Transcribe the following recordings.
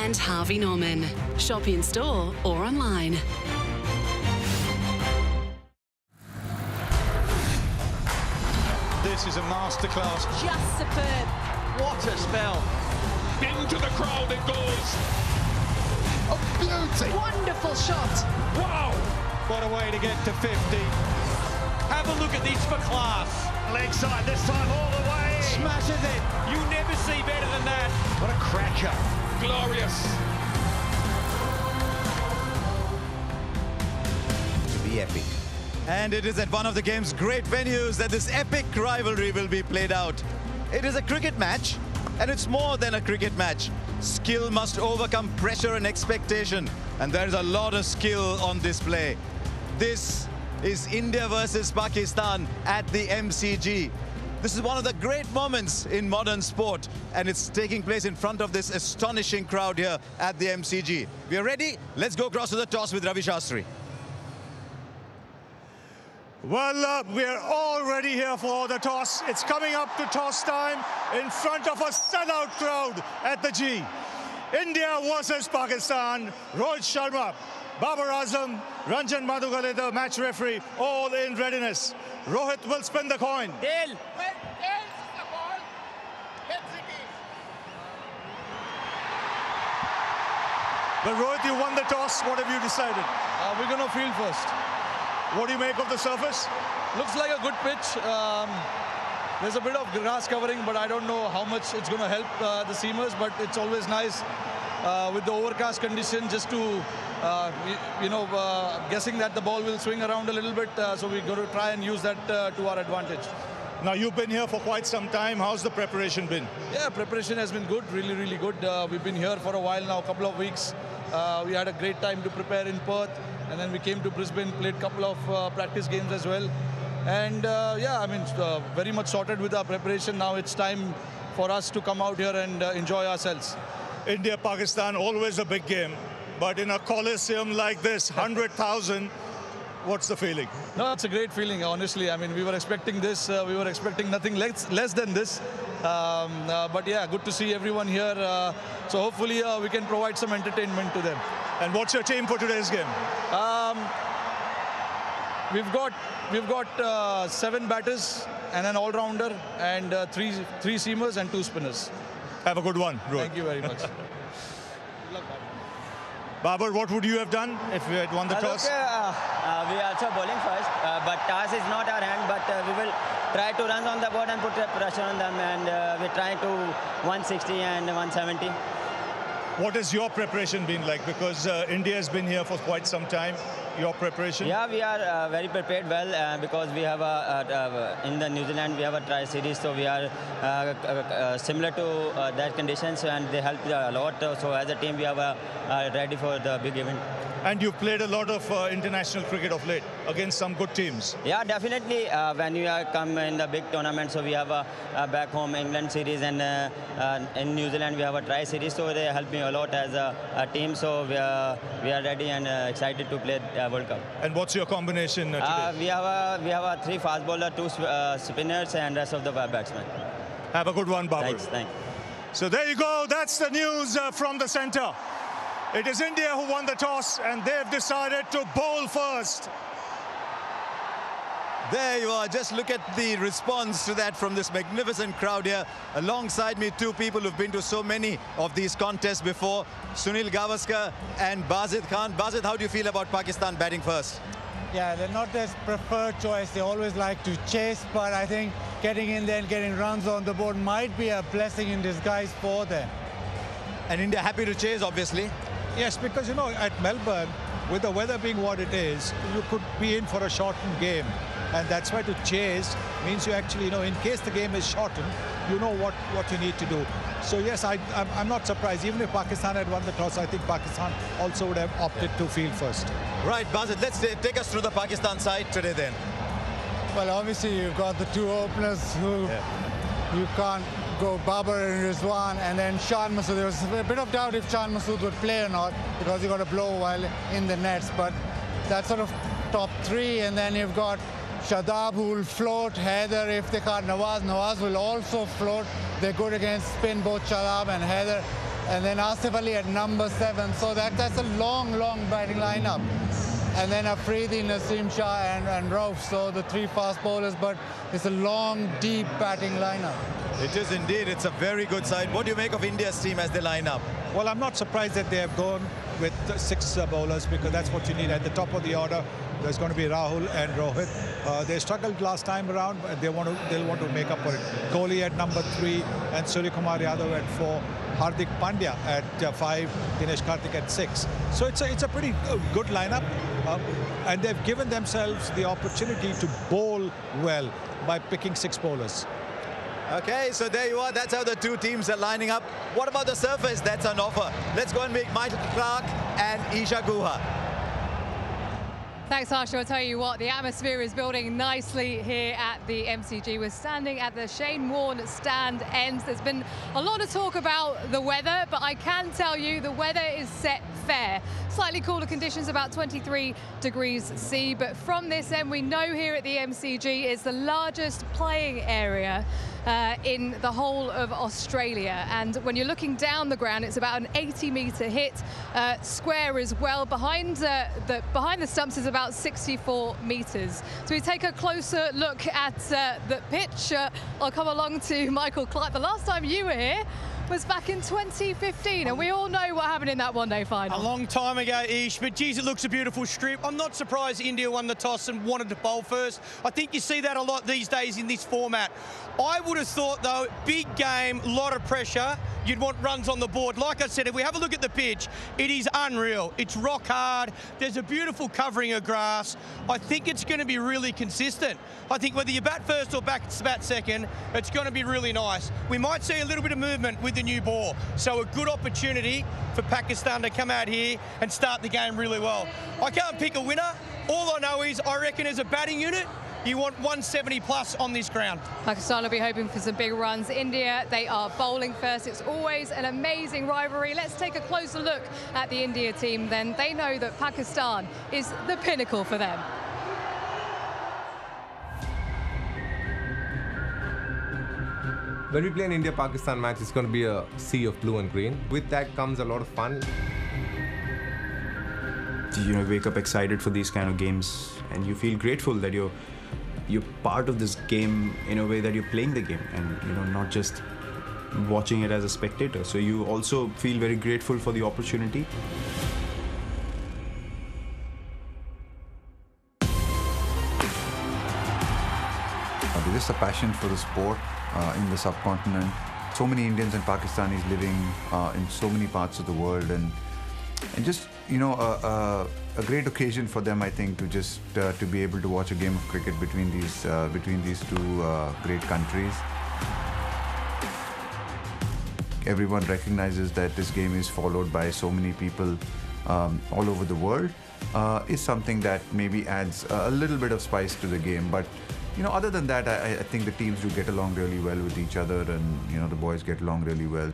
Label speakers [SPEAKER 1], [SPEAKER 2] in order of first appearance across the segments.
[SPEAKER 1] and Harvey Norman. Shop in store or online.
[SPEAKER 2] This is a masterclass.
[SPEAKER 3] Just superb.
[SPEAKER 4] What a spell.
[SPEAKER 5] Into the crowd it goes.
[SPEAKER 2] Oh, beauty.
[SPEAKER 3] Wonderful shot.
[SPEAKER 5] Wow.
[SPEAKER 2] What a way to get to 50.
[SPEAKER 4] Have a look at this for class.
[SPEAKER 6] Leg side this time all the way.
[SPEAKER 2] Smashes it.
[SPEAKER 4] You never see better than that.
[SPEAKER 6] What a cracker.
[SPEAKER 5] Glorious.
[SPEAKER 7] To be epic. And it is at one of the game's great venues that this epic rivalry will be played out. It is a cricket match, and it's more than a cricket match. Skill must overcome pressure and expectation, and there is a lot of skill on display. This is India versus Pakistan at the MCG. This is one of the great moments in modern sport, and it's taking place in front of this astonishing crowd here at the MCG. We are ready? Let's go across to the toss with Ravi Shastri.
[SPEAKER 6] Well, we're already here for the toss. It's coming up to toss time in front of a sellout crowd at the G. India versus Pakistan. Rohit Sharma, Babar Azam, Ranjan Madhukar, the match referee, all in readiness. Rohit will spin the coin.
[SPEAKER 4] Tail.
[SPEAKER 6] But Rohit, you won the toss. What have you decided?
[SPEAKER 8] We're going to field first.
[SPEAKER 6] What do you make of the surface?
[SPEAKER 8] Looks like a good pitch. There's a bit of grass covering, but I don't know how much it's going to help the seamers, but it's always nice with the overcast condition just to, guessing that the ball will swing around a little bit. So we're going to try and use that to our advantage.
[SPEAKER 6] Now, you've been here for quite some time. How's the preparation been?
[SPEAKER 8] Yeah, preparation has been good, really, really good. We've been here for a while now, a couple of weeks. We had a great time to prepare in Perth, and then we came to Brisbane, played a couple of practice games as well. And very much sorted with our preparation. Now it's time for us to come out here and enjoy ourselves.
[SPEAKER 6] India, Pakistan, always a big game. But in a coliseum like this, 100,000, what's the feeling?
[SPEAKER 8] No, it's a great feeling, honestly. I mean, we were expecting this. We were expecting nothing less than this. But yeah, good to see everyone here. So hopefully we can provide some entertainment to them.
[SPEAKER 6] And what's your team for today's game?
[SPEAKER 8] We've got 7 batters and an all-rounder and three seamers and 2 spinners.
[SPEAKER 6] Have a good one, Rohit.
[SPEAKER 8] Thank you very much. Good luck,
[SPEAKER 6] Babar, what would you have done if you had won the toss?
[SPEAKER 9] We are also bowling first, but toss is not our hand, but we will try to run on the board and put pressure on them, and we're trying to 160 and 170.
[SPEAKER 6] What has your preparation been like? Because India has been here for quite some time. Your preparation?
[SPEAKER 9] Yeah, we are very prepared well because we have in the New Zealand we have a tri-series, so we are similar to that conditions, and they help a lot. So as a team, we are ready for the big event.
[SPEAKER 6] And you've played a lot of international cricket of late against some good teams.
[SPEAKER 9] Yeah, definitely. When you come in the big tournament, so we have a back home England series, and in New Zealand we have a tri-series, so they help me a lot as a team. So we are ready and excited to play World Cup.
[SPEAKER 6] And what's your combination today?
[SPEAKER 9] We have a 3 fast bowler, 2 spinners, and rest of the batsmen.
[SPEAKER 6] Have a good one, Babar.
[SPEAKER 9] Thanks.
[SPEAKER 6] So there you go. That's the news from the centre. It is India who won the toss, and they've decided to bowl first.
[SPEAKER 7] There you are. Just look at the response to that from this magnificent crowd here. Alongside me, 2 people who've been to so many of these contests before, Sunil Gavaskar and Bazid Khan. Bazid, how do you feel about Pakistan batting first?
[SPEAKER 10] Yeah, they're not their preferred choice. They always like to chase, but I think getting in there and getting runs on the board might be a blessing in disguise for them.
[SPEAKER 7] And India happy to chase, obviously.
[SPEAKER 11] Yes, because, you know, at Melbourne, with the weather being what it is, you could be in for a shortened game. And that's why to chase means you actually, in case the game is shortened, you know what you need to do. So, yes, I'm not surprised. Even if Pakistan had won the toss, I think Pakistan also would have opted to field first.
[SPEAKER 7] Right, Bazid, let's take us through the Pakistan side today then.
[SPEAKER 10] Well, obviously, you've got the 2 openers who you can't go, Babar and Rizwan, and then Shan Masood. There was a bit of doubt if Shan Masood would play or not because he got a blow while in the nets, but that's sort of top 3, and then you've got Shadab who will float, Haider if they can't, Nawaz will also float. They're good against spin, both Shadab and Haider. and then Asif Ali at number 7. So that's a long batting lineup. And then Afridi, Naseem Shah and Rauf, so the 3 fast bowlers, but it's a long, deep batting lineup.
[SPEAKER 7] It is indeed. It's a very good side. What do you make of India's team as they line up?
[SPEAKER 11] Well, I'm not surprised that they have gone with 6 bowlers, because that's what you need at the top of the order. There's going to be Rahul and Rohit. They struggled last time around, but they'll want to make up for it. Kohli at number 3 and Suryakumar Yadav at 4. Hardik Pandya at 5, Dinesh Karthik at 6. So it's a pretty good lineup, and they've given themselves the opportunity to bowl well by picking 6 bowlers.
[SPEAKER 7] Okay, so there you are. That's how the 2 teams are lining up. What about the surface? That's on offer. Let's go and meet Michael Clarke and Isha Guha.
[SPEAKER 3] Thanks, Harsha. I'll tell you what, the atmosphere is building nicely here at the MCG. We're standing at the Shane Warne stand end. There's been a lot of talk about the weather, but I can tell you the weather is set fair. Slightly cooler conditions, about 23 degrees C, but from this end, we know here at the MCG it's the largest playing area in the whole of Australia. And when you're looking down the ground, it's about an 80-metre hit square as well. Behind the stumps is about 64 metres. So we take a closer look at the pitch. I'll come along to Michael Clarke. The last time you were here was back in 2015, and we all know what happened in that one-day final.
[SPEAKER 4] A long time ago, Ish, but geez, it looks a beautiful strip. I'm not surprised India won the toss and wanted to bowl first. I think you see that a lot these days in this format. I would have thought, though, big game, a lot of pressure. You'd want runs on the board. Like I said, if we have a look at the pitch, it is unreal. It's rock hard. There's a beautiful covering of grass. I think it's going to be really consistent. I think whether you bat first or bat second, it's going to be really nice. We might see a little bit of movement with the new ball. So a good opportunity for Pakistan to come out here and start the game really well. I can't pick a winner. All I know is I reckon as a batting unit, you want 170 plus on this ground.
[SPEAKER 3] Pakistan will be hoping for some big runs. India, they are bowling first. It's always an amazing rivalry. Let's take a closer look at the India team then. They know that Pakistan is the pinnacle for them.
[SPEAKER 12] When we play an India-Pakistan match, it's going to be a sea of blue and green. With that comes a lot of fun.
[SPEAKER 13] You know, wake up excited for these kind of games, and you feel grateful that you're part of this game in a way that you're playing the game, and you know, not just watching it as a spectator. So you also feel very grateful for the opportunity.
[SPEAKER 14] There's just a passion for the sport in the subcontinent. So many Indians and Pakistanis living in so many parts of the world, and just, you know, a great occasion for them, I think, to just to be able to watch a game of cricket between these 2 great countries. Everyone recognizes that this game is followed by so many people all over the world. Is something that maybe adds a little bit of spice to the game, but you know, other than that, I think the teams do get along really well with each other, and you know, the boys get along really well.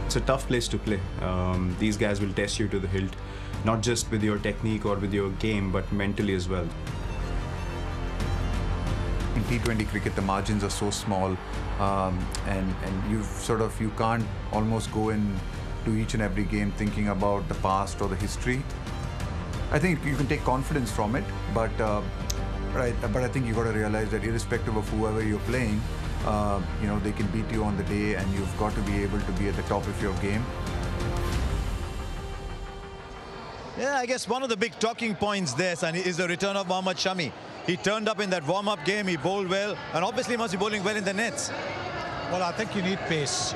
[SPEAKER 13] It's a tough place to play. These guys will test you to the hilt, not just with your technique or with your game, but mentally as well.
[SPEAKER 14] In T20 cricket, the margins are so small, and you can't almost go into each and every game thinking about the past or the history. I think you can take confidence from it, but I think you got to realize that irrespective of whoever you're playing, you know, they can beat you on the day, and you've got to be able to be at the top of your game.
[SPEAKER 7] Yeah, I guess one of the big talking points there, Sunny, is the return of Mohammad Shami. He turned up in that warm-up game, he bowled well, and obviously must be bowling well in the nets.
[SPEAKER 11] Well, I think you need pace.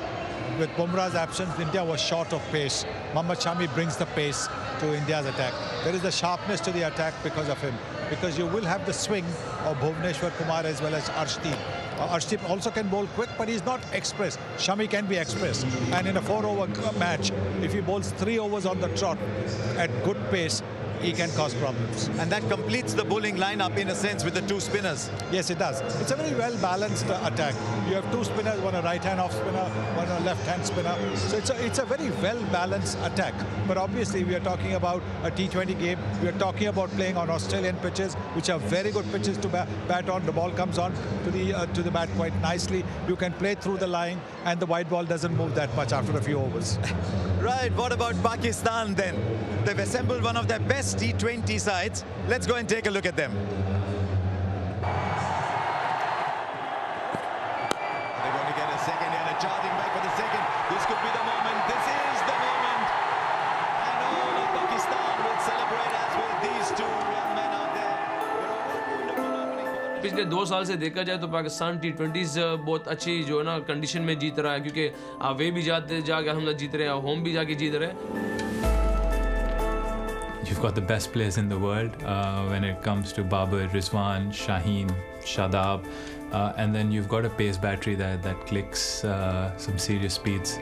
[SPEAKER 11] With Bumrah's absence, India was short of pace. Mohammad Shami brings the pace to India's attack. There is a sharpness to the attack because of him. Because you will have the swing of Bhuvneshwar Kumar as well as Arshdeep. Arshdeep also can bowl quick, but he's not express. Shami can be express. And in a 4-over match, if he bowls 3 overs on the trot at good pace, he can cause problems.
[SPEAKER 7] And that completes the bowling lineup in a sense with the 2 spinners.
[SPEAKER 11] Yes, it does. It's a very well-balanced attack. You have 2 spinners, one a right-hand off spinner, one a left-hand spinner. So it's a very well-balanced attack. But obviously, we are talking about a T20 game. We are talking about playing on Australian pitches, which are very good pitches to bat on. The ball comes on to the bat quite nicely. You can play through the line, and the white ball doesn't move that much after a few overs.
[SPEAKER 7] Right, what about Pakistan then? They've assembled one of their best T20 sides. Let's go and take a look at them. They're going to get a second and a charging back for the second. This could be the moment. This is the moment. And all of Pakistan will celebrate as will these 2 young men out there.
[SPEAKER 15] पिछले 2 साल से देखा जाए तो Pakistan T20s बहुत अच्छी जो है ना कंडीशन में जीत रहा है क्योंकि वे भी जाके हम लोग जीत रहे हैं होम भी जाके जीत रहे हैं.
[SPEAKER 16] You've got the best players in the world when it comes to Babar, Rizwan, Shaheen, Shadab, and then you've got a pace battery that clicks some serious speeds.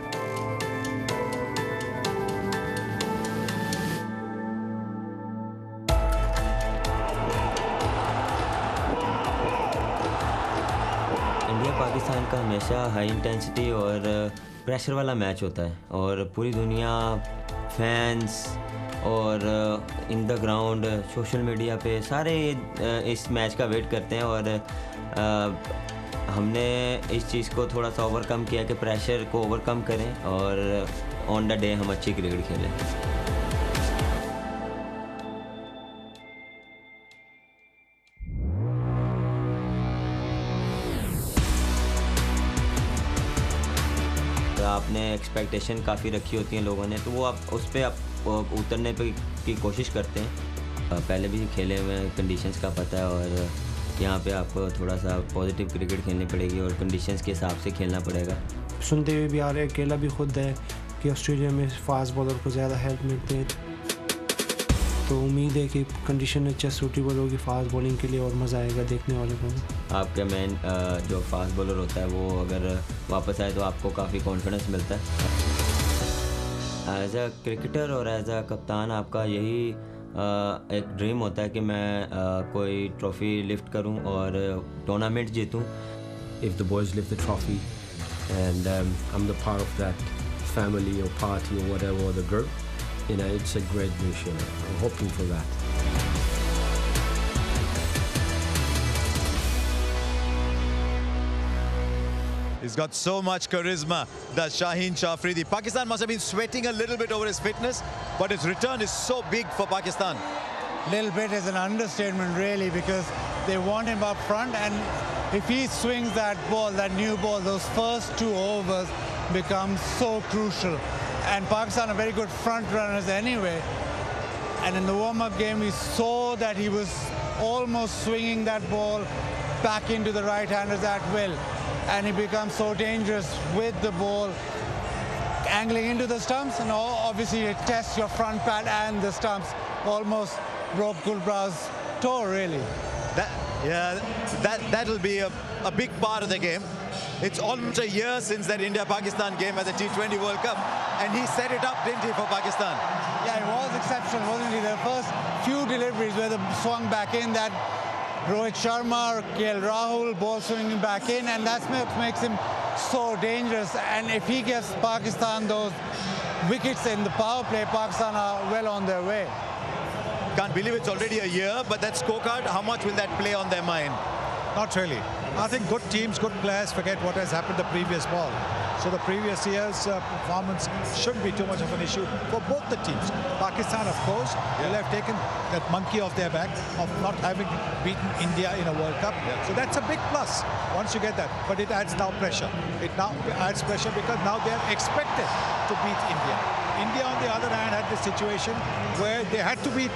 [SPEAKER 9] India Pakistan का हमेशा हाई इंटेंसिटी और pressure वाला match होता है और पूरी दुनिया fans और in the ground social media पे सारे इस मैच का वेट करते हैं और हमने इस चीज़ को थोड़ा सा ओवरकम किया कि प्रेशर को ओवरकम करें और ऑन द डे हम अच्छी क्रिकेट खेलें. आपने एक्सपेक्टेशन काफ़ी रखी होती हैं लोगों ने तो वो आप उस पर आप उतरने की कोशिश करते हैं. पहले भी खेले हुए हैं, कंडीशंस का पता है और यहाँ पे आपको थोड़ा सा पॉजिटिव क्रिकेट खेलनी पड़ेगी और कंडीशंस के हिसाब से खेलना पड़ेगा.
[SPEAKER 17] सुनते हुए भी आ रहे अकेला भी खुद है कि ऑस्ट्रेलिया में फास्ट बॉलर को ज़्यादा हेल्प मिलती है तो उम्मीद है कि कंडीशन अच्छा सूटेबल होगी फास्ट बॉलिंग के लिए और मज़ा आएगा देखने वाले को.
[SPEAKER 9] आपका मेन जो फास्ट बॉलर होता है वो अगर वापस आए तो आपको काफ़ी कॉन्फिडेंस मिलता है. एज अ क्रिकेटर और एज अ कप्तान आपका यही एक ड्रीम होता है कि मैं कोई ट्रॉफी लिफ्ट करूं और tournament जीतूं.
[SPEAKER 18] If the boys lift the trophy and I'm the part of that family or party or whatever or the group, you know, it's a great wish. I'm hoping for that.
[SPEAKER 7] He's got so much charisma, that Shaheen Shafridi. Pakistan must have been sweating a little bit over his fitness, but his return is so big for Pakistan.
[SPEAKER 10] Little bit is an understatement, really, because they want him up front, and if he swings that ball, that new ball, those first 2 overs become so crucial. And Pakistan are very good front runners anyway. And in the warm-up game, we saw that he was almost swinging that ball back into the right-handers at will. And he becomes so dangerous with the ball angling into the stumps, and obviously it tests your front pad and the stumps. Almost broke Gulbrah's toe, really.
[SPEAKER 7] That'll be a big part of the game. It's almost a year since that India-Pakistan game at the T20 World Cup, and he set it up, didn't he, for Pakistan?
[SPEAKER 10] Yeah, it was exceptional, wasn't he? The first few deliveries where they swung back in, that Rohit Sharma or KL Rahul ball swinging back in, and that's what makes him so dangerous. And if he gives Pakistan those wickets in the power play, Pakistan are well on their way.
[SPEAKER 7] Can't believe it's already a year, but that scorecard, how much will that play on their mind?
[SPEAKER 11] Not really. I think good teams, good players forget what has happened the previous ball. So the previous year's performance shouldn't be too much of an issue for both the teams. Pakistan, of course, will have taken that monkey off their back of not having beaten India in a World Cup. So that's a big plus once you get that. But it adds now pressure. It now adds pressure because now they are expected to beat India. India, on the other hand, had this situation where they had to beat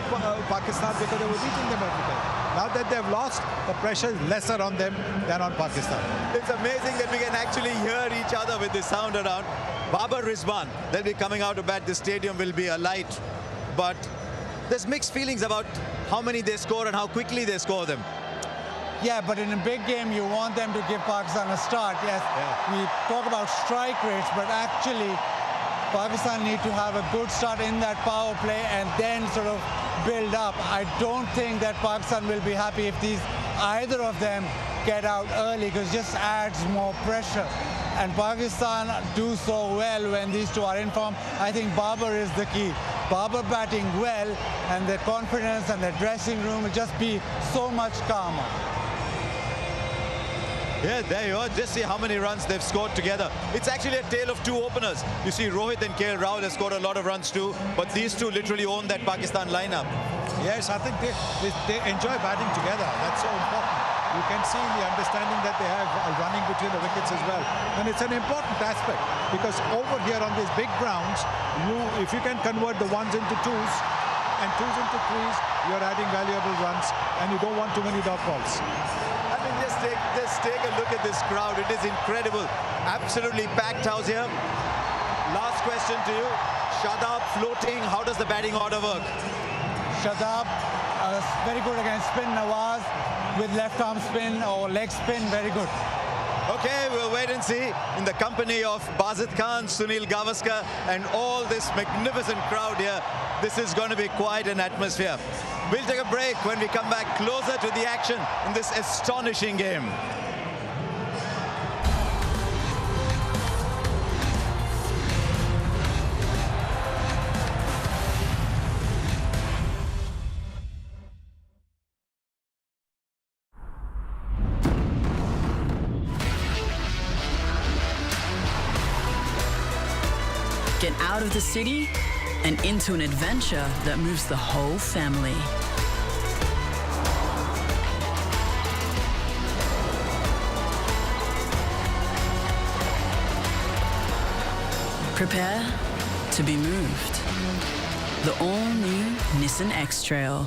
[SPEAKER 11] Pakistan because they were beating them every day. Now that they've lost, the pressure is lesser on them than on Pakistan.
[SPEAKER 7] It's amazing that we can actually hear each other with the sound around. Babar Rizwan, they'll be coming out to bat. The stadium will be alight. But there's mixed feelings about how many they score and how quickly they score them.
[SPEAKER 10] Yeah, but in a big game, you want them to give Pakistan a start. Yes, we talk about strike rates, but actually, Pakistan need to have a good start in that power play and then sort of build up. I don't think that Pakistan will be happy if either of them get out early, because it just adds more pressure. And Pakistan do so well when these two are in form. I think Babar is the key. Babar batting well, and their confidence and their dressing room will just be so much calmer.
[SPEAKER 7] Yeah, there you are. Just see how many runs they've scored together. It's actually a tale of two openers. You see Rohit and KL Rahul have scored a lot of runs too, but these two literally own that Pakistan lineup.
[SPEAKER 11] Yes, I think they enjoy batting together. That's so important. You can see the understanding that they have running between the wickets as well. And it's an important aspect, because over here on these big grounds, if you can convert the ones into twos and twos into threes, you're adding valuable runs, and you don't want too many dot balls.
[SPEAKER 7] I mean, just take a look at this crowd. It is incredible. Absolutely packed house here. Last question to you. Shadab floating. How does the batting order work?
[SPEAKER 10] Shadab, very good against spin. Nawaz with left arm spin or leg spin, very good.
[SPEAKER 7] Okay, we'll wait and see. In the company of Bazid Khan, Sunil Gavaskar, and all this magnificent crowd here, this is going to be quite an atmosphere. We'll take a break. When we come back, closer to the action in this astonishing game.
[SPEAKER 1] Get out of the city and into an adventure that moves the whole family. Prepare to be moved. The all-new Nissan X-Trail.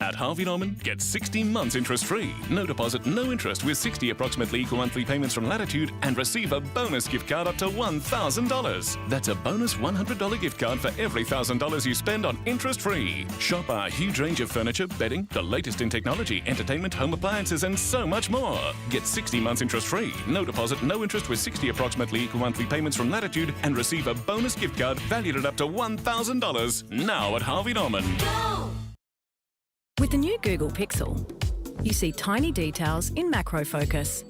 [SPEAKER 19] At Harvey Norman, get 60 months interest-free. No deposit, no interest with 60 approximately equal monthly payments from Latitude, and receive a bonus gift card up to $1,000. That's a bonus $100 gift card for every $1,000 you spend on interest-free. Shop our huge range of furniture, bedding, the latest in technology, entertainment, home appliances, and so much more. Get 60 months interest-free. No deposit, no interest with 60 approximately equal monthly payments from Latitude, and receive a bonus gift card valued at up to $1,000. Now at Harvey Norman.
[SPEAKER 20] Go! With the new Google Pixel, you see tiny details in macro focus.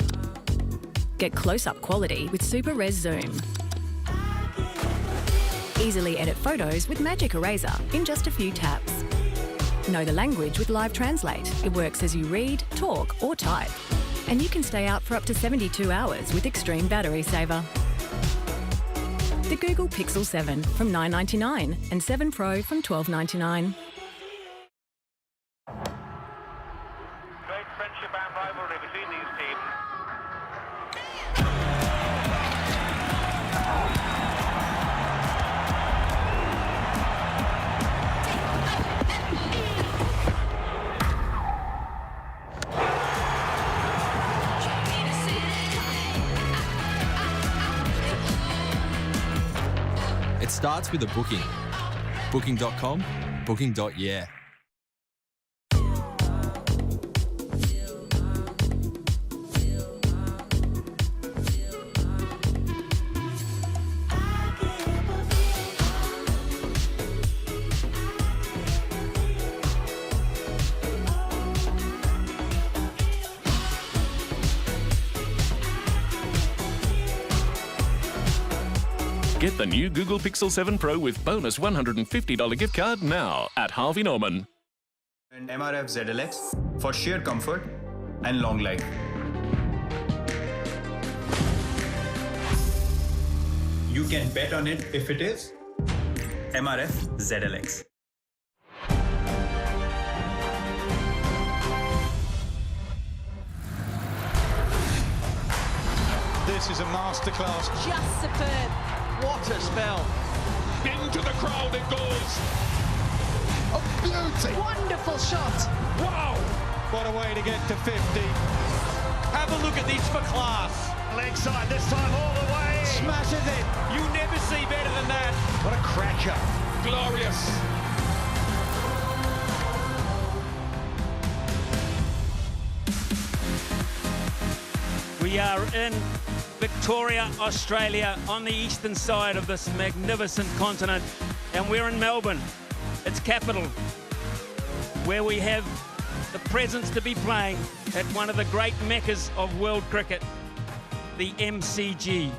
[SPEAKER 20] Get close-up quality with super res zoom. Easily edit photos with Magic Eraser in just a few taps. Know the language with Live Translate. It works as you read, talk or type. And you can stay out for up to 72 hours with extreme battery saver. The Google Pixel 7 from $999 and 7 Pro from $1299.
[SPEAKER 21] It starts with a booking. Booking.com, booking.yeah.
[SPEAKER 19] Get the new Google Pixel 7 Pro with bonus $150 gift card now at Harvey Norman.
[SPEAKER 22] And MRF ZLX for sheer comfort and long life. You can bet on it if it is MRF ZLX.
[SPEAKER 2] This is a masterclass.
[SPEAKER 3] Just superb.
[SPEAKER 2] What a spell.
[SPEAKER 5] Into the crowd it goes.
[SPEAKER 2] Oh, beauty.
[SPEAKER 3] Wonderful shot.
[SPEAKER 2] Wow. What a way to get to 50.
[SPEAKER 4] Have a look at this for class.
[SPEAKER 2] Leg side this time all the way.
[SPEAKER 4] Smashes it. You never see better than that.
[SPEAKER 2] What a cracker.
[SPEAKER 5] Glorious.
[SPEAKER 6] We are in Victoria, Australia, on the eastern side of this magnificent continent, and we're in Melbourne, its capital, where we have the presence to be playing at one of the great meccas of world cricket, the MCG.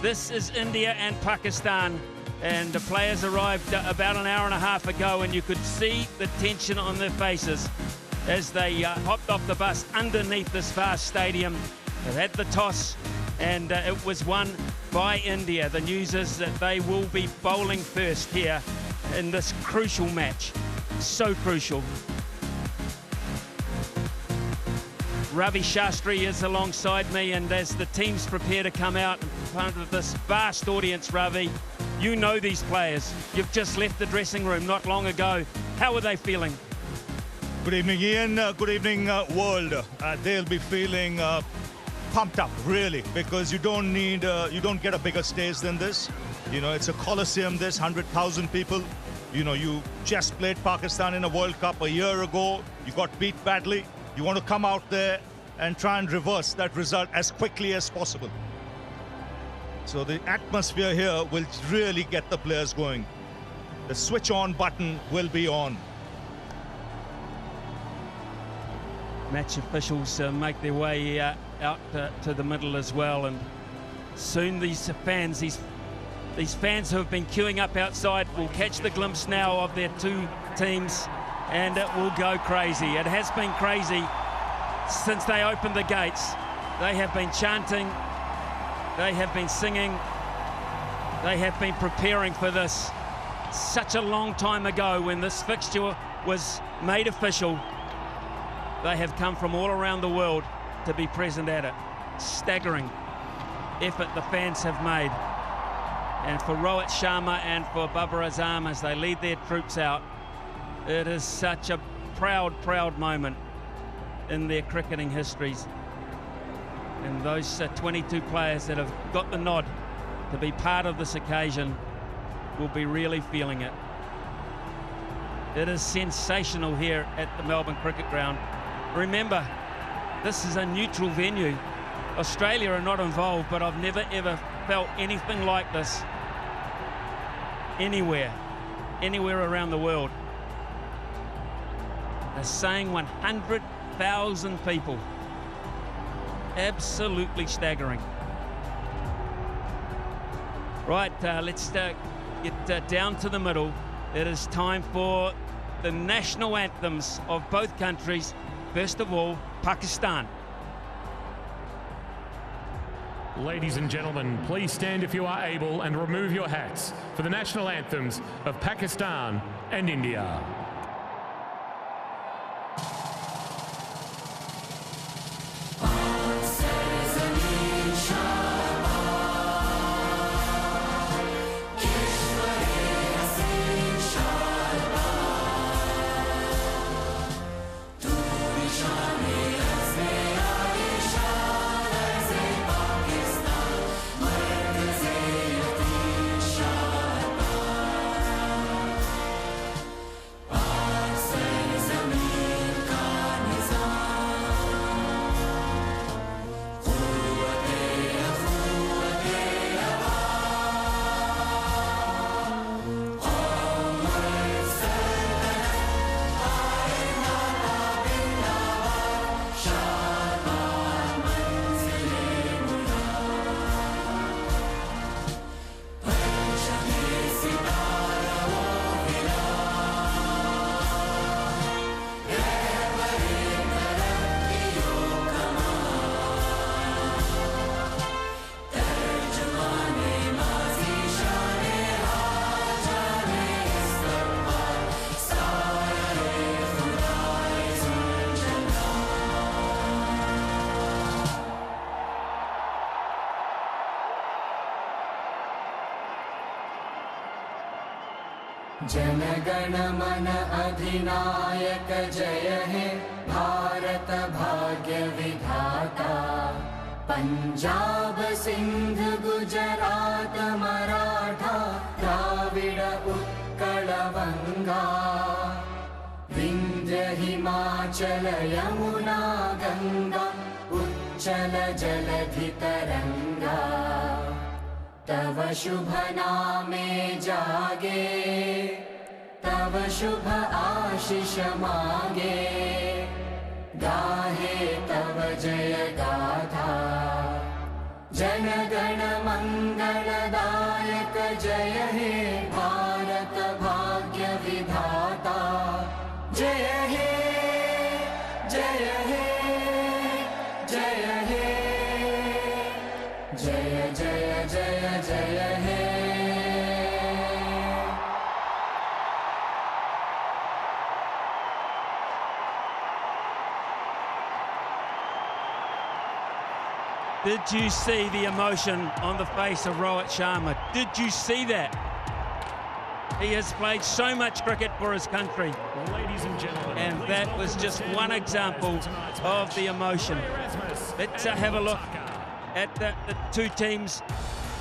[SPEAKER 6] This is India and Pakistan, and the players arrived about an hour and a half ago, and you could see the tension on their faces as they hopped off the bus underneath this vast stadium. They had the toss, and it was won by India. The news is that they will be bowling first here in this crucial match. So crucial. Ravi Shastri is alongside me, and as the teams prepare to come out in front of this vast audience, Ravi, you know these players. You've just left the dressing room not long ago. How are they feeling?
[SPEAKER 11] Good evening, Ian. Good evening, world. They'll be feeling pumped up, really, because you don't get a bigger stage than this. You know, it's a coliseum, this 100,000 people. You know, you just played Pakistan in a World Cup a year ago. You got beat badly. You want to come out there and try and reverse that result as quickly as possible. So the atmosphere here will really get the players going. The switch on button will be on.
[SPEAKER 6] Match officials make their way out to the middle as well, and soon these fans who have been queuing up outside will catch the glimpse now of their two teams, and it will go crazy. It has been crazy since they opened the gates. They have been chanting, they have been singing, they have been preparing for this such a long time ago when this fixture was made official. They have come from all around the world to be present at it. Staggering effort the fans have made. And for Rohit Sharma and for Babar Azam as they lead their troops out, it is such a proud, proud moment in their cricketing histories. And those 22 players that have got the nod to be part of this occasion will be really feeling it. It is sensational here at the Melbourne Cricket Ground. Remember, this is a neutral venue. Australia are not involved, but I've never ever felt anything like this anywhere around the world. They're saying 100,000 people. Absolutely staggering. Right, let's get down to the middle. It is time for the national anthems of both countries. First of all, Pakistan.
[SPEAKER 8] Ladies and gentlemen, please stand if you are able and remove your hats for the national anthems of Pakistan and India.
[SPEAKER 12] जनगण मन अधिनायक जय हे भारत भाग्य विधाता पंजाब सिंध गुजरात मराठा द्राविड उत्कल वंगा विंध्य हिमाचल यमुना गंगा उच्चल जलधि तरंगा तव शुभ नामे जागे तव शुभ आशीष मांगे गाहे तव जय गाथा जनगण मंगलदायक जय हे भारत भाग्य विधाता जय हे जय हे जय हे जय जय जय जय हे
[SPEAKER 6] Did you see the emotion on the face of Rohit Sharma? Did you see that? He has played so much cricket for his country.
[SPEAKER 8] Ladies and gentlemen,
[SPEAKER 6] and that was just one example of the emotion. Let's have a look at the two teams.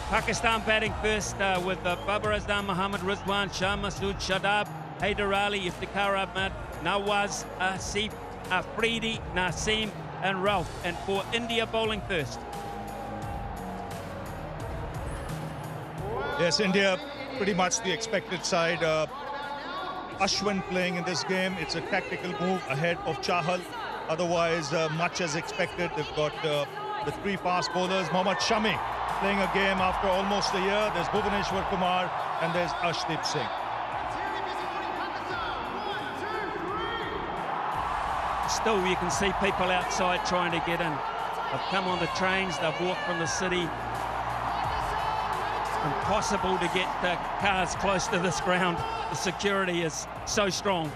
[SPEAKER 6] Pakistan batting first with Babar Azam, Mohammad Rizwan, Shah Masood, Shadab, Haider Ali, Iftikhar Ahmed, Nawaz, Asif, Afridi, Naseem and Ralph. And for India bowling first.
[SPEAKER 11] Yes, India pretty much the expected side. Ashwin playing in this game. It's a tactical move ahead of Chahal. Otherwise, much as expected. They've got the three fast bowlers. Mohammad Shami playing a game after almost a year. There's Bhuvaneshwar Kumar and there's Ashdeep Singh.
[SPEAKER 6] Still, you can see people outside trying to get in. They've come on the trains, they've walked from the city. Impossible to get the cars close to this ground. The security is so strong.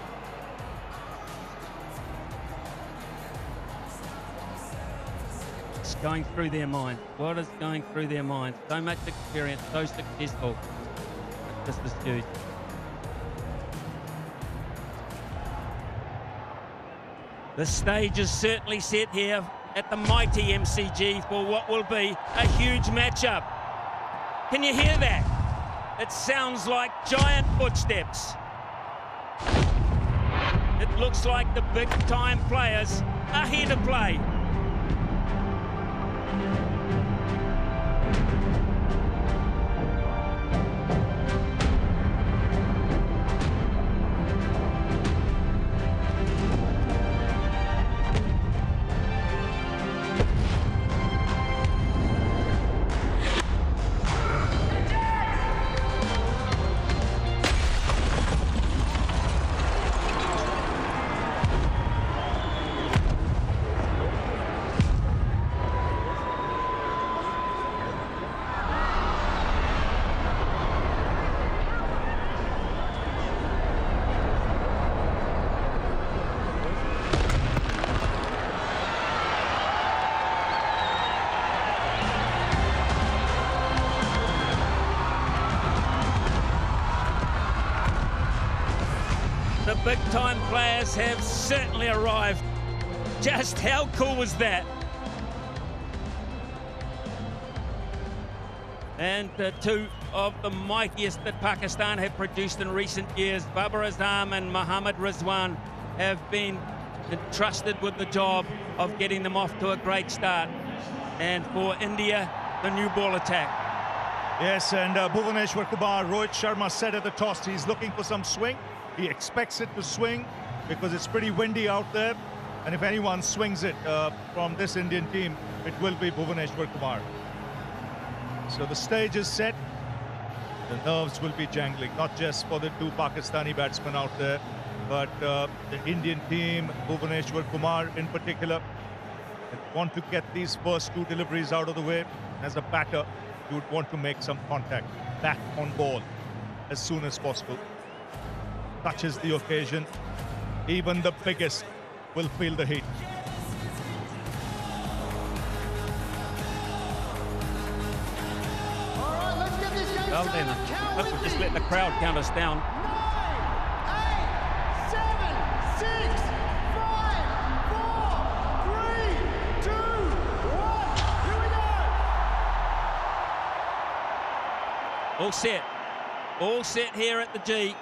[SPEAKER 6] It's going through their mind. What is going through their mind? So much experience, so successful. This is huge. The stage is certainly set here at the mighty MCG for what will be a huge matchup. Can you hear that? It sounds like giant footsteps. It looks like the big-time players are here to play. The big-time players have certainly arrived. Just how cool was that? And two of the mightiest that Pakistan have produced in recent years, Babar Azam and Mohammad Rizwan, have been entrusted with the job of getting them off to a great start. And for India, the new ball attack.
[SPEAKER 11] Yes, and Bhuvaneshwar Kumar, Rohit Sharma said at the toss, he's looking for some swing. He expects it to swing because it's pretty windy out there. And if anyone swings it from this Indian team, it will be Bhuvaneshwar Kumar. So the stage is set. The nerves will be jangling, not just for the two Pakistani batsmen out there, but the Indian team, Bhuvaneshwar Kumar in particular, want to get these first two deliveries out of the way. As a batter, you would want to make some contact back on ball as soon as possible. Touches the occasion, even the biggest will feel the heat.
[SPEAKER 6] Well then, we'll just let the crowd count us down. All set. All set here at the G.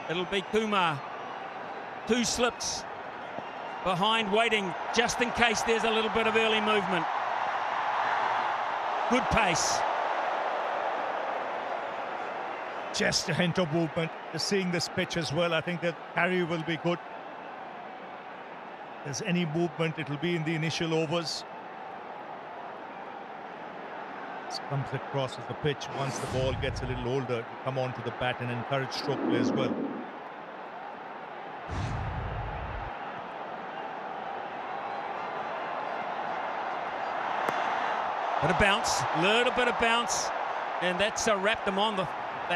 [SPEAKER 6] It'll be Kumar. 2 slips behind, waiting just in case there's a little bit of early movement. Good pace.
[SPEAKER 11] Just a hint of movement. Just seeing this pitch as well, I think that carry will be good. If there's any movement, it'll be in the initial overs. This comes across as the pitch. Once the ball gets a little older, to come onto the bat and encourage stroke play as well.
[SPEAKER 6] Bit of bounce, little bit of bounce, and that's wrapped them on the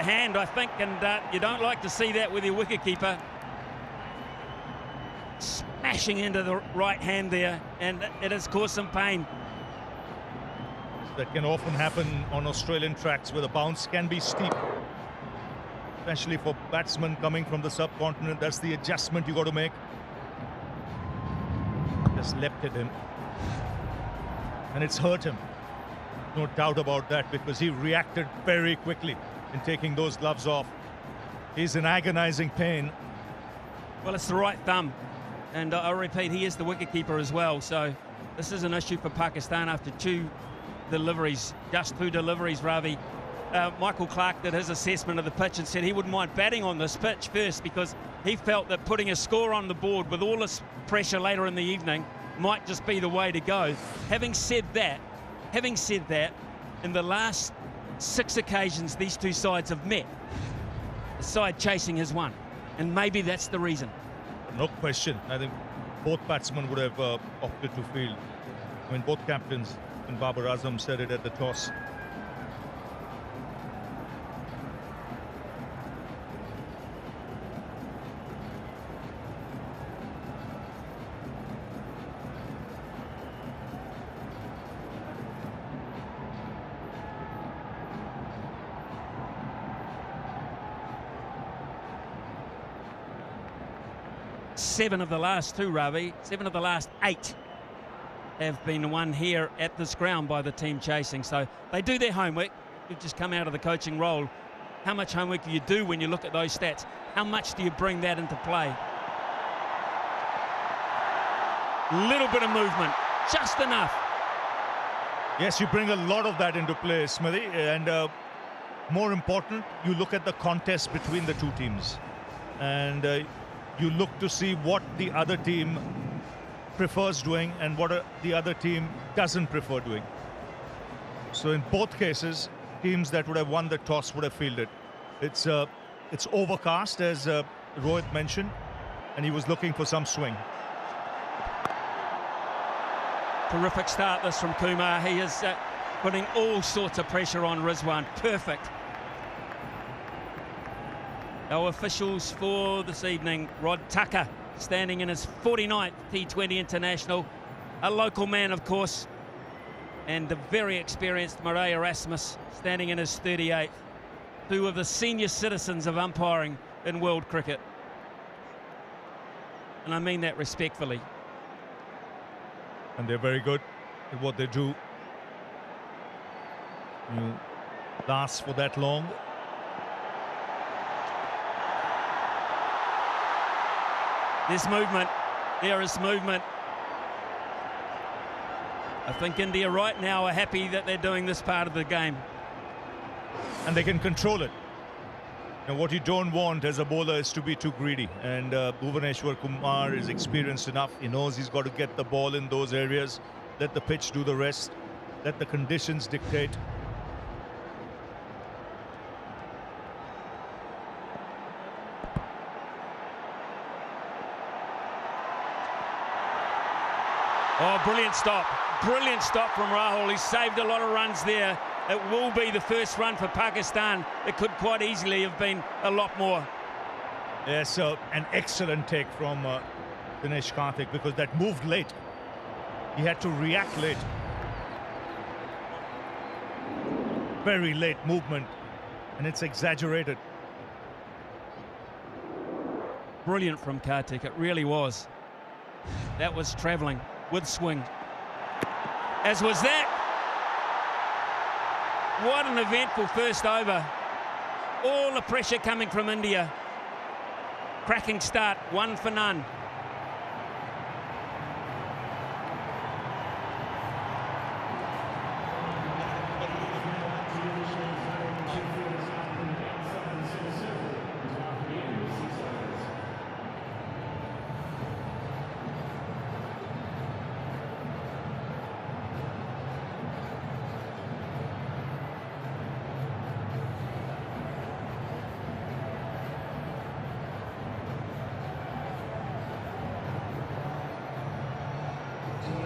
[SPEAKER 6] hand, I think, and you don't like to see that with your wicketkeeper. Smashing into the right hand there, and it has caused some pain.
[SPEAKER 11] That can often happen on Australian tracks where the bounce can be steep. Especially for batsmen coming from the subcontinent, that's the adjustment you got to make. Just leapt at him. And it's hurt him. No doubt about that, because he reacted very quickly in taking those gloves off. He's in agonizing pain.
[SPEAKER 6] Well, it's the right thumb. And I repeat, he is the wicketkeeper as well. So this is an issue for Pakistan after 2 deliveries, just 2 deliveries, Ravi. Michael Clark did his assessment of the pitch and said he wouldn't mind batting on this pitch first because he felt that putting a score on the board with all this pressure later in the evening might just be the way to go. Having said that, in the last 6 occasions these 2 sides have met, the side chasing has won, and maybe that's the reason.
[SPEAKER 11] No question. I think both batsmen would have opted to field. I mean, both captains, and Babar Azam said it at the toss.
[SPEAKER 6] Seven of the last 2, Ravi, 7 of the last 8 have been won here at this ground by the team chasing. So they do their homework. You've just come out of the coaching role. How much homework do you do when you look at those stats? How much do you bring that into play? Little bit of movement, just enough.
[SPEAKER 11] Yes, you bring a lot of that into play, Smithy. And more important, you look at the contest between the 2 teams. And you look to see what the other team prefers doing and what the other team doesn't prefer doing. So in both cases, teams that would have won the toss would have fielded. It's overcast, as Rohit mentioned, and he was looking for some swing.
[SPEAKER 6] Terrific start this from Kumar. He is putting all sorts of pressure on Rizwan. Perfect. Our officials for this evening, Rod Tucker, standing in his 49th T20 International. A local man, of course, and the very experienced Murray Erasmus, standing in his 38th. 2 of the senior citizens of umpiring in world cricket. And I mean that respectfully.
[SPEAKER 11] And they're very good at what they do. You last for that long.
[SPEAKER 6] There's movement. There is movement. I think India right now are happy that they're doing this part of the game.
[SPEAKER 11] And they can control it. Now, what you don't want as a bowler is to be too greedy. And Bhuvaneshwar Kumar is experienced enough. He knows he's got to get the ball in those areas. Let the pitch do the rest. Let the conditions dictate.
[SPEAKER 6] Oh, brilliant stop. Brilliant stop from Rahul. He saved a lot of runs there. It will be the first run for Pakistan. It could quite easily have been a lot more.
[SPEAKER 11] Yes, an excellent take from Dinesh Karthik, because that moved late. He had to react late. Very late movement, and it's exaggerated.
[SPEAKER 6] Brilliant from Karthik, it really was. That was travelling with swing. As was that. What an eventful first over. All the pressure coming from India. Cracking start, 1 for none.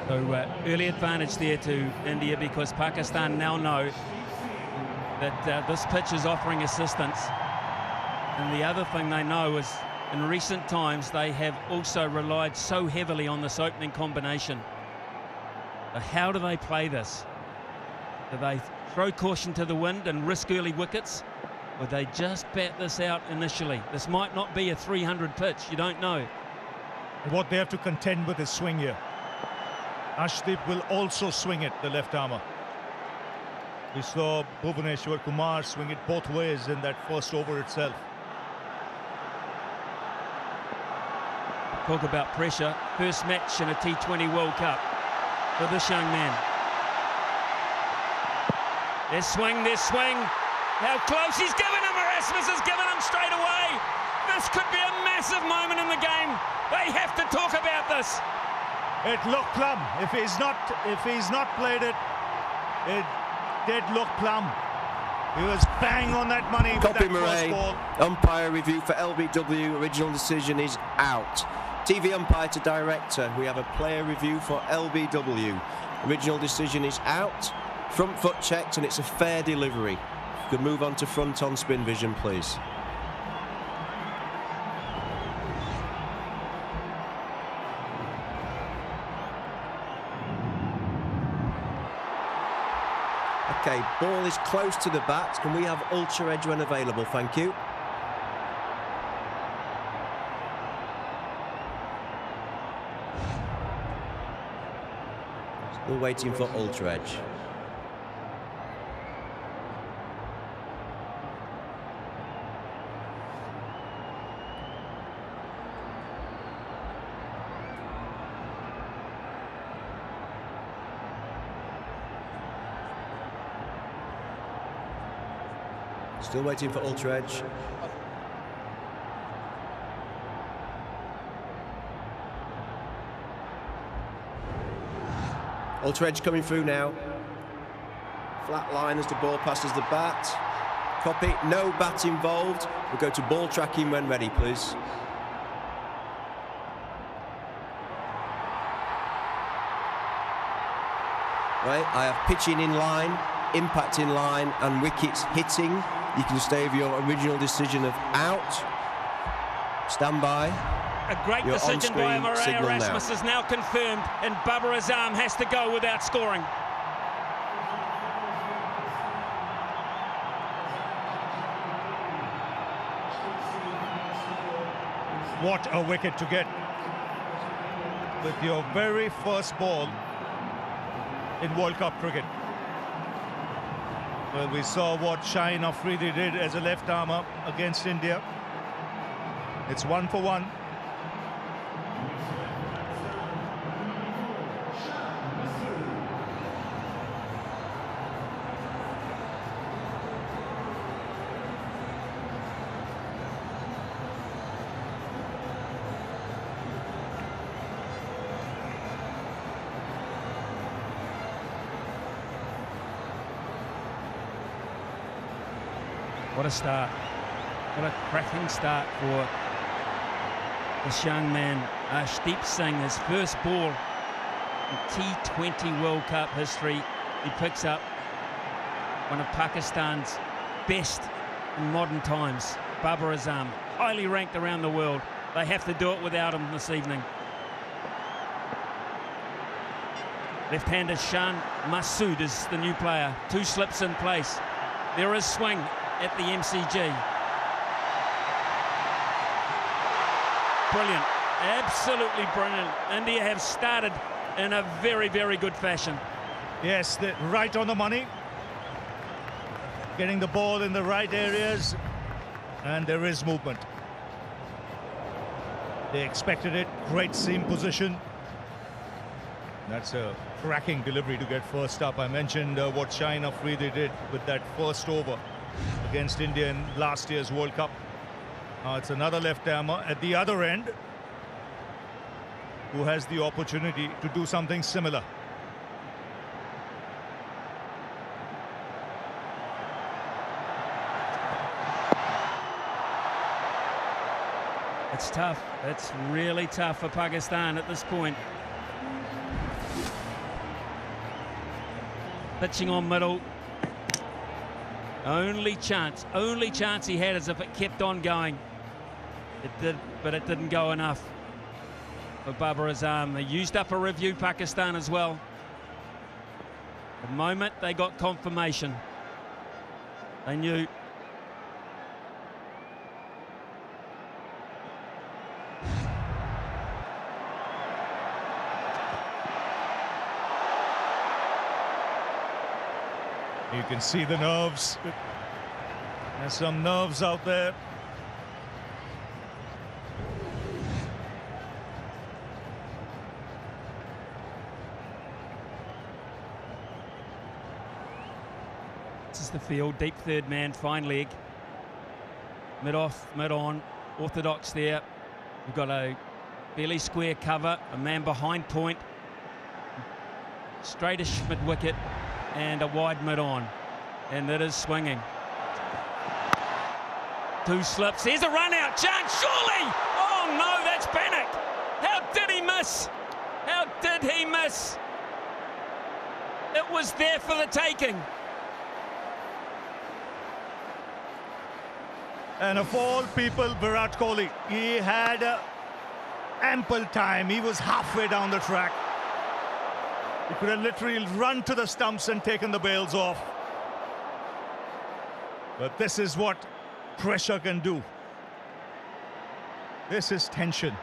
[SPEAKER 6] So early advantage there to India, because Pakistan now know that this pitch is offering assistance. And the other thing they know is in recent times they have also relied so heavily on this opening combination. So how do they play this? Do they throw caution to the wind and risk early wickets? Or they just bat this out initially? This might not be a 300 pitch, you don't know.
[SPEAKER 11] What they have to contend with is swing here. Ashdeep will also swing it, the left armer. We saw Bhuvaneshwar Kumar swing it both ways in that first over itself.
[SPEAKER 6] Talk about pressure. First match in a T20 World Cup for this young man. Their swing, their swing. How close he's given him. Erasmus has given him straight away. This could be a massive moment in the game. They have to talk about this.
[SPEAKER 11] It looked plumb. If he's not played it, it did look plumb. He was bang on that money with
[SPEAKER 13] Copy
[SPEAKER 11] that
[SPEAKER 13] Murray.
[SPEAKER 11] first ball.
[SPEAKER 13] Umpire review for LBW. Original decision is out. TV umpire to director. We have a player review for LBW. Original decision is out. Front foot checked, and it's a fair delivery. You could move on to front on spin vision, please. Okay, ball is close to the bat. Can we have ultra edge when available? Thank you. Still waiting for ultra edge. Still waiting for ultra edge. Ultra edge coming through now. Flat line as the ball passes the bat. Copy, no bat involved. We'll go to ball tracking when ready, please. Right, I have pitching in line, impact in line, and wickets hitting. You can stay with your original decision of out. Stand by.
[SPEAKER 6] A great
[SPEAKER 13] Your
[SPEAKER 6] decision by
[SPEAKER 13] on-screen
[SPEAKER 6] Murray.
[SPEAKER 13] signal
[SPEAKER 6] Erasmus
[SPEAKER 13] now.
[SPEAKER 6] is now confirmed, and Babar Azam has to go without scoring.
[SPEAKER 11] What a wicket to get with your very first ball in World Cup cricket. Well, we saw what Shaheen Afridi did as a left armer against India. It's 1 for 1.
[SPEAKER 6] What a start. What a cracking start for this young man, Arshdeep Singh. His first ball in T20 World Cup history. He picks up one of Pakistan's best in modern times, Babar Azam, highly ranked around the world. They have to do it without him this evening. Left-hander Shan Masood is the new player. 2 slips in place. There is swing at the MCG. Brilliant, absolutely brilliant. India have started in a very, very good fashion.
[SPEAKER 11] Yes, right on the money. Getting the ball in the right areas And there is movement. They expected it. Great seam position. That's a cracking delivery to get first up. I mentioned what Shaheen Afridi did with that first over against India in last year's World Cup. Now it's another left-armer at the other end who has the opportunity to do something similar.
[SPEAKER 6] It's tough. It's really tough for Pakistan at this point. Pitching on middle. Only chance he had is if it kept on going. It did, but it didn't go enough for Babar Azam. They used up a review, Pakistan, as well. The moment they got confirmation, they knew.
[SPEAKER 11] You can see the nerves. There's some nerves out there.
[SPEAKER 6] This is the field, deep third man, fine leg. Mid off, mid on, orthodox there. We've got a fairly square cover, a man behind point, straightish mid wicket, and a wide mid on, and it is swinging. Two slips, here's a run out, chance, surely! Oh no, that's panic! How did he miss? How did he miss? It was there for the taking.
[SPEAKER 11] And of all people, Virat Kohli, he had ample time. He was halfway down the track. He could have literally run to the stumps and taken the bails off. But this is what pressure can do. This is tension.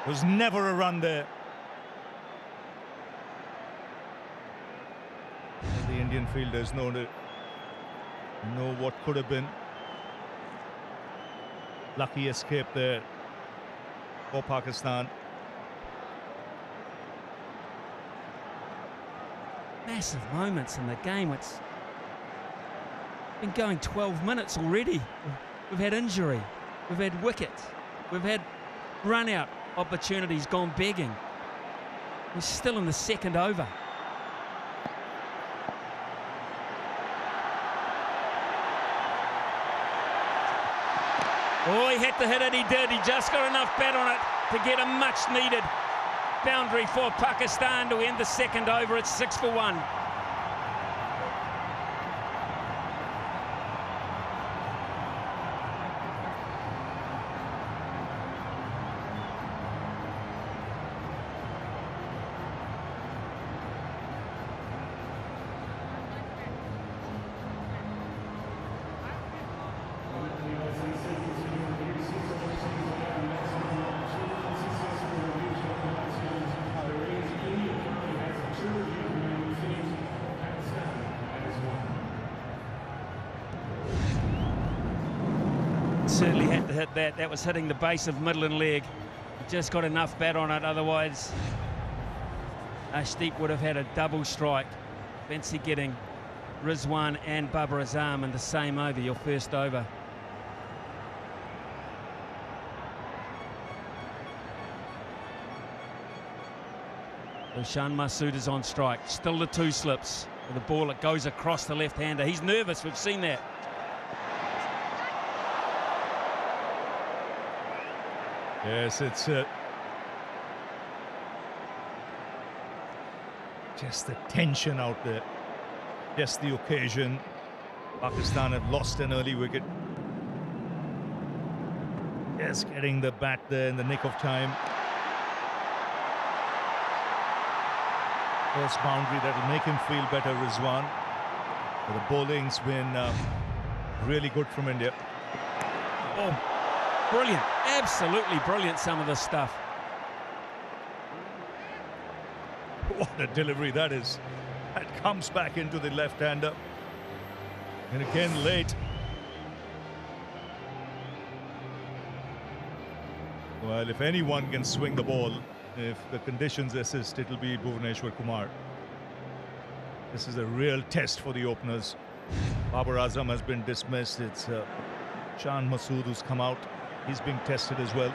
[SPEAKER 11] There was never a run there. The Indian fielders know what could have been. Lucky escape there for Pakistan.
[SPEAKER 6] Massive moments in the game. It's been going 12 minutes already. We've had injury, we've had wickets, we've had run out opportunities gone begging. We're still in the second over. Oh, he had to hit it, he did. He just got enough bat on it to get a much needed boundary for Pakistan to end the second over. It's 6 for 1. Certainly had to hit that. That was hitting the base of middle and leg. He just got enough bat on it, otherwise Ashdeep would have had a double strike. Fancy getting Rizwan and Babar Azam in the same over, your first over. Ushan Masood is on strike. Still the two slips. With the ball, it goes across the left-hander. He's nervous, we've seen that.
[SPEAKER 11] Yes, it's just the tension out there, just the occasion. Pakistan had lost an early wicket. Just getting the bat there in the nick of time. First boundary that'll make him feel better, Rizwan. But the bowling's been really good from India.
[SPEAKER 6] Oh, brilliant, absolutely brilliant, some of this stuff.
[SPEAKER 11] What a delivery that is. That comes back into the left-hander. And again, late. Well, if anyone can swing the ball, if the conditions assist, it'll be Bhuvneshwar Kumar. This is a real test for the openers. Babar Azam has been dismissed. It's Shan Masood who's come out. He's being tested as well.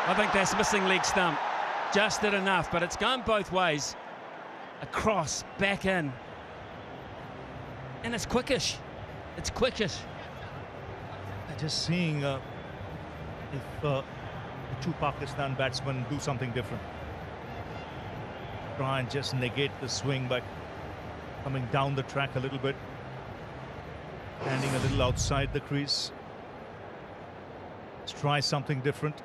[SPEAKER 6] I think that's missing leg stump. Just did enough, but it's going both ways. Across, back in. And it's quickish. It's quickish.
[SPEAKER 11] Just seeing if the two Pakistan batsmen do something different. Try and just negate the swing by coming down the track a little bit. Standing a little outside the crease. Let's try something different.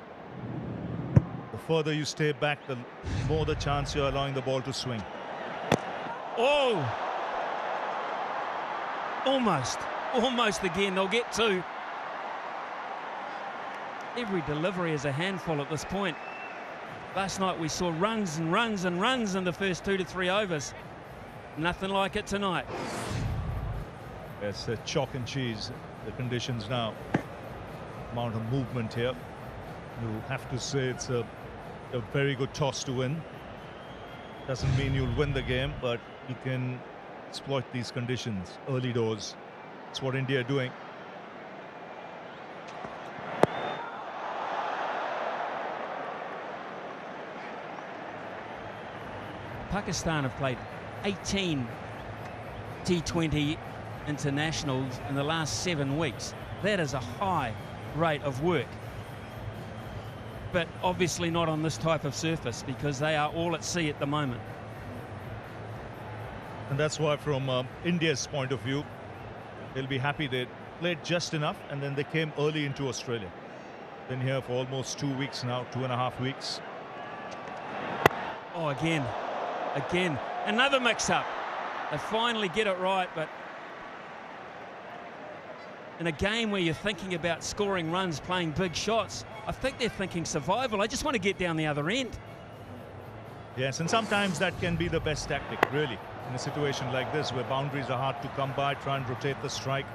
[SPEAKER 11] The further you stay back, the more the chance you're allowing the ball to swing.
[SPEAKER 6] Oh! Almost again. They'll get two. Every delivery is a handful at this point. Last night we saw runs and runs and runs in the first 2 to 3 overs. Nothing like it tonight.
[SPEAKER 11] It's chalk and cheese, the conditions now. Amount of movement here. You have to say it's a very good toss to win. Doesn't mean you'll win the game, but you can exploit these conditions early doors. That's what India are doing.
[SPEAKER 6] Pakistan have played 18 T20 internationals in the last 7 weeks. That is a high rate of work. But obviously not on this type of surface because they are all at sea at the moment.
[SPEAKER 11] And that's why from India's point of view, they'll be happy they played just enough and then they came early into Australia. Been here for almost 2 weeks now, 2.5 weeks.
[SPEAKER 6] Oh, again, another mix-up. They finally get it right, but in a game where you're thinking about scoring runs, playing big shots, I think they're thinking survival. I just want to get down the other end.
[SPEAKER 11] Yes, and sometimes that can be the best tactic, really, in a situation like this where boundaries are hard to come by. Try and rotate the strike,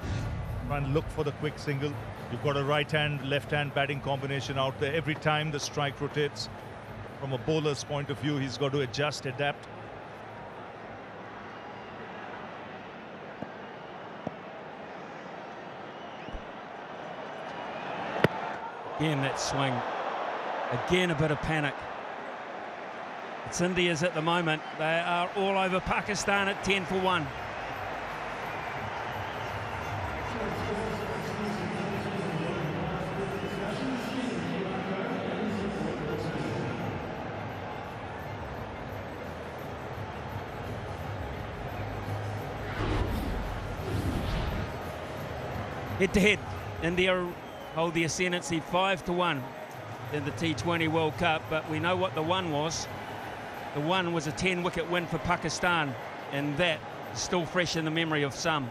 [SPEAKER 11] try and look for the quick single. You've got a right-hand, left-hand batting combination out there. Every time the strike rotates, from a bowler's point of view, he's got to adjust, adapt.
[SPEAKER 6] Again, that swing. Again, a bit of panic. It's India's at the moment. They are all over Pakistan at 10 for 1. Head to head, India hold the ascendancy 5 to 1 in the T20 World Cup, but we know what the one was. The one was a 10-wicket win for Pakistan, and that is still fresh in the memory of some.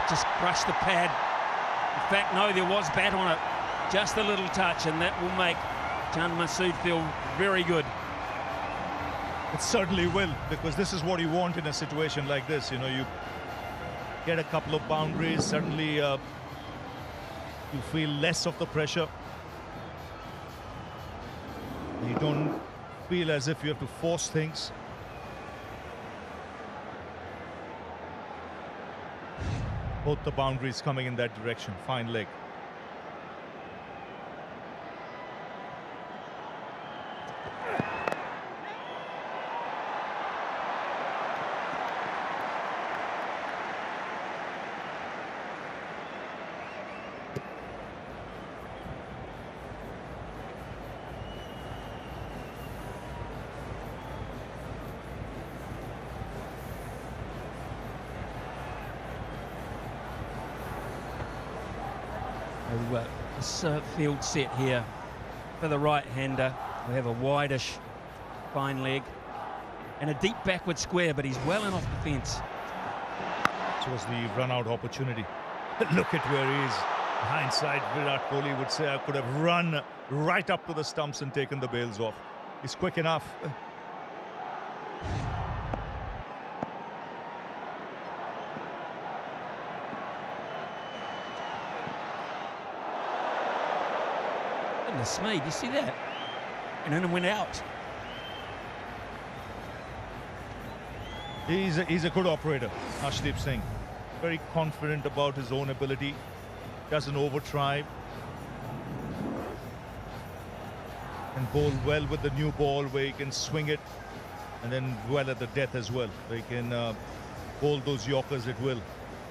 [SPEAKER 6] Just brushed the pad. In fact, no, there was bat on it. Just a little touch, and that will make Shan Masood feel very good.
[SPEAKER 11] It certainly will, because this is what you want in a situation like this. You know, you get a couple of boundaries, suddenly you feel less of the pressure. You don't feel as if you have to force things. Both the boundaries coming in that direction. Fine leg.
[SPEAKER 6] This field set here for the right-hander. We have a wideish fine leg and a deep backward square, but he's well in off the fence.
[SPEAKER 11] This was the run-out opportunity. Look at where he is. Hindsight, Virat Kohli would say, I could have run right up to the stumps and taken the bails off. He's quick enough.
[SPEAKER 6] Goodness me, do you see that? And then it went out.
[SPEAKER 11] He's a good operator, Arshdeep Singh. Very confident about his own ability. Doesn't over-try. And bowl well with the new ball where he can swing it and then well at the death as well. They can bowl those Yorkers at will.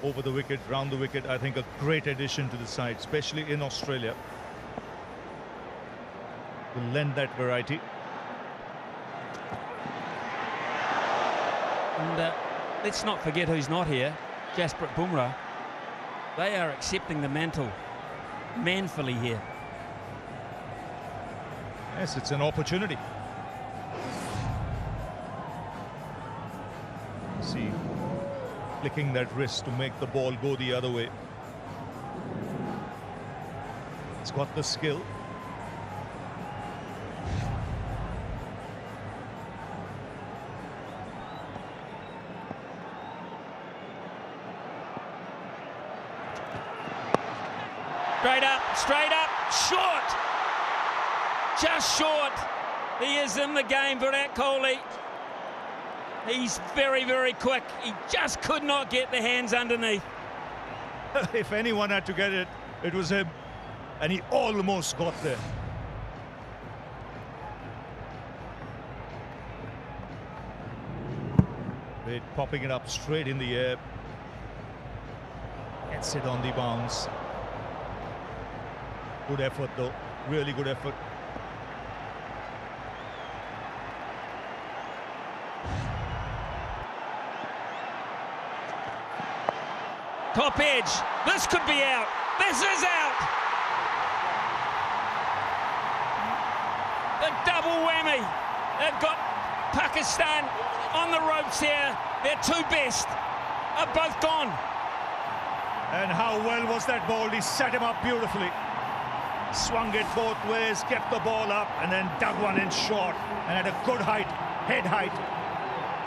[SPEAKER 11] Over the wicket, round the wicket. I think a great addition to the side, especially in Australia. Will lend that variety.
[SPEAKER 6] And let's not forget who's not here. Jasprit Bumrah. They are accepting the mantle manfully here.
[SPEAKER 11] Yes, it's an opportunity. See, flicking that wrist to make the ball go the other way. It's got the skill.
[SPEAKER 6] Straight up, short. Just short. He is in the game, Virat Kohli. He's very, very quick. He just could not get the hands underneath.
[SPEAKER 11] If anyone had to get it, it was him. And he almost got there. Wade popping it up straight in the air. Gets it on the bounce. Good effort though, really good effort.
[SPEAKER 6] Top edge, this could be out. This is out. The double whammy. They've got Pakistan on the ropes here. Their two best are both gone.
[SPEAKER 11] And how well was that ball? He set him up beautifully. Swung it both ways, kept the ball up, and then dug one in short. And at a good height, head height,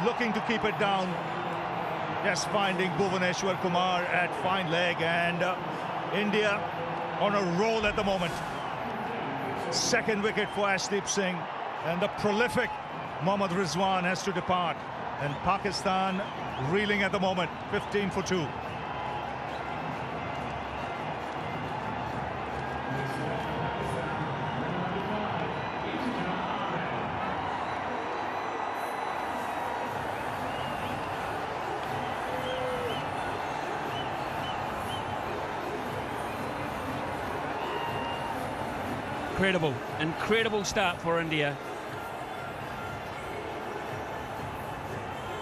[SPEAKER 11] looking to keep it down. Just finding Bhuvaneshwar Kumar at fine leg, and India on a roll at the moment. Second wicket for Arshdeep Singh, and the prolific Mohammad Rizwan has to depart. And Pakistan reeling at the moment, 15 for 2.
[SPEAKER 6] Incredible start for India.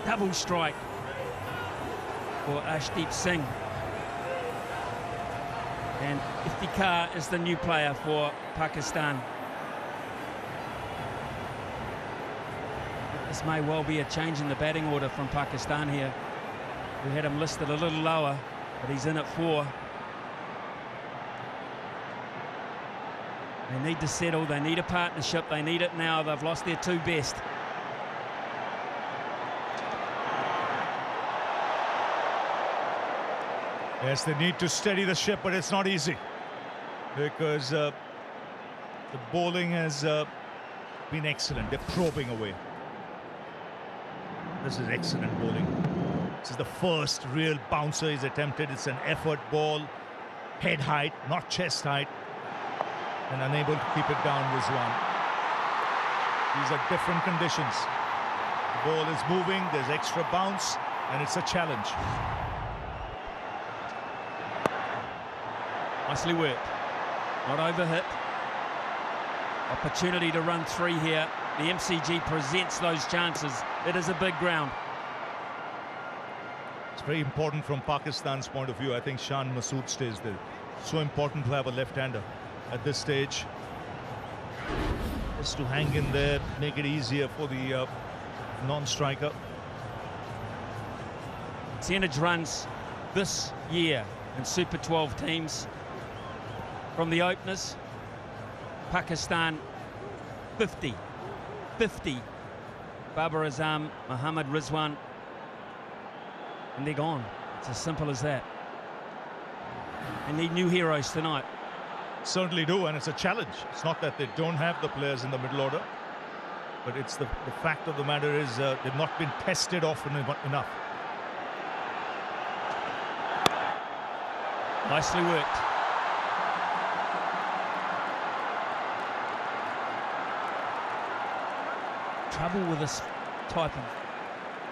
[SPEAKER 6] Double strike for Arshdeep Singh. And Iftikhar is the new player for Pakistan. This may well be a change in the batting order from Pakistan here. We had him listed a little lower, but he's in at 4. They need to settle, they need a partnership, they need it now. They've lost their two best.
[SPEAKER 11] Yes, they need to steady the ship, but it's not easy. Because the bowling has been excellent. They're probing away. This is excellent bowling. This is the first real bouncer he's attempted. It's an effort ball. Head height, not chest height. And unable to keep it down, Rizwan. These are different conditions. The ball is moving, there's extra bounce, and it's a challenge.
[SPEAKER 6] Nicely worked. Not overhit. Opportunity to run 3 here. The MCG presents those chances. It is a big ground.
[SPEAKER 11] It's very important from Pakistan's point of view. I think Shan Masood stays there. So important to have a left-hander at this stage, just to hang in there, make it easier for the non-striker.
[SPEAKER 6] Percentage runs this year in Super 12 teams, from the openers. Pakistan 50. Babar Azam, Mohammad Rizwan, and they're gone. It's as simple as that. They need new heroes tonight.
[SPEAKER 11] Certainly do, and it's a challenge. It's not that they don't have the players in the middle order, but it's the fact of the matter is they've not been tested often enough.
[SPEAKER 6] Nicely worked. Trouble with this type of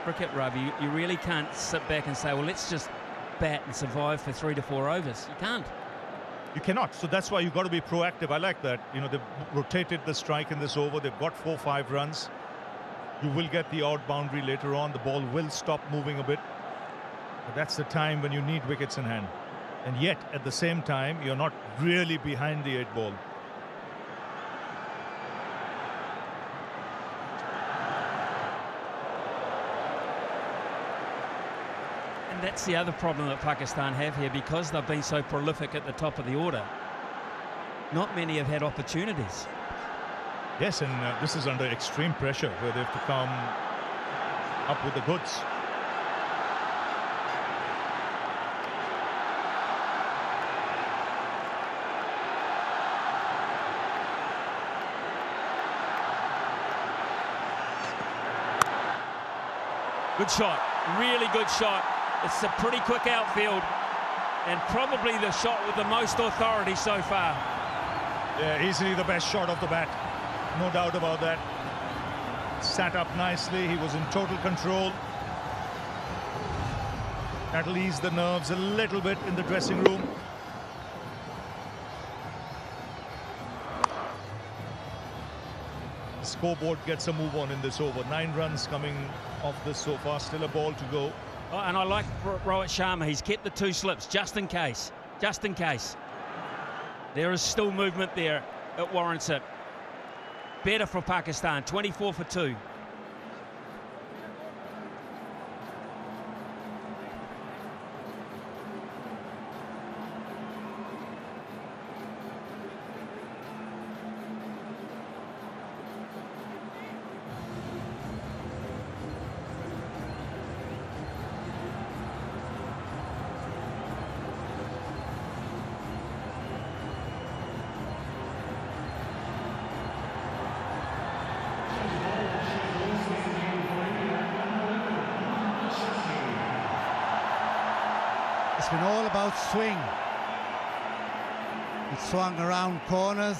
[SPEAKER 6] cricket, Ravi, you really can't sit back and say, well, let's just bat and survive for 3 to 4 overs. You can't.
[SPEAKER 11] You cannot. So that's why you've got to be proactive. I like that. You know, they've rotated the strike in this over. They've got 4-5 runs. You will get the odd boundary later on. The ball will stop moving a bit. But that's the time when you need wickets in hand. And yet, at the same time, you're not really behind the 8 ball.
[SPEAKER 6] And that's the other problem that Pakistan have here, because they've been so prolific at the top of the order. Not many have had opportunities.
[SPEAKER 11] Yes, and this is under extreme pressure where they have to come up with the goods.
[SPEAKER 6] Good shot, really good shot. It's a pretty quick outfield and probably the shot with the most authority so far.
[SPEAKER 11] Yeah, easily the best shot of the bat. No doubt about that. Sat up nicely. He was in total control. That'll ease the nerves a little bit in the dressing room. Scoreboard gets a move on in this over. 9 runs coming off this so far. Still a ball to go.
[SPEAKER 6] Oh, and I like Rohit Sharma. He's kept the 2 slips just in case. Just in case. There is still movement there. It warrants it. Better for Pakistan. 24 for 2.
[SPEAKER 10] It's been all about swing. It swung around corners.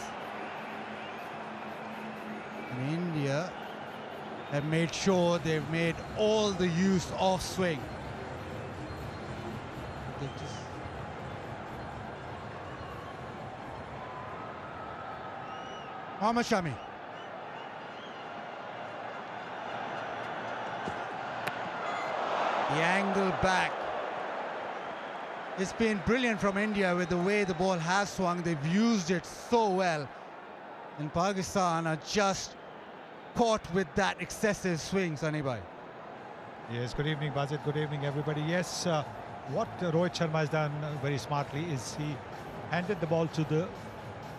[SPEAKER 10] And India have made sure they've made all the use of swing. Mohammad Shami. The angle back. It's been brilliant from India with the way the ball has swung. They've used it so well. And Pakistan are just caught with that excessive swing, Sunny Bhai.
[SPEAKER 11] Yes, good evening, Bazit. Good evening, everybody. Yes, what Rohit Sharma has done very smartly is he handed the ball to the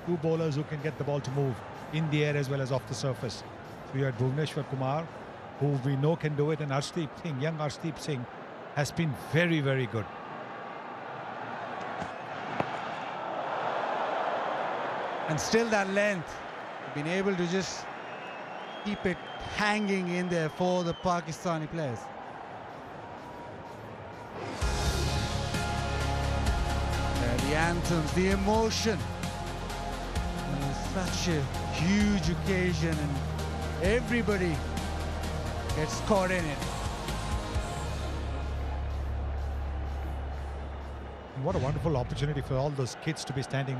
[SPEAKER 11] 2 bowlers who can get the ball to move in the air as well as off the surface. So you had Bhuvneshwar Kumar, who we know can do it, and Arshdeep Singh, young Arshdeep Singh, has been very, very good.
[SPEAKER 10] And still that length, been able to just keep it hanging in there for the Pakistani players. The anthems, the emotion. And it's such a huge occasion and everybody gets caught in it.
[SPEAKER 11] And what a wonderful opportunity for all those kids to be standing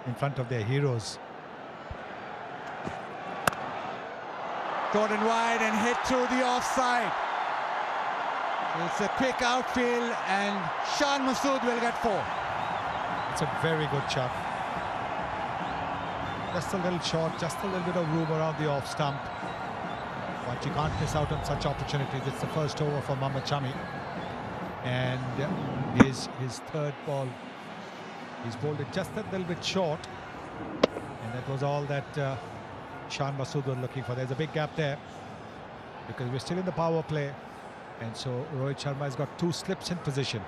[SPEAKER 11] in front of their heroes.
[SPEAKER 10] Jordan wide and hit through the offside. It's a quick outfield and Shan Masood will get 4.
[SPEAKER 11] It's a very good shot. Just a little short, just a little bit of room around the off stump. But you can't miss out on such opportunities. It's the first over for Mohammad Shami. And his 3rd ball He's bowled it just a little bit short. And that was all that Shan Masood was looking for. There's a big gap there because we're still in the power play. And so Rohit Sharma has got 2 slips in position.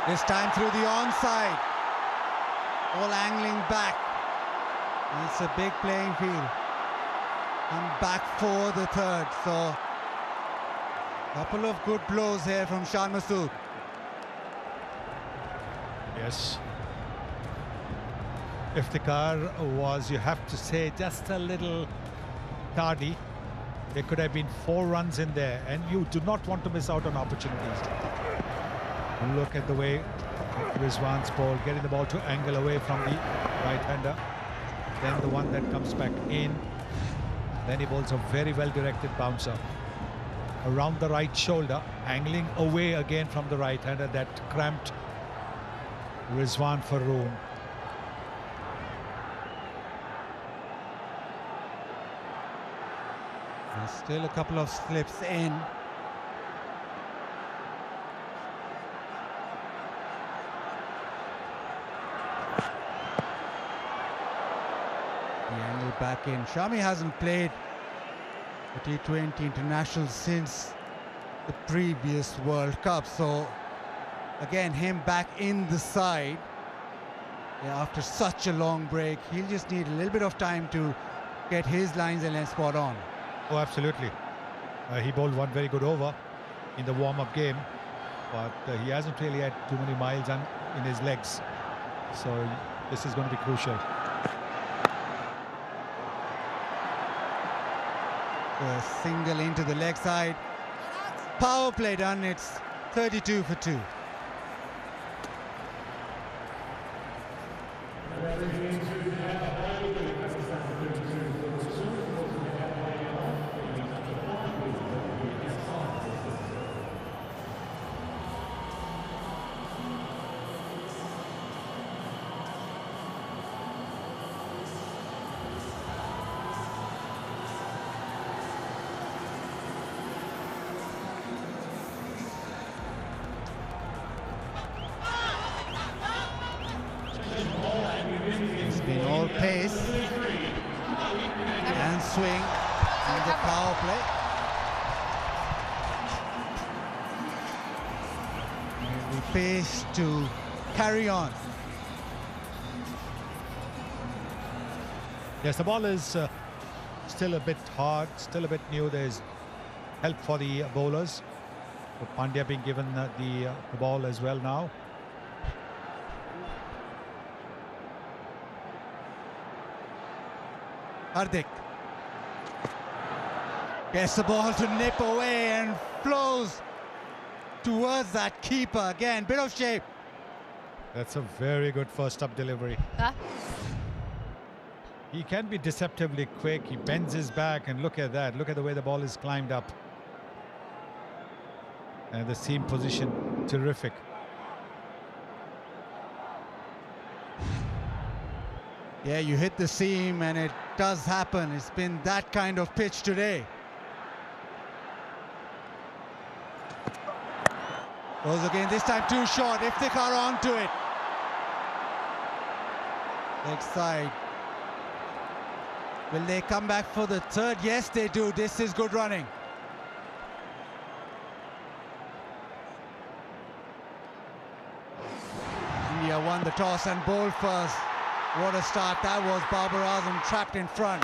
[SPEAKER 14] This time through the onside. All angling back. And it's a big playing field. And back for the third. So, couple of good blows here from Shan Masood.
[SPEAKER 11] Yes. Iftikhar was, you have to say, just a little tardy. There could have been 4 runs in there, and you do not want to miss out on opportunities. Look at the way Rizwan's ball, getting the ball to angle away from the right-hander. Then the one that comes back in. Then he bowls a very well-directed bouncer. Around the right shoulder, angling away again from the right-hander. That cramped Rizwan for room.
[SPEAKER 14] There's still a couple of slips in. The angle back in. Shami hasn't played a T20 international since the previous World Cup, so again him back in the side. Yeah, after such a long break, he'll just need a little bit of time to get his lines and length spot on.
[SPEAKER 11] Oh, absolutely. He bowled one very good over in the warm-up game, but he hasn't really had too many miles in his legs. So this is going to be crucial.
[SPEAKER 14] A single into the leg side. Power play done. It's 32 for 2. It's been all pace and swing and the power play. And the pace to carry on.
[SPEAKER 11] Yes, the ball is still a bit hard, still a bit new. There's help for the bowlers. But Pandya being given the ball as well now.
[SPEAKER 14] Hardik gets the ball to nip away and flows towards that keeper. Again, bit of shape.
[SPEAKER 11] That's a very good first-up delivery. He can be deceptively quick. He bends his back, and look at that. Look at the way the ball is climbed up. And the seam position, terrific.
[SPEAKER 14] Yeah, you hit the seam and it does happen. It's been that kind of pitch today. Goes again, this time too short. Iftikhar onto it. Leg side. Will they come back for the third? Yes, they do. This is good running. India won the toss and bowled first. What a start that was. Babar Azam trapped in front.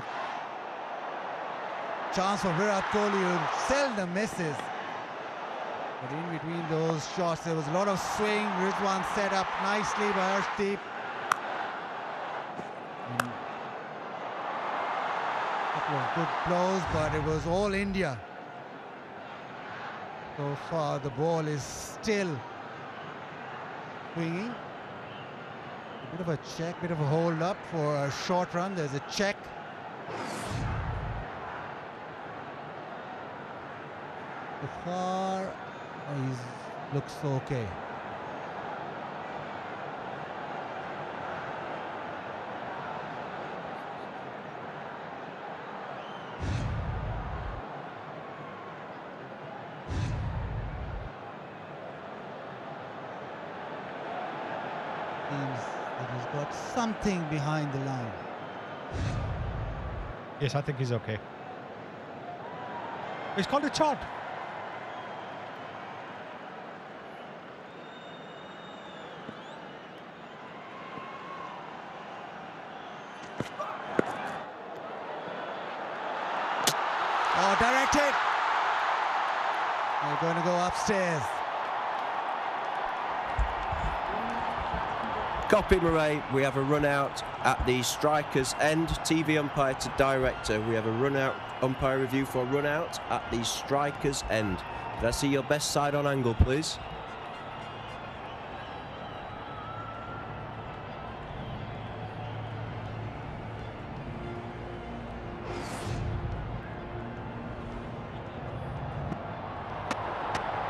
[SPEAKER 14] Chance for Virat Kohli, who seldom misses. But in between those shots, there was a lot of swing. Rizwan set up nicely by Arshdeep. A couple of good blows, but it was all India. So far, the ball is still swinging. A bit of a check, bit of a hold up for a short run. There's a check. So far, he looks okay. Seems that he's got something behind the line.
[SPEAKER 11] Yes, I think he's okay. It's called a chart.
[SPEAKER 14] Oh, directed. They're going to go upstairs.
[SPEAKER 13] Copy, Murray. We have a run out at the striker's end. TV umpire to director. We have a run out umpire review for run out at the striker's end. Can I see your best side on angle, please?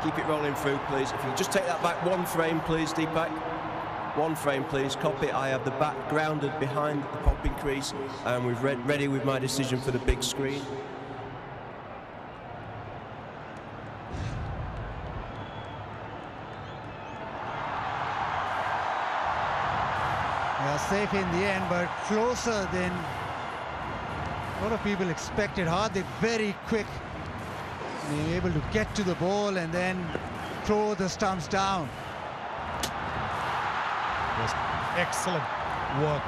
[SPEAKER 13] Keep it rolling through, please. If you just take that back one frame, please, Deepak. One frame, please. Copy. I have the bat grounded behind the popping crease, and we've ready with my decision for the big screen.
[SPEAKER 14] They are safe in the end, but closer than a lot of people expected. Hardik very quick, being able to get to the ball and then throw the stumps down.
[SPEAKER 11] Yes, excellent work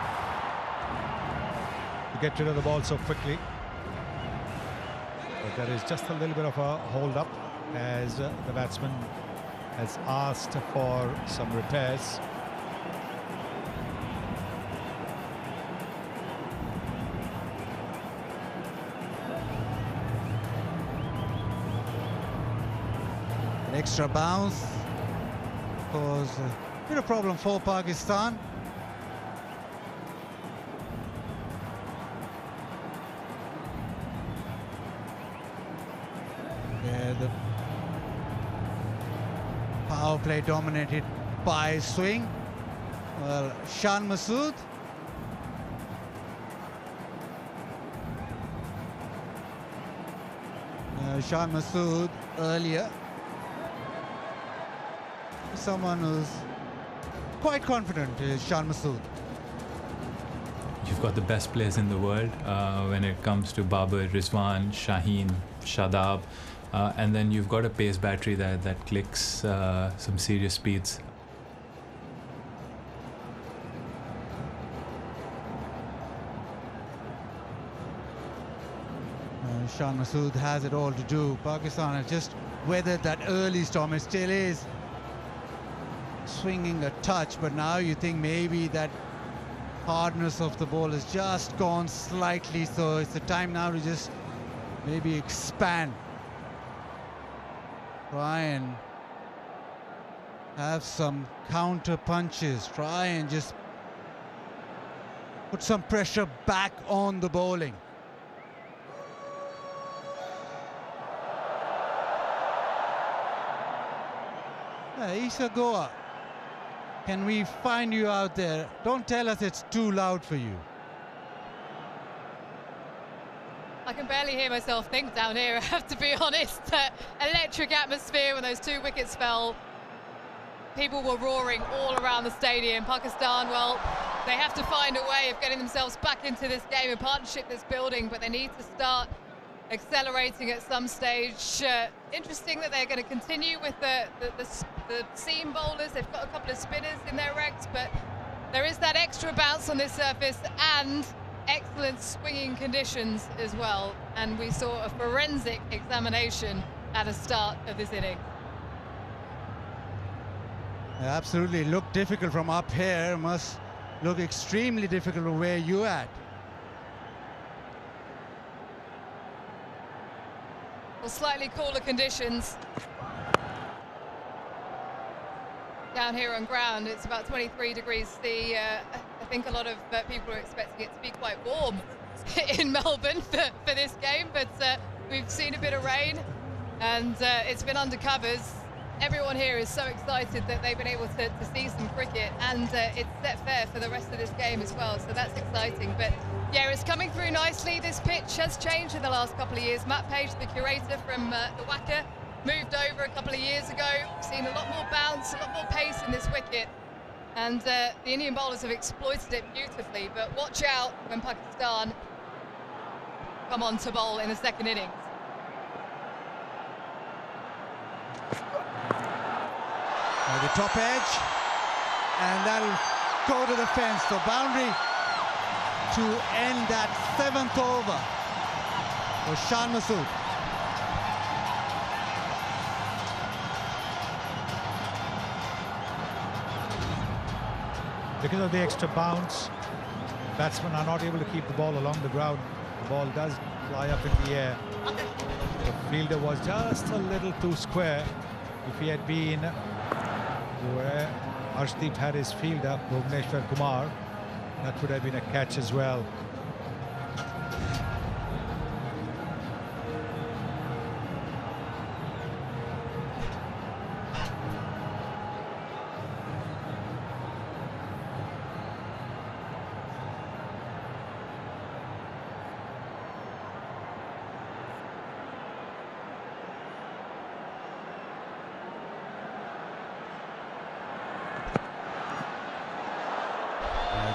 [SPEAKER 11] to get rid of the ball so quickly. But there is just a little bit of a hold up as the batsman has asked for some repairs.
[SPEAKER 14] An extra bounce caused a bit of problem for Pakistan. The power play dominated by swing. Well, Shan Masood. Shan Masood earlier. Someone who's quite confident is Shan Masood.
[SPEAKER 15] You've got the best players in the world when it comes to Babar, Rizwan, Shaheen, Shadab, and then you've got a pace battery that clicks some serious speeds.
[SPEAKER 14] Shan Masood has it all to do. Pakistan has just weathered that early storm. It still is swinging a touch, but now you think maybe that hardness of the ball has just gone slightly, so it's the time now to just maybe expand, try and have some counter punches, try and just put some pressure back on the bowling. Isa Goa, can we find you out there? Don't tell us it's too loud for you.
[SPEAKER 3] I can barely hear myself think down here, I have to be honest. Electric atmosphere when those 2 wickets fell. People were roaring all around the stadium. Pakistan, well, they have to find a way of getting themselves back into this game, a partnership that's building, but they need to start accelerating at some stage. Interesting that they're going to continue with the seam bowlers. They've got a couple of spinners in their ranks, but there is that extra bounce on this surface and excellent swinging conditions as well. And we saw a forensic examination at the start of this inning.
[SPEAKER 14] Absolutely, looked difficult from up here. Must look extremely difficult from where you're at.
[SPEAKER 3] Slightly cooler conditions down here on ground. It's about 23 degrees. I think a lot of people are expecting it to be quite warm in Melbourne for this game, but we've seen a bit of rain and it's been under covers. Everyone here is so excited that they've been able to see some cricket, and it's set fair for the rest of this game as well, so that's exciting. But yeah, it's coming through nicely. This pitch has changed in the last couple of years. Matt Page, the curator from the WACA, moved over a couple of years ago. We've seen a lot more bounce, a lot more pace in this wicket. And the Indian bowlers have exploited it beautifully, but watch out when Pakistan come on to bowl in the second innings.
[SPEAKER 14] By the top edge, and that'll go to the fence. So boundary to end that 7th over for Shan Masood.
[SPEAKER 11] Because of the extra bounce, batsmen are not able to keep the ball along the ground. The ball does fly up in the air. The fielder was just a little too square. If he had been where Arshdeep had his fielder, Bhuvneshwar Kumar, that would have been a catch as well.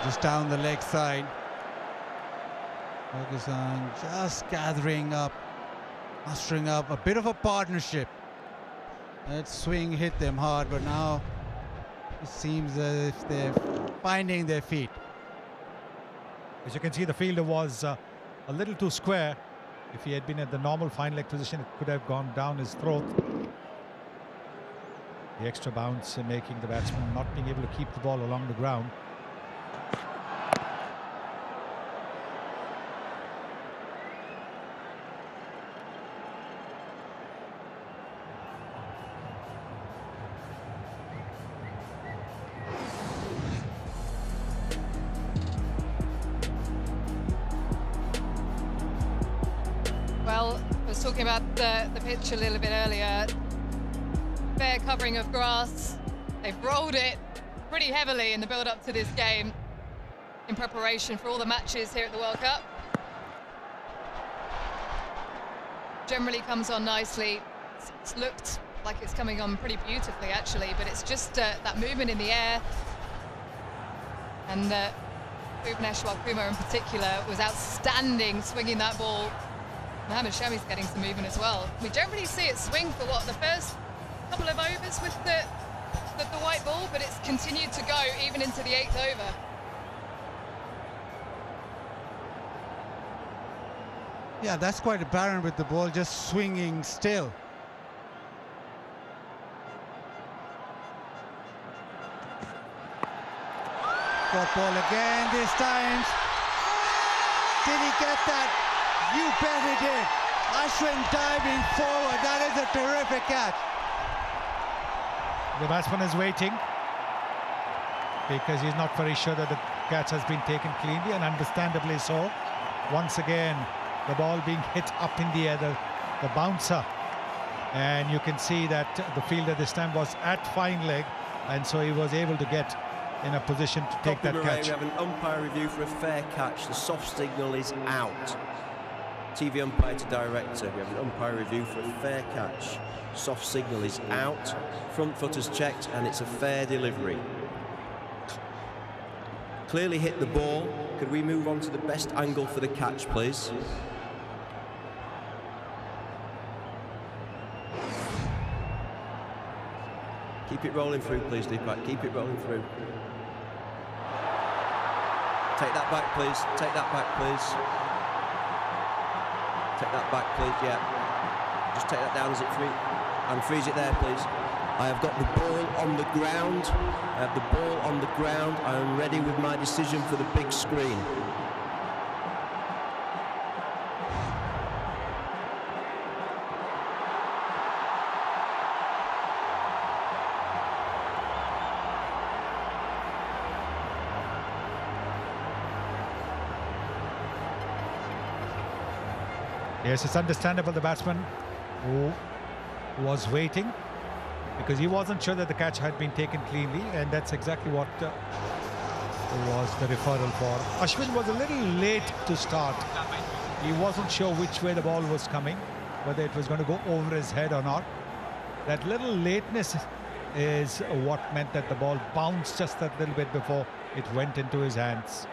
[SPEAKER 14] Just down the leg side. Pakistan just gathering up, mustering up a bit of a partnership. That swing hit them hard, but now it seems as if they're finding their feet.
[SPEAKER 11] As you can see, the fielder was a little too square. If he had been at the normal fine leg position, it could have gone down his throat. The extra bounce making the batsman not being able to keep the ball along the ground.
[SPEAKER 3] Well, I was talking about the pitch a little bit earlier. Fair covering of grass. They've rolled it pretty heavily in the build-up to this game in preparation for all the matches here at the World Cup. Generally comes on nicely. It's looked like it's coming on pretty beautifully, actually, but it's just that movement in the air. And Bhuvneshwar Kumar in particular was outstanding swinging that ball. Mohammad Shami's getting some movement as well. We generally see it swing for what, the first couple of overs with the white ball, but it's continued to go even into the 8th over.
[SPEAKER 14] Yeah, that's quite apparent with the ball just swinging still. Got ball again this time. Did he get that? You bet he did. Ashwin diving forward. That is a terrific catch.
[SPEAKER 11] The batsman is waiting because he's not very sure that the catch has been taken cleanly, and understandably so. Once again, the ball being hit up in the air, the bouncer. And you can see that the fielder this time was at fine leg, and so he was able to get in a position to take that catch.
[SPEAKER 13] We have an umpire review for a fair catch. The soft signal is out. TV umpire to director. We have an umpire review for a fair catch. Soft signal is out. Front foot is checked, and it's a fair delivery. Clearly hit the ball. Could we move on to the best angle for the catch, please? Keep it rolling through, please, Deepak. Keep it rolling through. Take that back, please. Take that back, please. Take that back, please, yeah. Just take that down as it free, and freeze it there, please. I have got the ball on the ground. I have the ball on the ground. I am ready with my decision for the big screen.
[SPEAKER 11] Yes, it's understandable the batsman who was waiting because he wasn't sure that the catch had been taken cleanly, and that's exactly what was the referral for. Ashwin was a little late to start. He wasn't sure which way the ball was coming, whether it was going to go over his head or not. That little lateness is what meant that the ball bounced just a little bit before it went into his hands.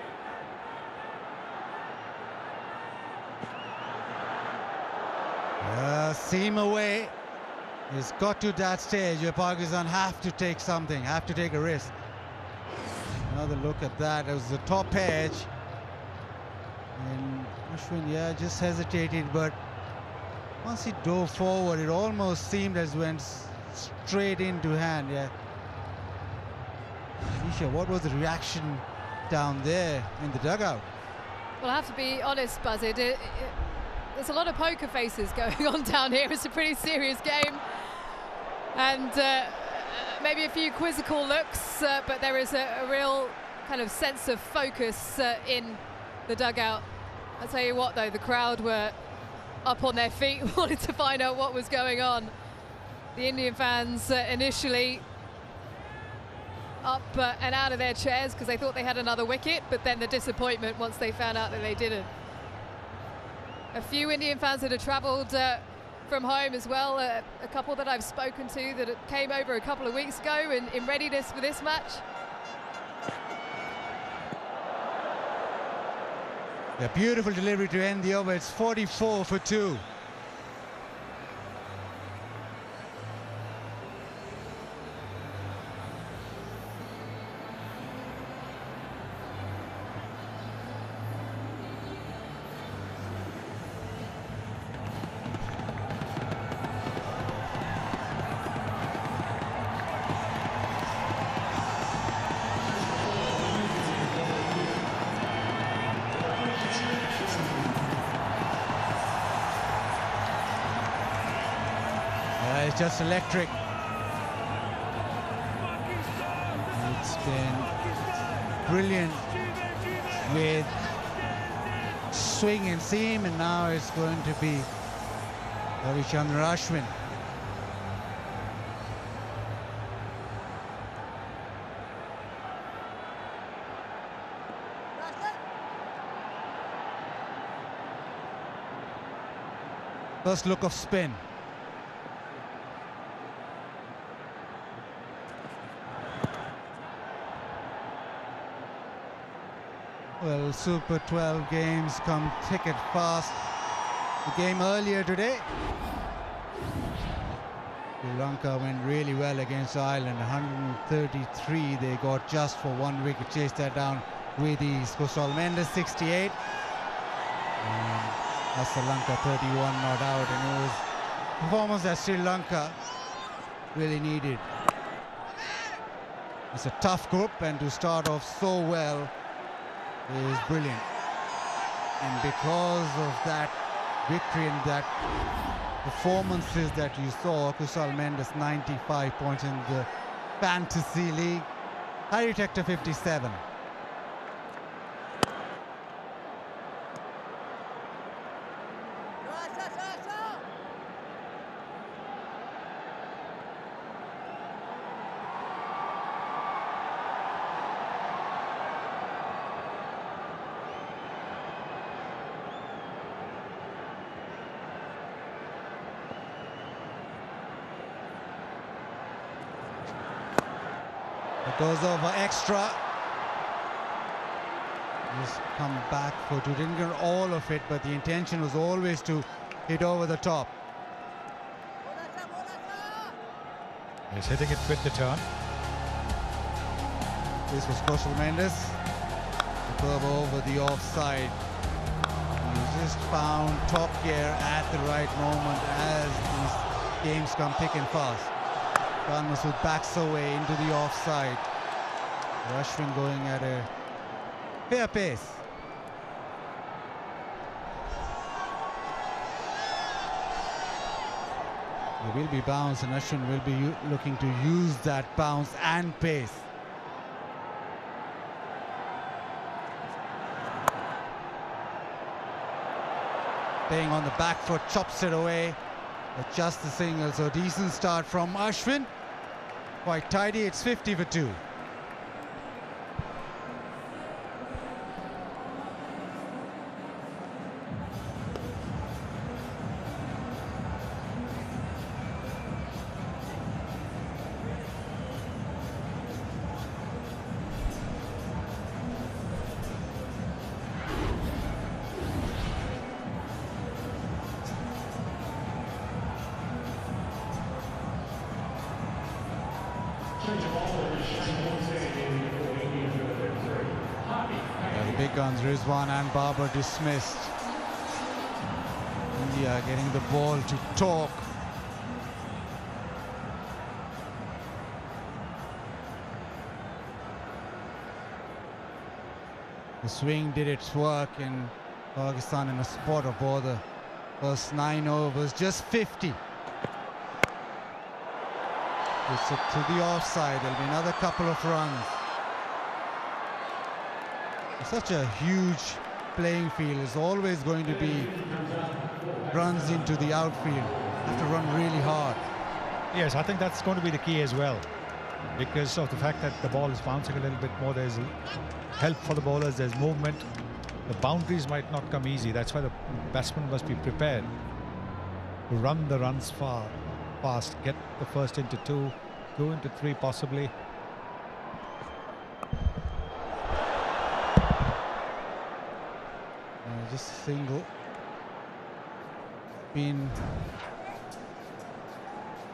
[SPEAKER 14] Seam away. It's got to that stage where Pakistan have to take something, have to take a risk. Another look at that. It was the top edge. And Ashwin, yeah, just hesitated, but once he dove forward, it almost seemed as went straight into hand. Yeah. Nisha, what was the reaction down there in the dugout?
[SPEAKER 3] Well, I have to be honest, Buzzard. There's a lot of poker faces going on down here. It's a pretty serious game. And maybe a few quizzical looks, but there is a real kind of sense of focus in the dugout. I'll tell you what, though, the crowd were up on their feet, wanted to find out what was going on. The Indian fans initially up and out of their chairs because they thought they had another wicket, but then the disappointment once they found out that they didn't. A few Indian fans that had travelled from home as well, a couple that I've spoken to that came over a couple of weeks ago in readiness for this match.
[SPEAKER 14] A beautiful delivery to end the over. It's 44 for 2. It's just electric. It's been brilliant with swing and seam, and now it's going to be Ravichandran Ashwin. First look of spin. Well, Super 12 games come thick and fast. The game earlier today, Sri Lanka went really well against Ireland. 133 they got just for 1 wicket. Chased that down with ease. Kusal Mendes 68. And Sri Lanka 31 not out. And it was a performance that Sri Lanka really needed. It's a tough group, and to start off so well is brilliant. And because of that victory and that performances that you saw, Kusal Mendes 95 points in the Fantasy League, Harry Tector 57. Goes over extra. Just come back for two. Didn't get all of it, but the intention was always to hit over the top.
[SPEAKER 11] He's hitting it with the turn.
[SPEAKER 14] This was Kusal Mendes. The curve over the offside. He just found top gear at the right moment as these games come thick and fast. Khan Masood backs away into the offside. Ashwin going at a fair pace. There will be bounce, and Ashwin will be looking to use that bounce and pace. Playing on the back foot, chops it away. But just the single, so decent start from Ashwin. Quite tidy, it's 50 for 2. The big guns, Rizwan and Babar, dismissed. India getting the ball to talk. The swing did its work in Pakistan in a spot of all the first 9 overs, just 50. It's up to the offside. There'll be another couple of runs. Such a huge playing field. There's always going to be runs into the outfield. You have to run really hard.
[SPEAKER 11] Yes, I think that's going to be the key as well, because of the fact that the ball is bouncing a little bit more. There's help for the bowlers, there's movement. The boundaries might not come easy. That's why the batsman must be prepared to run the runs fast, get the first into 2, 2 into 3 possibly.
[SPEAKER 14] Just single. Been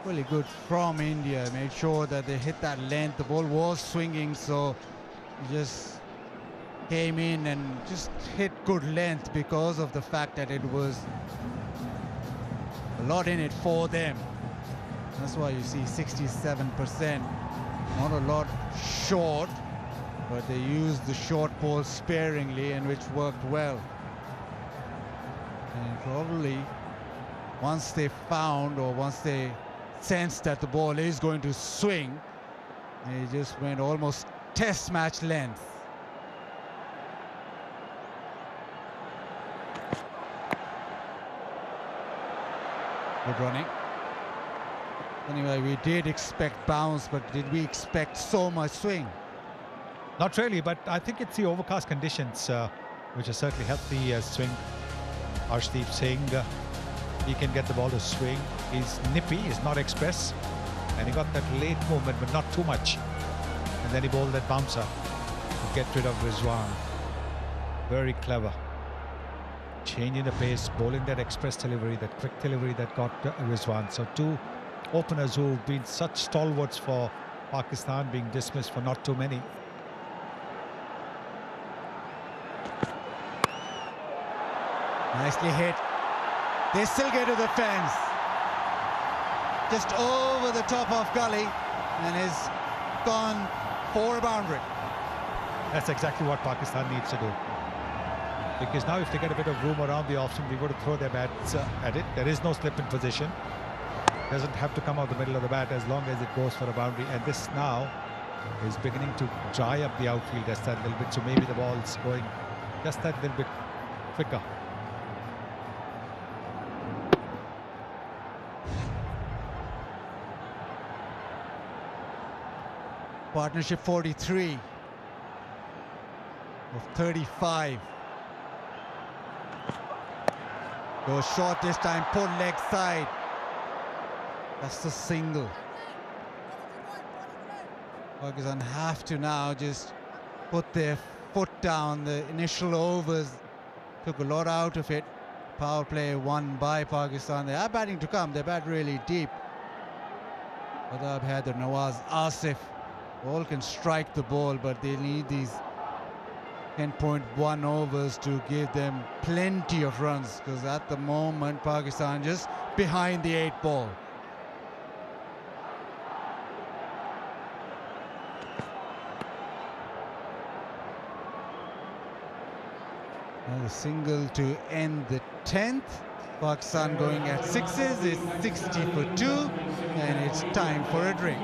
[SPEAKER 14] really good from India. Made sure that they hit that length. The ball was swinging, so he just came in and just hit good length because of the fact that it was a lot in it for them. That's why you see 67%. Not a lot short, but they used the short ball sparingly, and which worked well. And probably once they found, or once they sensed that the ball is going to swing, they just went almost test match length. Good running. Anyway, we did expect bounce, but did we expect so much swing?
[SPEAKER 11] Not really, but I think it's the overcast conditions which has certainly helped the swing. Arshdeep Singh, he can get the ball to swing. He's nippy, he's not express, and he got that late movement, but not too much. And then he bowled that bouncer to get rid of Rizwan. Very clever. Changing the pace, bowling that express delivery, that quick delivery that got Rizwan. So 2 openers who've been such stalwarts for Pakistan being dismissed for not too many.
[SPEAKER 14] Nicely hit. They still get to the fence. Just over the top of Gully, and is gone for a boundary.
[SPEAKER 11] That's exactly what Pakistan needs to do. Because now if they get a bit of room around the option, we've got to throw their bats at it. There is no slip in position. Doesn't have to come out the middle of the bat as long as it goes for a boundary. And this now is beginning to dry up the outfield just that little bit. So maybe the ball's going just that little bit quicker.
[SPEAKER 14] Partnership 43 of 35. Goes short this time, pull leg side. That's the single. Pakistan have to now just put their foot down. The initial overs took a lot out of it. Power play won by Pakistan. They are batting to come. They bat really deep. Adab Haider, Nawaz, Asif, all can strike the ball, but they need these 10.1 overs to give them plenty of runs, because at the moment Pakistan just behind the 8 ball. Another single to end the 10th. Pakistan going at 6s. It's 60 for 2, and it's time for a drink.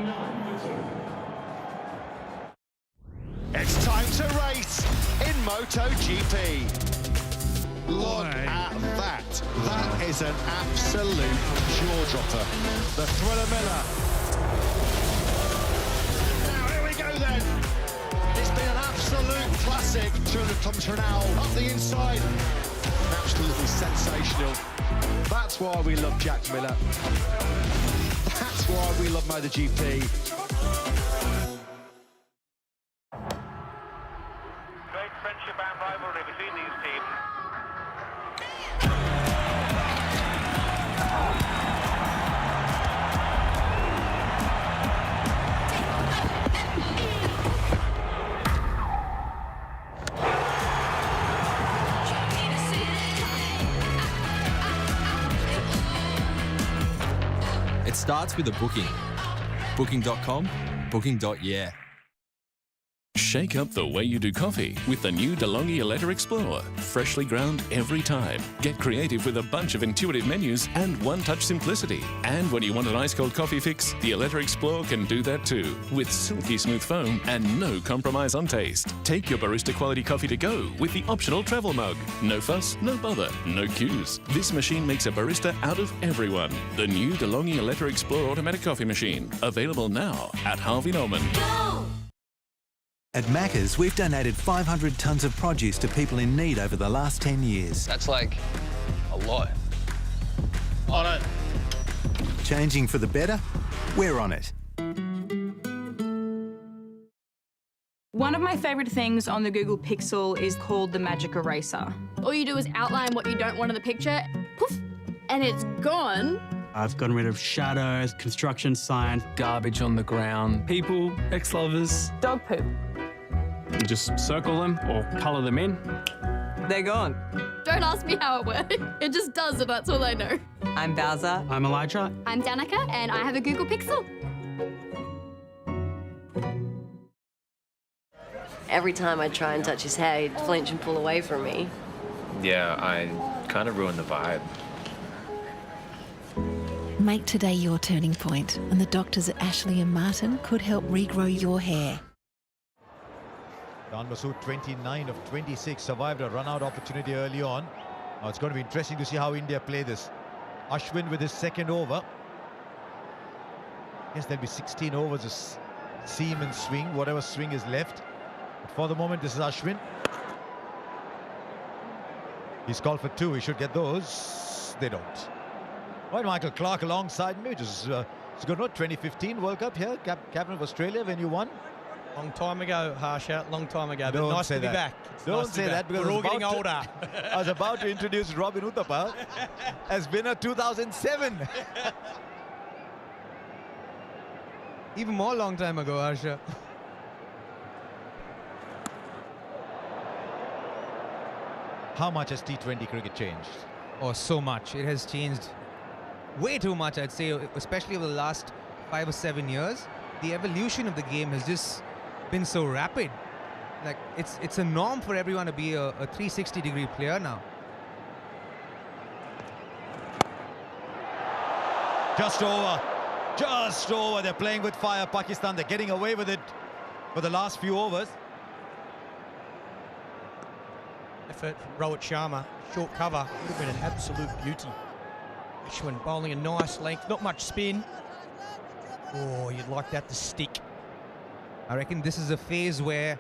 [SPEAKER 16] It's time to race in MotoGP. Look at that. That is an absolute jaw-dropper. The Thriller Miller. Now, here we go then. It's been an absolute classic. 200 kilometres an hour up the inside. Absolutely sensational. That's why we love Jack Miller. That's why we love MotoGP.
[SPEAKER 17] Great friendship and rivalry between these teams.
[SPEAKER 21] starts with a booking. Booking.com, booking.yeah.
[SPEAKER 19] Shake up the way you do coffee with the new DeLonghi Eletta Explorer. Freshly ground every time. Get creative with a bunch of intuitive menus and one-touch simplicity. And when you want an ice-cold coffee fix, the Eletta Explorer can do that too, with silky smooth foam and no compromise on taste. Take your barista quality coffee to go with the optional travel mug. No fuss, no bother, no queues. This machine makes a barista out of everyone. The new DeLonghi Eletta Explorer automatic coffee machine. Available now at Harvey Norman.
[SPEAKER 9] At Macca's, we've donated 500 tonnes of produce to people in need over the last 10 years.
[SPEAKER 18] That's like a lot. On it.
[SPEAKER 9] Changing for the better? We're on it.
[SPEAKER 23] One of my favourite things on the Google Pixel is called the Magic Eraser.
[SPEAKER 24] All you do is outline what you don't want in the picture, poof, and it's gone.
[SPEAKER 25] I've gotten rid of shadows, construction signs, garbage on the ground, people, ex-lovers.
[SPEAKER 23] Dog poop.
[SPEAKER 25] You just circle them or colour them in.
[SPEAKER 23] They're gone.
[SPEAKER 24] Don't ask me how it works. It just does, and that's all I know.
[SPEAKER 23] I'm Bowser.
[SPEAKER 25] I'm Elijah.
[SPEAKER 24] I'm Danica, and I have a Google Pixel.
[SPEAKER 26] Every time I try and touch his hair, he'd flinch and pull away from me.
[SPEAKER 27] Yeah, I kind of ruined the vibe.
[SPEAKER 28] Make today your turning point, and the doctors at Ashley and Martin could help regrow your hair.
[SPEAKER 7] Khan Masood, 29 of 26, survived a run-out opportunity early on. Now it's going to be interesting to see how India play this. Ashwin with his second over. Yes, there'll be 16 overs of seam and swing, whatever swing is left. But for the moment, this is Ashwin. He's called for 2. He should get those. They don't. Right, Michael Clark alongside me. It's good, not 2015 World Cup here, captain of Australia when you won.
[SPEAKER 4] Long time ago, Harsha, long time ago. But
[SPEAKER 7] Don't
[SPEAKER 4] nice
[SPEAKER 7] say
[SPEAKER 4] to be
[SPEAKER 7] that.
[SPEAKER 4] back. It's
[SPEAKER 7] Don't
[SPEAKER 4] nice
[SPEAKER 7] say that because
[SPEAKER 4] we're all getting older.
[SPEAKER 7] I was about to introduce Robin Uthappa as winner 2007.
[SPEAKER 29] Even more long time ago, Harsha.
[SPEAKER 7] How much has T20 cricket changed?
[SPEAKER 29] Oh, so much. It has changed way too much, I'd say, especially over the last 5 or 7 years. The evolution of the game has just been so rapid. Like, it's a norm for everyone to be a 360-degree player now.
[SPEAKER 7] Just over. Just over. They're playing with fire, Pakistan. They're getting away with it for the last few overs.
[SPEAKER 4] Effort from Rohit Sharma. Short cover. Would have been an absolute beauty. Ashwin bowling a nice length. Not much spin. Oh, you'd like that to stick.
[SPEAKER 29] I reckon this is a phase where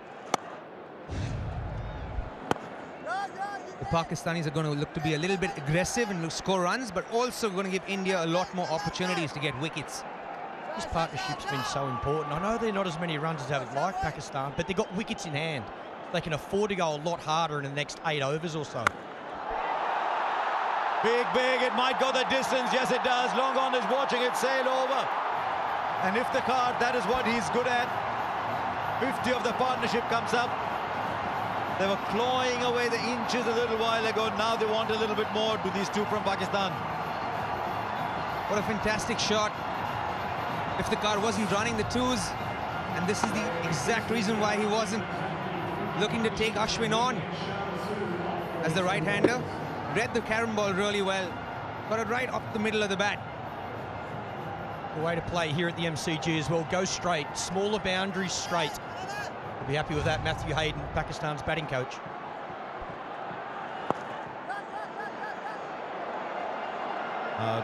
[SPEAKER 29] the Pakistanis are going to look to be a little bit aggressive and score runs, but also going to give India a lot more opportunities to get wickets.
[SPEAKER 4] This partnership's been so important. I know they're not as many runs as I would like, Pakistan, but they've got wickets in hand. They can afford to go a lot harder in the next 8 overs or so.
[SPEAKER 7] Big, big. It might go the distance. Yes, it does. Long on is watching it sail over. And if the card, that is what he's good at. 50 of the partnership comes up. They were clawing away the inches a little while ago. Now they want a little bit more to these two from Pakistan.
[SPEAKER 29] What a fantastic shot. If the card wasn't running the 2s, and this is the exact reason why he wasn't looking to take Ashwin on as the right-hander. Read the carom ball really well. Got it right up the middle of the bat.
[SPEAKER 4] The way to play here at the MCG as well. Go straight, smaller boundaries straight. We'll be happy with that, Matthew Hayden, Pakistan's batting coach.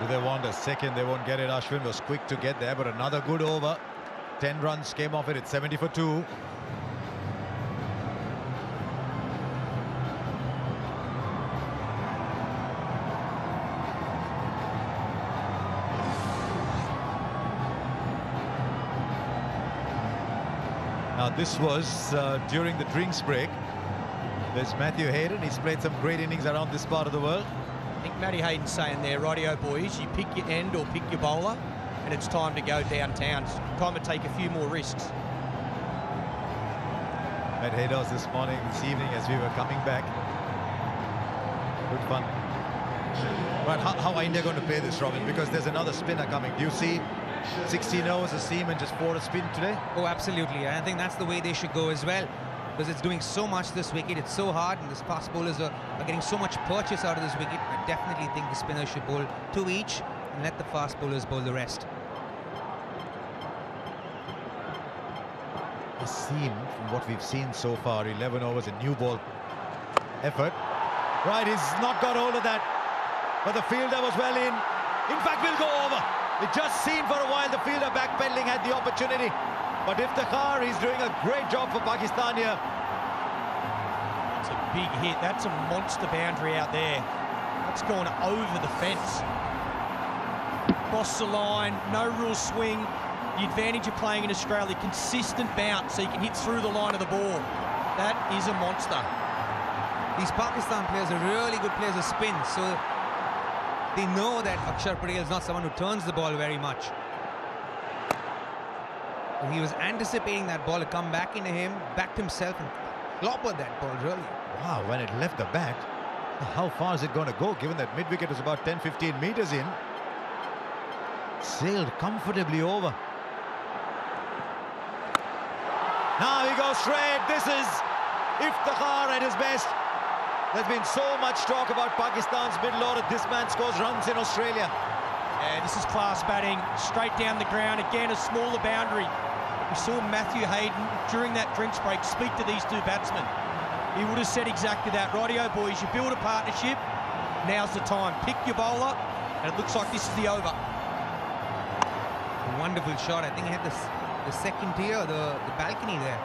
[SPEAKER 7] Do they want a second? They won't get it. Ashwin was quick to get there, but another good over. 10 runs came off it. It's 70 for 2. Now this was during the drinks break. There's Matthew Hayden. He's played some great innings around this part of the world.
[SPEAKER 4] I think Matty Hayden's saying there, rightio boys, you pick your end or pick your bowler, and it's time to go downtown. It's time to take a few more risks.
[SPEAKER 7] Met Haydos this morning, this evening as we were coming back. Good fun. But how are India going to play this, Robin? Because there's another spinner coming. Do you see 16 overs a seam and just 4 a spin today?
[SPEAKER 29] Oh, absolutely. I think that's the way they should go as well, because it's doing so much this wicket. It's so hard, and the fast bowlers are getting so much purchase out of this wicket. I definitely think the spinners should bowl 2 each and let the fast bowlers bowl the rest.
[SPEAKER 7] A seam, from what we've seen so far, 11 overs, a new ball effort. Right, he's not got hold of that, but the fielder was well in. In fact, will go over. It just seemed for a while the fielder backpedaling had the opportunity, but Iftikhar, he's doing a great job for Pakistan here.
[SPEAKER 4] It's a big hit. That's a monster boundary out there. That's gone over the fence. Cross the line, no real swing. The advantage of playing in Australia, consistent bounce, so you can hit through the line of the ball. That is a monster.
[SPEAKER 29] These Pakistan players are really good players of spin, so they know that Akshar Patel is not someone who turns the ball very much. So he was anticipating that ball to come back into him, backed himself and clobbered that ball, really.
[SPEAKER 7] Wow, when it left the bat, how far is it going to go, given that mid-wicket was about 10-15 meters in? Sailed comfortably over. Now he goes straight. This is Iftikhar at his best. There's been so much talk about Pakistan's middle order. This man scores runs in Australia.
[SPEAKER 4] Yeah, this is class batting, straight down the ground. Again, a smaller boundary. We saw Matthew Hayden during that drinks break speak to these two batsmen. He would have said exactly that. Rightio, boys, you build a partnership. Now's the time. Pick your bowler, and it looks like this is the over.
[SPEAKER 29] A wonderful shot. I think he had the second tier, the balcony there.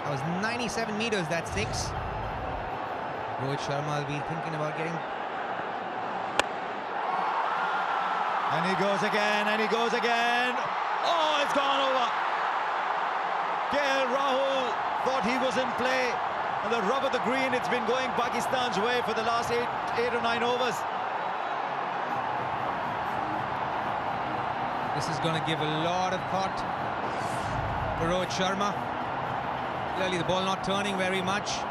[SPEAKER 29] That was 97 meters, that's 6. Rohit Sharma will be thinking about getting...
[SPEAKER 7] And he goes again, and he goes again. Oh, it's gone over. KL Rahul thought he was in play. And the rub of the green, it's been going Pakistan's way for the last 8 or 9 overs.
[SPEAKER 29] This is going to give a lot of thought for Rohit Sharma. Clearly the ball not turning very much.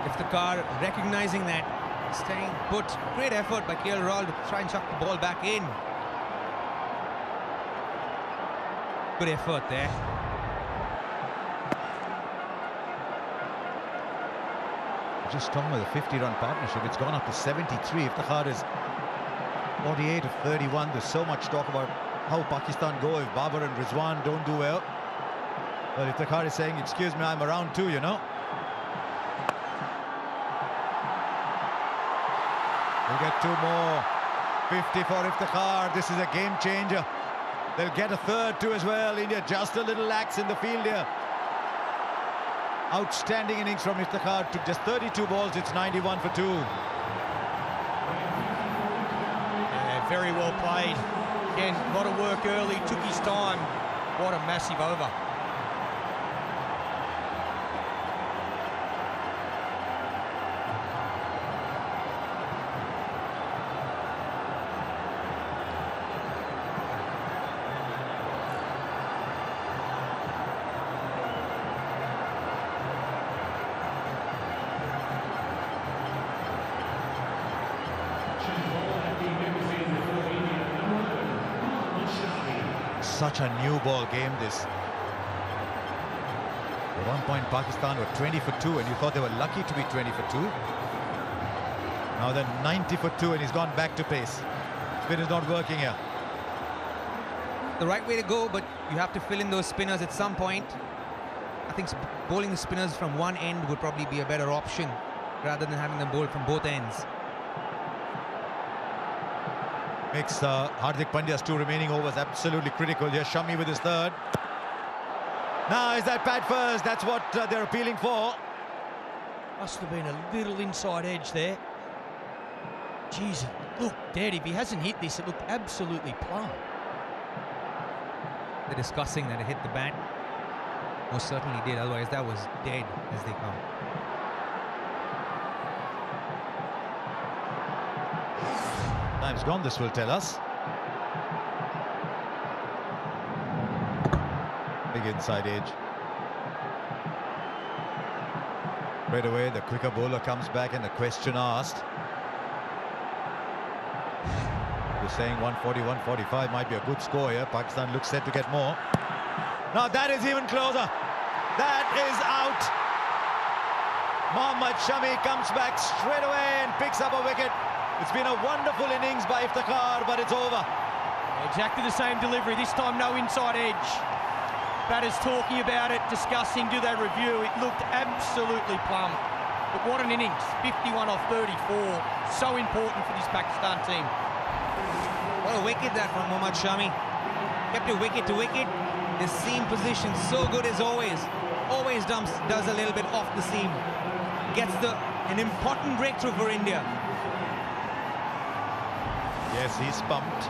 [SPEAKER 29] Iftikhar recognizing that, staying put. Great effort by KL Rahul to try and chuck the ball back in. Good effort there.
[SPEAKER 7] Just talking about the 50-run partnership, it's gone up to 73. Iftikhar is 48 of 31. There's so much talk about how Pakistan go if Babar and Rizwan don't do well. But Iftikhar is saying, excuse me, I'm around too, you know. We'll get 2 more. 50 for Iftikhar. This is a game changer. They'll get a third too as well. India just a little lax in the field here. Outstanding innings from Iftikhar. Took just 32 balls. It's 91 for 2.
[SPEAKER 4] Yeah, very well played. Again, a lot of work early. Took his time. What a massive over.
[SPEAKER 7] Such a new ball game, this. At one point, Pakistan were 20 for 2, and you thought they were lucky to be 20 for 2. Now they're 90 for 2, and he's gone back to pace. Spin is not working here.
[SPEAKER 29] The right way to go, but you have to fill in those spinners at some point. I think bowling the spinners from one end would probably be a better option, rather than having them bowled from both ends.
[SPEAKER 7] Makes Hardik Pandya's 2 remaining overs absolutely critical. Here's Shami with his 3rd. Now is that pad first? That's what they're appealing for.
[SPEAKER 4] Must have been a little inside edge there. Jeez, it looked dead. If he hasn't hit this, it looked absolutely plumb.
[SPEAKER 29] They're discussing that it hit the bat. Most certainly did, otherwise that was dead as they come.
[SPEAKER 7] Time's gone, this will tell us. Big inside edge. Right away, the quicker bowler comes back and the question asked. You're saying 140, 145 might be a good score here. Pakistan looks set to get more. Now that is even closer. That is out. Mohammad Shami comes back straight away and picks up a wicket. It's been a wonderful innings by Iftikhar, but it's over.
[SPEAKER 4] Exactly the same delivery, this time no inside edge. Batters talking about it, discussing, do they review? It looked absolutely plumb. But what an innings, 51 off 34. So important for this Pakistan team.
[SPEAKER 29] What a wicket that from Mohammad Shami. Kept it wicket to wicket. The seam position so good as always. Always does a little bit off the seam. Gets an important breakthrough for India.
[SPEAKER 7] Yes, he's pumped.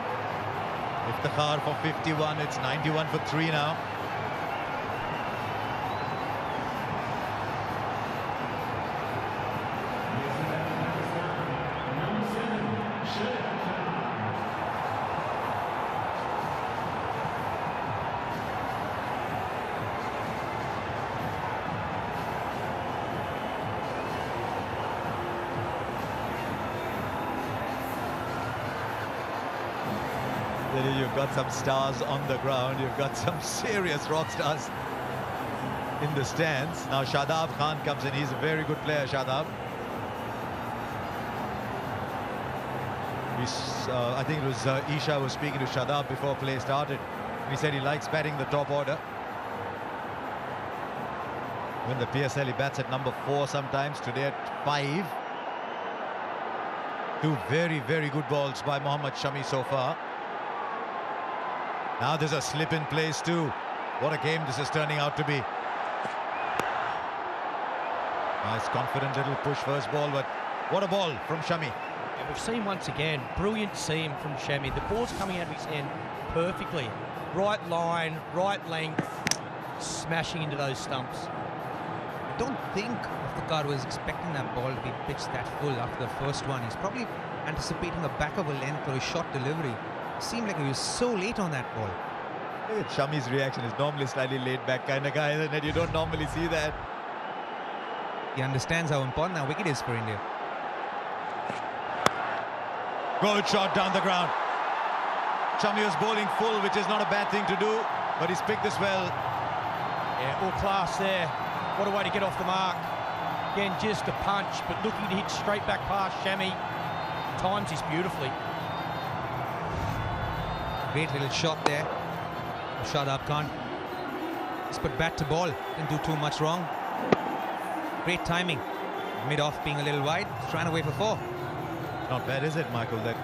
[SPEAKER 7] Iftikhar for 51, it's 91 for 3 now. You've got some stars on the ground. You've got some serious rock stars in the stands. Now Shadab Khan comes in. He's a very good player, Shadab. I think it was Isha was speaking to Shadab before play started. He said he likes batting the top order. When the PSL, he bats at number 4 sometimes. Today at 5. 2 very, very good balls by Mohammad Shami so far. Now there's a slip in place too. What a game this is turning out to be. Nice confident little push first ball, but what a ball from Shami.
[SPEAKER 4] Yeah, we've seen once again, brilliant seam from Shami. The ball's coming out of his hand perfectly. Right line, right length, smashing into those stumps.
[SPEAKER 29] I don't think Iftikhar was expecting that ball to be pitched that full after the first one. He's probably anticipating a back of a length or a short delivery. Seemed like he was so late on that ball.
[SPEAKER 7] Look at Shami's reaction. He's normally slightly laid back kind of guy, isn't it? You don't normally see that.
[SPEAKER 29] He understands how important that wicket is for India.
[SPEAKER 7] Good shot down the ground. Shami was bowling full, which is not a bad thing to do, but he's picked this well.
[SPEAKER 4] Yeah, all class there. What a way to get off the mark. Again, just a punch, but looking to hit straight back past Shami. Times this beautifully.
[SPEAKER 29] Great little shot there. Shadab Khan. Just put bat to ball. Didn't do too much wrong. Great timing. Mid-off being a little wide. Trying to wait for 4.
[SPEAKER 7] Not bad, is it, Michael, that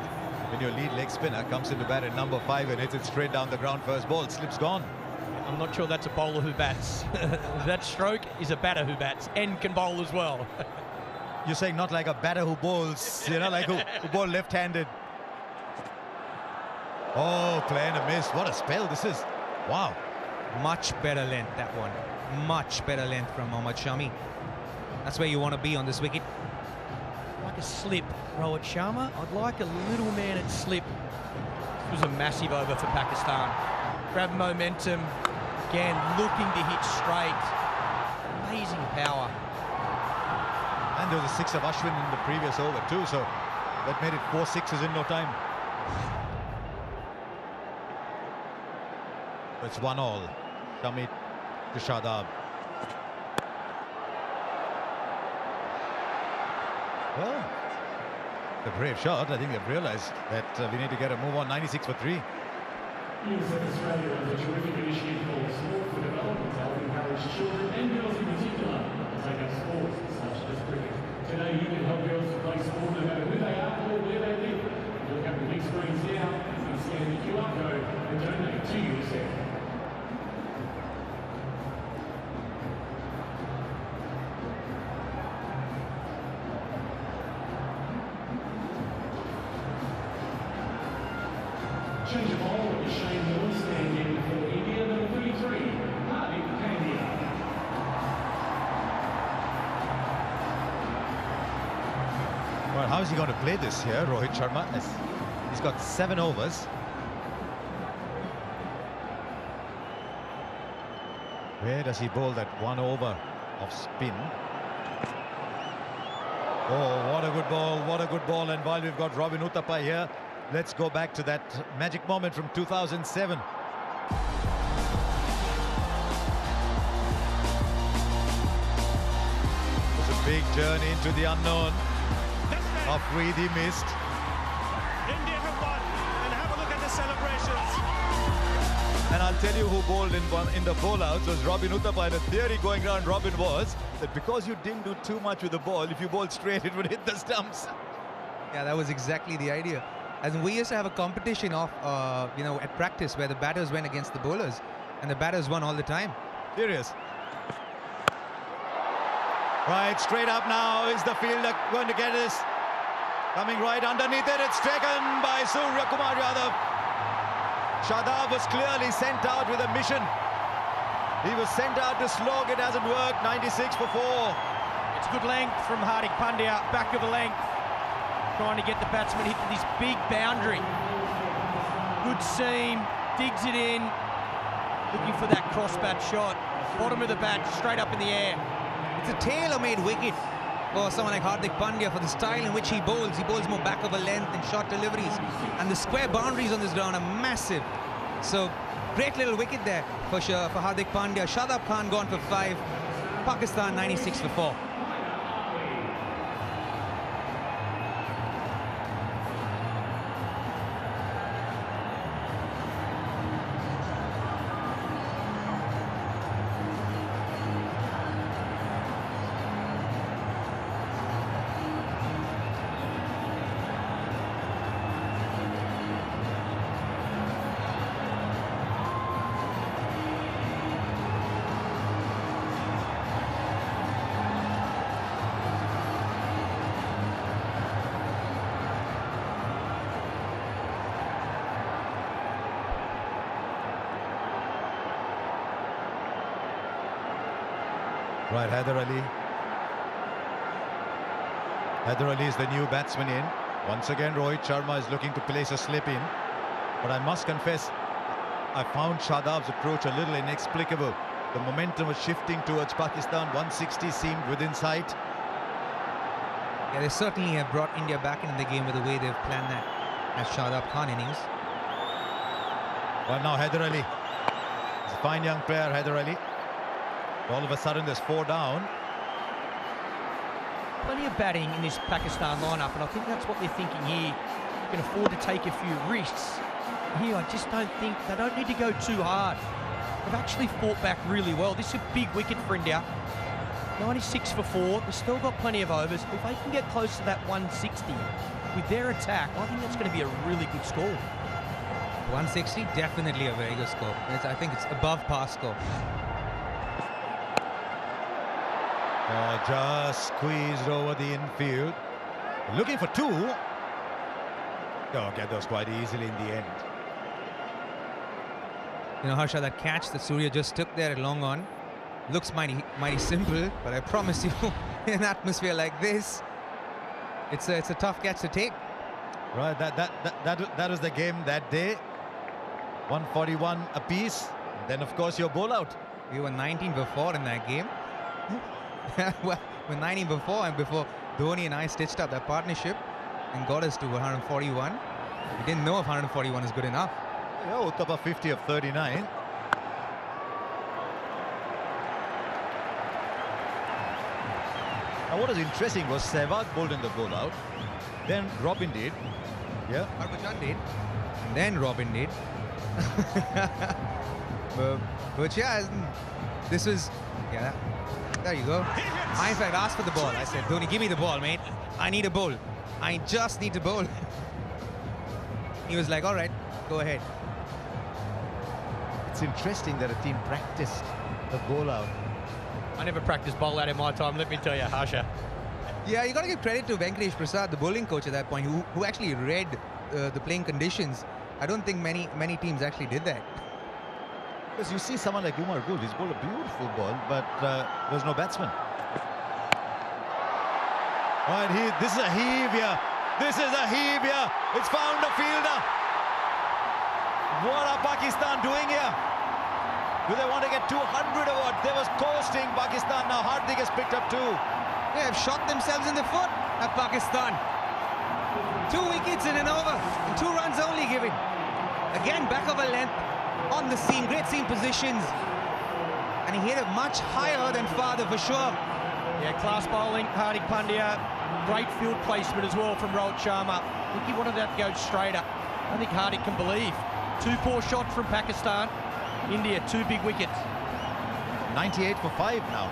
[SPEAKER 7] when your lead leg spinner comes into bat at number 5 and hits it straight down the ground first ball, slips gone.
[SPEAKER 4] I'm not sure that's a bowler who bats. That stroke is a batter who bats and can bowl as well.
[SPEAKER 7] You're saying not like a batter who bowls, you know, like who bowl left-handed. Oh, playing a miss. What a spell this is. Wow.
[SPEAKER 29] Much better length, that one. Much better length from Mohammad Shami. That's where you want to be on this wicket.
[SPEAKER 4] Like a slip, Rohit Sharma. I'd like a little man at slip. It was a massive over for Pakistan. Grab momentum. Again, looking to hit straight. Amazing power.
[SPEAKER 7] And there was a 6 of Ashwin in the previous over too, so that made it 4 6s in no time. It's 1-all. Shami to Shadab. Well, a brave shot. I think they've realized that we need to get a move on. 96 for 3.
[SPEAKER 1] Australia has a terrific initiative called Sport for Development to help encourage children and girls in particular to take up sports such as cricket. Today you can help girls to play sport no matter who they are or where they live. Look up the big screens now and scan the QR code and donate to UNICEF. Change of ball with the Shane Warne standing for India, number 33, Hardik Pandya.
[SPEAKER 7] Well, how is he going to play this here, Rohit Sharma? He's got 7 overs. Where does he bowl that 1 over of spin? Oh, what a good ball, what a good ball. And while we've got Robin Uthappa here, Let's go back to that magic moment from 2007. It was a big journey into the unknown. Afridi missed.
[SPEAKER 2] India have won, and have a look at the celebrations.
[SPEAKER 7] And I'll tell you who bowled in the bowlouts was Robin Uthappa. And the theory going around Robin was that because you didn't do too much with the ball, if you bowled straight, it would hit the stumps.
[SPEAKER 29] Yeah, that was exactly the idea. As we used to have a competition of, at practice where the batters went against the bowlers, and the batters won all the time.
[SPEAKER 7] Serious. Right, straight up now is the fielder going to get this. Coming right underneath it, it's taken by Surya Kumar Yadav. Shadab was clearly sent out with a mission. He was sent out to slog, it hasn't worked, 96 for 4.
[SPEAKER 5] It's good length from Hardik Pandya, back of the length. Trying to get the batsman hit this big boundary. Good seam, digs it in. Looking for that cross-bat shot. Bottom of the bat, straight up in the air.
[SPEAKER 29] It's a tailor-made wicket for someone like Hardik Pandya for the style in which he bowls. He bowls more back of a length and short deliveries. And the square boundaries on this ground are massive. So, great little wicket there for Hardik Pandya. Shadab Khan gone for 5. Pakistan 96 for 4.
[SPEAKER 7] Right, Haider Ali. Haider Ali is the new batsman in. Once again, Rohit Sharma is looking to place a slip in. But I must confess, I found Shadab's approach a little inexplicable. The momentum was shifting towards Pakistan. 160 seemed within sight.
[SPEAKER 29] Yeah, they certainly have brought India back into the game with the way they've planned that as Shadab Khan innings.
[SPEAKER 7] Well, now Haider Ali. He's a fine young player, Haider Ali. All of a sudden, there's 4 down.
[SPEAKER 5] Plenty of batting in this Pakistan lineup, and I think that's what they're thinking here. You can afford to take a few risks. Here, I just don't think they don't need to go too hard. They've actually fought back really well. This is a big wicket for India. 96 for 4. They've still got plenty of overs. If they can get close to that 160 with their attack, I think that's going to be a really good score.
[SPEAKER 29] 160, definitely a very good score. I think it's above par score.
[SPEAKER 7] Oh, just squeezed over the infield. Looking for 2. Oh, get those quite easily in the end.
[SPEAKER 29] You know, Harsha, that catch that Surya just took there at long on looks mighty simple, but I promise you, in an atmosphere like this, it's a tough catch to take.
[SPEAKER 7] Right, that was the game that day. 141 apiece. And then, of course, your bowl out.
[SPEAKER 29] We were 19 for 4 in that game. Well, we're 19 before, and before Dhoni and I stitched up that partnership and got us to 141. We didn't know if 141 is good enough.
[SPEAKER 7] Yeah, Uthappa 50 of 39. Now, what was interesting was Sehwag bowled in the bowl out. Then Robin did. Yeah.
[SPEAKER 29] Harbhajan did. And then Robin did. but yeah, this was... Yeah, there you go. I, in fact, asked for the ball. I said, Dhoni, give me the ball, mate. I need a bowl. I just need to bowl. He was like, all right, go ahead.
[SPEAKER 7] It's interesting that a team practiced the bowl out.
[SPEAKER 5] I never practiced bowl out in my time, let me tell you, Harsha.
[SPEAKER 29] Yeah, you got to give credit to Venkatesh Prasad, the bowling coach at that point, who actually read the playing conditions. I don't think many teams actually did that.
[SPEAKER 7] Because you see someone like Umar Gul, he's bowled a beautiful ball, but there's no batsman. Right, this is a heave here. This is a heave here. It's found a fielder. What are Pakistan doing here? Do they want to get 200 or what? They was coasting Pakistan. Now Hardik has picked up 2.
[SPEAKER 29] They have shot themselves in the foot at Pakistan. 2 wickets in an over and 2 runs only given. Again, back of a length on the seam, great seam positions. And he hit it much higher than father for sure.
[SPEAKER 5] Yeah, class bowling, Hardik Pandya. Great field placement as well from Rohit Sharma. I think he wanted that to go straighter. I think Hardik can believe. 2 poor shots from Pakistan. India, 2 big wickets.
[SPEAKER 7] 98 for 5 now.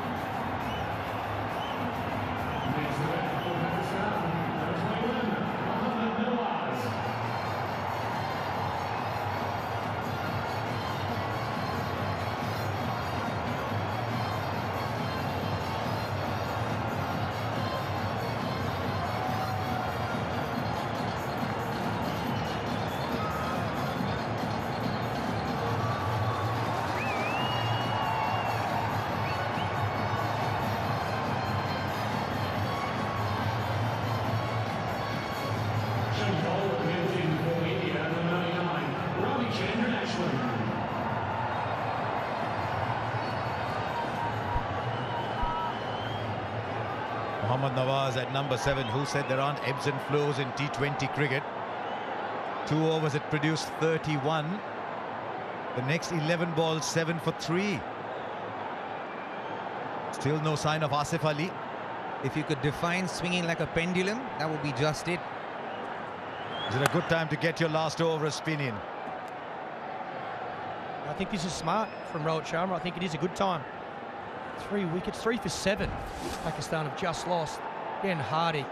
[SPEAKER 7] Mohammad Nawaz at number 7, who said there aren't ebbs and flows in T20 cricket. 2 overs it produced 31. The next 11 balls, 7 for 3. Still no sign of Asif Ali.
[SPEAKER 29] If you could define swinging like a pendulum, that would be just it.
[SPEAKER 7] Is it a good time to get your last over a spin in?
[SPEAKER 5] I think this is smart from Rohit Sharma. I think it is a good time. 3 wickets, 3 for 7. Pakistan have just lost. Again, Hardik.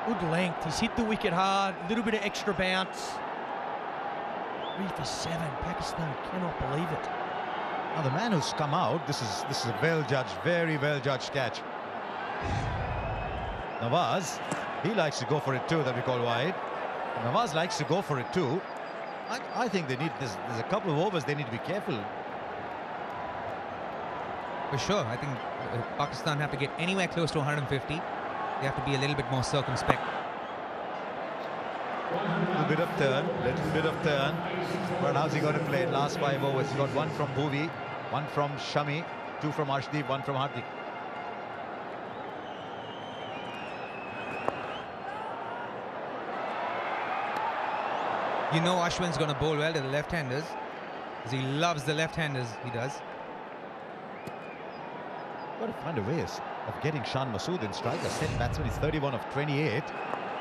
[SPEAKER 5] Good length. He's hit the wicket hard. A little bit of extra bounce. 3 for 7. Pakistan cannot believe it.
[SPEAKER 7] Now the man who's come out, this is a well-judged, very well-judged catch. Nawaz, he likes to go for it too, that we call wide. Nawaz likes to go for it too. I think they need, there's a couple of overs they need to be careful.
[SPEAKER 29] For sure, I think Pakistan have to get anywhere close to 150. They have to be a little bit more circumspect.
[SPEAKER 7] Little bit of turn. But how's he going to play it? Last 5 overs. He got 1 from Bhuvi, 1 from Shami, 2 from Arshdeep, 1 from Hardik.
[SPEAKER 29] You know Ashwin's going to bowl well to the left-handers, because he loves the left-handers, he does.
[SPEAKER 7] Got to find a way of getting Shan Masood in strike. A set batsman is 31 of 28.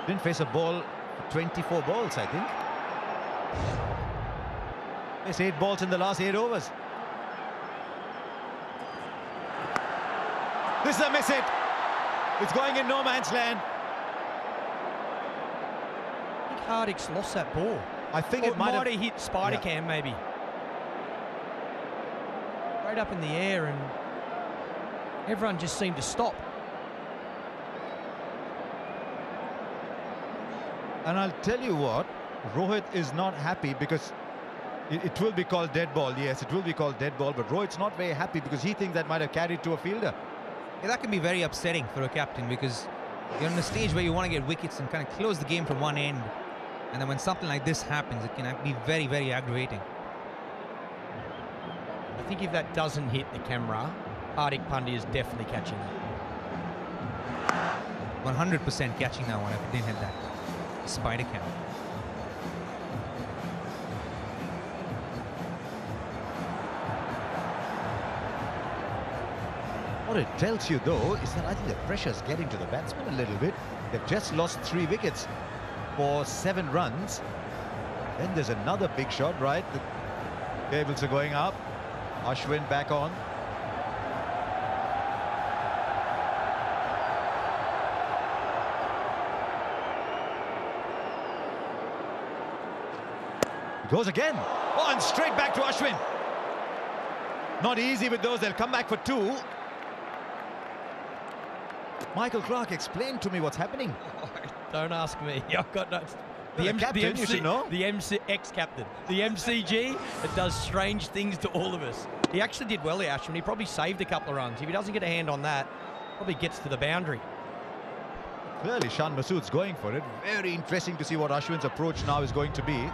[SPEAKER 7] Didn't face a ball for 24 balls, I think. Faced 8 balls in the last 8 overs. This is a miss hit. It's going in no man's land.
[SPEAKER 5] I think Hardik's lost that ball.
[SPEAKER 7] I think it might have
[SPEAKER 5] hit Spider-Cam, maybe. Right up in the air, and everyone just seemed to stop.
[SPEAKER 7] And I'll tell you what, Rohit is not happy because it will be called dead ball. Yes, it will be called dead ball, but Rohit's not very happy because he thinks that might have carried to a fielder.
[SPEAKER 29] Yeah, that can be very upsetting for a captain, because you're in a stage where you want to get wickets and kind of close the game from one end. And then when something like this happens, it can be very, very aggravating.
[SPEAKER 5] I think if that doesn't hit the camera, Hardik Pandya is definitely catching that.
[SPEAKER 29] 100% catching that one if it didn't hit that spider cam.
[SPEAKER 7] What it tells you, though, is that I think the pressure's getting to the batsmen a little bit. They've just lost 3 wickets for 7 runs. Then there's another big shot, right? The cables are going up. Ashwin back on. Goes again. Oh, and straight back to Ashwin. Not easy with those. They'll come back for 2. Michael Clarke, explain to me what's happening.
[SPEAKER 5] Don't ask me. I've got no...
[SPEAKER 7] The captain, you should know.
[SPEAKER 5] The ex-captain. The MCG, it does strange things to all of us. He actually did well there, Ashwin. He probably saved a couple of runs. If he doesn't get a hand on that, probably gets to the boundary.
[SPEAKER 7] Clearly, Shan Masood's going for it. Very interesting to see what Ashwin's approach now is going to be.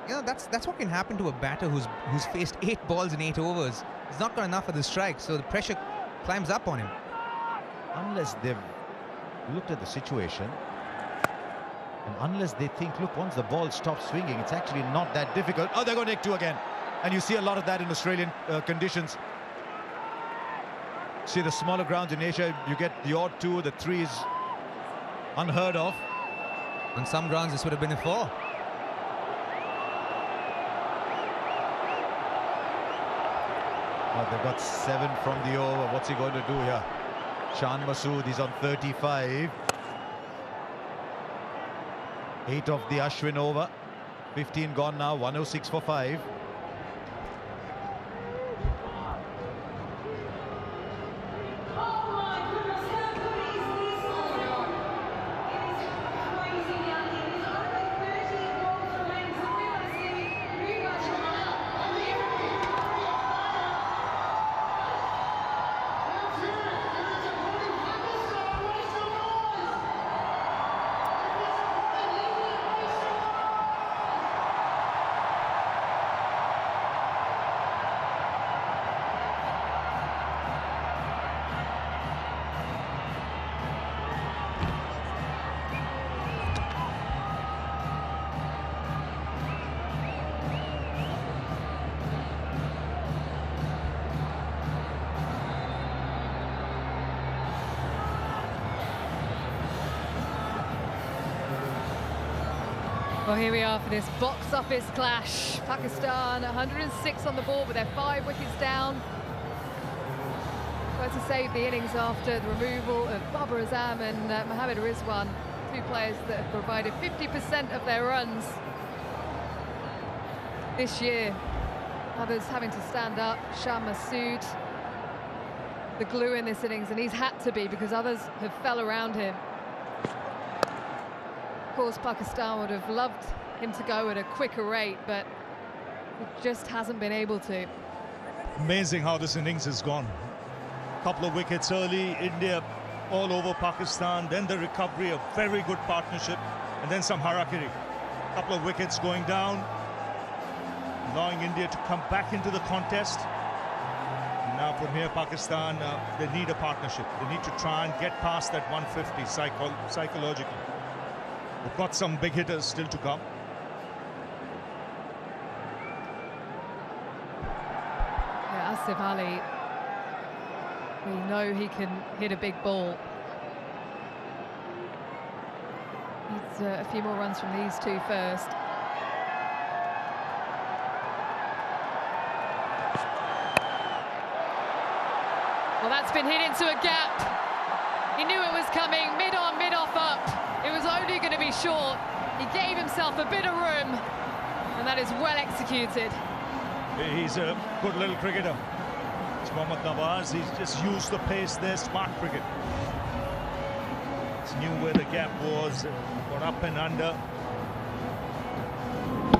[SPEAKER 29] You know, that's what can happen to a batter who's faced 8 balls in 8 overs. He's not got enough of the strike, so the pressure climbs up on him.
[SPEAKER 7] Unless they've looked at the situation. And unless they think, look, once the ball stops swinging, it's actually not that difficult. Oh, they're going to nick two again. And you see a lot of that in Australian conditions. See the smaller grounds in Asia, you get the odd two, the three is unheard of.
[SPEAKER 29] On some grounds, this would have been a four.
[SPEAKER 7] Well, they've got 7 from the over. What's he going to do here? Shan Masood, he's on 35. 8 of the Ashwin over. 15 gone now, 106 for 5.
[SPEAKER 3] Well, here we are for this box office clash. Pakistan 106 on the board, but they're 5 wickets down. Tries to save the innings after the removal of Babar Azam and Mohammad Rizwan, 2 players that have provided 50% of their runs this year. Others having to stand up. Shan Masood, the glue in this innings, and he's had to be because others have fell around him. Of course, Pakistan would have loved him to go at a quicker rate, but it just hasn't been able to.
[SPEAKER 11] Amazing how this innings has gone. Couple of wickets early, India all over Pakistan, then the recovery, a very good partnership, and then some harakiri. Couple of wickets going down, allowing India to come back into the contest. And now from here, Pakistan, they need a partnership. They need to try and get past that 150 psychologically. We've got some big hitters still to come.
[SPEAKER 3] Yeah, Asif Ali, we know he can hit a big ball. Needs a few more runs from these 2 first. Well, that's been hit into a gap. He knew it was coming, mid-on, mid-off up. It was only going to be short. He gave himself a bit of room, and that is well executed.
[SPEAKER 11] He's a good little cricketer. It's Mohammad Nawaz. He's just used the pace there, smart cricket. He knew where the gap was, got up and under.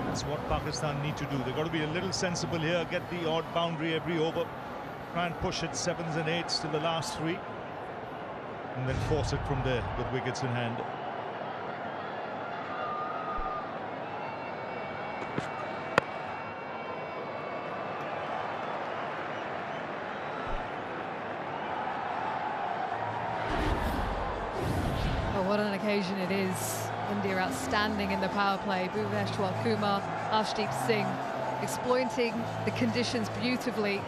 [SPEAKER 11] That's what Pakistan need to do. They've got to be a little sensible here, get the odd boundary every over, try and push it 7s and 8s to the last 3, and then force it from there with wickets in hand.
[SPEAKER 3] What an occasion it is. India outstanding in the power play. Bhuvneshwar Kumar, Arshdeep Singh exploiting the conditions beautifully.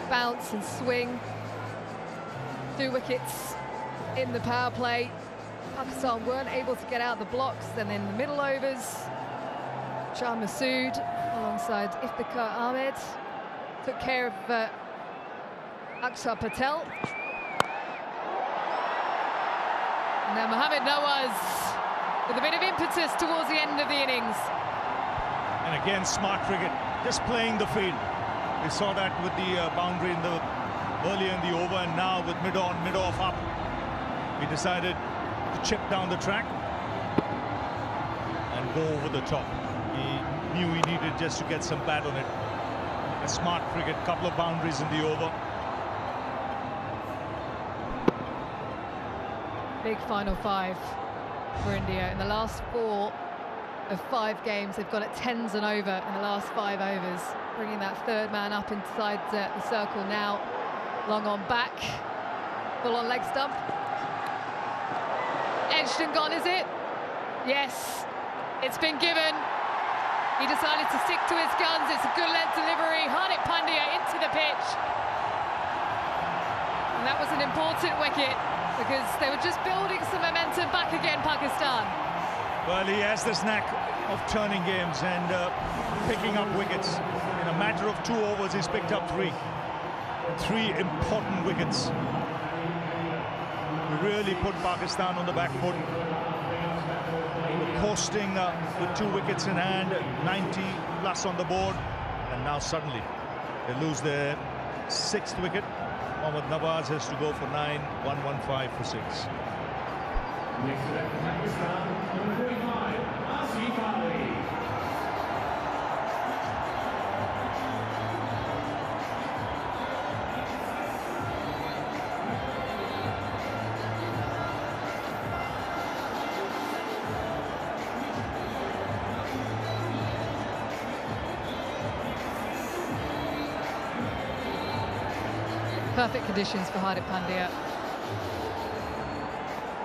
[SPEAKER 3] Bounce and swing. 2 wickets in the power play. Pakistan weren't able to get out the blocks. Then in the middle overs, Shan Masood alongside Iftikhar Ahmed took care of Akshar Patel. Now Mohammad Nawaz with a bit of impetus towards the end of the innings.
[SPEAKER 11] And again, smart cricket, just playing the field. We saw that with the boundary in the earlier in the over, and now with mid-on, mid-off up. He decided to chip down the track and go over the top. He knew he needed just to get some bat on it. A smart cricket, couple of boundaries in the over.
[SPEAKER 3] Big final 5 for India. In the last 4 of 5 games, they've got it 10s and over in the last 5 overs, bringing that 3rd man up inside the circle now. Long on back, full on leg stump. Edged and gone, is it? Yes, it's been given. He decided to stick to his guns. It's a good length delivery. Hardik Pandya into the pitch. And that was an important wicket because they were just building some momentum back again, Pakistan.
[SPEAKER 11] Well, he has this knack of turning games and picking up wickets. In a matter of 2 overs, he's picked up 3. 3 important wickets. He really put Pakistan on the back foot. They were coasting with 2 wickets in hand, 90 plus on the board, and now suddenly they lose their 6th wicket. Mohammad Nawaz has to go for 9, 115 for 6.
[SPEAKER 1] Next to that, Pakistan, number 45, Asif Ali.
[SPEAKER 3] Perfect conditions for Hardik Pandya.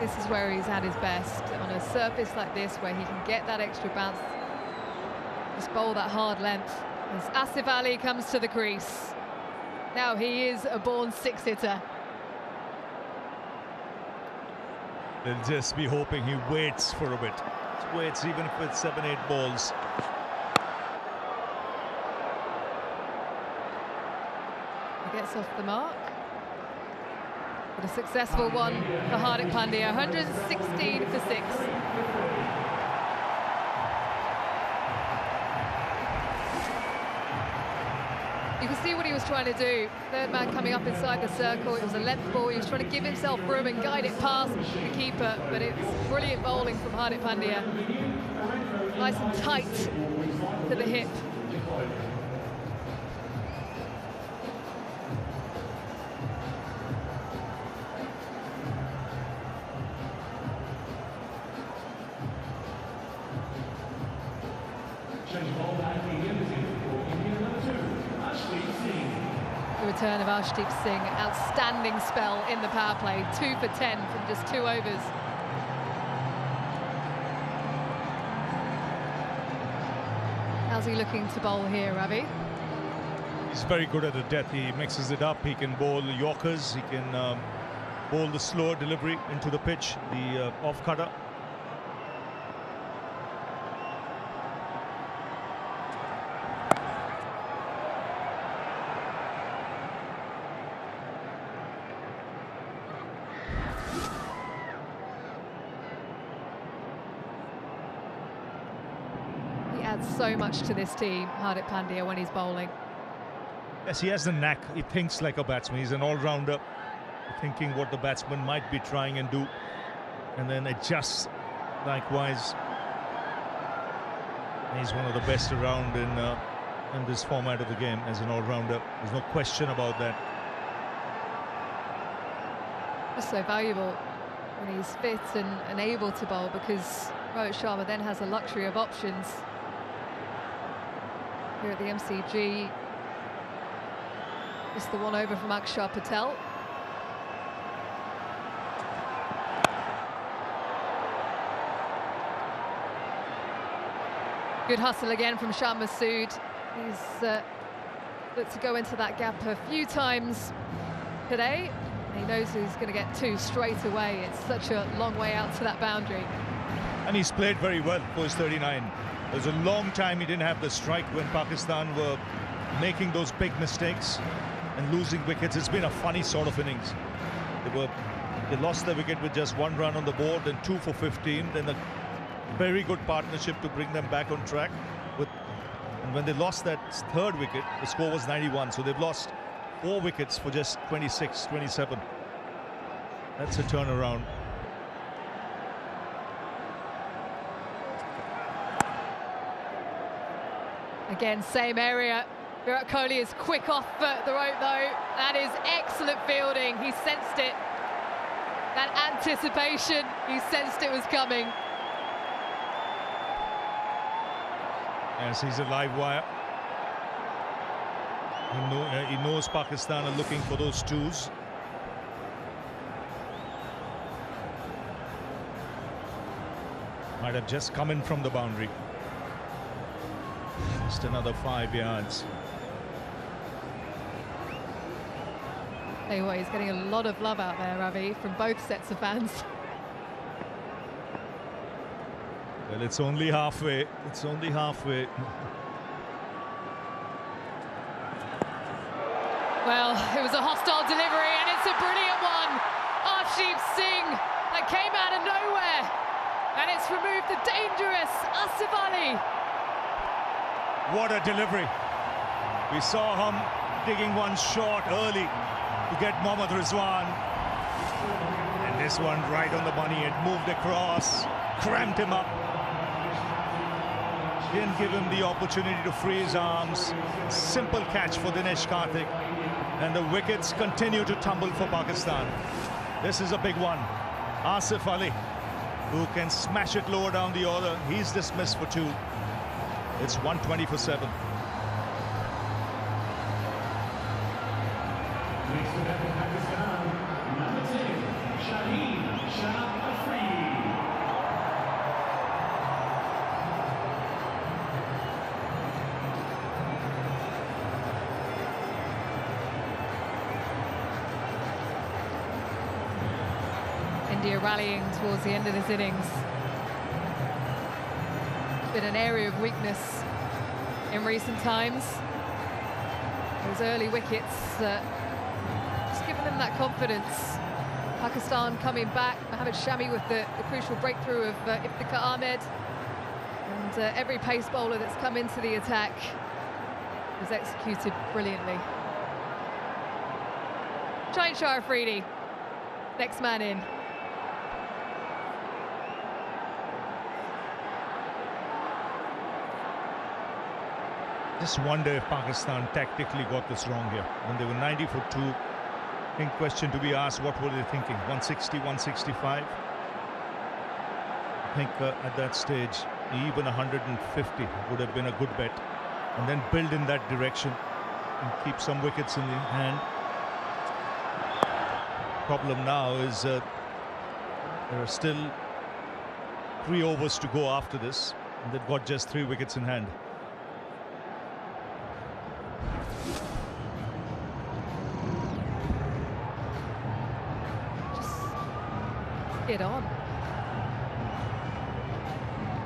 [SPEAKER 3] This is where he's at his best, on a surface like this where he can get that extra bounce, just bowl that hard length. As Asif Ali comes to the crease. Now he is a born 6-hitter.
[SPEAKER 11] They'll just be hoping he waits for a bit. Just waits even if it's 7-8 balls.
[SPEAKER 3] He gets off the mark. But a successful one for Hardik Pandya, 116 for 6. You can see what he was trying to do. Third man coming up inside the circle. It was a length ball. He was trying to give himself room and guide it past the keeper. But it's brilliant bowling from Hardik Pandya. Nice and tight to the hip. The return of Arshdeep Singh, outstanding spell in the power play, 2 for 10 from just 2 overs. How's he looking to bowl here, Ravi?
[SPEAKER 11] He's very good at the death. He mixes it up. He can bowl Yorkers. He can bowl the slower delivery into the pitch, the off cutter.
[SPEAKER 3] So much to this team, Hardik Pandya, when he's bowling.
[SPEAKER 11] Yes, he has the knack. He thinks like a batsman. He's an all-rounder, thinking what the batsman might be trying and do, and then adjusts likewise. He's one of the best around in this format of the game as an all-rounder. There's no question about that.
[SPEAKER 3] Just so valuable when he's fit and able to bowl, because Rohit Sharma then has a luxury of options. Here at the MCG, just the one over from Akshar Patel. Good hustle again from Shan Masood. He's looked to go into that gap a few times today. He knows he's going to get 2 straight away. It's such a long way out to that boundary.
[SPEAKER 11] And he's played very well for his 39. There's a long time he didn't have the strike when Pakistan were making those big mistakes and losing wickets. It's been a funny sort of innings. They lost their wicket with just 1 run on the board, then 2 for 15, then a very good partnership to bring them back on track. And when they lost that 3rd wicket, the score was 91. So they've lost 4 wickets for just 26, 27. That's a turnaround.
[SPEAKER 3] Again, same area. Virat Kohli is quick off the rope, though. That is excellent fielding. He sensed it. That anticipation, he sensed it was coming.
[SPEAKER 11] Yes, he's a live wire. He knows Pakistan are looking for those 2s. Might have just come in from the boundary. Just another 5 yards.
[SPEAKER 3] Tell you what, he's getting a lot of love out there, Ravi, from both sets of fans.
[SPEAKER 11] Well, it's only halfway. It's only halfway.
[SPEAKER 3] Well, it was a hostile delivery, and it's a brilliant one. Arshdeep Singh, that came out of nowhere, and it's removed the dangerous Asif Ali.
[SPEAKER 11] What a delivery. We saw him digging one short early to get Mohammad Rizwan. And this one right on the money. It moved across, cramped him up. Didn't give him the opportunity to free his arms. Simple catch for Dinesh Karthik. And the wickets continue to tumble for Pakistan. This is a big one. Asif Ali, who can smash it lower down the order. He's dismissed for 2. It's 120 for 7.
[SPEAKER 1] Next to that, Pakistan, number 10, Shaheen Shah Afridi.
[SPEAKER 3] India rallying towards the end of this innings. Been an area of weakness in recent times. Those early wickets just giving them that confidence. Pakistan coming back. Mohammad Shami with the crucial breakthrough of Iftikhar Ahmed. And every pace bowler that's come into the attack was executed brilliantly. Shaheen Shah Afridi, next man in.
[SPEAKER 11] Just wonder if Pakistan tactically got this wrong here. When they were 90 for 2, I think question to be asked, what were they thinking? 160, 165? I think at that stage, even 150 would have been a good bet. And then build in that direction and keep some wickets in the hand. Problem now is there are still 3 overs to go after this. And they've got just 3 wickets in hand.
[SPEAKER 3] Get on.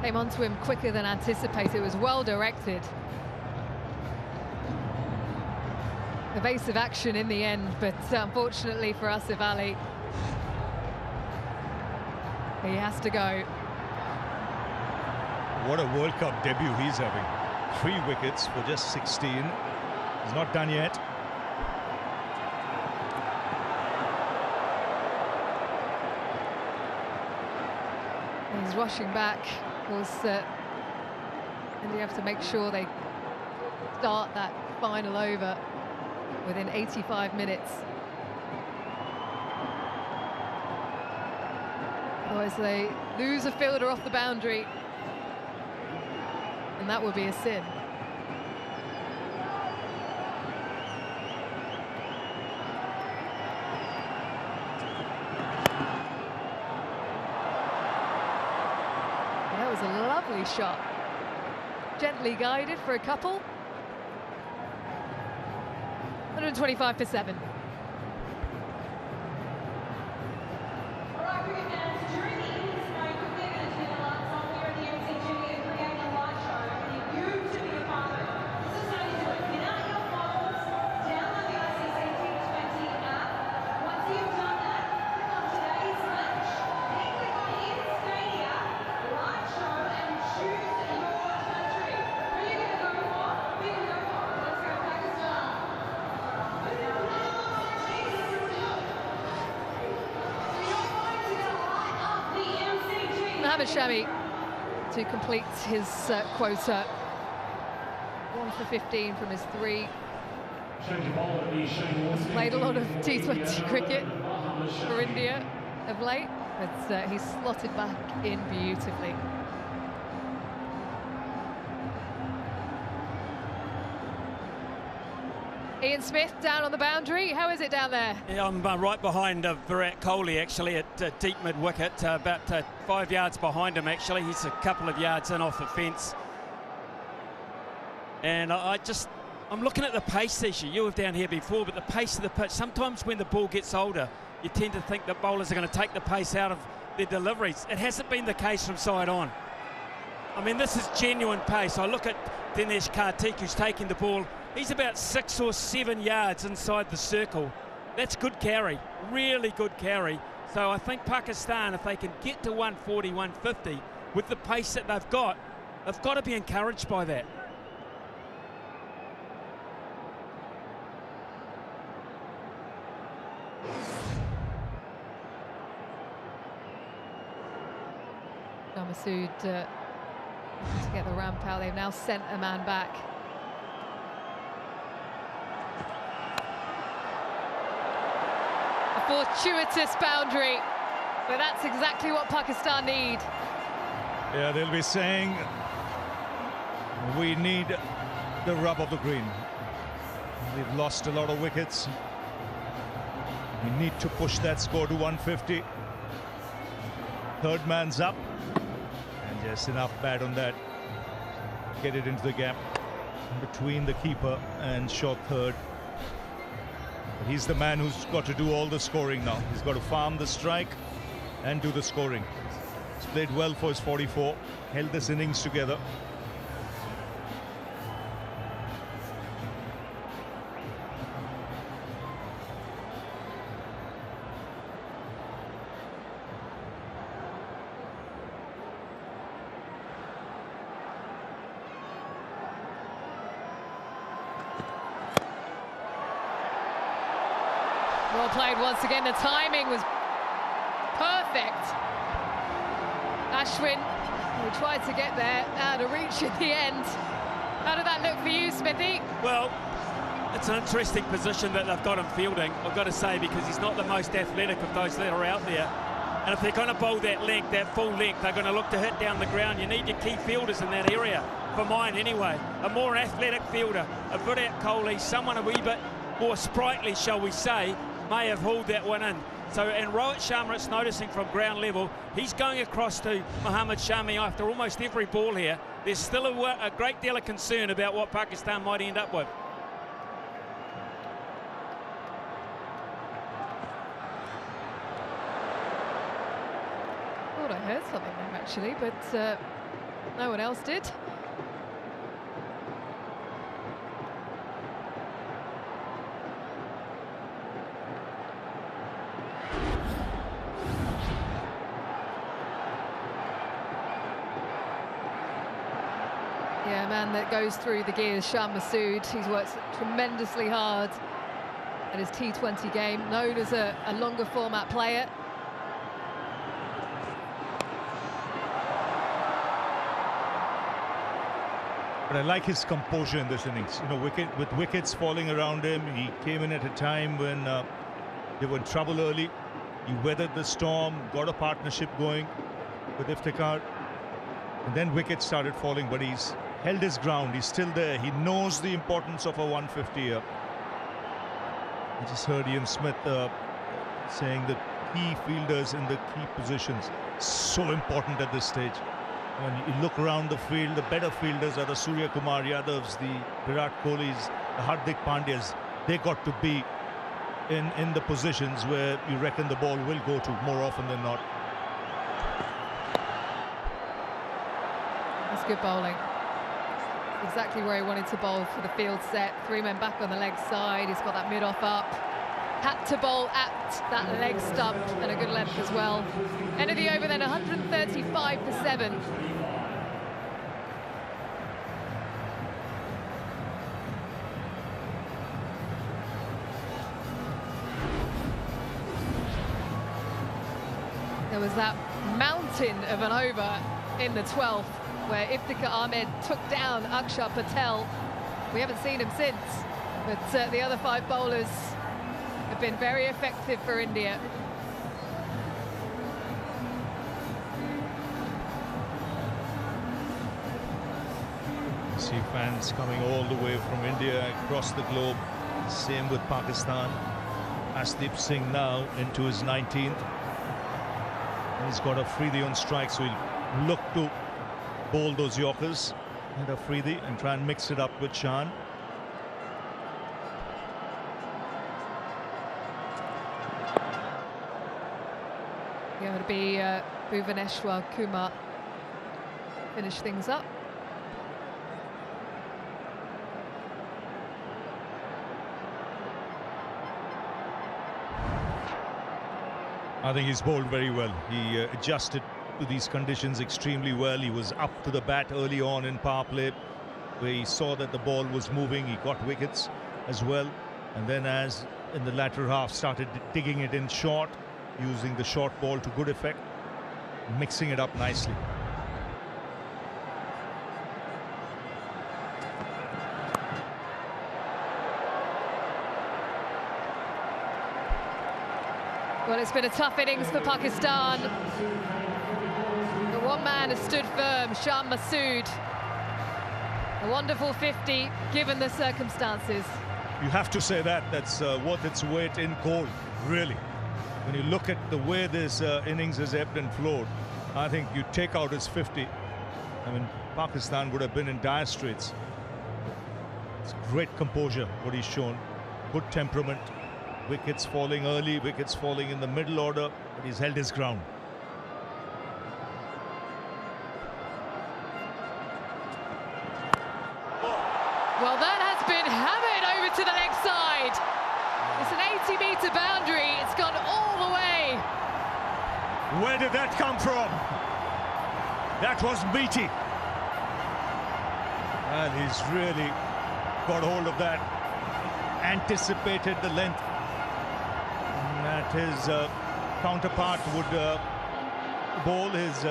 [SPEAKER 3] Came onto him quicker than anticipated. It was well directed. Evasive action in the end, but unfortunately for Asif Ali, he has to go.
[SPEAKER 11] What a World Cup debut he's having. 3 wickets for just 16. He's not done yet.
[SPEAKER 3] He's rushing back. Of course, India have to make sure they start that final over within 85 minutes. Otherwise, they lose a fielder off the boundary, and that would be a sin. That was a lovely shot. Gently guided for a couple. 125 for 7. Mohammad Shami to complete his quota. 1 for 15 from his 3. Played a lot of T20 cricket for India of late, but he's slotted back in beautifully. Ian Smith down on the boundary. How is it down there?
[SPEAKER 6] Yeah, I'm right behind Virat Kohli, actually, at deep mid-wicket, about 5 yards behind him, actually. He's a couple of yards in off the fence. And I'm looking at the pace issue. You were down here before, but the pace of the pitch, sometimes when the ball gets older, you tend to think that bowlers are going to take the pace out of their deliveries. It hasn't been the case from side on. I mean, this is genuine pace. I look at Dinesh Karthik, who's taking the ball. He's about 6 or 7 yards inside the circle. That's good carry, really good carry. So I think Pakistan, if they can get to 140, 150 with the pace that they've got to be encouraged by that.
[SPEAKER 3] Masood to get the ramp out. They've now sent a man back. A fortuitous boundary, but that's exactly what Pakistan need.
[SPEAKER 11] Yeah, they'll be saying we need the rub of the green. We've lost a lot of wickets. We need to push that score to 150. Third man's up. And just enough bat on that. Get it into the gap between the keeper and short third. But he's the man who's got to do all the scoring now. He's got to farm the strike and do the scoring. He's played well for his 44. Held this innings together.
[SPEAKER 3] Well played once again. The timing was perfect. Ashwin, who tried to get there, out of reach at the end. How did that look for you, Smithy?
[SPEAKER 6] Well, it's an interesting position that they've got him fielding, I've got to say, because he's not the most athletic of those that are out there. And if they're going to bowl that length, that full length, they're going to look to hit down the ground. You need your key fielders in that area, for mine anyway. A more athletic fielder, a Virat Kohli, someone a wee bit more sprightly, shall we say, may have hauled that one in. So, and Rohit Sharma, it's noticing from ground level, he's going across to Mohammad Shami after almost every ball here. There's still a great deal of concern about what Pakistan might end up with.
[SPEAKER 3] I thought I heard something there, actually, but no one else did. Yeah, a man that goes through the gears, Shan Masood. He's worked tremendously hard at his T20 game, known as a longer format player.
[SPEAKER 11] But I like his composure in this innings. You know, with wickets falling around him, he came in at a time when they were in trouble early. He weathered the storm, got a partnership going with Iftikhar. And then wickets started falling, but he's held his ground. He's still there. He knows the importance of a 150 here. I just heard Ian Smith saying that key fielders in the key positions, so important at this stage. When you look around the field, the better fielders are the Surya Kumar Yadavs, the Virat Kohlis, the Hardik Pandyas. They got to be in the positions where you reckon the ball will go to more often than not.
[SPEAKER 3] That's good bowling. Exactly where he wanted to bowl for the field set. 3 men back on the leg side. He's got that mid-off up. Had to bowl at that leg stump and a good length as well. End of the over then, 135 for 7. There was that mountain of an over in the 12th where Iftikhar Ahmed took down Akshar Patel. We haven't seen him since, but the other 5 bowlers have been very effective for India.
[SPEAKER 11] See fans coming all the way from India across the globe Same with Pakistan. Ashdeep Singh now into his 19th. And he's got Afridi on strike, so he'll look to bowl those Yorkers and Afridi and try and mix it up with Shan.
[SPEAKER 3] Yeah, it'll be Bhuvaneshwar Kumar finish things up.
[SPEAKER 11] I think he's bowled very well. He adjusted to these conditions extremely well. He was up to the bat early on in power play, where he saw that the ball was moving. He got wickets as well. And then as in the latter half started digging it in short, using the short ball to good effect, mixing it up nicely.
[SPEAKER 3] Well, it's been a tough innings for Pakistan. But one man has stood firm, Shan Masood. A wonderful 50, given the circumstances.
[SPEAKER 11] You have to say that. That's worth its weight in gold, really. When you look at the way this innings has ebbed and flowed, I think you take out his 50. I mean, Pakistan would have been in dire straits. It's great composure, what he's shown. Good temperament. Wickets falling early, wickets falling in the middle order, but he's held his ground.
[SPEAKER 3] Well, that has been hammered over to the leg side. It's an 80-metre boundary. It's gone all the way.
[SPEAKER 11] Where did that come from? That was meaty. And he's really got hold of that. Anticipated the length that his counterpart would bowl, his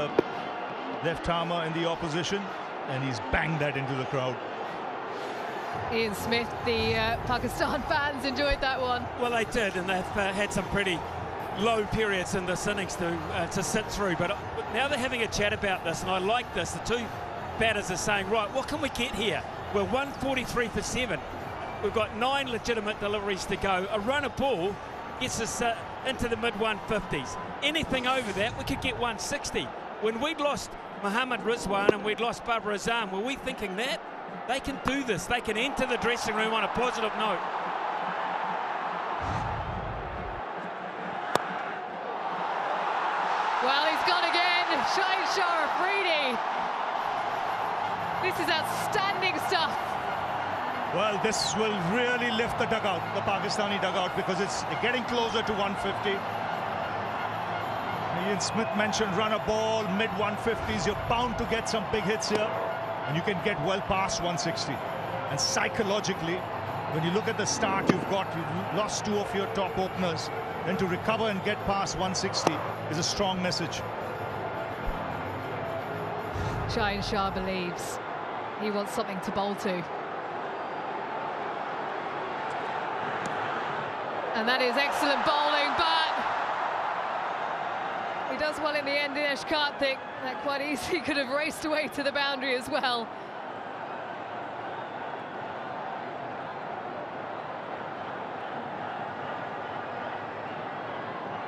[SPEAKER 11] left armer in the opposition, and he's banged that into the crowd.
[SPEAKER 3] Ian Smith, the Pakistan fans enjoyed that one.
[SPEAKER 6] Well, they did, and they've had some pretty low periods in this innings to sit through. But now they're having a chat about this, and I like this. The two batters are saying, right, what can we get here? We're 143 for 7. We've got 9 legitimate deliveries to go. A run of ball gets us into the mid-150s. Anything over that, we could get 160. When we'd lost Mohammad Rizwan and we'd lost Babar Azam, were we thinking that? They can do this. They can enter the dressing room on a positive note.
[SPEAKER 3] Well, he's gone again. Shaheen Shah Afridi. This is outstanding stuff.
[SPEAKER 11] Well, this will really lift the dugout, the Pakistani dugout, because it's getting closer to 150. Ian Smith mentioned run a ball, mid-150s. You're bound to get some big hits here, and you can get well past 160. And psychologically, when you look at the start you've lost 2 of your top openers, then to recover and get past 160 is a strong message.
[SPEAKER 3] Shaheen Shah believes he wants something to bowl to. And that is excellent bowling, but he does well in the end. Dinesh Karthik, that quite easily could have raced away to the boundary as well.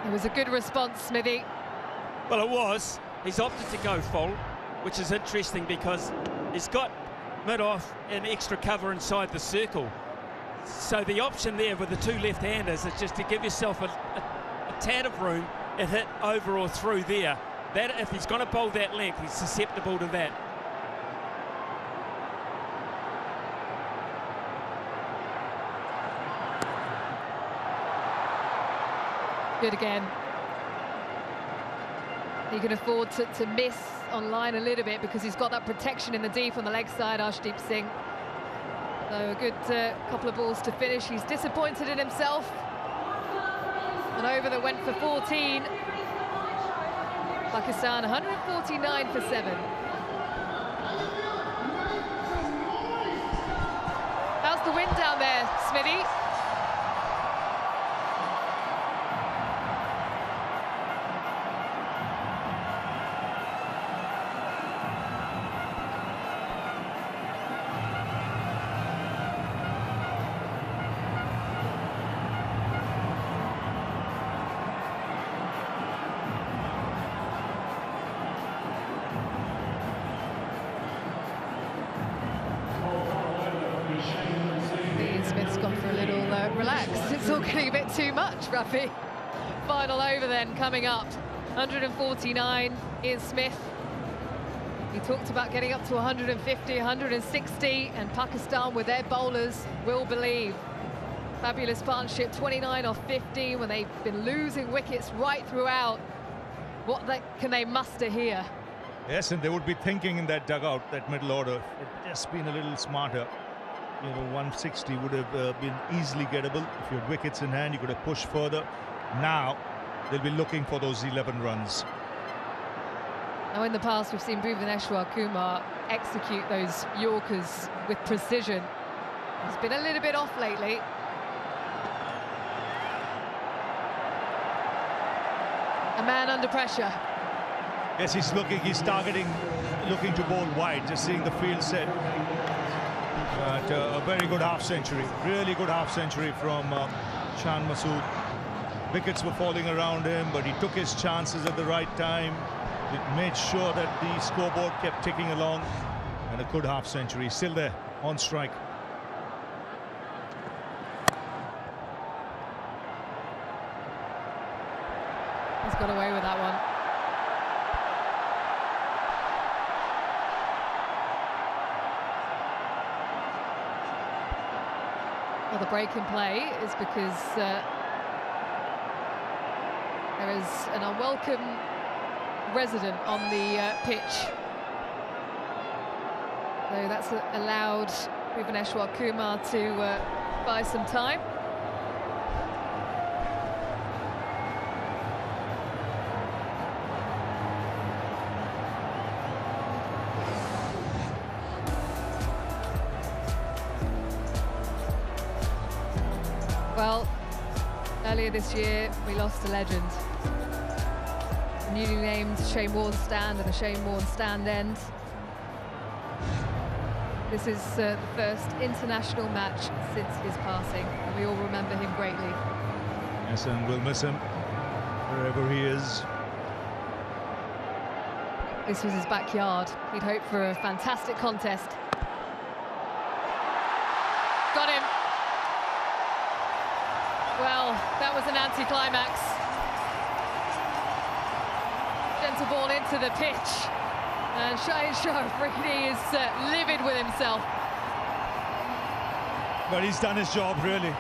[SPEAKER 3] It was a good response, Smithy.
[SPEAKER 6] Well, it was. He's opted to go full, which is interesting because he's got mid-off and extra cover inside the circle. So the option there with the 2 left-handers is just to give yourself a tad of room and hit over or through there. That, if he's going to bowl that length, he's susceptible to that.
[SPEAKER 3] Good again. He can afford to miss on line a little bit because he's got that protection in the deep on the leg side, Ashdeep Singh. So a good couple of balls to finish. He's disappointed in himself. An over that went for 14. Pakistan 149 for 7. How's the wind down there, Smithy? relax. It's all getting a bit too much, Rafi. Final over then coming up. 149, Ian Smith. He talked about getting up to 150, 160, and Pakistan with their bowlers will believe. Fabulous partnership, 29 off 15 when they've been losing wickets right throughout. Can they muster here?
[SPEAKER 11] Yes, and they would be thinking in that dugout, that middle order, if just been a little smarter. You know, 160 would have been easily gettable. If you had wickets in hand, you could have pushed further. Now, they'll be looking for those 11 runs.
[SPEAKER 3] Now, in the past, we've seen Bhuvaneshwar Kumar execute those Yorkers with precision. He's been a little bit off lately. A man under pressure.
[SPEAKER 11] Yes, he's targeting, looking to bowl wide, just seeing the field set. But a very good half-century, really good half-century from Shan Masood. Wickets were falling around him, but he took his chances at the right time. It made sure that the scoreboard kept ticking along, and a good half-century, still there, on strike.
[SPEAKER 3] He's got away with that one. Well, the break in play is because there is an unwelcome resident on the pitch. So that's allowed Bhuvaneshwar Kumar to buy some time. Well, earlier this year we lost a legend. The newly named Shane Warne stand and the Shane Warne stand end. This is the first international match since his passing, and we all remember him greatly.
[SPEAKER 11] Yes, and we'll miss him wherever he is.
[SPEAKER 3] This was his backyard. He'd hoped for a fantastic contest. Got him. Well, that was an anticlimax. Gentle ball into the pitch. And Shaheen Shah Afridi is livid with himself.
[SPEAKER 11] But he's done his job, really.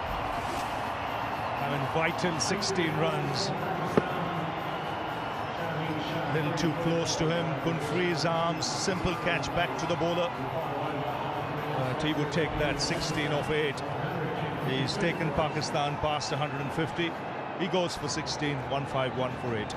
[SPEAKER 11] I mean, vital 16 runs. A little too close to him. Couldn't free his arms. Simple catch back to the bowler. He would take that 16 off 8. He's taken Pakistan past 150. He goes for 16, 151 for 8.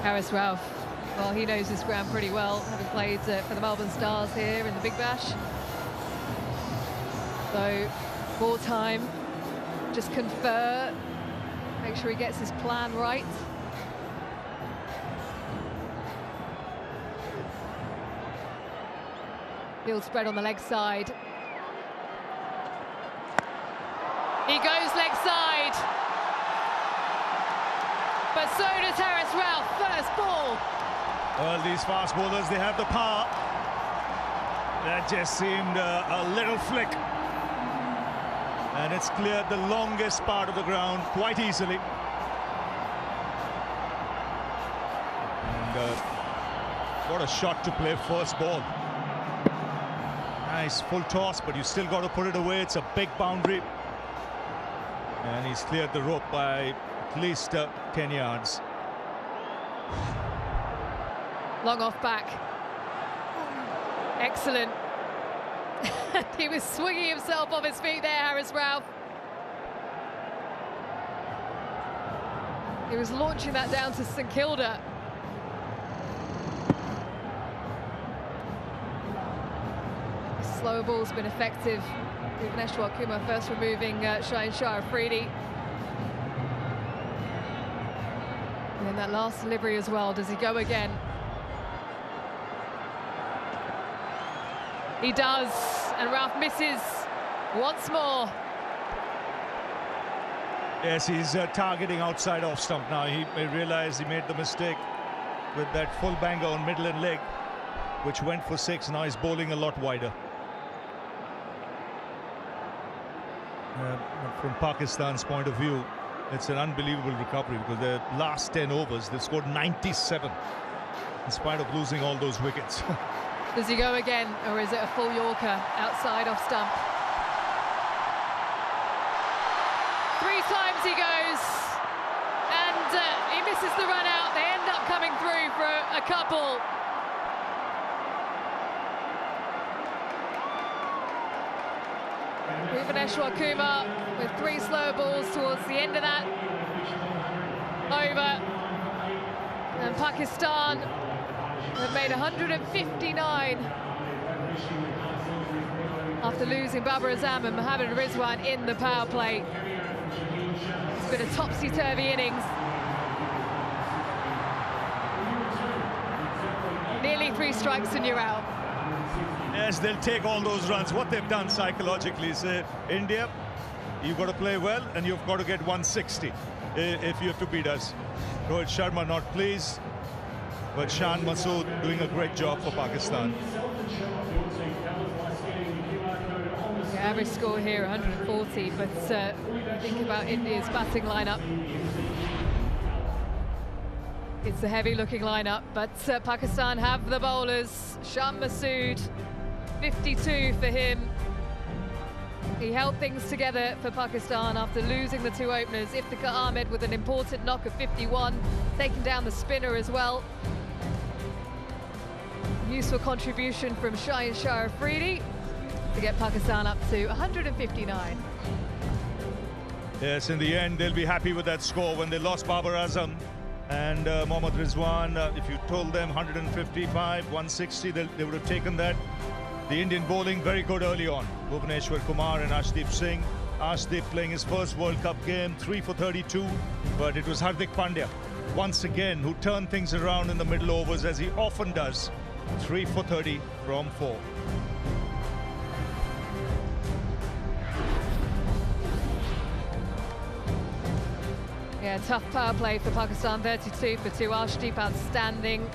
[SPEAKER 3] Haris Rauf, well, he knows this ground pretty well, having played for the Melbourne Stars here in the Big Bash. So, more time, just confer, make sure he gets his plan right. Field spread on the leg side. He goes leg side. But so does Haris Rauf, first ball.
[SPEAKER 11] Well, these fast bowlers, they have the power. That just seemed a little flick. And it's cleared the longest part of the ground quite easily. And what a shot to play first ball. Nice full toss, but you still got to put it away. It's a big boundary. And he's cleared the rope by at least 10 yards.
[SPEAKER 3] Long off back. Excellent. He was swinging himself off his feet there, Haris Rauf. He was launching that down to St Kilda. Slower ball's been effective. Bhuvaneshwar Kumar first removing Shaheen Shah Afridi. And then that last delivery as well. Does he go again? He does, and Ralph misses once more.
[SPEAKER 11] Yes, he's targeting outside off stump now. He realized he made the mistake with that full banger on middle and leg, which went for 6. Now he's bowling a lot wider. From Pakistan's point of view, it's an unbelievable recovery because their last 10 overs, they scored 97 in spite of losing all those wickets.
[SPEAKER 3] Does he go again, or is it a full Yorker outside off stump? 3 times he goes, and he misses the run out. They end up coming through for a couple. Bhuvaneshwar Kumar with 3 slow balls towards the end of that over. And Pakistan have made 159 after losing Babar Azam and Mohammad Rizwan in the power play. It's been a topsy-turvy innings. Nearly 3 strikes and you're out.
[SPEAKER 11] Yes, they'll take all those runs. What they've done psychologically is, India, you've got to play well and you've got to get 160 if you have to beat us. Rohit Sharma not pleased, but Shan Masood doing a great job for Pakistan.
[SPEAKER 3] The average score here 140, but think about India's batting lineup. It's a heavy looking lineup, but Pakistan have the bowlers. Shan Masood, 52 for him. He held things together for Pakistan after losing the 2 openers. Iftikhar Ahmed with an important knock of 51, taking down the spinner as well. Useful contribution from Shaheen Shah Afridi to get Pakistan up to 159.
[SPEAKER 11] Yes, in the end, they'll be happy with that score. When they lost Babar Azam and Mohammad Rizwan, if you told them 155, 160, they would have taken that. The Indian bowling very good early on. Bhuvaneshwar Kumar and Arshdeep Singh. Arshdeep playing his first World Cup game, 3 for 32, but it was Hardik Pandya once again who turned things around in the middle overs, as he often does. 3 for 30 from 4.
[SPEAKER 3] Yeah, tough power play for Pakistan, 32 for 2. Arshdeep outstanding.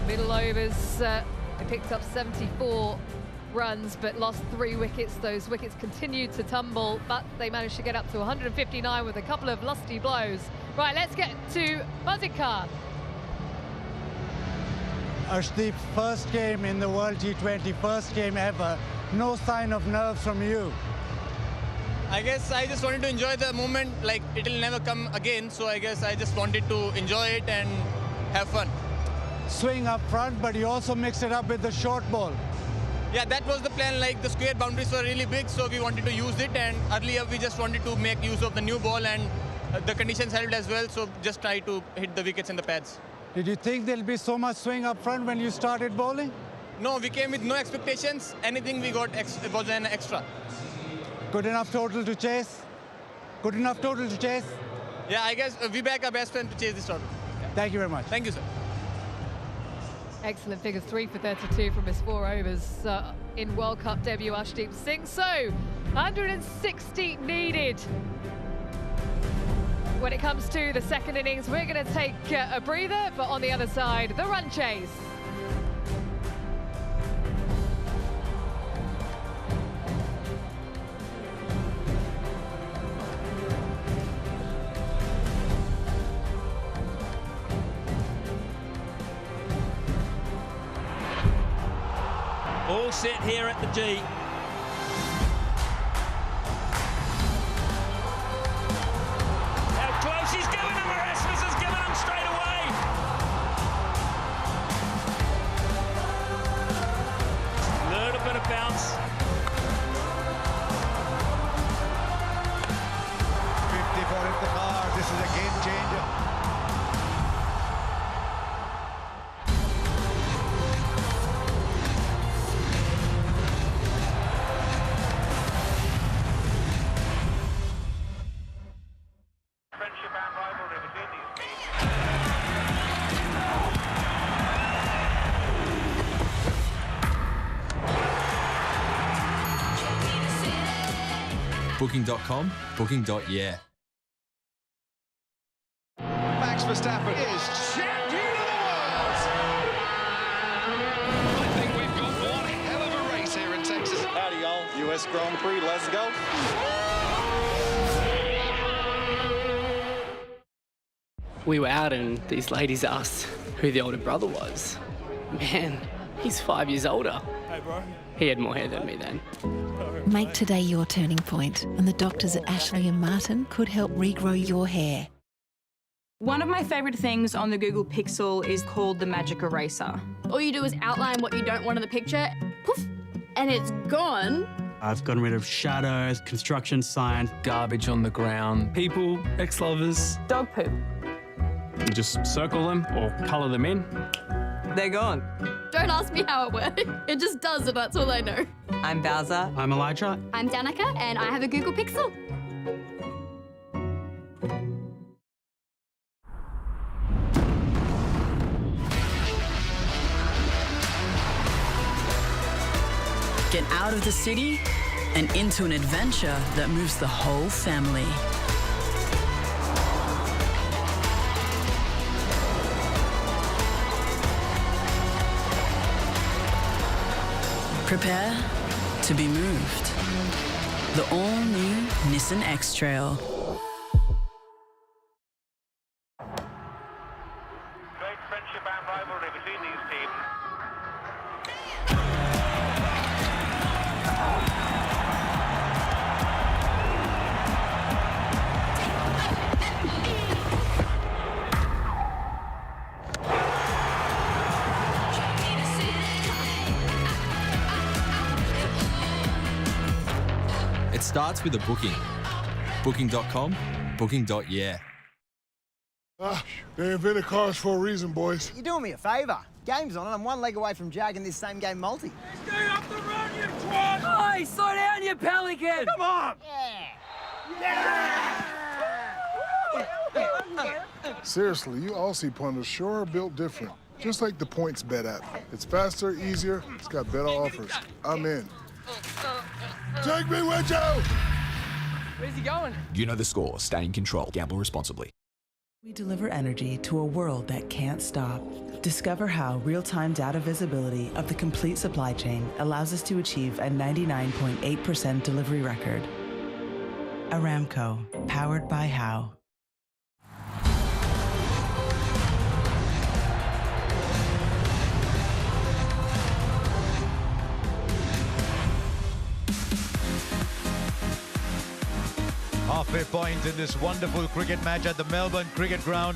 [SPEAKER 3] Middle overs, they picked up 74 runs but lost 3 wickets. Those wickets continued to tumble, but they managed to get up to 159 with a couple of lusty blows. Right, let's get to Mazid Khan.
[SPEAKER 8] Arshdeep, first game in the World T20, first game ever. No sign of nerves from you.
[SPEAKER 10] I guess I just wanted to enjoy the moment, like it'll never come again, so I guess I just wanted to enjoy it and have fun.
[SPEAKER 8] Swing up front, but you also mixed it up with the short ball.
[SPEAKER 10] Yeah, that was the plan. Like the square boundaries were really big, so we wanted to use it, and earlier we just wanted to make use of the new ball, and the conditions helped as well, so just try to hit the wickets and the pads.
[SPEAKER 8] Did you think there'll be so much swing up front when you started bowling?
[SPEAKER 10] No, we came with no expectations. Anything we got was an extra.
[SPEAKER 8] Good enough total to chase? Good enough total to chase?
[SPEAKER 10] Yeah, I guess we back our best friend to chase this total. Yeah.
[SPEAKER 8] Thank you very much.
[SPEAKER 10] Thank you, sir.
[SPEAKER 3] Excellent figures, 3 for 32 from his 4 overs in World Cup debut, Arshdeep Singh. So, 160 needed. When it comes to the second innings, we're going to take a breather, but on the other side, the run chase.
[SPEAKER 6] All set here at the G. How close he's given him, Erasmus has given him straight away. A little bit of bounce.
[SPEAKER 7] 50 for Iftikhar. This is a game changer.
[SPEAKER 12] Booking.com, booking.yeah.
[SPEAKER 7] Max Verstappen is champion of the world! I think we've got one hell of a race here in Texas.
[SPEAKER 13] Howdy, y'all. U.S. Grand Prix, let's go.
[SPEAKER 14] We were out and these ladies asked who the older brother was. Man, he's 5 years older.
[SPEAKER 2] Hey, bro.
[SPEAKER 14] He had more hair than me then.
[SPEAKER 28] Make today your turning point, and the doctors at Ashley and Martin could help regrow your hair.
[SPEAKER 23] One of my favourite things on the Google Pixel is called the Magic Eraser.
[SPEAKER 24] All you do is outline what you don't want in the picture, poof, and it's gone.
[SPEAKER 25] I've gotten rid of shadows, construction signs, garbage on the ground, people, ex-lovers.
[SPEAKER 23] Dog poop.
[SPEAKER 25] You just circle them or colour them in.
[SPEAKER 23] They're gone.
[SPEAKER 24] Don't ask me how it works. It just does, and that's all I know.
[SPEAKER 23] I'm Bowser.
[SPEAKER 25] I'm Elijah.
[SPEAKER 24] I'm Danica, and I have a Google Pixel.
[SPEAKER 15] Get out of the city and into an adventure that moves the whole family. Prepare to be moved. The all-new Nissan X-Trail.
[SPEAKER 2] Great friendship and rivalry between these teams.
[SPEAKER 12] It starts with a booking. Booking.com, booking.yeah.
[SPEAKER 16] They invented cars for a reason, boys.
[SPEAKER 17] You're doing me a favour. Game's on and I'm one leg away from jagging this same game multi.
[SPEAKER 2] Stay off the run, you twat!
[SPEAKER 17] Hey, slow down, you pelican!
[SPEAKER 2] Come on!
[SPEAKER 16] Seriously, you Aussie punters sure are built different. Just like the points bet app. It's faster, easier, it's got better offers. I'm in. Take me with you!
[SPEAKER 17] Where's he going?
[SPEAKER 20] You know the score. Stay in control. Gamble responsibly.
[SPEAKER 21] We deliver energy to a world that can't stop. Discover how real-time data visibility of the complete supply chain allows us to achieve a 99.8% delivery record. Aramco, powered by How.
[SPEAKER 7] Halfway point in this wonderful cricket match at the Melbourne Cricket Ground,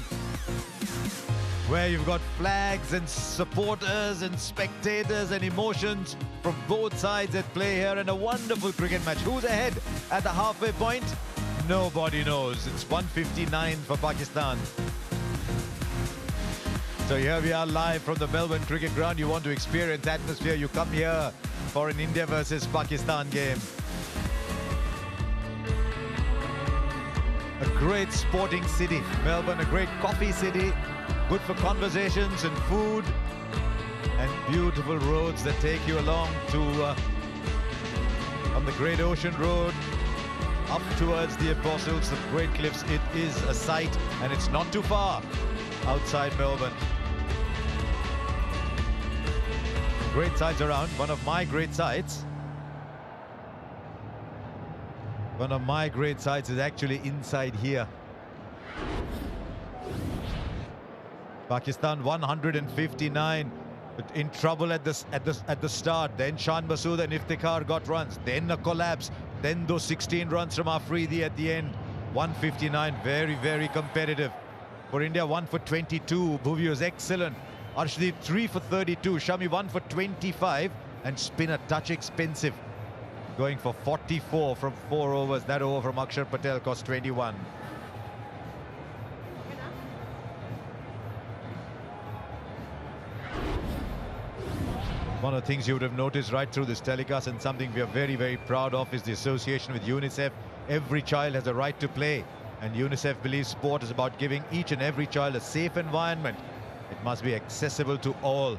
[SPEAKER 7] where you've got flags and supporters and spectators and emotions from both sides at play here in a wonderful cricket match. Who's ahead at the halfway point? Nobody knows. It's 159 for Pakistan. So here we are live from the Melbourne Cricket Ground. You want to experience atmosphere, you come here for an India versus Pakistan game. A great sporting city, Melbourne, a great coffee city, good for conversations and food, and beautiful roads that take you along to on the Great Ocean Road up towards the Apostles, the Great Cliffs. It is a sight, and it's not too far outside Melbourne. Great sights around. One of my great sights. One of my great sights is actually inside here. Pakistan 159, but in trouble at the start. Then Shan Masood and Iftikhar got runs. Then a collapse. Then those 16 runs from Afridi at the end. 159, very, very competitive. For India, 1 for 22. Bhuvi was excellent. Arshdeep 3 for 32. Shami 1 for 25. And spin a touch expensive. Going for 44 from 4 overs. That over from Akshar Patel cost 21. One of the things you would have noticed right through this telecast, and something we are very, very proud of, is the association with UNICEF. Every child has a right to play, and UNICEF believes sport is about giving each and every child a safe environment. It must be accessible to all,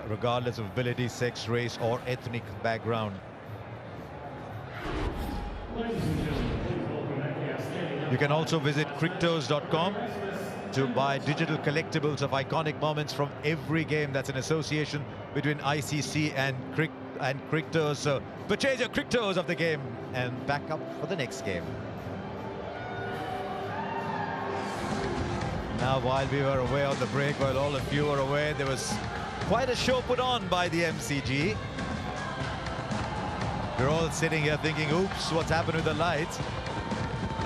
[SPEAKER 7] regardless of ability, sex, race, or ethnic background.
[SPEAKER 1] Ladies and gentlemen,
[SPEAKER 7] You can also visit Crictos.com to buy digital collectibles of iconic moments from every game. That's an association between ICC and Crictos. So purchase your Crictos of the game and back up for the next game. Now, while we were away on the break, while all of you were away, there was quite a show put on by the MCG. We're all sitting here thinking, oops, what's happened with the lights?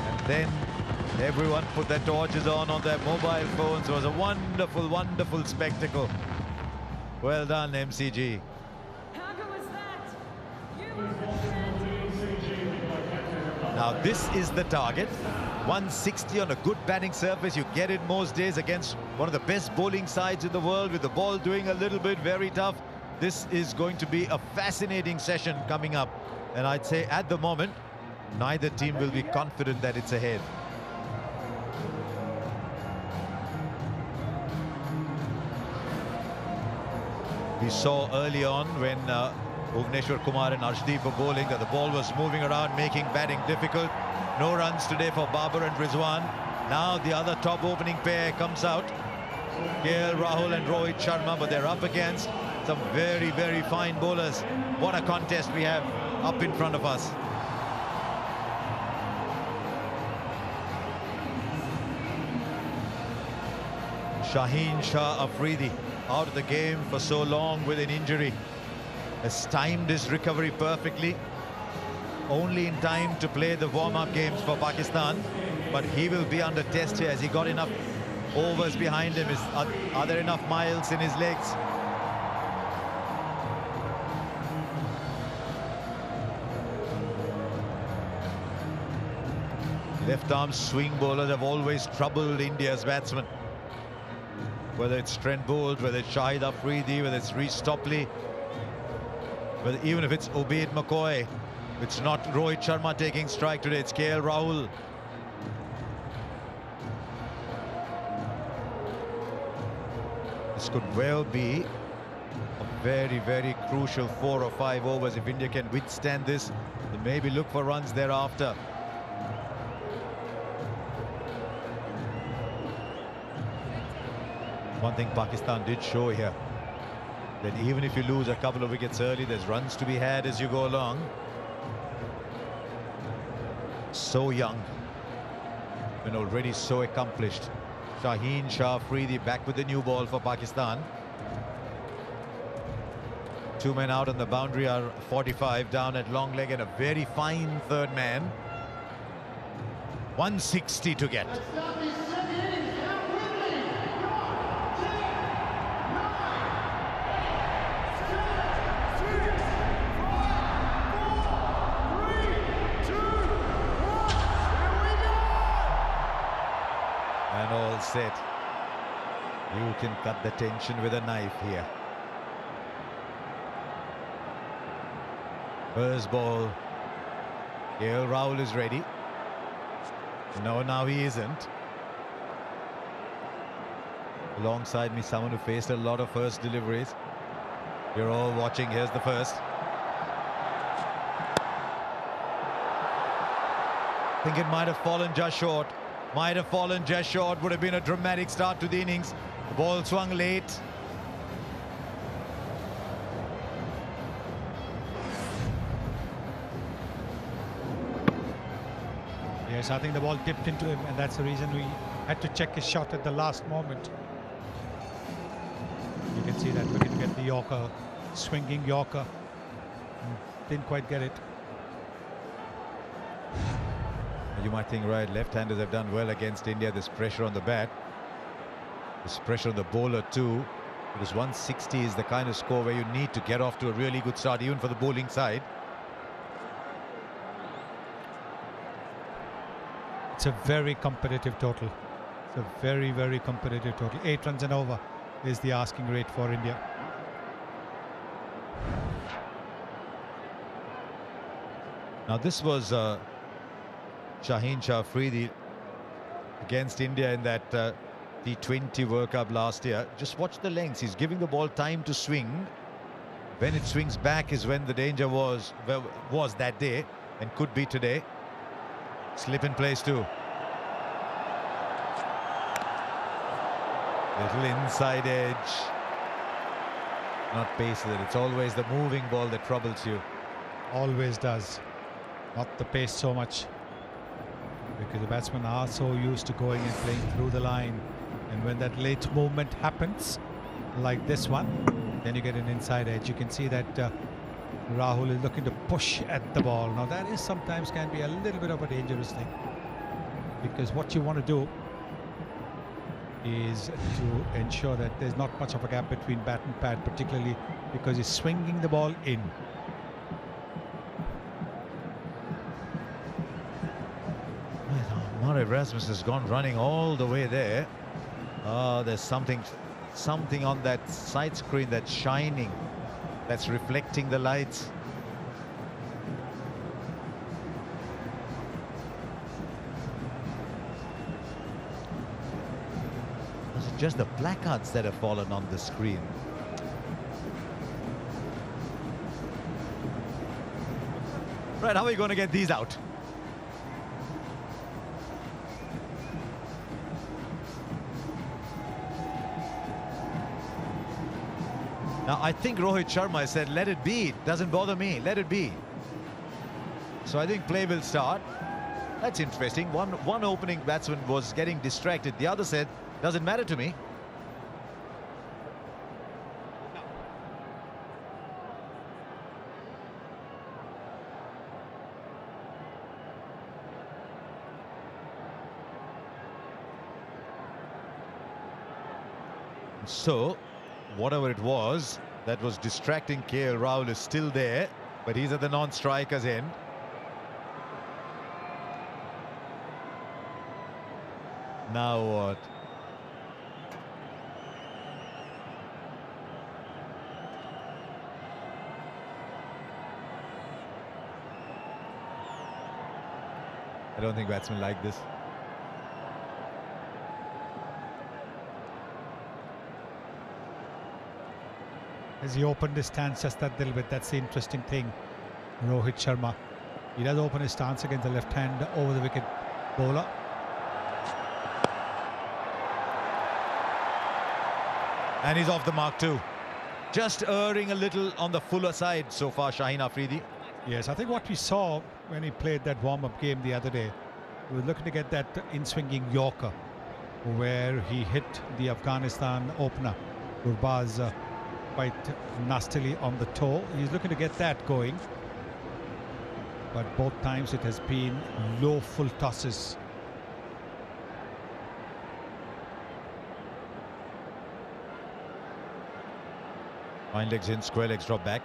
[SPEAKER 7] And then everyone put their torches on their mobile phones. It was a wonderful, wonderful spectacle. Well done, MCG. Now, this is the target. 160 on a good batting surface. You get it most days against one of the best bowling sides in the world, with the ball doing a little bit very tough. This is going to be a fascinating session coming up. And I'd say at the moment, neither team will be confident that it's ahead. We saw early on when Bhuvneshwar Kumar and Arshdeep were bowling that the ball was moving around, making batting difficult. No runs today for Babar and Rizwan. Now the other top opening pair comes out. KL Rahul and Rohit Sharma, but they're up against some very, very fine bowlers. What a contest we have up in front of us. Shaheen Shah Afridi out of the game for so long with an injury. Has timed his recovery perfectly. Only in time to play the warm-up games for Pakistan. But he will be under test here. Has he got enough overs behind him? Are there enough miles in his legs? Left-arm swing bowlers have always troubled India's batsmen. Whether it's Trent Boult, whether it's Shahid Afridi, whether it's Reece Topley, whether even if it's Ubaid McCoy, it's not Rohit Sharma taking strike today, it's KL Rahul. This could well be a very, very crucial 4 or 5 overs. If India can withstand this, then maybe look for runs thereafter. One thing Pakistan did show here, that even if you lose a couple of wickets early, there's runs to be had as you go along. So young and already so accomplished. Shaheen Shah Afridi back with the new ball for Pakistan. 2 men out on the boundary are 45 down at long leg, and a very fine third man. 160 to get. And all set. You can cut the tension with a knife here. First ball. KL Rahul is ready. No, now he isn't. Alongside me, someone who faced a lot of first deliveries. You're all watching. Here's the first. I think it might have fallen just short. Might have fallen just short. Would have been a dramatic start to the innings. The ball swung late.
[SPEAKER 11] Yes, I think the ball dipped into him, and that's the reason we had to check his shot at the last moment. You can see that we didn't get the Yorker, swinging Yorker. Didn't quite get it.
[SPEAKER 7] You might think, right, left-handers have done well against India. There's pressure on the bat. There's pressure on the bowler too. Because 160 is the kind of score where you need to get off to a really good start, even for the bowling side.
[SPEAKER 11] It's a very competitive total. It's a very, very competitive total. 8 runs and over is the asking rate for India.
[SPEAKER 7] Now this was Shaheen Shah Afridi against India in that T20 World Cup last year. Just watch the lengths. He's giving the ball time to swing. When it swings back is when the danger was that day, and could be today. Slip in place too. Little inside edge. Not pace with it. It's always the moving ball that troubles you.
[SPEAKER 11] Always does. Not the pace so much. Because the batsmen are so used to going and playing through the line. And when that late movement happens, like this one, then you get an inside edge. You can see that Rahul is looking to push at the ball. Now that is sometimes can be a little bit of a dangerous thing. Because what you want to do is to ensure that there's not much of a gap between bat and pad, particularly because he's swinging the ball in.
[SPEAKER 7] Well, Erasmus has gone running all the way there. There's something on that side screen that's shining, that's reflecting the lights. Just the placards that have fallen on the screen. Right, how are you going to get these out? Now, I think Rohit Sharma said, let it be, it doesn't bother me, let it be. So I think play will start. That's interesting. One opening batsman was getting distracted. The other said, doesn't matter to me. So, whatever it was that was distracting KL Rahul is still there, but he's at the non-strikers end. Now what? I don't think batsmen like this.
[SPEAKER 11] As he opened his stance just that little bit, that's the interesting thing. Rohit Sharma, he does open his stance against the left hand over the wicket bowler.
[SPEAKER 7] And he's off the mark too. Just erring a little on the fuller side so far, Shaheen Afridi.
[SPEAKER 11] Yes, I think what we saw when he played that warm-up game the other day, we were looking to get that in-swinging Yorker, where he hit the Afghanistan opener, Gurbaz, quite nastily on the toe. He's looking to get that going. But both times it has been low full tosses.
[SPEAKER 7] Fine legs in, square legs drop back.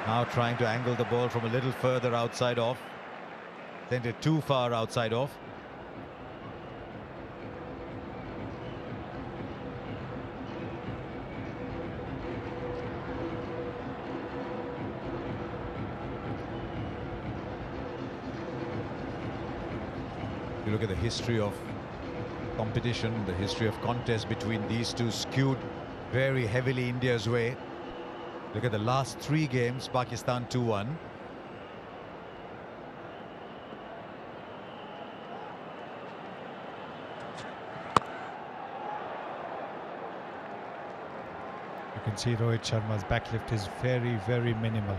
[SPEAKER 7] Now trying to angle the ball from a little further outside off. Sent it too far outside off. You look at the history of competition, the history of contest between these two skewed very heavily India's way. Look at the last 3 games, Pakistan 2-1.
[SPEAKER 11] You can see Rohit Sharma's backlift is very, very minimal.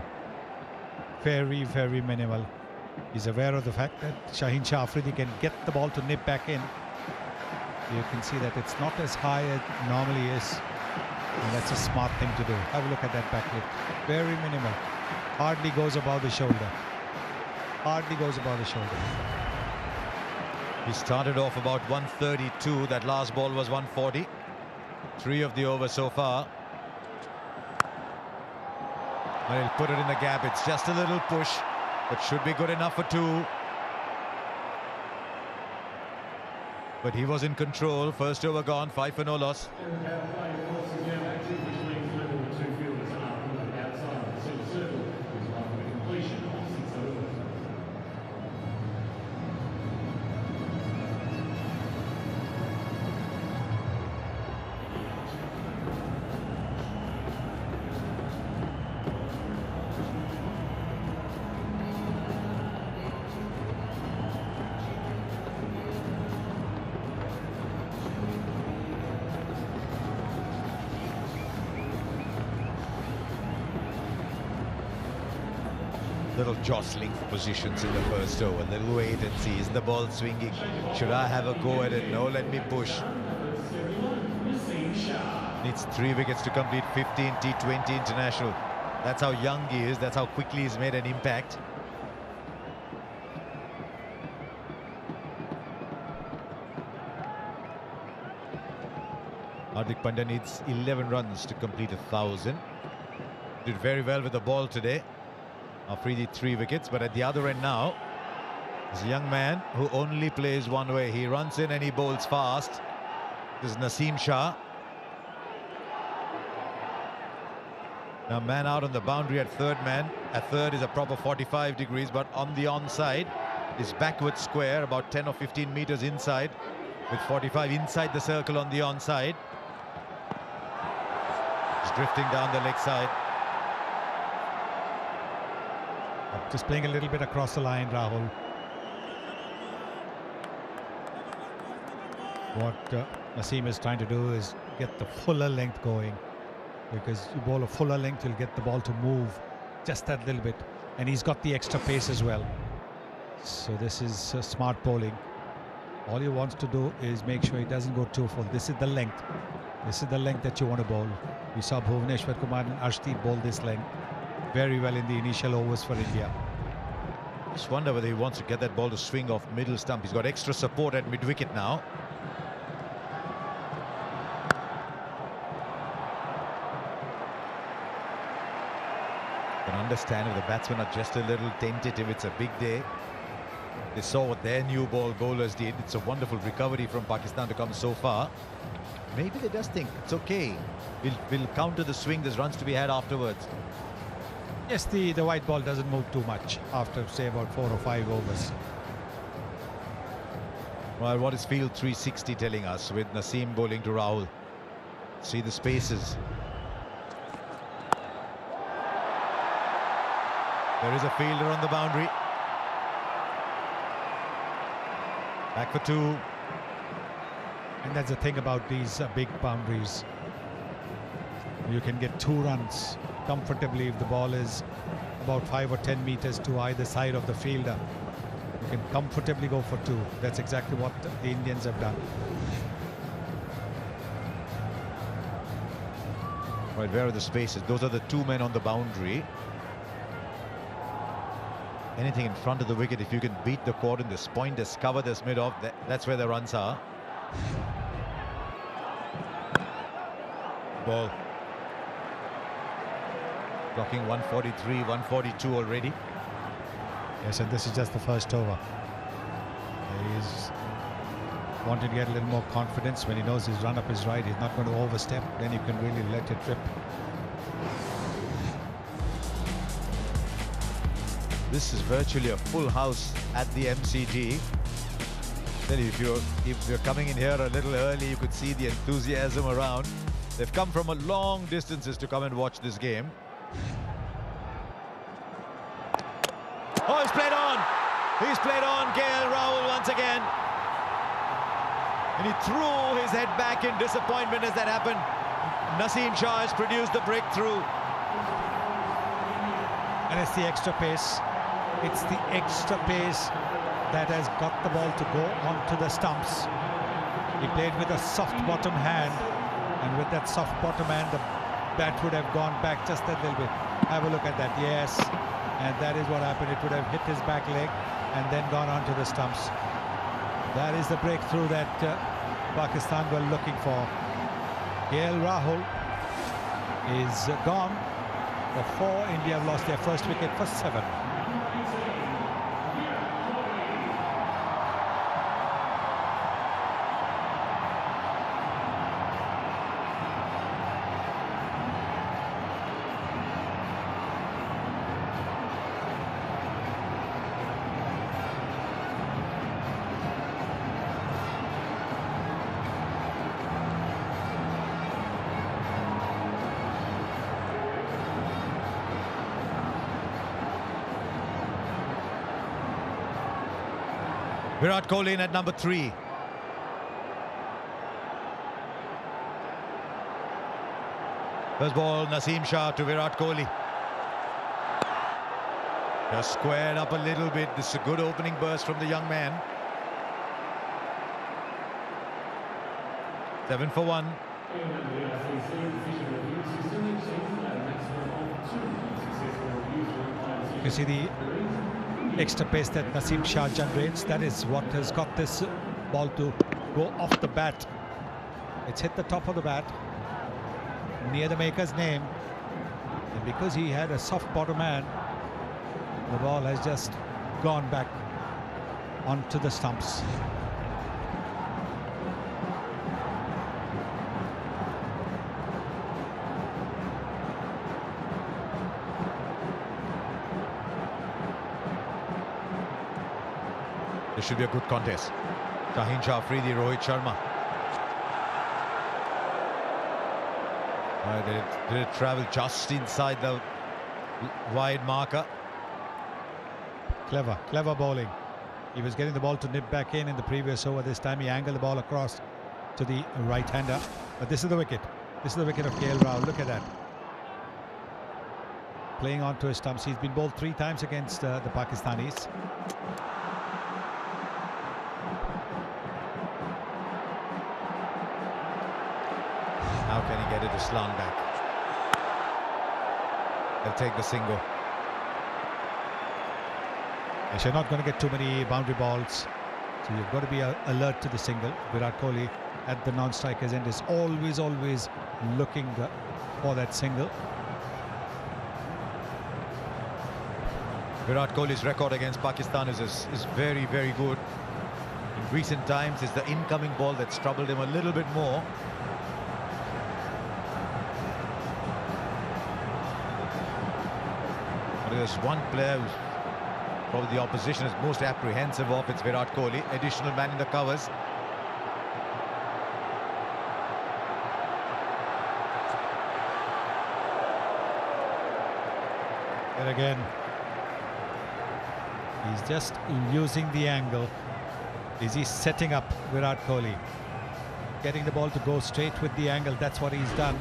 [SPEAKER 11] Very, very minimal. He's aware of the fact that Shaheen Shah Afridi can get the ball to nip back in. You can see that it's not as high as it normally is. And that's a smart thing to do. Have a look at that backlift. Very minimal. Hardly goes above the shoulder. Hardly goes above the shoulder.
[SPEAKER 7] He started off about 132. That last ball was 140. 3 of the over so far. Well, he'll put it in the gap. It's just a little push, but should be good enough for 2. But he was in control. First over gone. 5 for no loss. Little jostling for positions in the first over. Little wait and see. Is the ball swinging? Should I have a go at it? No, let me push. Needs 3 wickets to complete 15 T20 international. That's how young he is. That's how quickly he's made an impact. Hardik Pandya needs 11 runs to complete 1,000. Did very well with the ball today. Afridi 3 wickets, but at the other end now, there's a young man who only plays one way. He runs in and he bowls fast. This is Naseem Shah. Now man out on the boundary at third man. At third is a proper 45 degrees, but on the onside is backward square, about 10 or 15 meters inside, with 45 inside the circle on the onside. He's drifting down the leg side.
[SPEAKER 11] Just playing a little bit across the line, Rahul. What Naseem is trying to do is get the fuller length going, because you bowl a fuller length, you'll get the ball to move just that little bit, and he's got the extra pace as well. So this is smart bowling. All he wants to do is make sure he doesn't go too full. This is the length. This is the length that you want to bowl. We saw Bhuvaneshwar Kumar and Arshdeep bowl this length very well in the initial overs for India.
[SPEAKER 7] Just wonder whether he wants to get that ball to swing off middle stump. He's got extra support at mid-wicket now. Can understand if the batsmen are just a little tentative. It's a big day. They saw what their new ball bowlers did. It's a wonderful recovery from Pakistan to come so far. Maybe they just think it's okay. We'll counter the swing. There's runs to be had afterwards.
[SPEAKER 11] Yes, the white ball doesn't move too much after, say, about 4 or 5 overs.
[SPEAKER 7] Well, what is field 360 telling us with Naseem bowling to Rahul? See the spaces. There is a fielder on the boundary. Back for 2.
[SPEAKER 11] And that's the thing about these big boundaries. You can get 2 runs comfortably if the ball is about 5 or 10 meters to either side of the fielder. You can comfortably go for 2. That's exactly what the Indians have done.
[SPEAKER 7] Right, where are the spaces? Those are the 2 men on the boundary. Anything in front of the wicket, if you can beat the cordon, this point, this cover, this mid-off, that's where the runs are. Ball. Clocking 143, 142 already.
[SPEAKER 11] Yes, and this is just the first over. He's wanting to get a little more confidence. When he knows his run-up is right, he's not going to overstep, then you can really let it rip.
[SPEAKER 7] This is virtually a full house at the MCG. Tell you, if you're coming in here a little early, you could see the enthusiasm around. They've come from a long distances to come and watch this game. Oh, he's played on. He's played on KL Rahul once again. And he threw his head back in disappointment as that happened. Naseem Shah has produced the breakthrough.
[SPEAKER 11] And it's the extra pace. It's the extra pace that has got the ball to go onto the stumps. He played with a soft bottom hand, and with that soft bottom hand, the bat would have gone back just a little bit. Have a look at that. Yes, and that is what happened. It would have hit his back leg and then gone onto the stumps. That is the breakthrough that Pakistan were looking for. KL Rahul is gone. For 4, India have lost their first wicket for 7.
[SPEAKER 7] Virat Kohli in at number 3. First ball, Naseem Shah to Virat Kohli. Just squared up a little bit. This is a good opening burst from the young man. 7 for 1.
[SPEAKER 11] You see the extra pace that Naseem Shah generates. That is what has got this ball to go off the bat. It's hit the top of the bat near the maker's name, and because he had a soft bottom man, the ball has just gone back onto the stumps.
[SPEAKER 7] This should be a good contest. Shaheen Shah Afridi, Rohit Sharma. Did it travel just inside the wide marker?
[SPEAKER 11] Clever bowling. He was getting the ball to nip back in the previous over. This time he angled the ball across to the right-hander. But this is the wicket. This is the wicket of KL Rahul. Look at that. Playing onto his stumps. He's been bowled 3 times against the Pakistanis.
[SPEAKER 7] How can he get it to slant back? They'll take the single.
[SPEAKER 11] Yes, you're not going to get too many boundary balls, so you've got to be alert to the single. Virat Kohli at the non-striker's end is always looking for that single.
[SPEAKER 7] Virat Kohli's record against Pakistan is very, very good. In recent times, it's the incoming ball that's troubled him a little bit more. But there's one player who's probably the opposition is most apprehensive of. It's Virat Kohli, additional man in the covers.
[SPEAKER 11] And again, he's just using the angle. Is he setting up Virat Kohli? Getting the ball to go straight with the angle. That's what he's done.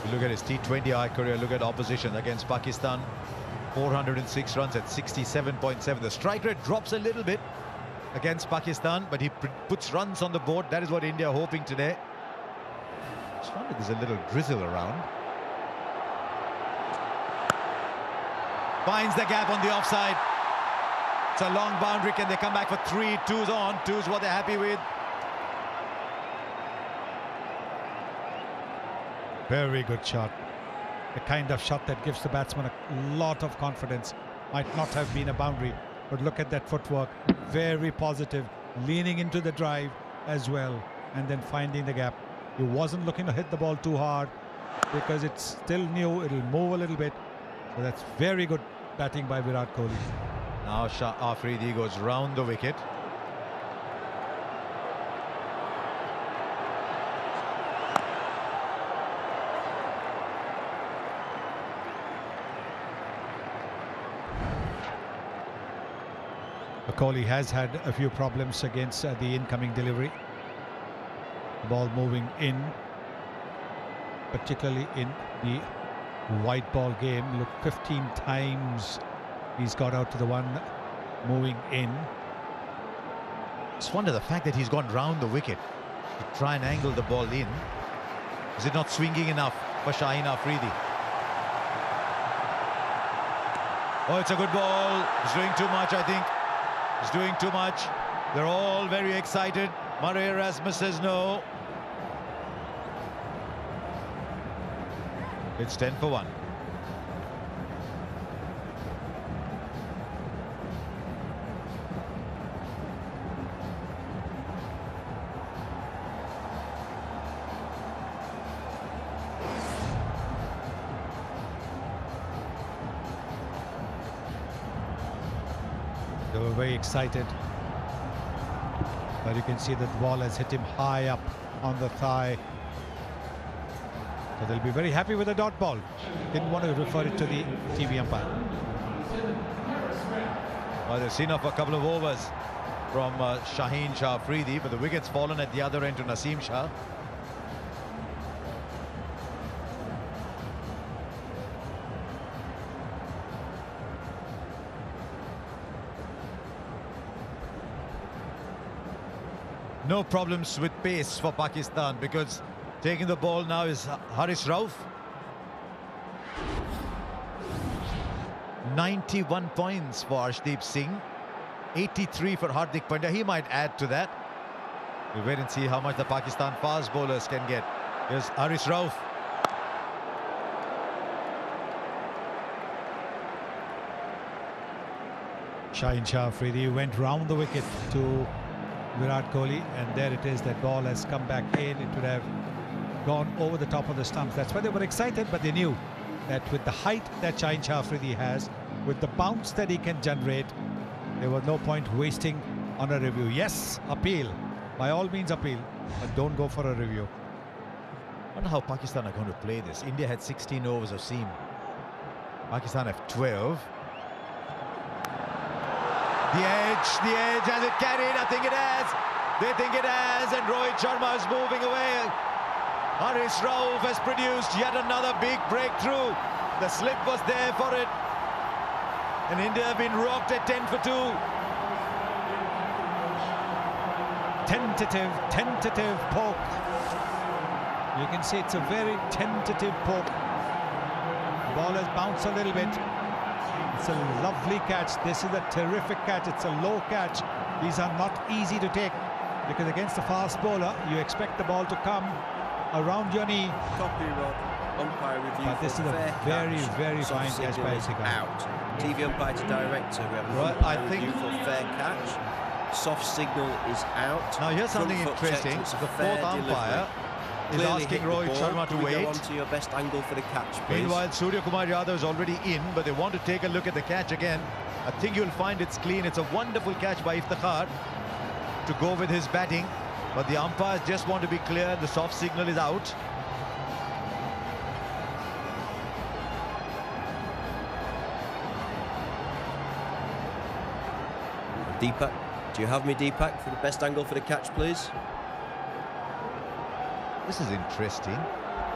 [SPEAKER 7] You look at his T20I career, look at opposition against Pakistan. 406 runs at 67.7. The strike rate drops a little bit against Pakistan, but he puts runs on the board. That is what India are hoping today. Just wonder if there's a little drizzle around. Finds the gap on the offside. It's a long boundary. Can they come back for 3? 2's on. 2's what they're happy with.
[SPEAKER 11] Very good shot. The kind of shot that gives the batsman a lot of confidence. Might not have been a boundary, but look at that footwork. Very positive. Leaning into the drive as well, and then finding the gap. He wasn't looking to hit the ball too hard because it's still new. It'll move a little bit. So that's very good batting by Virat Kohli.
[SPEAKER 7] Now Shah Afridi goes round the wicket.
[SPEAKER 11] Kohli has had a few problems against the incoming delivery. The ball moving in, particularly in the white ball game. Look, 15 times he's got out to the one moving in.
[SPEAKER 7] Just wonder the fact that he's gone round the wicket to try and angle the ball in. Is it not swinging enough for Shaheen Afridi? Oh, it's a good ball. He's doing too much, I think. He's doing too much. They're all very excited. Murray Erasmus says no. It's 10 for 1.
[SPEAKER 11] They were very excited, but you can see that the ball has hit him high up on the thigh. So they'll be very happy with the dot ball. Didn't want to refer it to the TV umpire.
[SPEAKER 7] Well, they've seen off a couple of overs from Shaheen Shah Afridi, but the wicket's fallen at the other end to Naseem Shah. No problems with pace for Pakistan because taking the ball now is Haris Rauf. 91 points for Arshdeep Singh. 83 for Hardik Pandya. He might add to that. We'll wait and see how much the Pakistan fast bowlers can get. Here's Haris Rauf.
[SPEAKER 11] Shaheen Shah Afridi went round the wicket to Virat Kohli, and there it is. That ball has come back in. It would have gone over the top of the stumps. That's why they were excited, but they knew that with the height that Shaheen Shah Afridi has, with the bounce that he can generate, there was no point wasting on a review. Yes, appeal. By all means appeal, but don't go for a review.
[SPEAKER 7] I wonder how Pakistan are going to play this. India had 16 overs of seam. Pakistan have 12. The edge, has it carried? I think it has. They think it has, and Rohit Sharma is moving away. Haris Rauf has produced yet another big breakthrough. The slip was there for it. And India have been rocked at 10 for 2.
[SPEAKER 11] Tentative poke. You can see it's a very tentative poke. The ball has bounced a little bit. It's a lovely catch. This is a terrific catch. It's a low catch. These are not easy to take because against a fast bowler, you expect the ball to come around your knee.
[SPEAKER 4] Copy, Rod. Umpire review.
[SPEAKER 11] But this is a very fine catch by Sikar.
[SPEAKER 4] Out. TV umpire to director. We have
[SPEAKER 7] Well,
[SPEAKER 4] umpire
[SPEAKER 7] I think
[SPEAKER 4] review for fair catch. Soft signal is out.
[SPEAKER 7] Now here's something
[SPEAKER 4] Front foot
[SPEAKER 7] interesting.
[SPEAKER 4] checked,
[SPEAKER 7] The fourth umpire is
[SPEAKER 4] Clearly
[SPEAKER 7] asking
[SPEAKER 4] hit the
[SPEAKER 7] Rohit
[SPEAKER 4] ball.
[SPEAKER 7] Sharma to
[SPEAKER 4] Can we
[SPEAKER 7] wait.
[SPEAKER 4] go on to your best angle for the catch, please?
[SPEAKER 7] Meanwhile, Surya Kumar Yadav is already in, but they want to take a look at the catch again. I think you'll find it's clean. It's a wonderful catch by Iftikhar to go with his batting, but the umpires just want to be clear. The soft signal is out.
[SPEAKER 4] Deepak, do you have me, Deepak, for the best angle for the catch, please?
[SPEAKER 7] This is interesting.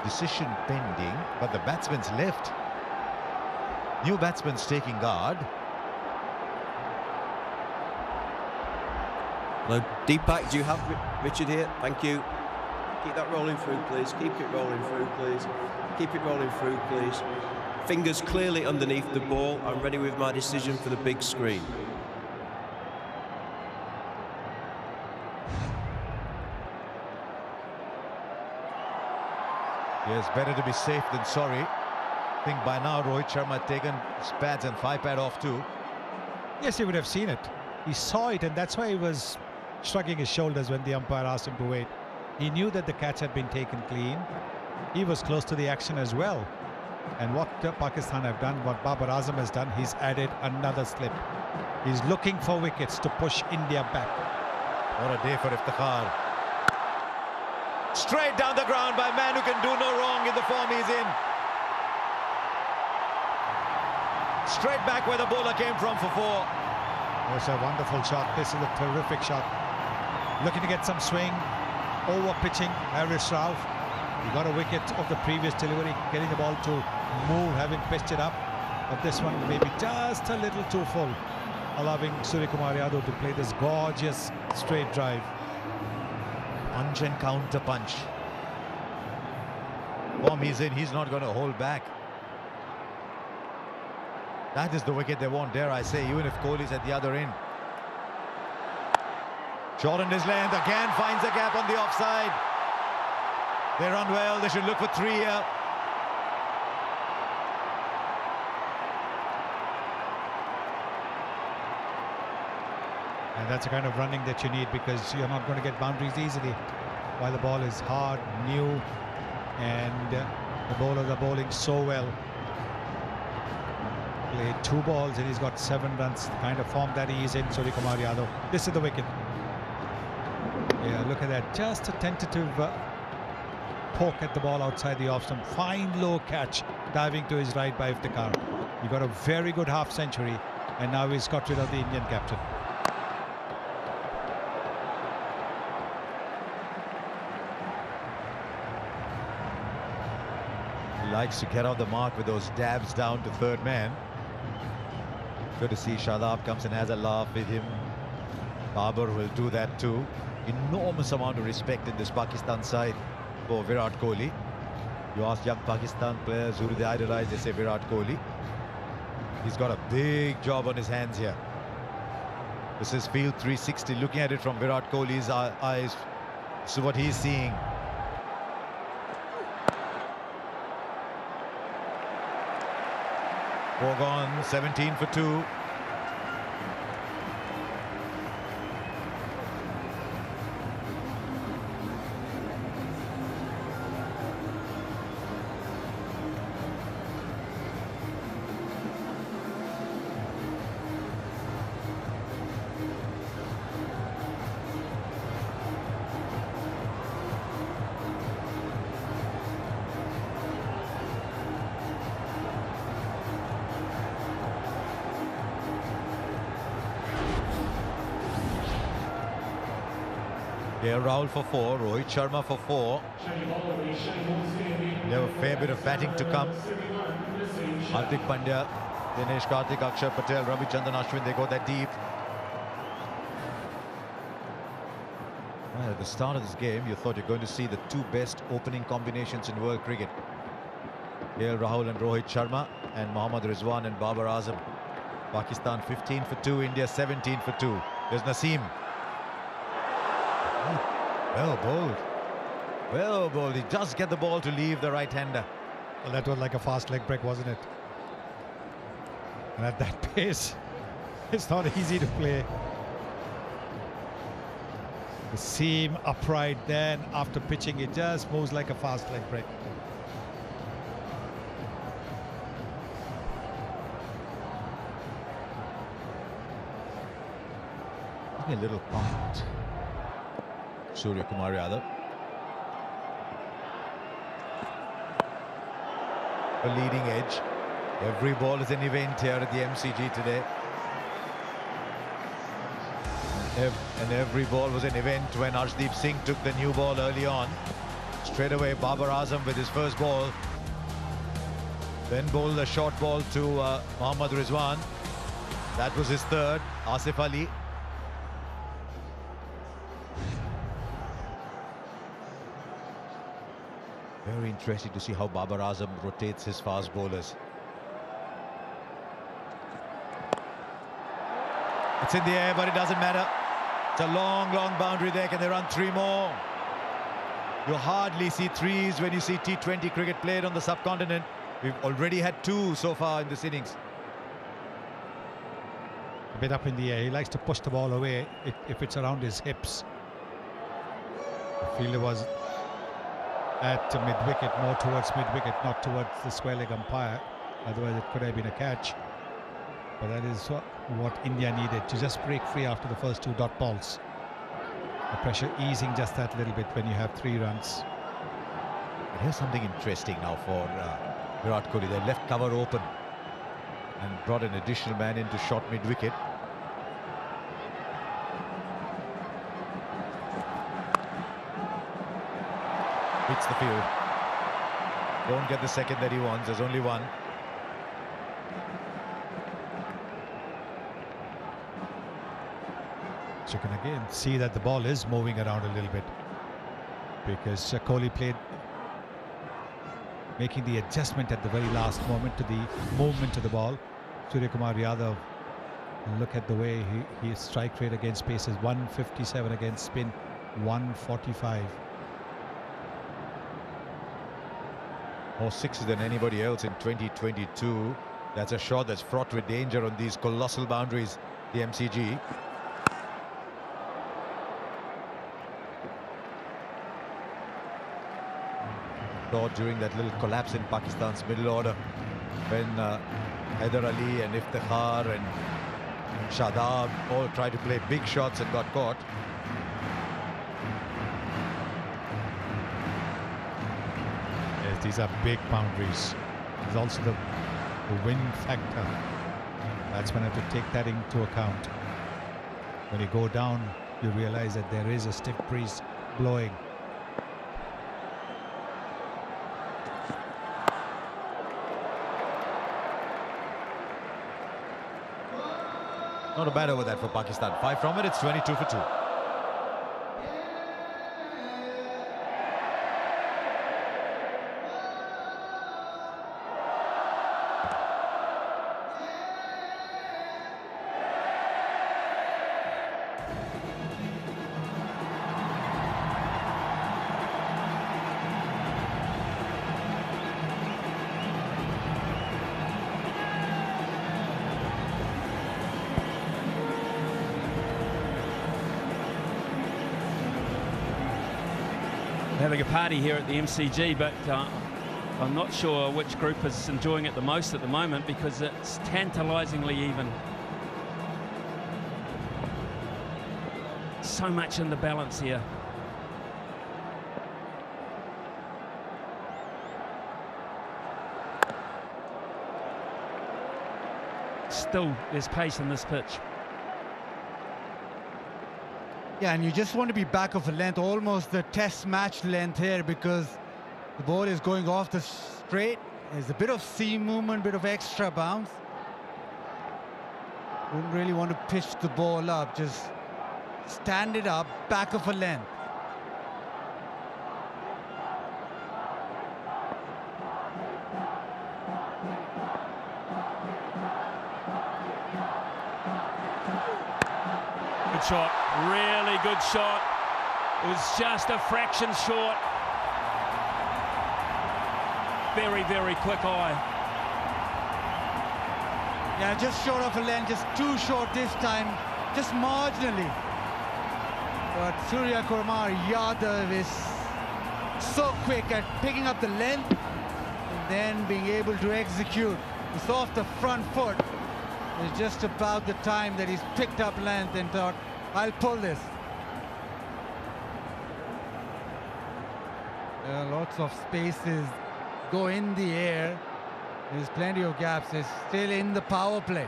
[SPEAKER 7] Decision pending, but the batsman's left. New batsman's taking guard.
[SPEAKER 4] Hello, Deepak, do you have Richard here? Thank you. Keep that rolling through, please. Keep it rolling through, please. Keep it rolling through, please. Fingers clearly underneath the ball. I'm ready with my decision for the big screen.
[SPEAKER 7] Yes, better to be safe than sorry. I think by now Rohit Sharma had taken his pads and 5-pad off too.
[SPEAKER 11] Yes, he would have seen it. He saw it, and that's why he was shrugging his shoulders when the umpire asked him to wait. He knew that the catch had been taken clean. He was close to the action as well. And what Pakistan have done, what Babar Azam has done, he's added another slip. He's looking for wickets to push India back.
[SPEAKER 7] What a day for Iftikhar. Straight down the ground by a man who can do no wrong in the form he's in. Straight back where the bowler came from for 4.
[SPEAKER 11] It's a wonderful shot. This is a terrific shot. Looking to get some swing. Over pitching Haris Rauf. He got a wicket of the previous delivery, getting the ball to move, having pitched it up. But this one maybe just a little too full, allowing Surya Kumar Yadav to play this gorgeous straight drive.
[SPEAKER 7] Punch and counter punch. Form he's in, he's not going to hold back. That is the wicket they want, dare I say, even if Kohli's at the other end. Shortened his length, again finds a gap on the offside. They run well, they should look for 3 here.
[SPEAKER 11] And that's the kind of running that you need, because you're not going to get boundaries easily while the ball is hard, new, and the bowlers are bowling so well. Played 2 balls and he's got 7 runs, the kind of form that he is in, Surya Kumar Yadav. This is the wicket. Yeah, look at that, just a tentative poke at the ball outside the off stump. Fine low catch, diving to his right by Iftikhar. He got a very good half century, and now he's got rid of the Indian captain.
[SPEAKER 7] He likes to get out the mark with those dabs down to third man. Good to see Shadab comes and has a laugh with him. Babar will do that too. enormous amount of respect in this Pakistan side for Virat Kohli. You ask young Pakistan players who do they idolize, they say Virat Kohli. He's got a big job on his hands here. This is Field 360, looking at it from Virat Kohli's eyes. So what he's seeing. Four gone, 17 for 2. Rahul for 4, Rohit Sharma for 4. They have a fair bit of batting to come. Hardik Pandya, Dinesh Karthik, Akshar Patel, Ravichandran Ashwin, they go that deep. Well, at the start of this game, you thought you're going to see the two best opening combinations in world cricket. Rahul and Rohit Sharma, and Mohammad Rizwan and Babar Azam. Pakistan 15 for 2, India 17 for 2. There's Naseem. Well bowled. Well bowled. He does get the ball to leave the right-hander.
[SPEAKER 11] Well, that was like a fast leg break, wasn't it? And at that pace, it's not easy to play. The seam upright, then after pitching, it just moves like a fast leg break.
[SPEAKER 7] A little pumped. Surya Kumar Yadav. A leading edge. Every ball is an event here at the MCG today. And every ball was an event when Arshdeep Singh took the new ball early on. Straight away, Babar Azam with his first ball. Then bowled a short ball to Mohammad Rizwan. That was his third. Asif Ali. Very interesting to see how Babar Azam rotates his fast bowlers. It's in the air, but it doesn't matter. It's a long, long boundary there. Can they run 3 more? You hardly see 3s when you see T20 cricket played on the subcontinent. We've already had 2 so far in this innings.
[SPEAKER 11] A bit up in the air. He likes to push the ball away if it's around his hips. The fielder was at mid-wicket, more towards mid-wicket, not towards the square leg umpire. Otherwise it could have been a catch. But that is what India needed, to just break free after the first 2 dot balls. The pressure easing just that little bit when you have 3 runs.
[SPEAKER 7] But here's something interesting now for Virat Kohli. They left cover open and brought an additional man into short mid-wicket. Hits the field. Won't get the second that he wants. There's only one.
[SPEAKER 11] So you can again see that the ball is moving around a little bit, because Kohli played, making the adjustment at the very last moment to the movement of the ball. Surya Kumar Yadav, look at the way his strike rate against pace is 157, against spin 145.
[SPEAKER 7] More 6s than anybody else in 2022. That's a shot that's fraught with danger on these colossal boundaries, the MCG. During that little collapse in Pakistan's middle order, when Haider Ali and Iftikhar and Shadab all tried to play big shots and got caught.
[SPEAKER 11] Yes, these are big boundaries. There's also the wind factor. Batsmen have to take that into account. When you go down, you realize that there is a stiff breeze blowing.
[SPEAKER 7] Not a bad over that for Pakistan. 5 from it, it's 22 for 2.
[SPEAKER 6] having a party here at the MCG, but I'm not sure which group is enjoying it the most at the moment because it's tantalisingly even. So much in the balance here. Still, there's pace in this pitch.
[SPEAKER 5] Yeah, and you just want to be back of a length, almost the test match length here, because the ball is going off the straight. There's a bit of seam movement, bit of extra bounce. Wouldn't really want to pitch the ball up, just stand it up, back of a length.
[SPEAKER 6] Good shot, really good shot. It was just a fraction short. Very, very quick eye.
[SPEAKER 5] Yeah, just short of a length, just too short this time, just marginally. But Surya Kumar Yadav is so quick at picking up the length and then being able to execute. It's off the front foot. It's just about the time that he's picked up length and thought, I'll pull this. Lots of spaces go in the air. There's plenty of gaps. It's still in the power play.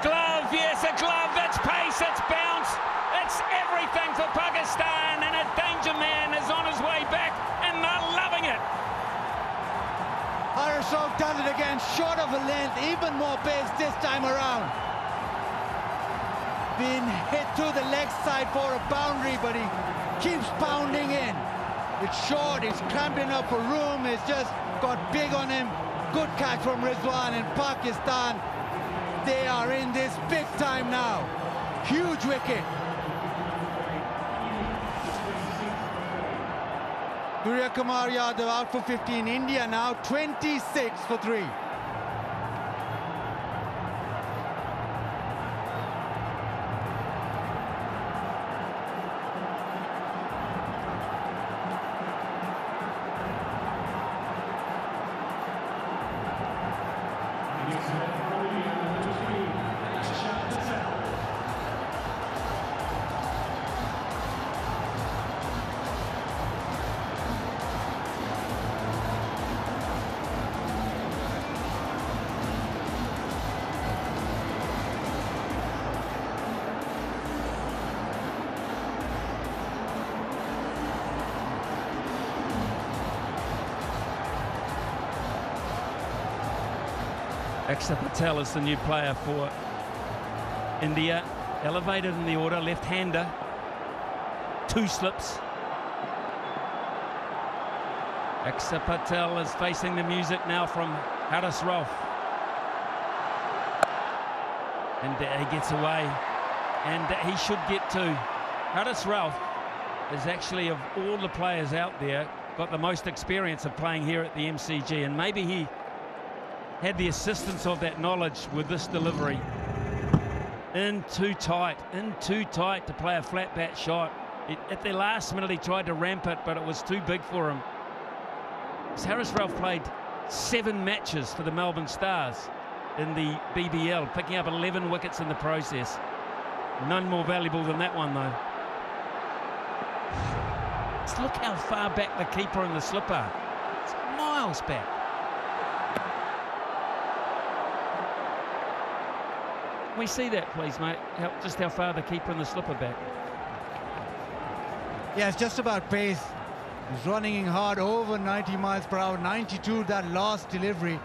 [SPEAKER 6] Glove, yes, a glove. That's pace, that's bounce. It's everything for Pakistan, and a danger man is on his way back, and they're loving it.
[SPEAKER 5] Haris Rauf does it again, short of a length, even more pace this time around. Been hit to the leg side for a boundary, but he keeps pounding in. It's short, it's cramped enough for room, it's just got big on him. Good catch from Rizwan in Pakistan. They are in this big time now. Huge wicket. Surya Kumar Yadav out for 15. India now 26 for 3.
[SPEAKER 6] Axar Patel is the new player for India. Elevated in the order, left-hander. 2 slips. Axar Patel is facing the music now from Haris Rauf. And he gets away. And he should get to. Haris Rauf is actually, of all the players out there, got the most experience of playing here at the MCG. And maybe he had the assistance of that knowledge with this delivery. In too tight to play a flat bat shot. At the last minute he tried to ramp it, but it was too big for him. Haris Rauf played 7 matches for the Melbourne Stars in the BBL, picking up 11 wickets in the process. None more valuable than that one, though. Just look how far back the keeper and the slipper. It's miles back. Can we see that, please, mate? Just how far the keeper and the slipper back.
[SPEAKER 5] Yeah, it's just about pace. He's running in hard, over 90 miles per hour, 92 that last delivery.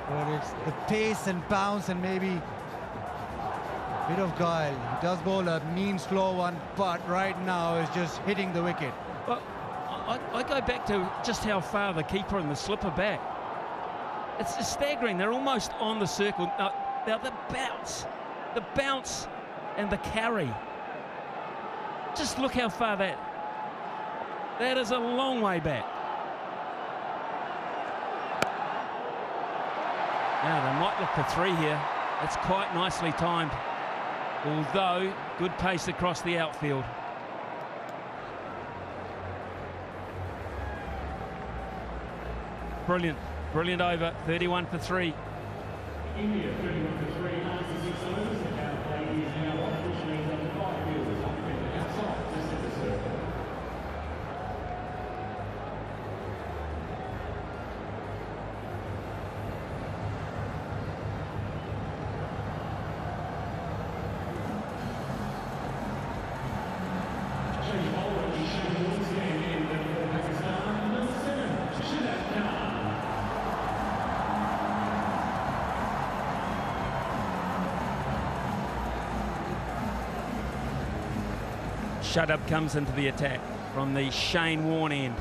[SPEAKER 5] But it's the pace and bounce and maybe a bit of guile. He does bowl a mean, slow one, but right now is just hitting the wicket.
[SPEAKER 6] Well, I go back to just how far the keeper and the slipper back. It's just staggering. They're almost on the circle. Now the bounce and the carry. Just look how far that is a long way back. Now they might look for 3 here. It's quite nicely timed. Although, good pace across the outfield. brilliant. Brilliant over, 31 for 3.
[SPEAKER 1] India 31 for 3 after 6 overs. The power play is now off, which means up to 5 fielders outside the centre circle. Change bowler will be shown once again in for Pakistan. Number 7, Shadab Khan.
[SPEAKER 6] Shadab comes into the attack from the Shane Warne end.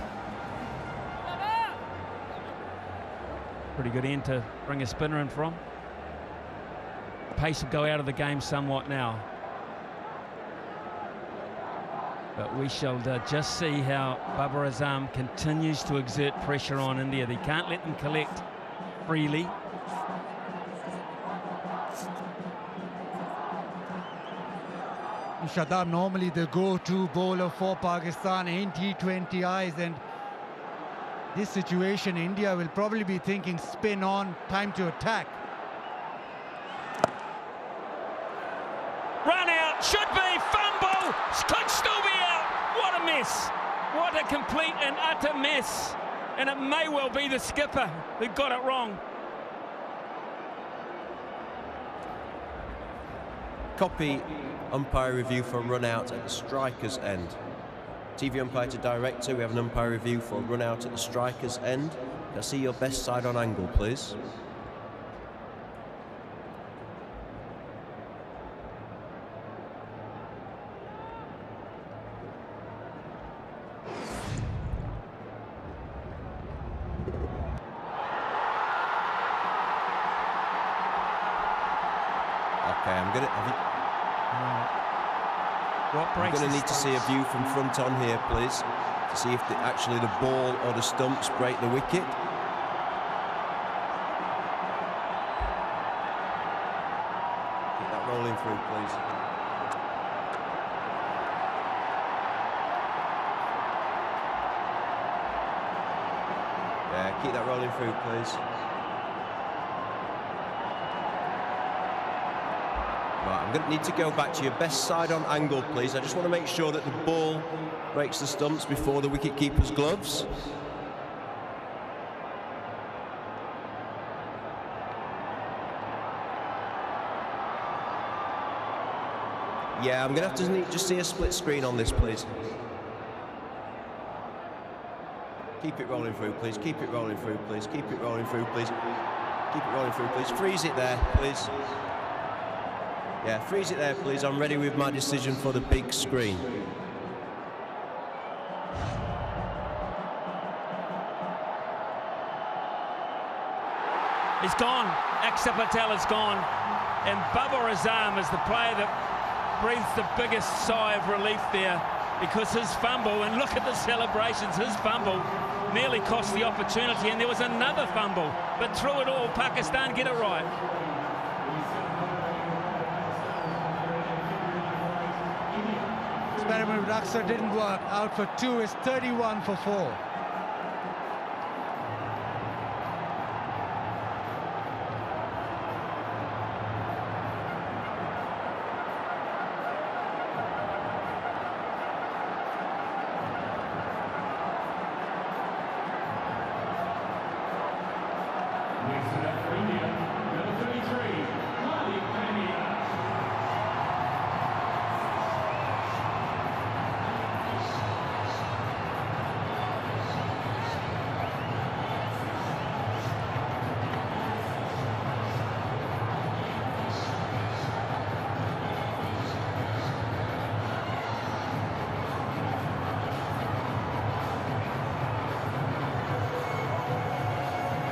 [SPEAKER 6] Pretty good end to bring a spinner in from. Pace will go out of the game somewhat now. But we shall just see how Babar Azam continues to exert pressure on India. They can't let them collect freely.
[SPEAKER 5] Shadab normally the go-to bowler for Pakistan in T20Is, and this situation India will probably be thinking spin on, time to attack.
[SPEAKER 6] Run out, should be, fumble, could still be out. What a mess. What a complete and utter mess. And it may well be the skipper who got it wrong.
[SPEAKER 4] Copy umpire review for run out at the striker's end. TV umpire to director, we have an umpire review for run out at the striker's end. Can I see your best side on angle, please? Okay, I'm going to need to see a view from front on here, please, to see if actually the ball or the stumps break the wicket. Keep that rolling through, please. Yeah, keep that rolling through, please. I'm going to need to go back to your best side on angle, please. I just want to make sure that the ball breaks the stumps before the wicket-keeper's gloves. Yeah, I'm going to have to just see a split screen on this, please. Keep it rolling through, please. Keep it rolling through, please. Keep it rolling through, please. Keep it rolling through, please. Freeze it there, please. Yeah, freeze it there, please. I'm ready with my decision for the big screen.
[SPEAKER 6] He's gone. Axar Patel is gone. And Babar Azam is the player that breathes the biggest sigh of relief there, because his fumble, and look at the celebrations, his fumble nearly cost the opportunity, and there was another fumble. But through it all, Pakistan get it right.
[SPEAKER 5] Experiment with Axar didn't work. Out for 2 is 31 for 4.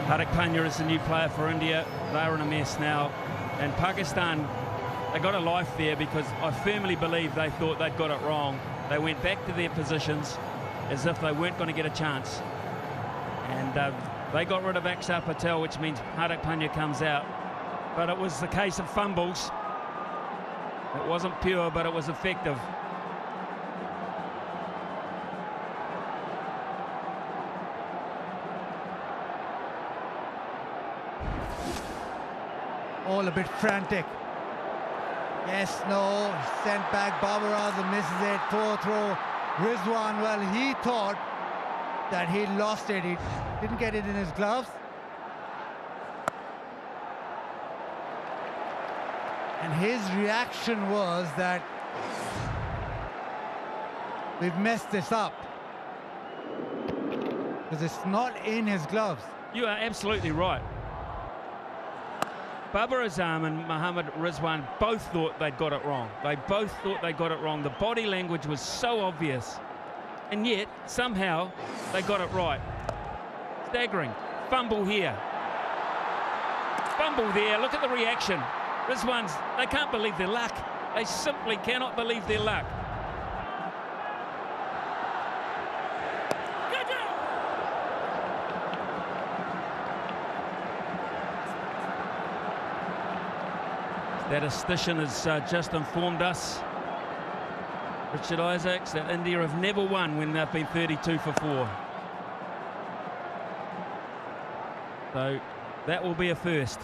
[SPEAKER 6] Hardik Pandya is the new player for India. They're in a mess now. And Pakistan, they got a life there, because I firmly believe they thought they'd got it wrong. They went back to their positions as if they weren't going to get a chance. And they got rid of Axar Patel, which means Hardik Pandya comes out. But it was the case of fumbles. It wasn't pure, but it was effective.
[SPEAKER 5] All a bit frantic. Yes, no, sent back. Babar Azam misses it. Poor throw. Rizwan, well, he thought that he lost it. He didn't get it in his gloves. And his reaction was that we've messed this up. Because it's not in his gloves.
[SPEAKER 6] You are absolutely right. Babar Azam and Mohammad Rizwan both thought they'd got it wrong. They both thought they got it wrong. The body language was so obvious. And yet, somehow, they got it right. Staggering. Fumble here. Fumble there. Look at the reaction. Rizwan's, they can't believe their luck. They simply cannot believe their luck. Statistician has just informed us, Richard Isaacs, that India have never won when they've been 32 for 4. So that will be a first.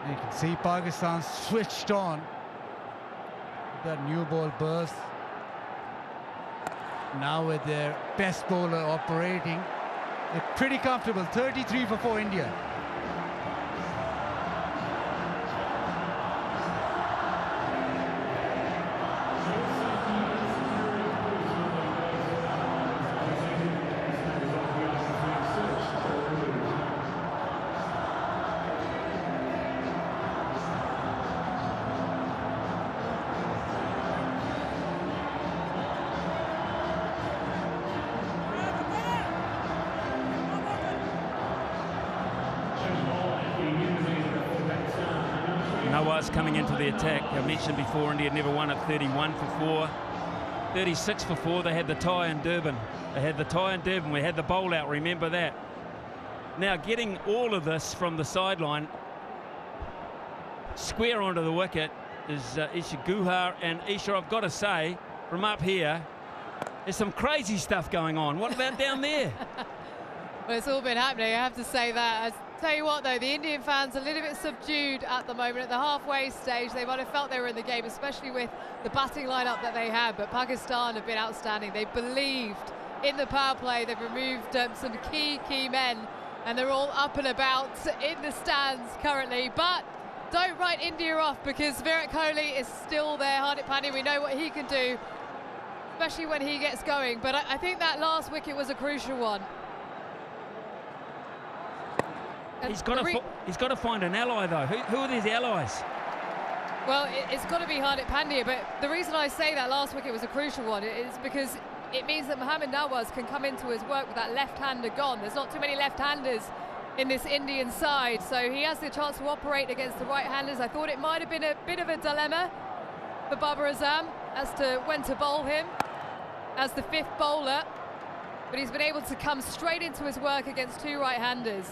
[SPEAKER 5] You can see Pakistan switched on that new ball burst. Now with their best bowler operating, they're pretty comfortable. 33 for 4 India.
[SPEAKER 6] Nawaz coming into the attack. I mentioned before, India never won at 31 for 4. 36 for 4. They had the tie in Durban. We had the bowl out, remember that. Now getting all of this from the sideline, square onto the wicket, is Isha Guha. And Isha, I've got to say, from up here, there's some crazy stuff going on. What about down there?
[SPEAKER 3] Well, it's all been happening, I have to say that. Tell you what, though, the Indian fans are a little bit subdued at the moment. At the halfway stage, they might have felt they were in the game, especially with the batting lineup that they had. But Pakistan have been outstanding. They believed in the power play. They've removed some key men, and they're all up and about in the stands currently. But don't write India off, because Virat Kohli is still there. Hardik Pandya, we know what he can do, especially when he gets going. But I think that last wicket was a crucial one.
[SPEAKER 6] He's got to find an ally, though. Who are these allies?
[SPEAKER 3] Well, it's got to be Hardik Pandya, but the reason I say that last wicket was a crucial one is because it means that Mohammad Nawaz can come into his work with that left-hander gone. There's not too many left-handers in this Indian side, so he has the chance to operate against the right-handers. I thought it might have been a bit of a dilemma for Babar Azam as to when to bowl him as the 5th bowler, but he's been able to come straight into his work against 2 right-handers.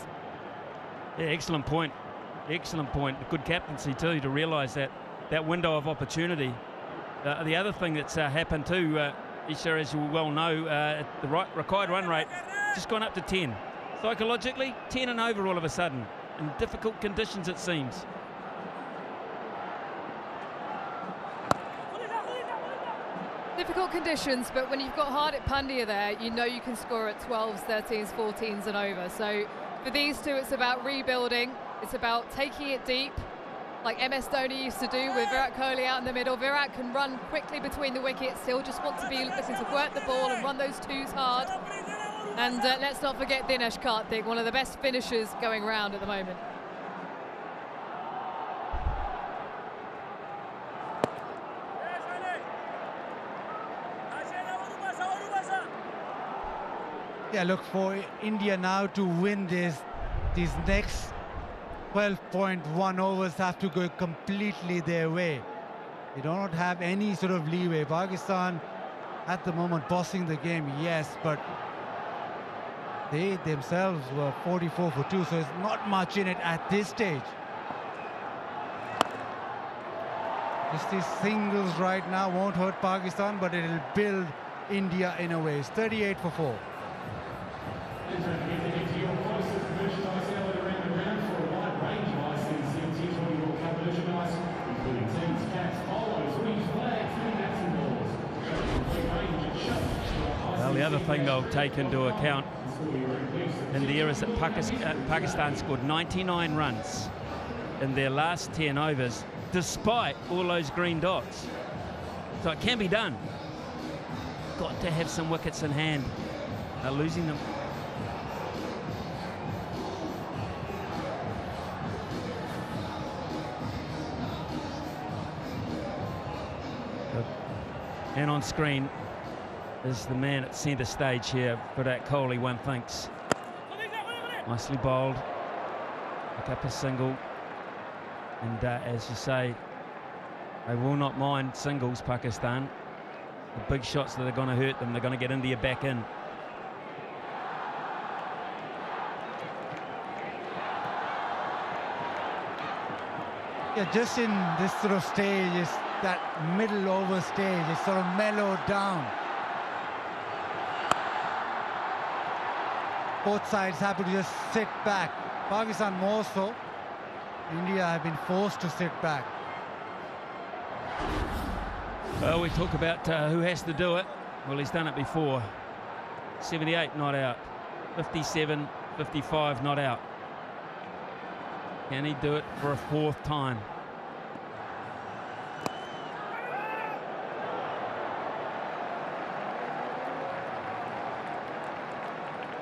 [SPEAKER 6] Yeah, excellent point. Excellent point. Good captaincy too, to realise that window of opportunity. The other thing that's happened too, Isha, as you well know, the required run rate just gone up to 10. Psychologically, 10 and over all of a sudden, in difficult conditions it seems.
[SPEAKER 3] Difficult conditions, but when you've got Hardik Pandya there, you know you can score at 12s, 13s, 14s and over. So for these two, it's about rebuilding. It's about taking it deep, like MS Dhoni used to do with Virat Kohli out in the middle. Virat can run quickly between the wickets. He'll just want to be looking to work the ball and run those 2s hard. And let's not forget Dinesh Karthik, one of the best finishers going round at the moment.
[SPEAKER 5] Yeah, look, for India now to win these next 12.1 overs have to go completely their way. They do not have any sort of leeway. Pakistan at the moment bossing the game, yes, but they themselves were 44 for 2, so there's not much in it at this stage. Just these singles right now won't hurt Pakistan, but it'll build India in a way. It's 38 for 4.
[SPEAKER 6] Well, the other thing they'll take into account in there is that Pakistan scored 99 runs in their last 10 overs, despite all those green dots. So it can be done. Got to have some wickets in hand. They're losing them. And on screen is the man at centre stage here, Virat Kohli, one thinks. Nicely bowled. Pick up a single. And as you say, they will not mind singles, Pakistan. The big shots that are going to hurt them, they're going to get India back in.
[SPEAKER 5] Yeah, just in this sort of stage, is that middle over stage, it's sort of mellowed down. Both sides happy to just sit back. Pakistan more so. India have been forced to sit back.
[SPEAKER 6] Well, we talk about who has to do it. Well, he's done it before. 78 not out. 57, 55 not out. Can he do it for a fourth time?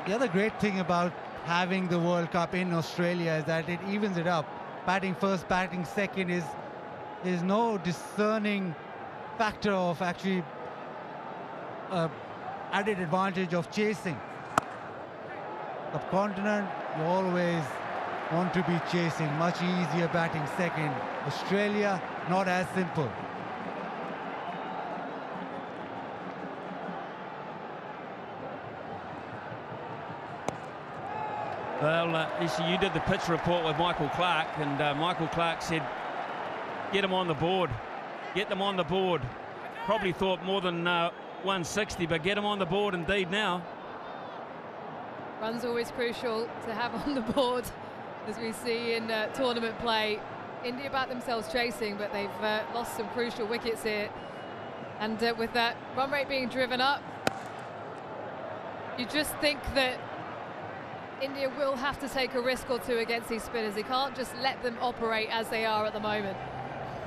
[SPEAKER 5] The other great thing about having the World Cup in Australia is that it evens it up. Batting first, batting second is no discerning factor of actually added advantage of chasing. Subcontinent, you always want to be chasing, much easier batting second. Australia, not as simple.
[SPEAKER 6] Well, you did the pitch report with Michael Clark, and Michael Clark said, get them on the board. Get them on the board. Probably thought more than 160, but get them on the board indeed now.
[SPEAKER 3] Runs always crucial to have on the board, as we see in tournament play. India back themselves chasing, but they've lost some crucial wickets here. And with that run rate being driven up, you just think that India will have to take a risk or two against these spinners. They can't just let them operate as they are at the moment.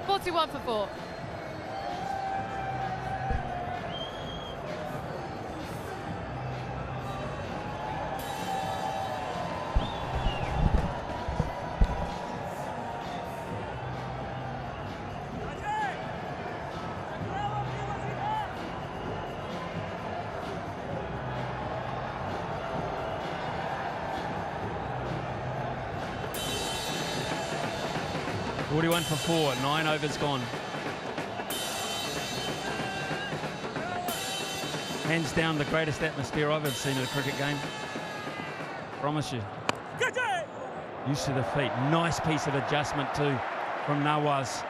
[SPEAKER 3] 41 for 4.
[SPEAKER 6] For 4, 9 overs gone. Hands down the greatest atmosphere I've ever seen in a cricket game. Promise you. Use to the feet. Nice piece of adjustment too from Nawaz.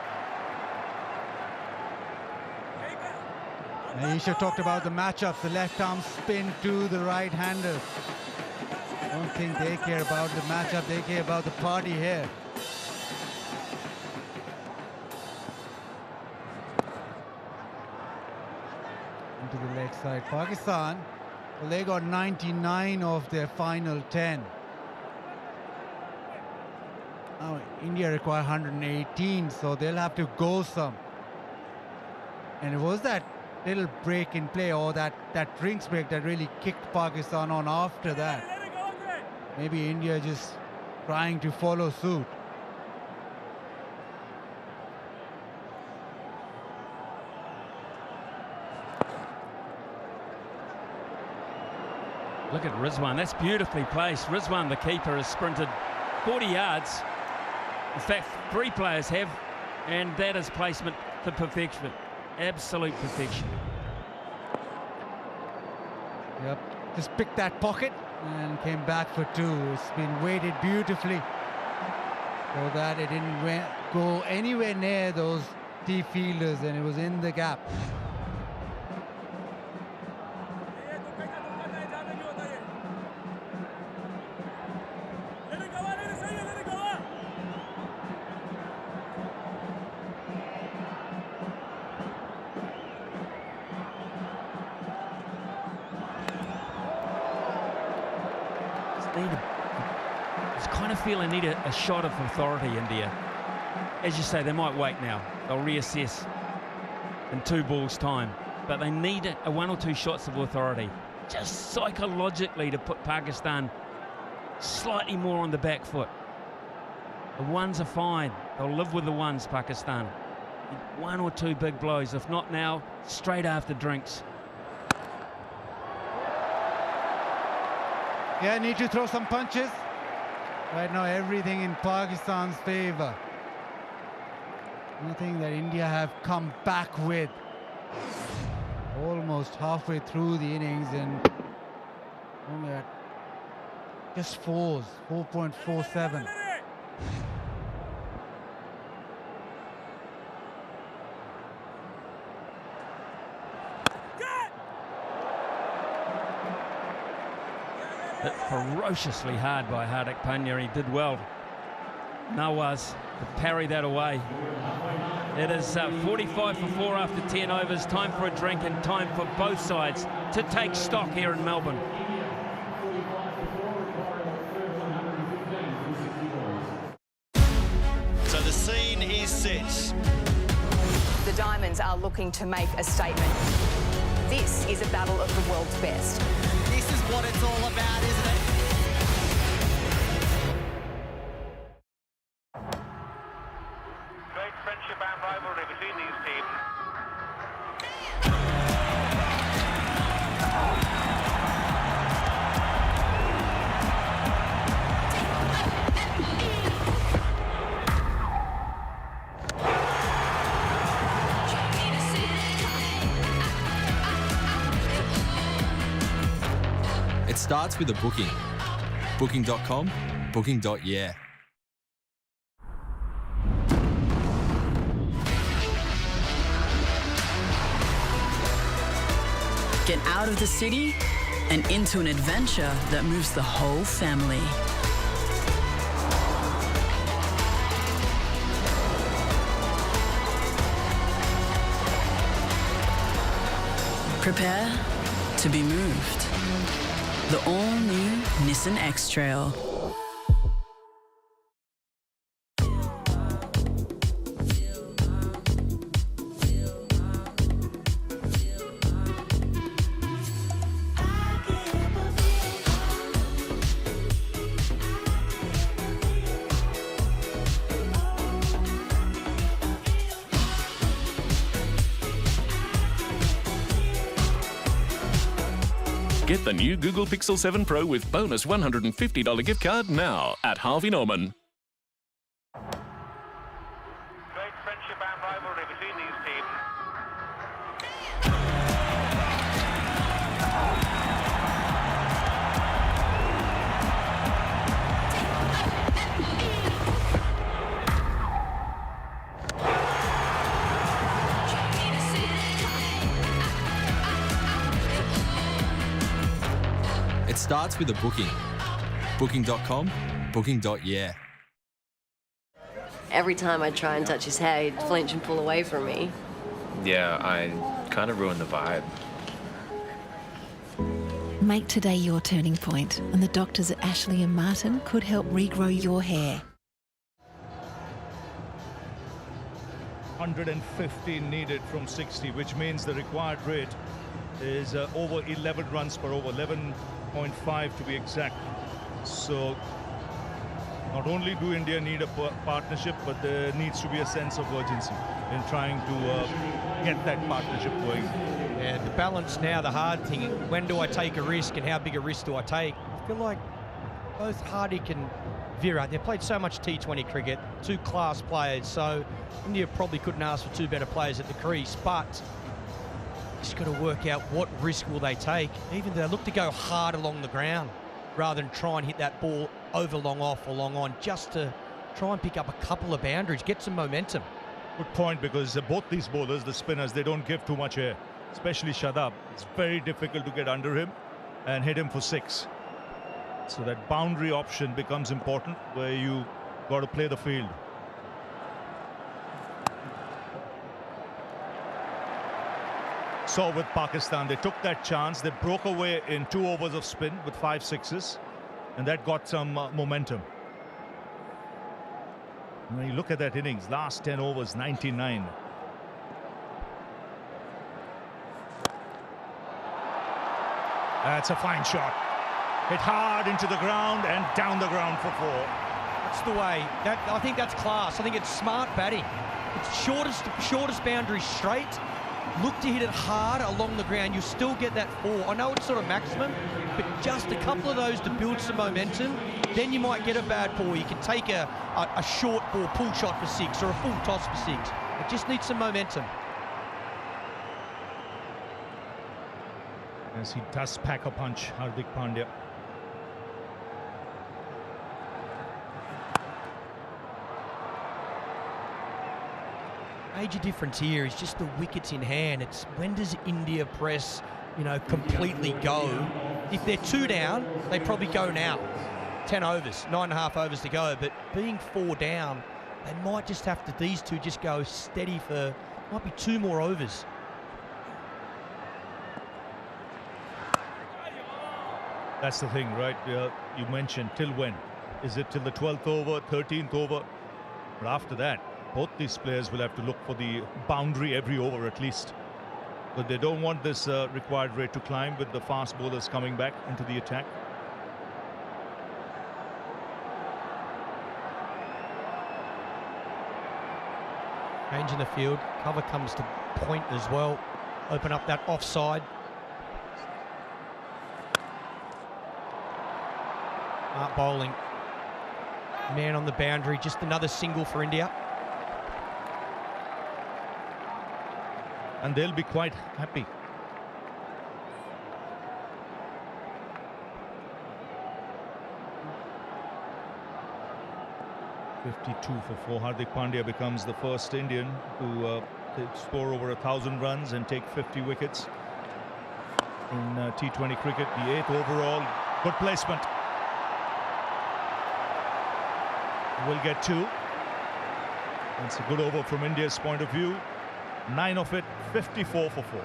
[SPEAKER 5] Isha talked about the matchups, the left arm spin to the right hander. I don't think they care about the matchup, they care about the party here. To the leg side. Pakistan, well, they got 99 of their final 10. Now India require 118, so they'll have to go some. And it was that little break in play, or that drinks break, that really kicked Pakistan on after that. Maybe India just trying to follow suit.
[SPEAKER 6] Look at Rizwan, that's beautifully placed. Rizwan, the keeper, has sprinted 40 yards. In fact, 3 players have, and that is placement to perfection. Absolute perfection.
[SPEAKER 5] Yep, just picked that pocket and came back for 2. It's been weighted beautifully so that it didn't go anywhere near those 20 fielders and it was in the gap.
[SPEAKER 6] Feel they need a shot of authority, India. As you say, they might wait now. They'll reassess in 2 balls' time. But they need a 1 or 2 shots of authority, just psychologically, to put Pakistan slightly more on the back foot. The ones are fine. They'll live with the ones, Pakistan. 1 or 2 big blows. If not now, straight after drinks.
[SPEAKER 5] Yeah, need to throw some punches. Right now, everything in Pakistan's favor. Nothing that India have come back with. Almost halfway through the innings and only at just 4.47.
[SPEAKER 6] Hit ferociously hard by Hardik Pandya. He did well. Nawaz to parry that away. It is 45 for 4 after 10 overs. Time for a drink and time for both sides to take stock here in Melbourne.
[SPEAKER 8] So the scene is set.
[SPEAKER 9] The Diamonds are looking to make a statement. This is a battle of the world's best.
[SPEAKER 17] This is what it's all about, isn't it?
[SPEAKER 2] Great friendship and rivalry between these teams.
[SPEAKER 12] It starts with a booking. Booking.com, booking.yeah.
[SPEAKER 15] Get out of the city and into an adventure that moves the whole family. Prepare to be moved. The all-new Nissan X-Trail.
[SPEAKER 10] Get the new Google Pixel 7 Pro with bonus $150 gift card now at Harvey Norman.
[SPEAKER 2] Great friendship and rivalry between these teams.
[SPEAKER 12] It starts with a booking. Booking.com, booking.yeah.
[SPEAKER 18] Every time I try and touch his hair, he'd flinch and pull away from me.
[SPEAKER 19] Yeah, I kind of ruined the vibe.
[SPEAKER 28] Make today your turning point, and the doctors at Ashley and Martin could help regrow your hair.
[SPEAKER 11] 150 needed from 60, which means the required rate is over 11 runs per over, 11.5 to be exact. So not only do India need a partnership, but there needs to be a sense of urgency in trying to get that partnership going.
[SPEAKER 22] And the balance now, the hard thing, when do I take a risk and how big a risk do I take? I feel like both Hardik and Virat, they've played so much T20 cricket, 2 class players, so India probably couldn't ask for 2 better players at the crease, but just got to work out what risk will they take. Even they look to go hard along the ground rather than try and hit that ball over long off or long on, just to try and pick up a couple of boundaries, get some momentum.
[SPEAKER 11] Good point, because both these bowlers, the spinners, they don't give too much air, especially Shadab. It's very difficult to get under him and hit him for 6. So that boundary option becomes important, where you got to play the field. So with Pakistan, they took that chance. They broke away in 2 overs of spin with 5 sixes, and that got some momentum. When you look at that innings, last 10 overs, 99. That's a fine shot. Hit hard into the ground and down the ground for 4.
[SPEAKER 22] That's the way. I think that's class. I think it's smart batting. It's shortest boundary straight. Look to hit it hard along the ground. You still get that 4. I know it's sort of maximum, but just a couple of those to build some momentum. Then you might get a bad ball. You can take a short ball, pull shot for 6, or a full toss for 6. It just needs some momentum.
[SPEAKER 11] Yes, he does pack a punch, Hardik Pandya.
[SPEAKER 22] Major difference here is just the wickets in hand. It's when does India press, completely go? If they're 2 down, they probably go now. 10 overs, 9.5 overs to go. But being 4 down, they might just have to, these two just go steady for, might be 2 more overs.
[SPEAKER 11] That's the thing, right? You mentioned till when? Is it till the 12th over, 13th over? But after that, both these players will have to look for the boundary every over at least. But they don't want this required rate to climb with the fast bowlers coming back into the attack.
[SPEAKER 22] Change in the field. Cover comes to point as well. Open up that offside. Smart bowling. Man on the boundary. Just another single for India.
[SPEAKER 11] And they'll be quite happy. .52 for 4. Hardik Pandya becomes the first Indian to score over 1,000 runs and take 50 wickets in T20 cricket. The 8th overall. Good placement. Will get 2. It's a good over from India's point of view. 9 of it, 54 for 4.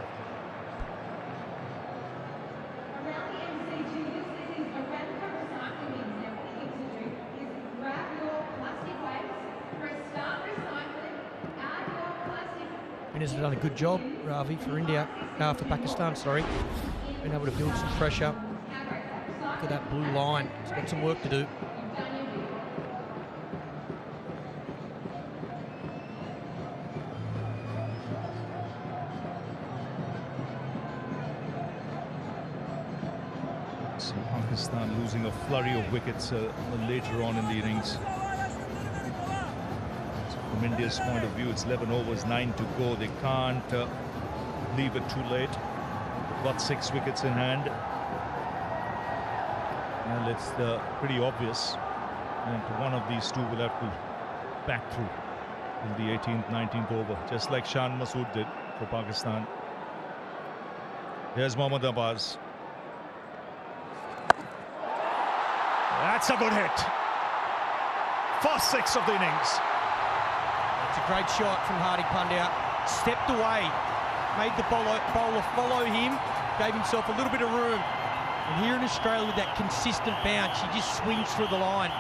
[SPEAKER 22] Winners have done a good job, Ravi, for India, for Pakistan, sorry. Been able to build some pressure. Look at that blue line. It's got some work to do.
[SPEAKER 11] So Pakistan losing a flurry of wickets later on in the innings. From India's point of view, it's 11 overs, 9 to go. They can't leave it too late. They've got 6 wickets in hand. And it's pretty obvious. And one of these two will have to back through in the 18th, 19th over, just like Shan Masood did for Pakistan. There's Mohammad Abbas. That's a good hit. First 6 of the innings.
[SPEAKER 22] It's a great shot from Hardik Pandya. Stepped away, made the bowler follow him, gave himself a little bit of room. And here in Australia, with that consistent bounce, he just swings through the line.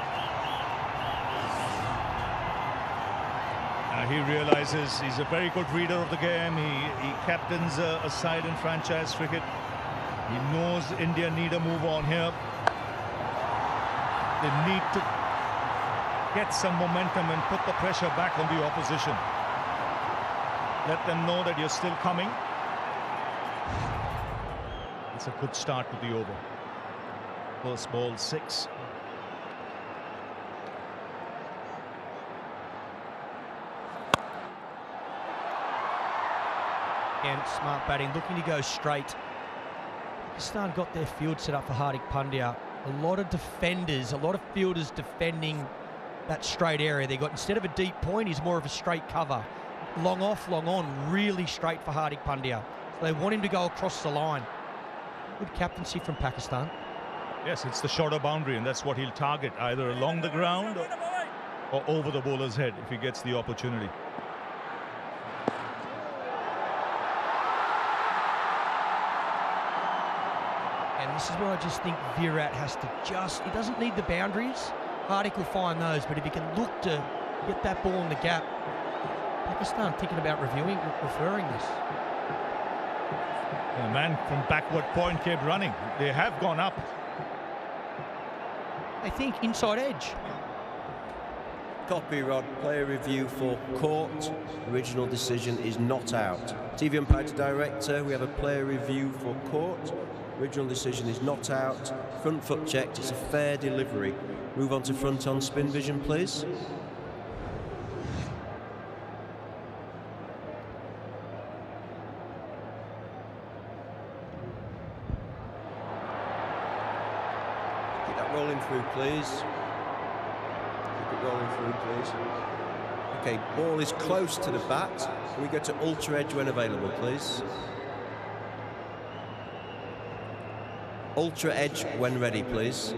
[SPEAKER 11] He realizes he's a very good reader of the game. He captains a side in franchise cricket. He knows India need a move on here. They need to get some momentum and put the pressure back on the opposition. Let them know that you're still coming. It's a good start to the over. First ball 6.
[SPEAKER 22] And smart batting, looking to go straight. Pakistan got their field set up for Hardik Pandya. A lot of defenders, a lot of fielders defending that straight area. They got, instead of a deep point, he's more of a straight cover. long off, long on, really straight for Hardik Pandya. So they want him to go across the line. Good captaincy from Pakistan.
[SPEAKER 13] Yes, it's the shorter boundary, and that's what he'll target, either along the ground or over the bowler's head if he gets the opportunity.
[SPEAKER 22] And this is where I just think Virat has to he doesn't need the boundaries. Hardik will find those, but if he can look to get that ball in the gap, Pakistan thinking about referring this.
[SPEAKER 13] The man from backward point kept running. They have gone up.
[SPEAKER 22] I think inside edge.
[SPEAKER 4] Copy, Rod. Player review for court. Original decision is not out. TV umpire to director. We have a player review for court. Original decision is not out. Front foot checked. It's a fair delivery. Move on to front on spin vision, please. Keep that rolling through, please. Keep it rolling through, please. Okay, ball is close to the bat. Can we go to ultra edge when available, please? Ultra edge when ready, please.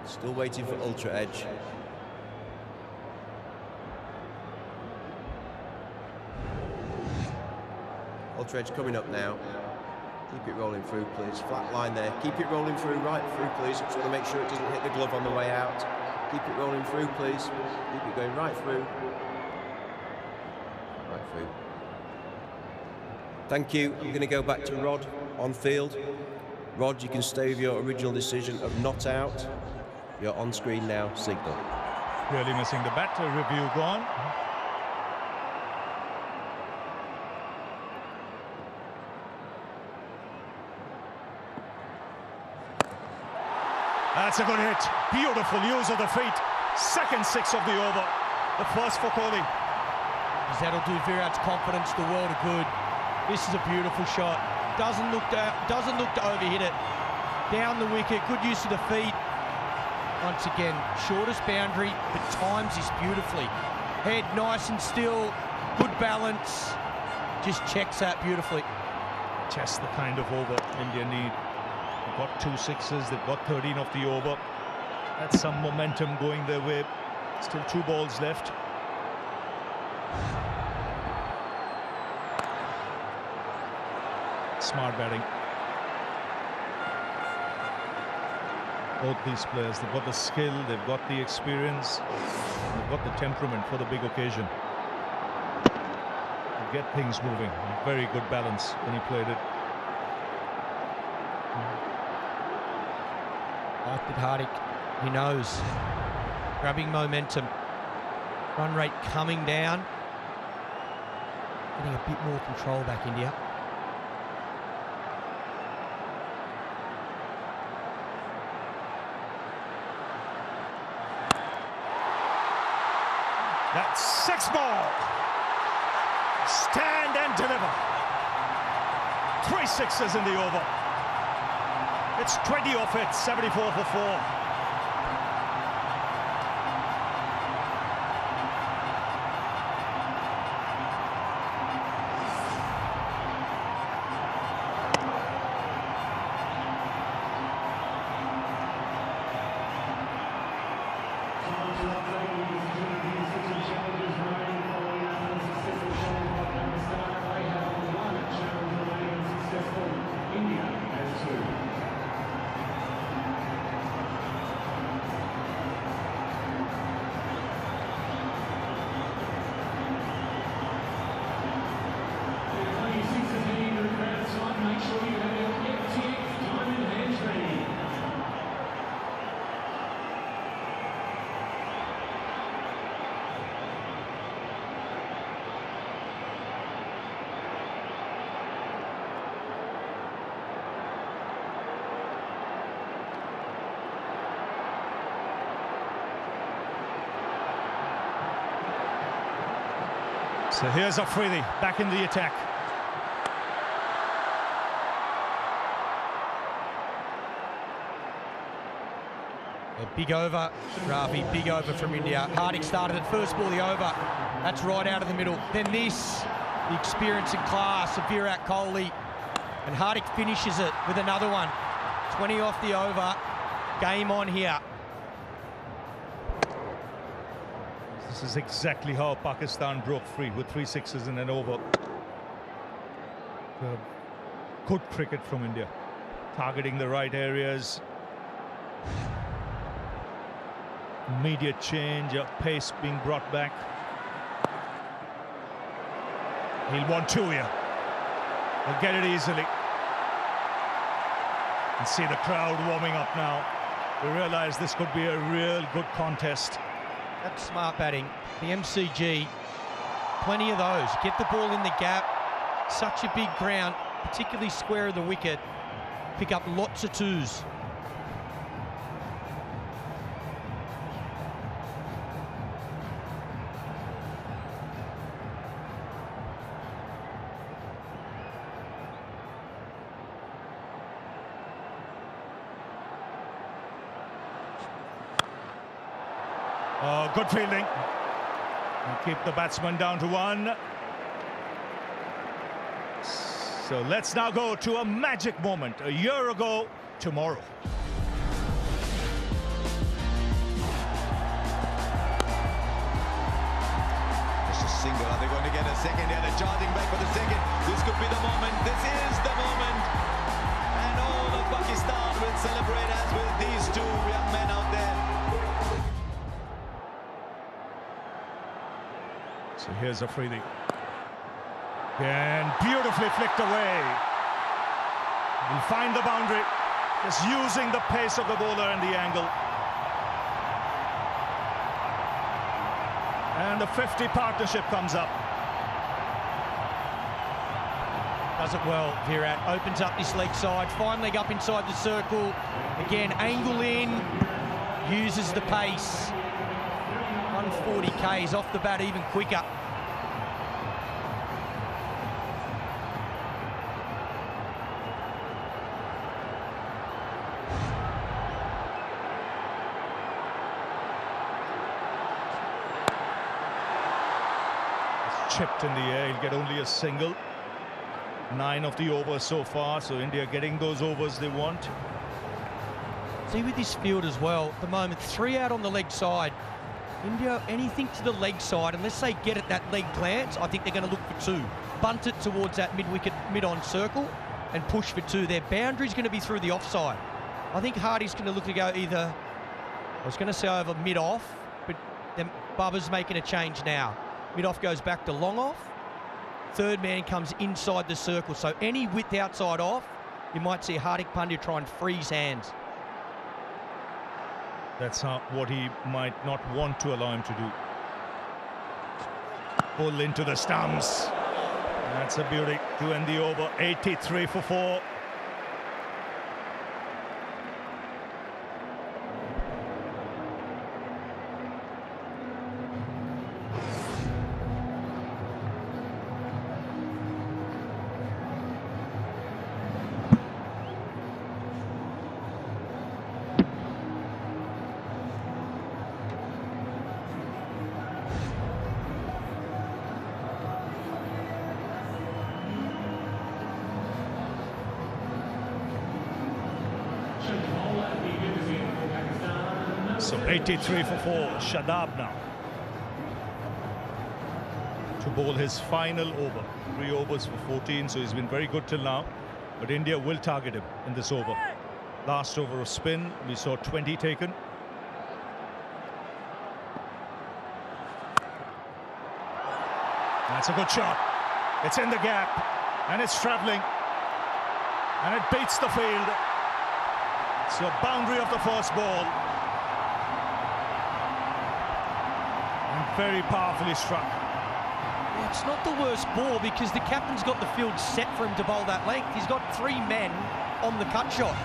[SPEAKER 4] Still waiting for ultra edge. Ultra edge coming up now. Keep it rolling through, please. Flat line there. Keep it rolling through, right through, please. Just want to make sure it doesn't hit the glove on the way out. Keep it rolling through, please. Keep it going right through. Right through. Thank you. I'm going to go back to Rod on field. Rod, you can stay with your original decision of not out. You're on screen now, signal.
[SPEAKER 13] Really missing the bat. Review gone. That's a good hit. Beautiful use of the feet. Second six of the over. The first for Kohli.
[SPEAKER 22] That'll do Virat's confidence the world of good. This is a beautiful shot. Doesn't look to overhit it. Down the wicket. Good use of the feet. Once again, shortest boundary, but times this beautifully. Head nice and still. Good balance. Just checks that beautifully.
[SPEAKER 13] Just the kind of over India need. They've got 2 sixes, they've got 13 of the over. That's some momentum going their way. Still 2 balls left. Smart batting. Both these players, they've got the skill, they've got the experience, they've got the temperament for the big occasion. They get things moving. Very good balance when he played it.
[SPEAKER 22] Like with Hardik, he knows. Grabbing momentum. Run rate coming down. Getting a bit more control back, India.
[SPEAKER 13] That's 6 ball. Stand and deliver. 3 sixes in the over. It's 20 off it, 74 for 4. So here's Afridi back in the attack.
[SPEAKER 22] A big over, Ravi, big over from India. Hardik started at first ball, the over. That's right out of the middle. Then this, the experience and class of Virat Kohli. And Hardik finishes it with another one. 20 off the over. Game on here.
[SPEAKER 13] This is exactly how Pakistan broke free, with 3 sixes in an over. Good cricket from India, targeting the right areas. Immediate change, pace being brought back. He'll want 2 here. He'll get it easily. And see the crowd warming up now. We realise this could be a real good contest.
[SPEAKER 22] That's smart batting. The MCG, plenty of those. Get the ball in the gap. Such a big ground, particularly square of the wicket. Pick up lots of 2s.
[SPEAKER 13] Oh, good fielding. And keep the batsman down to 1. So let's now go to a magic moment. A year ago tomorrow.
[SPEAKER 7] Just a single. Are they going to get a second here? They're charging back for the second. This could be the moment. This is the moment. And all of Pakistan will celebrate as with these 2 young men out there.
[SPEAKER 13] So here's Afridi. And beautifully flicked away. He'll find the boundary, just using the pace of the bowler and the angle. And the 50 partnership comes up.
[SPEAKER 22] Does it well, Virat. Opens up this leg side, fine leg up inside the circle. Again, angle in, uses the pace. 140 Ks off the bat even quicker.
[SPEAKER 13] Chipped in the air, he'll get only a single. 9 of the overs so far, so India getting those overs they want.
[SPEAKER 22] See with this field as well, at the moment, 3 out on the leg side. India, anything to the leg side, unless they get at that leg glance, I think they're going to look for 2. Bunt it towards that mid-wicket, mid-on circle and push for 2. Their boundary's going to be through the offside. I think Hardy's going to look to go either, I was going to say over mid-off, but then Baba's making a change now. Mid-off goes back to long-off. Third man comes inside the circle. So any width outside off, you might see Hardik Pandya try and freeze hands.
[SPEAKER 13] That's what he might not want to allow him to do. Pull into the stumps. That's a beauty to end the over. 83 for 4. So 83 for 4, Shadab now to bowl his final over. 3 overs for 14, so he's been very good till now. But India will target him in this over. Last over of spin, we saw 20 taken. That's a good shot. It's in the gap, and it's travelling, and it beats the field. So boundary of the first ball. Very powerfully struck.
[SPEAKER 22] Yeah, it's not the worst ball because the captain's got the field set for him to bowl that length. He's got 3 men on the cut shot.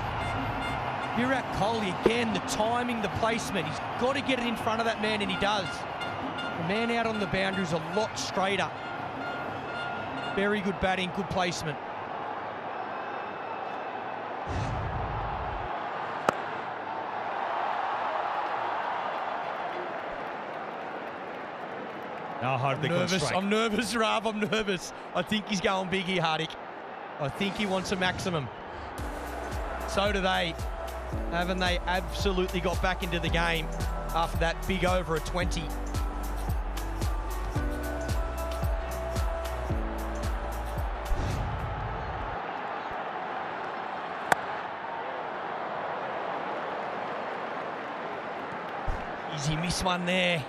[SPEAKER 22] Virat Kohli, again, the timing, the placement. He's got to get it in front of that man, and he does. The man out on the boundary is a lot straighter. Very good batting, good placement.
[SPEAKER 13] Now Hardik on strike.
[SPEAKER 22] I'm nervous, Rav. I'm nervous. I think he's going big here, Hardik. I think he wants a maximum. So do they. Haven't they absolutely got back into the game after that big over at 20? Easy miss one there.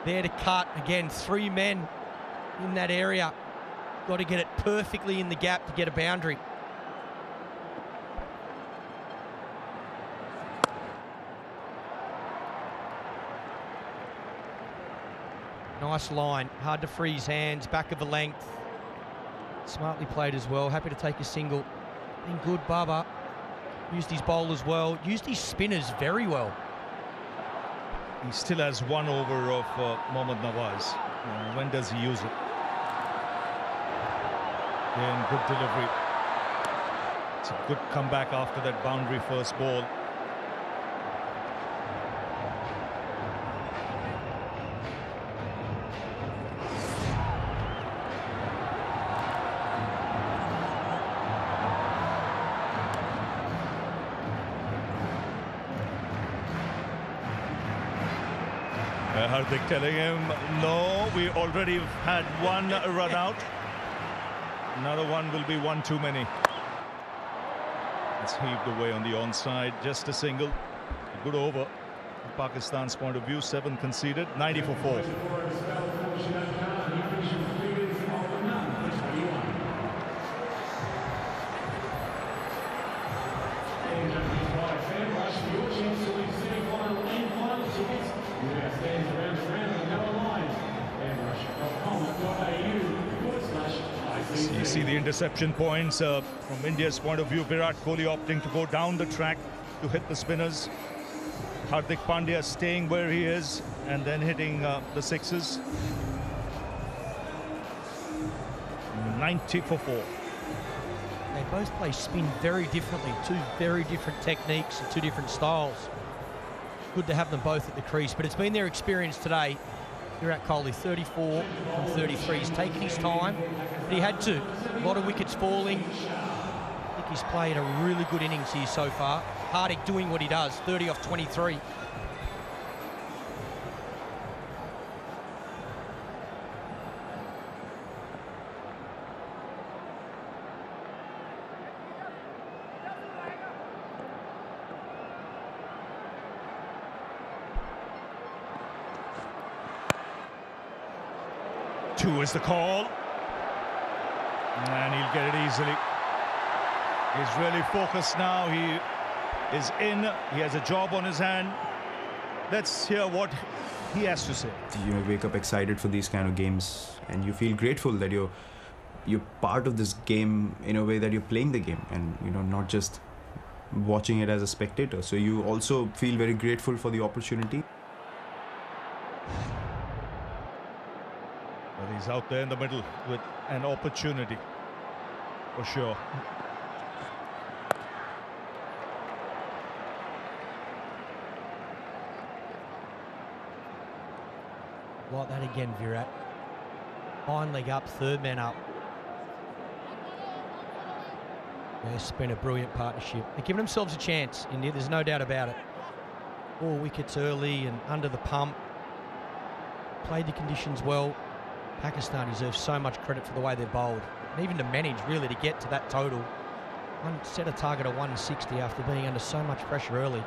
[SPEAKER 22] There to cut. Again, 3 men in that area. Got to get it perfectly in the gap to get a boundary. Nice line. Hard to freeze hands. Back of the length. Smartly played as well. Happy to take a single. Been good, Baba. Used his bowlers well. Used his spinners very well.
[SPEAKER 13] He still has 1 over of Mohammad Nawaz. When does he use it? Again, good delivery. It's a good comeback after that boundary first ball. Hardik telling him, no, we already had 1 run out. Another one will be 1 too many. It's heaved away on the onside, just a single. A good over from Pakistan's point of view. 7 conceded, 90 for 4. You see the interception points from India's point of view. Virat Kohli opting to go down the track to hit the spinners. Hardik Pandya staying where he is and then hitting the sixes. 90 for 4.
[SPEAKER 22] They both play spin very differently. 2 very different techniques and 2 different styles. Good to have them both at the crease, but it's been their experience today. Virat Kohli, 34 from 33. He's taken his time, but he had to. A lot of wickets falling. I think he's played a really good innings here so far. Hardik doing what he does, 30 off 23.
[SPEAKER 13] Two is the call. And he'll get it easily. He's really focused now. He is in. He has a job on his hand. Let's hear what he has to say.
[SPEAKER 14] You wake up excited for these kind of games, and you feel grateful that you're part of this game in a way that you're playing the game, and not just watching it as a spectator. So you also feel very grateful for the opportunity.
[SPEAKER 13] Well, he's out there in the middle with an opportunity, for sure.
[SPEAKER 22] Like that again, Virat. Hind leg up, third man up. It's been a brilliant partnership. They're giving themselves a chance, India, there's no doubt about it. 4 wickets early and under the pump. Played the conditions well. Pakistan deserves so much credit for the way they're bowled. And even to manage, really, to get to that total. Set a target of 160 after being under so much pressure early.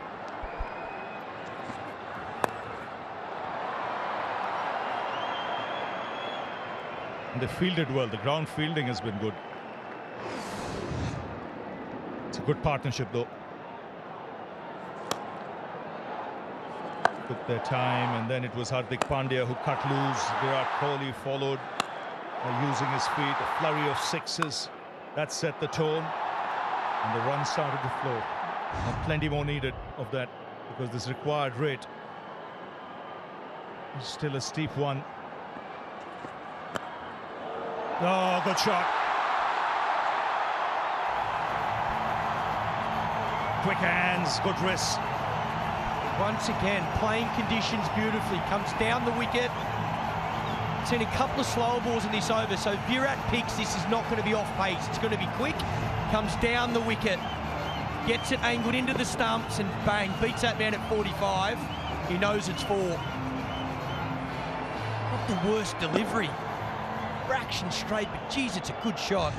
[SPEAKER 13] And they fielded well. The ground fielding has been good. It's a good partnership, though. Took their time, and then it was Hardik Pandya who cut loose. Virat Kohli followed using his feet. A flurry of sixes. That set the tone. And the runs started to flow. And plenty more needed of that, because this required rate is still a steep one. Oh, good shot. Quick hands, good wrist.
[SPEAKER 22] Once again, playing conditions beautifully. Comes down the wicket. Seen a couple of slower balls in this over, so Virat picks this is not going to be off pace. It's going to be quick, comes down the wicket, gets it angled into the stumps and bang, beats that man at 45. He knows it's 4. Not the worst delivery. Fraction straight, but geez, it's a good shot.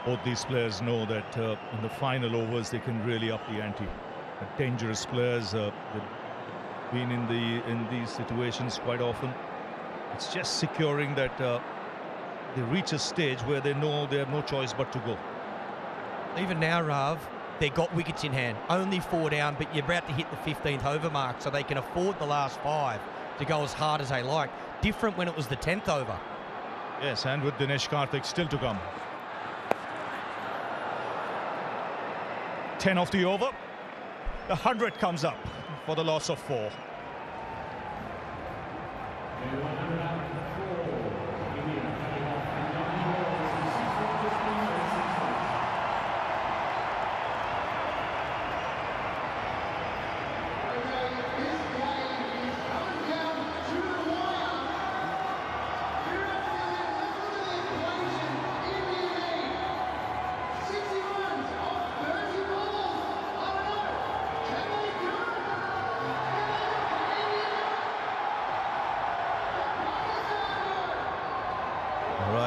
[SPEAKER 13] Both these players know that in the final overs they can really up the ante. Dangerous players, they've been in these situations quite often. It's just securing that they reach a stage where they know they have no choice but to go.
[SPEAKER 22] Even now, Rav, they got wickets in hand, only 4 down, but you're about to hit the 15th over mark, so they can afford the last 5 to go as hard as they like. Different when it was the 10th over.
[SPEAKER 13] Yes, and with Dinesh Karthik still to come. 10 off the over. The 100 comes up for the loss of 4.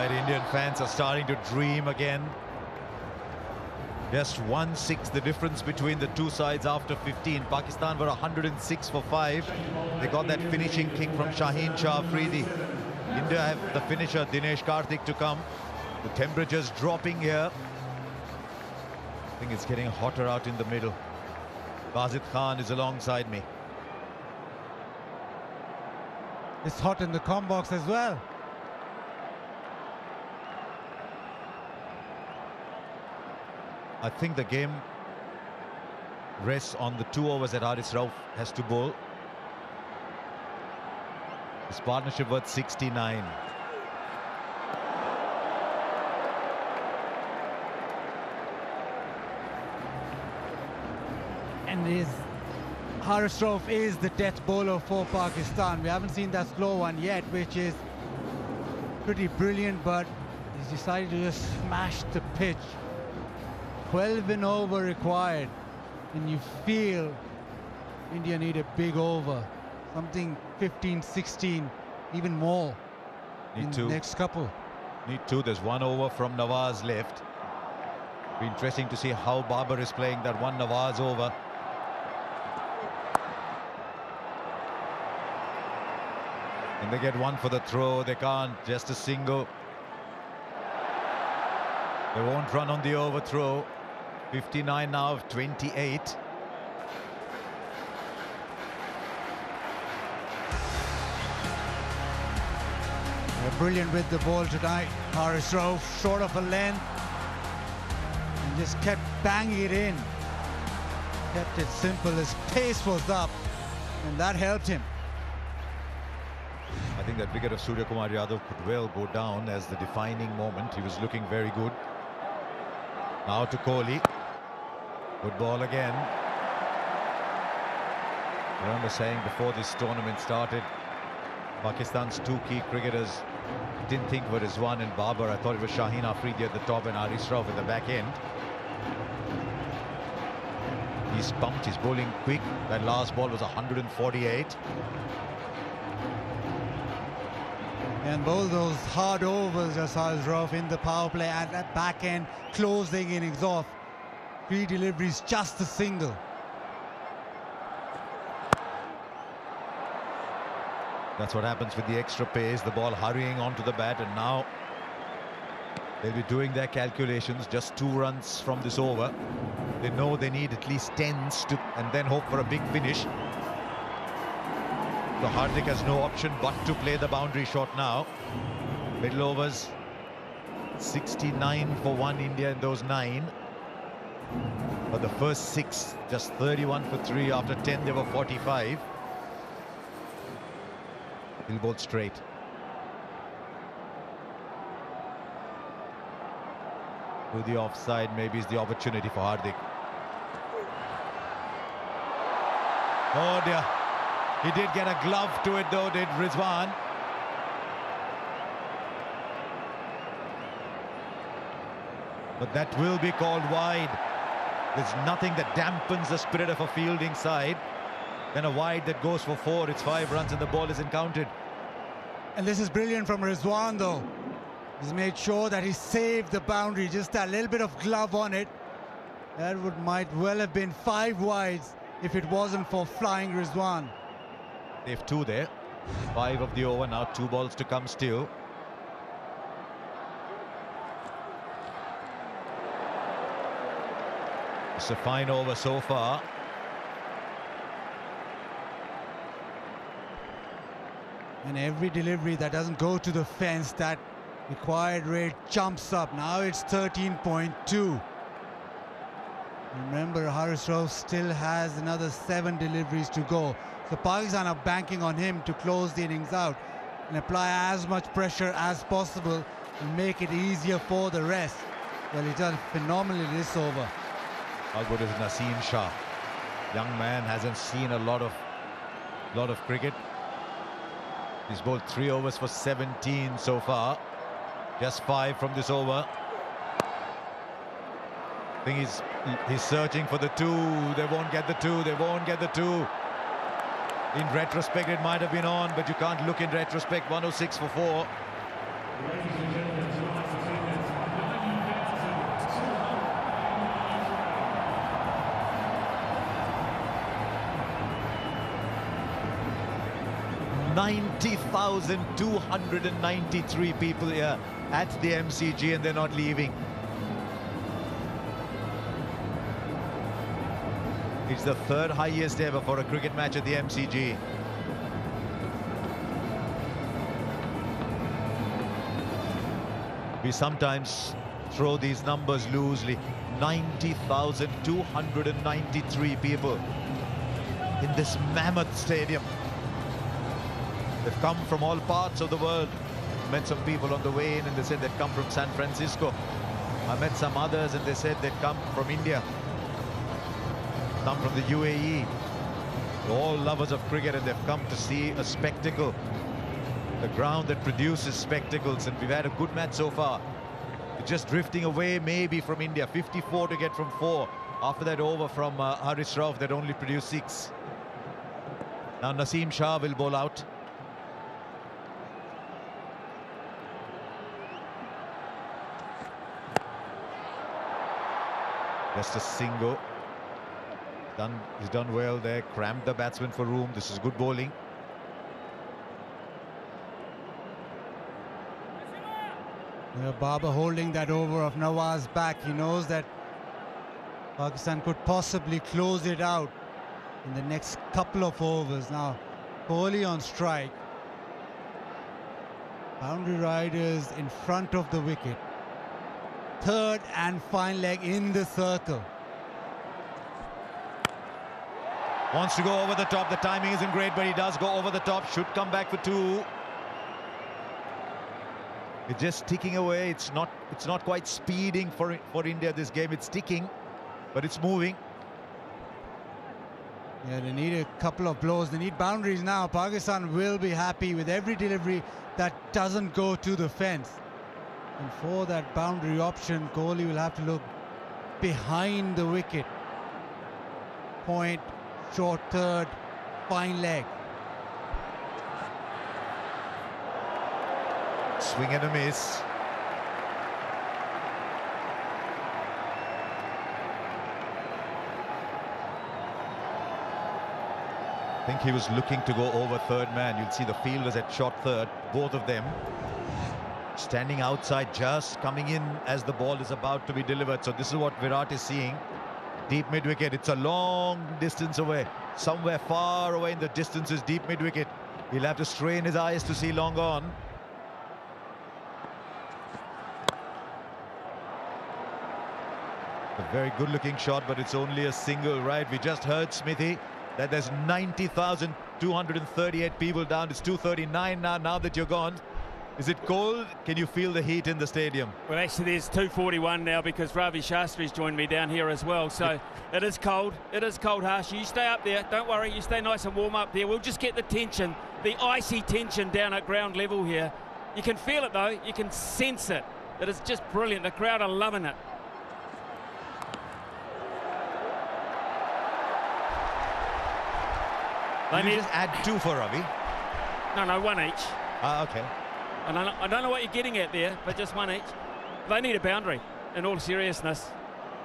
[SPEAKER 16] Indian fans are starting to dream again. Just 1/6 the difference between the two sides after 15. Pakistan were 106 for 5. They got that finishing kick from Shaheen Shah Afridi. India have the finisher Dinesh Karthik to come. The temperature's dropping here. I think it's getting hotter out in the middle. Bazid Khan is alongside me.
[SPEAKER 5] It's hot in the comm box as well.
[SPEAKER 16] I think the game rests on the 2 overs that Haris Rauf has to bowl. His partnership worth 69.
[SPEAKER 5] And Haris Rauf is the death bowler for Pakistan. We haven't seen that slow one yet, which is pretty brilliant, but he's decided to just smash the pitch. 12 and over required, and you feel India need a big over, something 15, 16, even more in the next couple.
[SPEAKER 16] Need 2. There's 1 over from Nawaz left. Be interesting to see how Babar is playing that one Nawaz over. And they get 1 for the throw. They can't, just a single. They won't run on the overthrow. 59 now of 28.
[SPEAKER 5] They're brilliant with the ball tonight. Haris Rauf short of a length and just kept banging it in. Kept it simple. His pace was up and that helped him.
[SPEAKER 16] I think that wicket of Surya Kumar Yadav could well go down as the defining moment. He was looking very good. Now to Kohli. Good ball again. I remember saying before this tournament started, Pakistan's 2 key cricketers didn't think were Rizwan and Babar. I thought it was Shaheen Afridi at the top and Haris Rauf at the back end. He's pumped, he's bowling quick. That last ball was 148.
[SPEAKER 5] And both those hard overs as Haris Rauf in the power play at that back end, closing innings off. 3 deliveries, just a single.
[SPEAKER 16] That's what happens with the extra pace, the ball hurrying onto the bat, and now they'll be doing their calculations. Just 2 runs from this over. They know they need at least 10s to, and then hope for a big finish. So Hardik has no option but to play the boundary shot now. Middle overs, 69 for 1 India in those 9. But the first 6, just 31 for 3. After 10, they were 45. He'll bowl straight. To the offside, maybe is the opportunity for Hardik. Oh dear. He did get a glove to it though, did Rizwan. But that will be called wide. There's nothing that dampens the spirit of a fielding side than a wide that goes for 4. It's 5 runs and the ball isn't counted.
[SPEAKER 5] And this is brilliant from Rizwan though. He's made sure that he saved the boundary, just a little bit of glove on it. That might well have been 5 wides if it wasn't for flying Rizwan.
[SPEAKER 16] They've 2 there. 5 of the over now, 2 balls to come still. It's a fine over so far.
[SPEAKER 5] And every delivery that doesn't go to the fence, that required rate jumps up. Now it's 13.2. Remember, Haris Rauf still has another 7 deliveries to go. So Pakistan are banking on him to close the innings out and apply as much pressure as possible and make it easier for the rest. Well, he done phenomenally this over.
[SPEAKER 16] How good is Naseem Shah? Young man hasn't seen a lot of cricket. He's bowled 3 overs for 17 so far. Just 5 from this over. I think he's searching for the 2. They won't get the 2. They won't get the 2. In retrospect, it might have been on, but you can't look in retrospect. 106 for 4. $90,293 people here at the MCG, and they're not leaving. It's the 3rd highest ever for a cricket match at the MCG. We sometimes throw these numbers loosely. 90,293 people in this mammoth stadium. They've come from all parts of the world. Met some people on the way in and they said they'd come from San Francisco. I met some others and they said they'd come from India. Some from the UAE. They're all lovers of cricket and they've come to see a spectacle. The ground that produces spectacles, and we've had a good match so far. We're just drifting away maybe from India. 54 to get from 4. After that over from Haris Rauf that only produced 6. Now Naseem Shah will bowl out. Just a single. He's done well there. Cramped the batsman for room. This is good bowling.
[SPEAKER 5] Babar holding that over of Nawaz back. He knows that Pakistan could possibly close it out in the next couple of overs. Now Kohli on strike. Boundary riders in front of the wicket. 3rd and fine leg in the circle.
[SPEAKER 16] Wants to go over the top. The timing isn't great, but he does go over the top. Should come back for 2. It's just ticking away. It's not quite speeding for India this game. It's ticking, but it's moving.
[SPEAKER 5] Yeah, they need a couple of blows. They need boundaries now. Pakistan will be happy with every delivery that doesn't go to the fence. And for that boundary option, Kohli will have to look behind the wicket. Point, short 3rd, fine leg.
[SPEAKER 16] Swing and a miss. I think he was looking to go over 3rd man. You'll see the fielders at short 3rd, both of them. Standing outside, just coming in as the ball is about to be delivered. So this is what Virat is seeing. Deep mid-wicket. It's a long distance away. Somewhere far away in the distance is deep mid-wicket. He'll have to strain his eyes to see long on. A very good-looking shot, but it's only a single, right? We just heard, Smithy, that there's 90,238 people down. It's 2:39 now that you're gone. Is it cold? Can you feel the heat in the stadium?
[SPEAKER 6] Well, actually, there's 2:41 now because Ravi Shastri's joined me down here as well. So it is cold. It is cold, Harsh. You stay up there. Don't worry. You stay nice and warm up there. We'll just get the tension, the icy tension down at ground level here. You can feel it, though. You can sense it. It is just brilliant. The crowd are loving it.
[SPEAKER 16] Did you just add 2 for Ravi?
[SPEAKER 6] No, 1 each.
[SPEAKER 16] Okay.
[SPEAKER 6] And I don't know what you're getting at there, but just 1 each. They need a boundary, in all seriousness.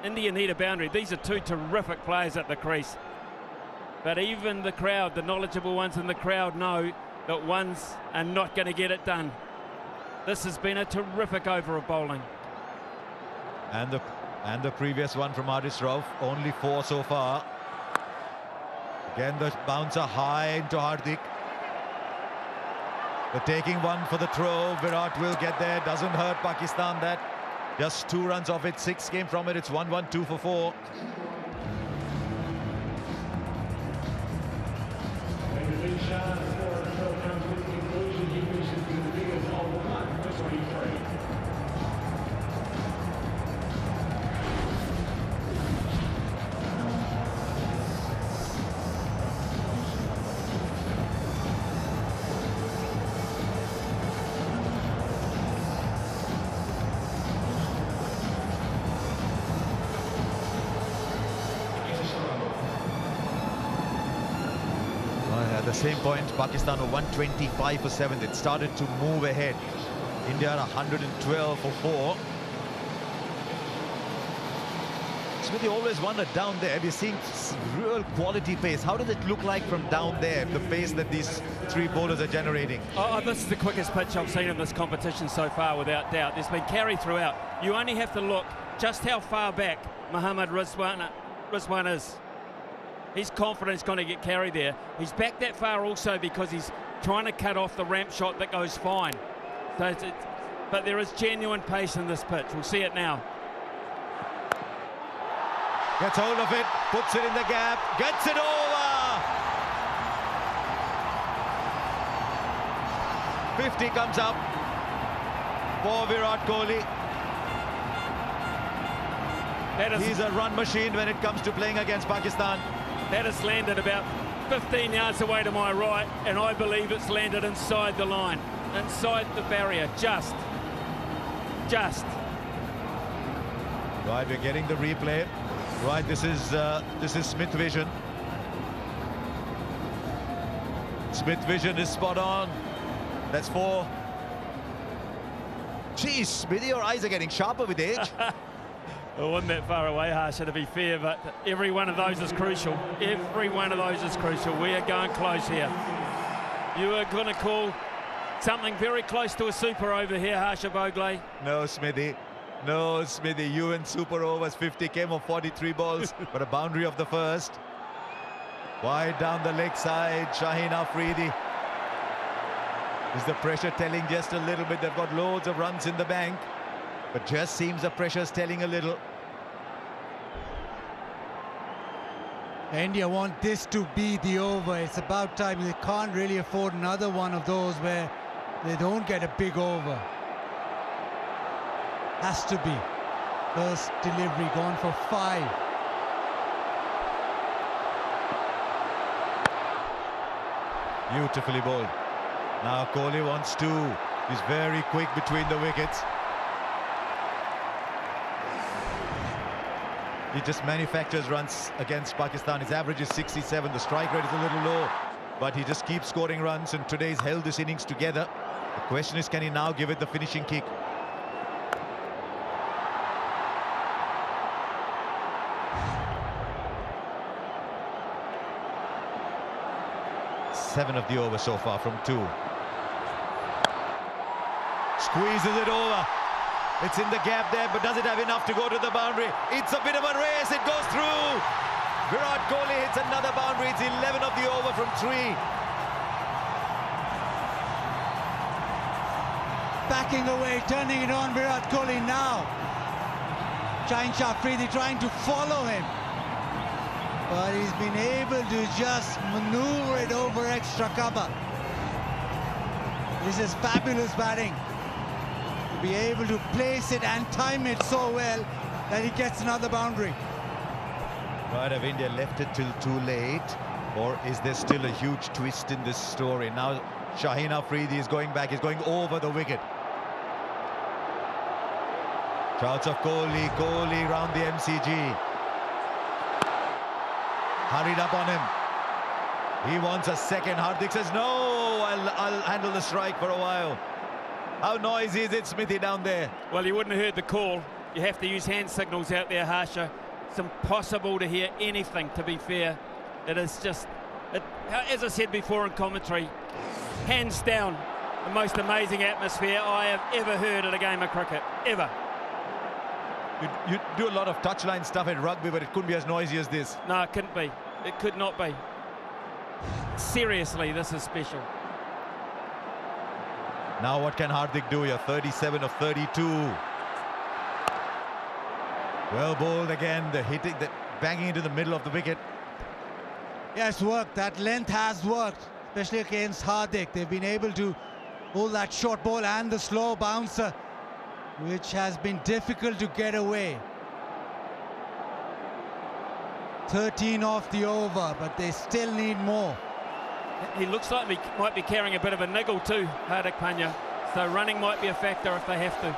[SPEAKER 6] India need a boundary. These are 2 terrific players at the crease. But even the crowd, the knowledgeable ones in the crowd, know that ones are not going to get it done. This has been a terrific over of bowling.
[SPEAKER 16] And the previous one from Haris Rauf, only 4 so far. Again, the bouncer high into Hardik. They're taking one for the throw. Virat will get there. Doesn't hurt Pakistan that. Just 2 runs off it. 6 came from it. It's 1-1, 2 for 4. At the same point, Pakistan were 125 for 7. It started to move ahead. India 112 for 4. Smithy always wondered down there. We're seeing real quality pace. How does it look like from down there, the pace that these 3 bowlers are generating?
[SPEAKER 6] Oh, this is the quickest pitch I've seen in this competition so far, without doubt. There's been carry throughout. You only have to look just how far back Mohammad Rizwan is. He's confident he's going to get carry there. He's back that far also because he's trying to cut off the ramp shot that goes fine. So but there is genuine pace in this pitch. We'll see it now.
[SPEAKER 16] Gets hold of it, puts it in the gap, gets it over! 50 comes up for Virat Kohli. He's a run machine when it comes to playing against Pakistan.
[SPEAKER 6] That has landed about 15 yards away to my right, and I believe it's landed inside the line, inside the barrier, just.
[SPEAKER 16] Right, we're getting the replay. Right, this is Smith Vision. Smith Vision is spot on. That's 4. Geez, Smithy, your eyes are getting sharper with age.
[SPEAKER 6] I wasn't that far away, Harsha, to be fair, but every one of those is crucial. Every one of those is crucial. We are going close here. You are going to call something very close to a super over here, Harsha Bhogle.
[SPEAKER 16] No, Smithy. No, Smithy. You and super overs 50 came of 43 balls, but a boundary of the first. Wide down the leg side, Shaheen Afridi. Is the pressure telling just a little bit? They've got loads of runs in the bank, but just seems the pressure's telling a little.
[SPEAKER 5] India want this to be the over. It's about time. They can't really afford another one of those where they don't get a big over. Has to be. First delivery gone for 5.
[SPEAKER 16] Beautifully bowled. Now Kohli wants 2. He's very quick between the wickets. He just manufactures runs against Pakistan. His average is 67. The strike rate is a little low, but he just keeps scoring runs, and today's held this innings together. The question is, can he now give it the finishing kick? Seven of the over so far from 2. Squeezes it over. It's in the gap there, but does it have enough to go to the boundary? It's a bit of a race. It goes through. Virat Kohli hits another boundary. It's 11 of the over from 3.
[SPEAKER 5] Backing away, turning it on Virat Kohli now. Shaheen Afridi trying to follow him, but he's been able to just maneuver it over extra cover. This is fabulous batting. To be able to place it and time it so well that he gets another boundary.
[SPEAKER 16] Right, have India left it till too late? Or is there still a huge twist in this story? Now Shaheen Afridi is going back, he's going over the wicket. Shouts of Kohli round the MCG. Hurried up on him. He wants a second. Hardik says, no, I'll handle the strike for a while. How noisy is it, Smithy, down there?
[SPEAKER 6] Well, you wouldn't have heard the call. You have to use hand signals out there, Harsha. It's impossible to hear anything, to be fair. It is just, as I said before in commentary, hands down, the most amazing atmosphere I have ever heard at a game of cricket, ever.
[SPEAKER 16] You do a lot of touchline stuff in rugby, but it couldn't be as noisy as this.
[SPEAKER 6] No, it couldn't be. It could not be. Seriously, this is special.
[SPEAKER 16] Now what can Hardik do here? 37 of 32. Well bowled again, the hitting, the banging into the middle of the wicket.
[SPEAKER 5] Yeah, it's worked. That length has worked, especially against Hardik. They've been able to hold that short ball and the slow bouncer, which has been difficult to get away. 13 off the over, but they still need more.
[SPEAKER 6] He looks like he might be carrying a bit of a niggle too, Hardik Pandya. So running might be a factor if they have to.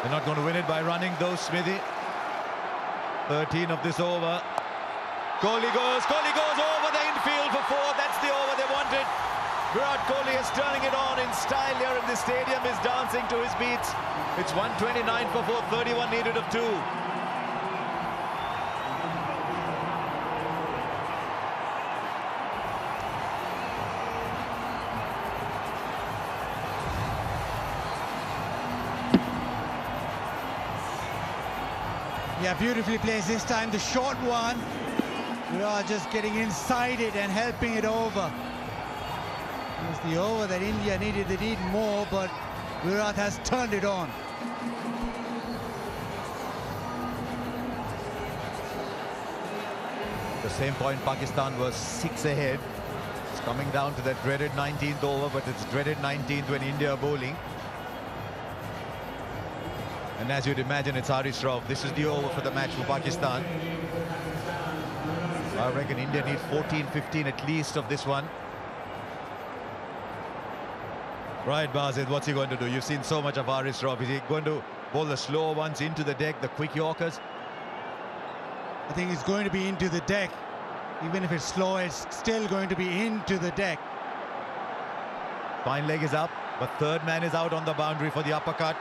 [SPEAKER 16] They're not going to win it by running though, Smithy. 13 of this over. Kohli goes over the infield for 4. That's the over they wanted. Virat Kohli is turning it on in style here in the stadium, is dancing to his beats. It's 129 for 4, 31 needed of 2.
[SPEAKER 5] Yeah, beautifully placed this time. The short one, Virat just getting inside it and helping it over. It was the over that India needed. They need more, but Virat has turned it on.
[SPEAKER 16] At the same point, Pakistan was 6 ahead. It's coming down to that dreaded 19th over, but it's dreaded 19th when India are bowling. And as you'd imagine, it's Haris Rauf. This is the over for the match for Pakistan. I reckon India need 14, 15 at least of this one. Right, Bazid, what's he going to do? You've seen so much of Haris Rauf. Is he going to bowl the slower ones into the deck, the quick Yorkers?
[SPEAKER 5] I think it's going to be into the deck. Even if it's slow, it's still going to be into the deck.
[SPEAKER 16] Fine leg is up, but third man is out on the boundary for the uppercut.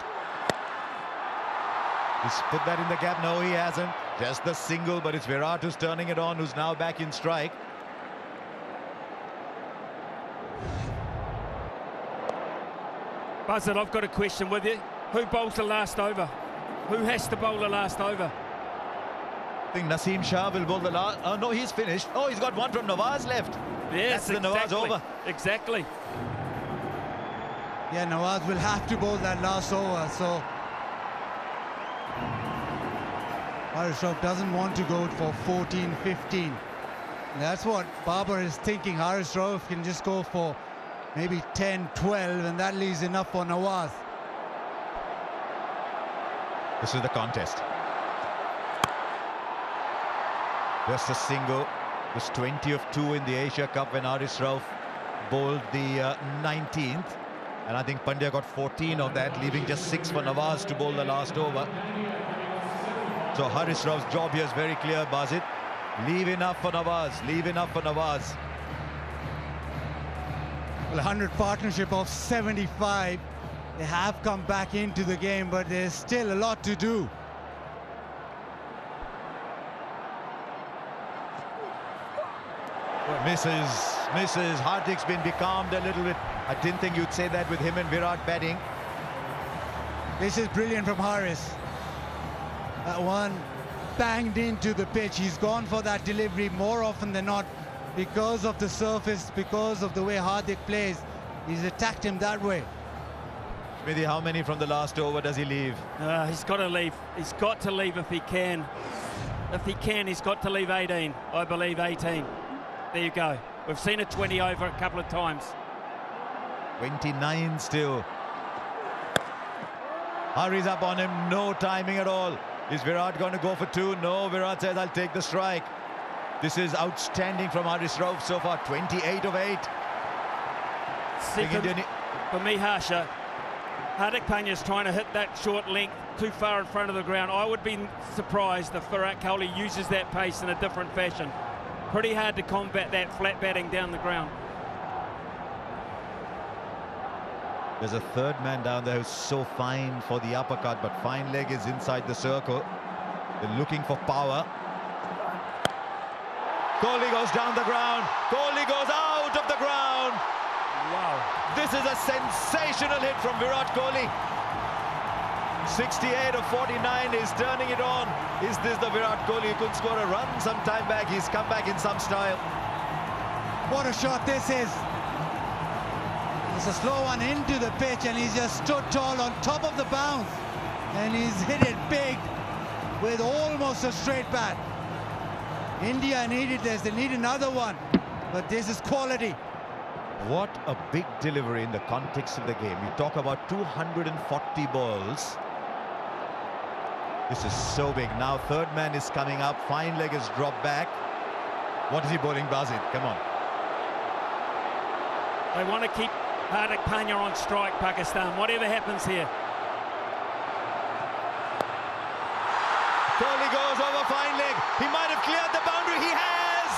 [SPEAKER 16] He's put that in the gap. No, he hasn't. Just the single, but it's Virat who's turning it on, who's now back in strike.
[SPEAKER 6] Buzzard, I've got a question with you. Who bowls the last over? Who has to bowl the last over?
[SPEAKER 16] I think Naseem Shah will bowl the last. Oh, no, he's finished. Oh, he's got one from Nawaz left.
[SPEAKER 6] Yes,
[SPEAKER 16] that's the Nawaz over.
[SPEAKER 6] Exactly.
[SPEAKER 5] Yeah, Nawaz will have to bowl that last over, so Haris Rauf doesn't want to go for 14, 15. That's what Babar is thinking. Haris Rauf can just go for maybe 10, 12, and that leaves enough for Nawaz.
[SPEAKER 16] This is the contest. Just a single. It was 20 of 2 in the Asia Cup when Haris Rauf bowled the 19th. And I think Pandya got 14 of that, leaving just 6 for Nawaz to bowl the last over. So Haris Rauf's job here is very clear, Bazid. Leave enough for Nawaz. Leave enough for Nawaz.
[SPEAKER 5] Well, 100 partnership of 75. They have come back into the game, but there's still a lot to do.
[SPEAKER 16] Misses. Hardik's been becalmed a little bit. I didn't think you'd say that with him and Virat batting.
[SPEAKER 5] This is brilliant from Haris. That one banged into the pitch. He's gone for that delivery more often than not because of the surface, because of the way Hardik plays. He's attacked him that way.
[SPEAKER 16] Smithy, how many from the last over does he leave?
[SPEAKER 6] He's got to leave. He's got to leave if he can. If he can, he's got to leave 18. I believe 18. There you go. We've seen a 20 over a couple of times.
[SPEAKER 16] 29 still. Hurries up on him, no timing at all. Is Virat going to go for 2? No, Virat says, I'll take the strike. This is outstanding from Haris Rauf so far, 28 of 8.
[SPEAKER 6] For me, Harsha, Hardik Pandya's trying to hit that short length too far in front of the ground. I would be surprised if Virat Kohli uses that pace in a different fashion. Pretty hard to combat that flat batting down the ground.
[SPEAKER 16] There's a third man down there who's so fine for the uppercut, but fine leg is inside the circle. They're looking for power. Kohli goes down the ground. Kohli goes out of the ground.
[SPEAKER 6] Wow.
[SPEAKER 16] This is a sensational hit from Virat Kohli. 68 of 49 is turning it on. Is this the Virat Kohli who could score a run some time back? He's come back in some style.
[SPEAKER 5] What a shot this is. It's a slow one into the pitch, and he's just stood tall on top of the bounce. And he's hit it big with almost a straight bat. India needed this. They need another one. But this is quality.
[SPEAKER 16] What a big delivery in the context of the game. You talk about 240 balls. This is so big. Now third man is coming up. Fine leg is dropped back. What is he bowling, Basit? Come on.
[SPEAKER 6] They want to keep Hardik Pandya on strike, Pakistan, whatever happens here.
[SPEAKER 16] Kohli goes over fine leg. He might have cleared the boundary. He has!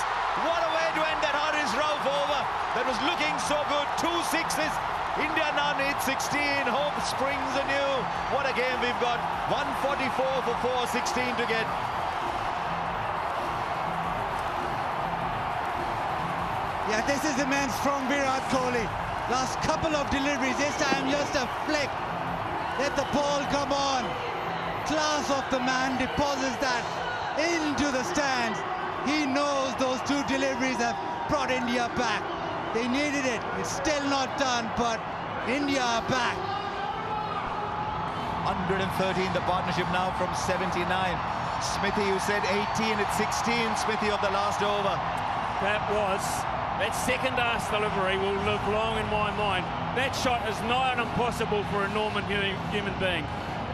[SPEAKER 16] What a way to end that Haris Rauf over. That was looking so good. 2 sixes. India now needs 16. Hope springs anew. What a game we've got. 144 for 4, 16 to get.
[SPEAKER 5] Yeah, this is immense from Virat Kohli. Last couple of deliveries, this time just a flick. Let the ball come on. Class of the man, deposits that into the stands. He knows those 2 deliveries have brought India back. They needed it. It's still not done, but India are back.
[SPEAKER 16] 113 the partnership now from 79. Smithy, you said 18, it's 16, Smithy, of the last over.
[SPEAKER 6] That second ass delivery will live long in my mind. That shot is nigh on impossible for a normal human being.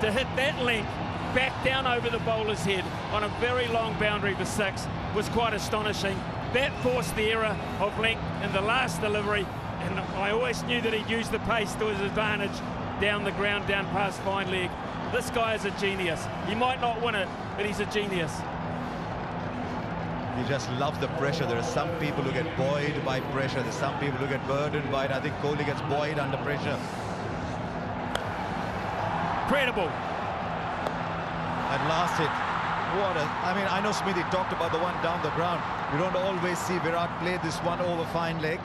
[SPEAKER 6] To hit that length back down over the bowler's head on a very long boundary for 6 was quite astonishing. That forced the error of length in the last delivery, and I always knew that he'd use the pace to his advantage down the ground, down past fine leg. This guy is a genius. He might not win it, but he's a genius.
[SPEAKER 16] He just loves the pressure. There are some people who get buoyed by pressure. There's some people who get burdened by it. I think Kohli gets buoyed under pressure.
[SPEAKER 6] Incredible.
[SPEAKER 16] That last hit. What a... I mean, I know Smithy talked about the one down the ground. You don't always see Virat play this one over fine leg.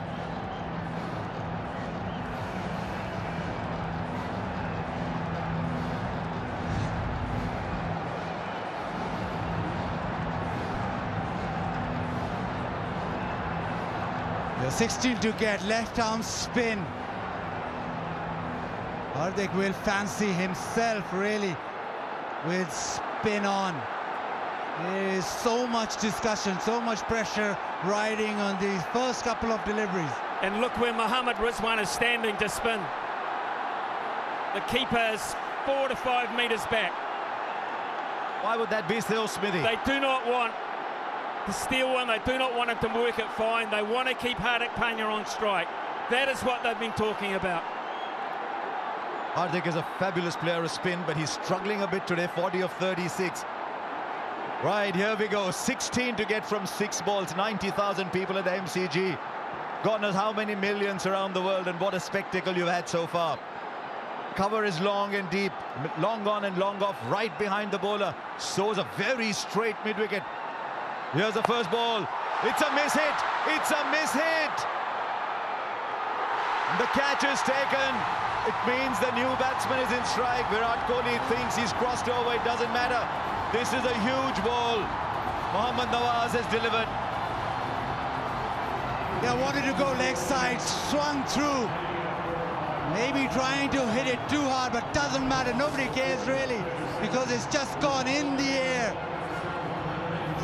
[SPEAKER 5] You're 16 to get, left arm spin. Hardik will fancy himself really with spin on. There is so much discussion, so much pressure riding on these first couple of deliveries.
[SPEAKER 6] And look where Mohammad Rizwan is standing to spin. The keeper is 4 to 5 metres back.
[SPEAKER 16] Why would that be still, Smithy?
[SPEAKER 6] They do not want to steal one. They do not want him to work it fine. They want to keep Hardik Pandya on strike. That is what they've been talking about.
[SPEAKER 16] Hardik is a fabulous player of spin, but he's struggling a bit today, 40 of 36. Right, here we go. 16 to get from 6 balls. 90,000 people at the MCG. God knows how many millions around the world, and what a spectacle you've had so far. Cover is long and deep, long on and long off, right behind the bowler. Sows a very straight mid-wicket. Here's the first ball. It's a miss hit. It's a miss hit. The catch is taken. It means the new batsman is in strike. Virat Kohli thinks he's crossed over. It doesn't matter. This is a huge ball. Mohammad Nawaz has delivered.
[SPEAKER 5] They wanted to go leg side, swung through. Maybe trying to hit it too hard, but doesn't matter. Nobody cares really, because it's just gone in the air.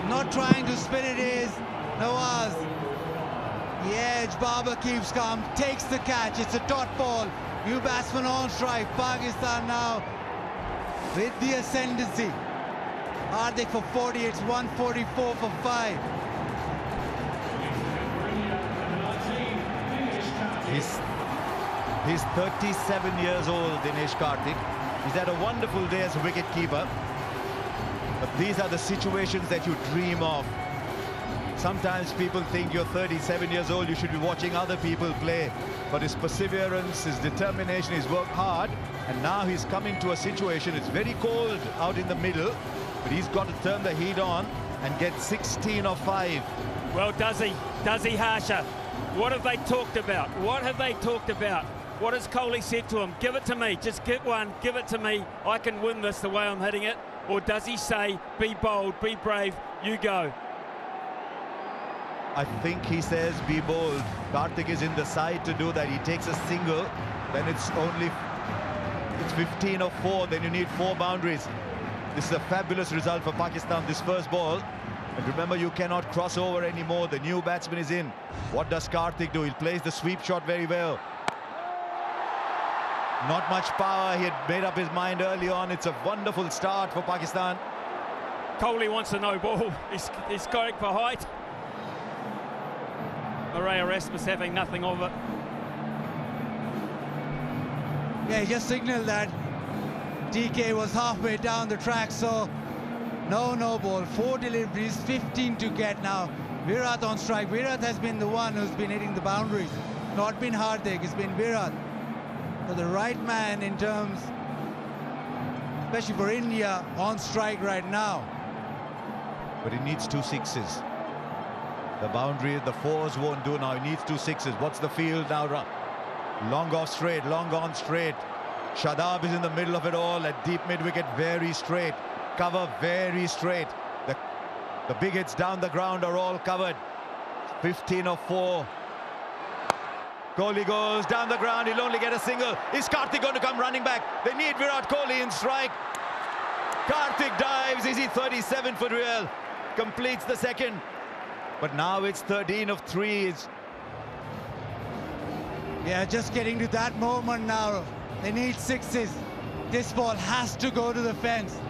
[SPEAKER 5] Not trying to spin it is Nawaz. The edge, Babar keeps calm, takes the catch. It's a dot ball. New batsman on strike. Pakistan now with the ascendancy. Hardik for 40, it's 144 for 5.
[SPEAKER 16] He's 37 years old, Dinesh Karthik. He's had a wonderful day as a wicket-keeper. But these are the situations that you dream of. Sometimes people think you're 37 years old, you should be watching other people play. But his perseverance, his determination, he's worked hard. And now he's coming to a situation, it's very cold out in the middle. But he's got to turn the heat on and get 16 or 5.
[SPEAKER 6] Well, does he, Harsha? What have they talked about? What have they talked about? What has Kohli said to him? Give it to me, just get one, give it to me. I can win this the way I'm hitting it. Or does he say, be bold, be brave, you go?
[SPEAKER 16] I think he says, be bold. Karthik is in the side to do that. He takes a single, then it's 15 or 4, then you need 4 boundaries. This is a fabulous result for Pakistan, this first ball. And remember, you cannot cross over anymore. The new batsman is in. What does Karthik do? He plays the sweep shot very well. Not much power. He had made up his mind early on. It's a wonderful start for Pakistan.
[SPEAKER 6] Kohli wants a no ball. He's going for height. Murray Erasmus having nothing of it.
[SPEAKER 5] Yeah, he just signaled that DK was halfway down the track, so no ball. 4 deliveries, 15 to get now. Virat on strike. Virat has been the one who's been hitting the boundaries. Not been Hardik, it's been Virat. So the right man in terms, especially for India, on strike right now.
[SPEAKER 16] But he needs 2 sixes. The boundary, the 4s won't do now. He needs 2 sixes. What's the field now? Long off straight, long on straight. Shadab is in the middle of it all at deep mid-wicket, very straight. Cover very straight. The big hits down the ground are all covered. 15 or 4. Kohli goes down the ground, he'll only get a single. Is Karthik going to come running back? They need Virat Kohli in strike. Karthik dives, is he 37 for real? Completes the second. But now it's 13 of 3.
[SPEAKER 5] Yeah, just getting to that moment now. They need 6s. This ball has to go to the fence.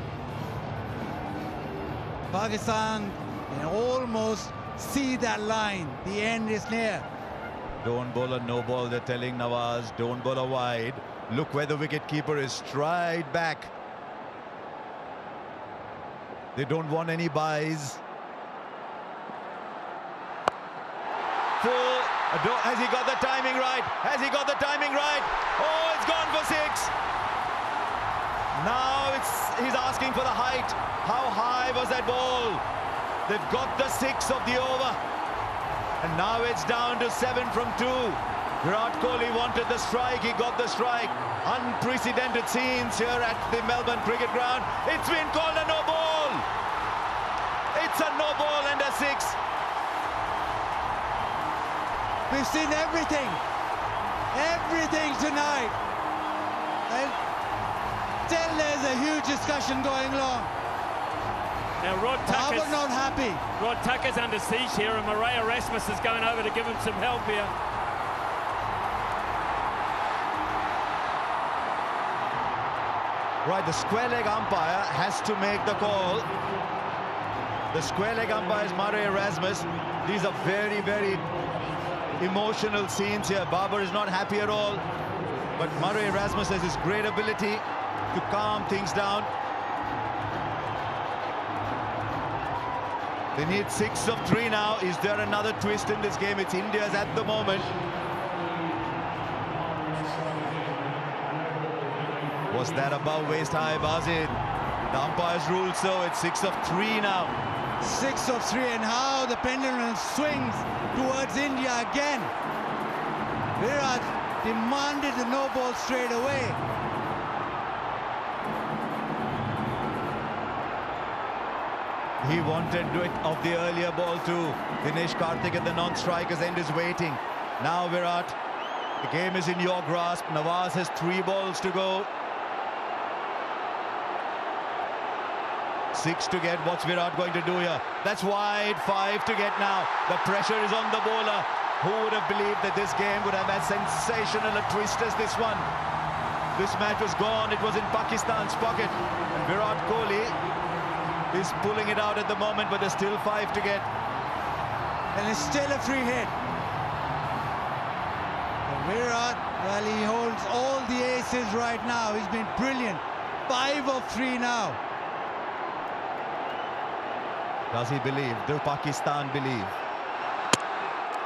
[SPEAKER 5] Pakistan can almost see that line. The end is near.
[SPEAKER 16] Don't bowl a no ball, they're telling Nawaz. Don't bowl a wide. Look where the wicket-keeper is, stride back. They don't want any buys. Full. Has he got the timing right? Has he got the timing right? Oh, it's gone for 6. Now he's asking for the height. How high was that ball? They've got the 6 of the over. And now it's down to 7 from 2. Virat Kohli wanted the strike, he got the strike. Unprecedented scenes here at the Melbourne Cricket Ground. It's been called a no ball. It's a no ball and a 6.
[SPEAKER 5] We've seen everything tonight. And still there's a huge discussion going on.
[SPEAKER 6] Now Rod Tucker's
[SPEAKER 5] not happy.
[SPEAKER 6] Rod Tucker's under siege here, and Murray Erasmus is going over to give him some help here.
[SPEAKER 16] Right, the square leg umpire has to make the call. The square leg umpire is Murray Erasmus. These are very, very emotional scenes here. Babar is not happy at all. But Murray Erasmus has his great ability to calm things down. They need 6 of 3 now. Is there another twist in this game? It's India's at the moment. Was that above waist high, Bazid? The umpires ruled so. It's 6 of 3 now.
[SPEAKER 5] 6 of 3, and how the pendulum swings towards India again. Virat demanded the no ball straight away.
[SPEAKER 16] He wanted it of the earlier ball too. Dinesh Karthik at the non-striker's end is waiting. Now Virat, the game is in your grasp. Nawaz has 3 balls to go. 6 to get. What's Virat going to do here? That's wide. 5 to get now. The pressure is on the bowler. Who would have believed that this game would have as sensational a twist as this one? This match was gone. It was in Pakistan's pocket. And Virat Kohli is pulling it out at the moment, but there's still 5 to get.
[SPEAKER 5] And it's still a free hit. And Virat, well, he holds all the aces right now. He's been brilliant. 5 of 3 now.
[SPEAKER 16] Does he believe? Do Pakistan believe?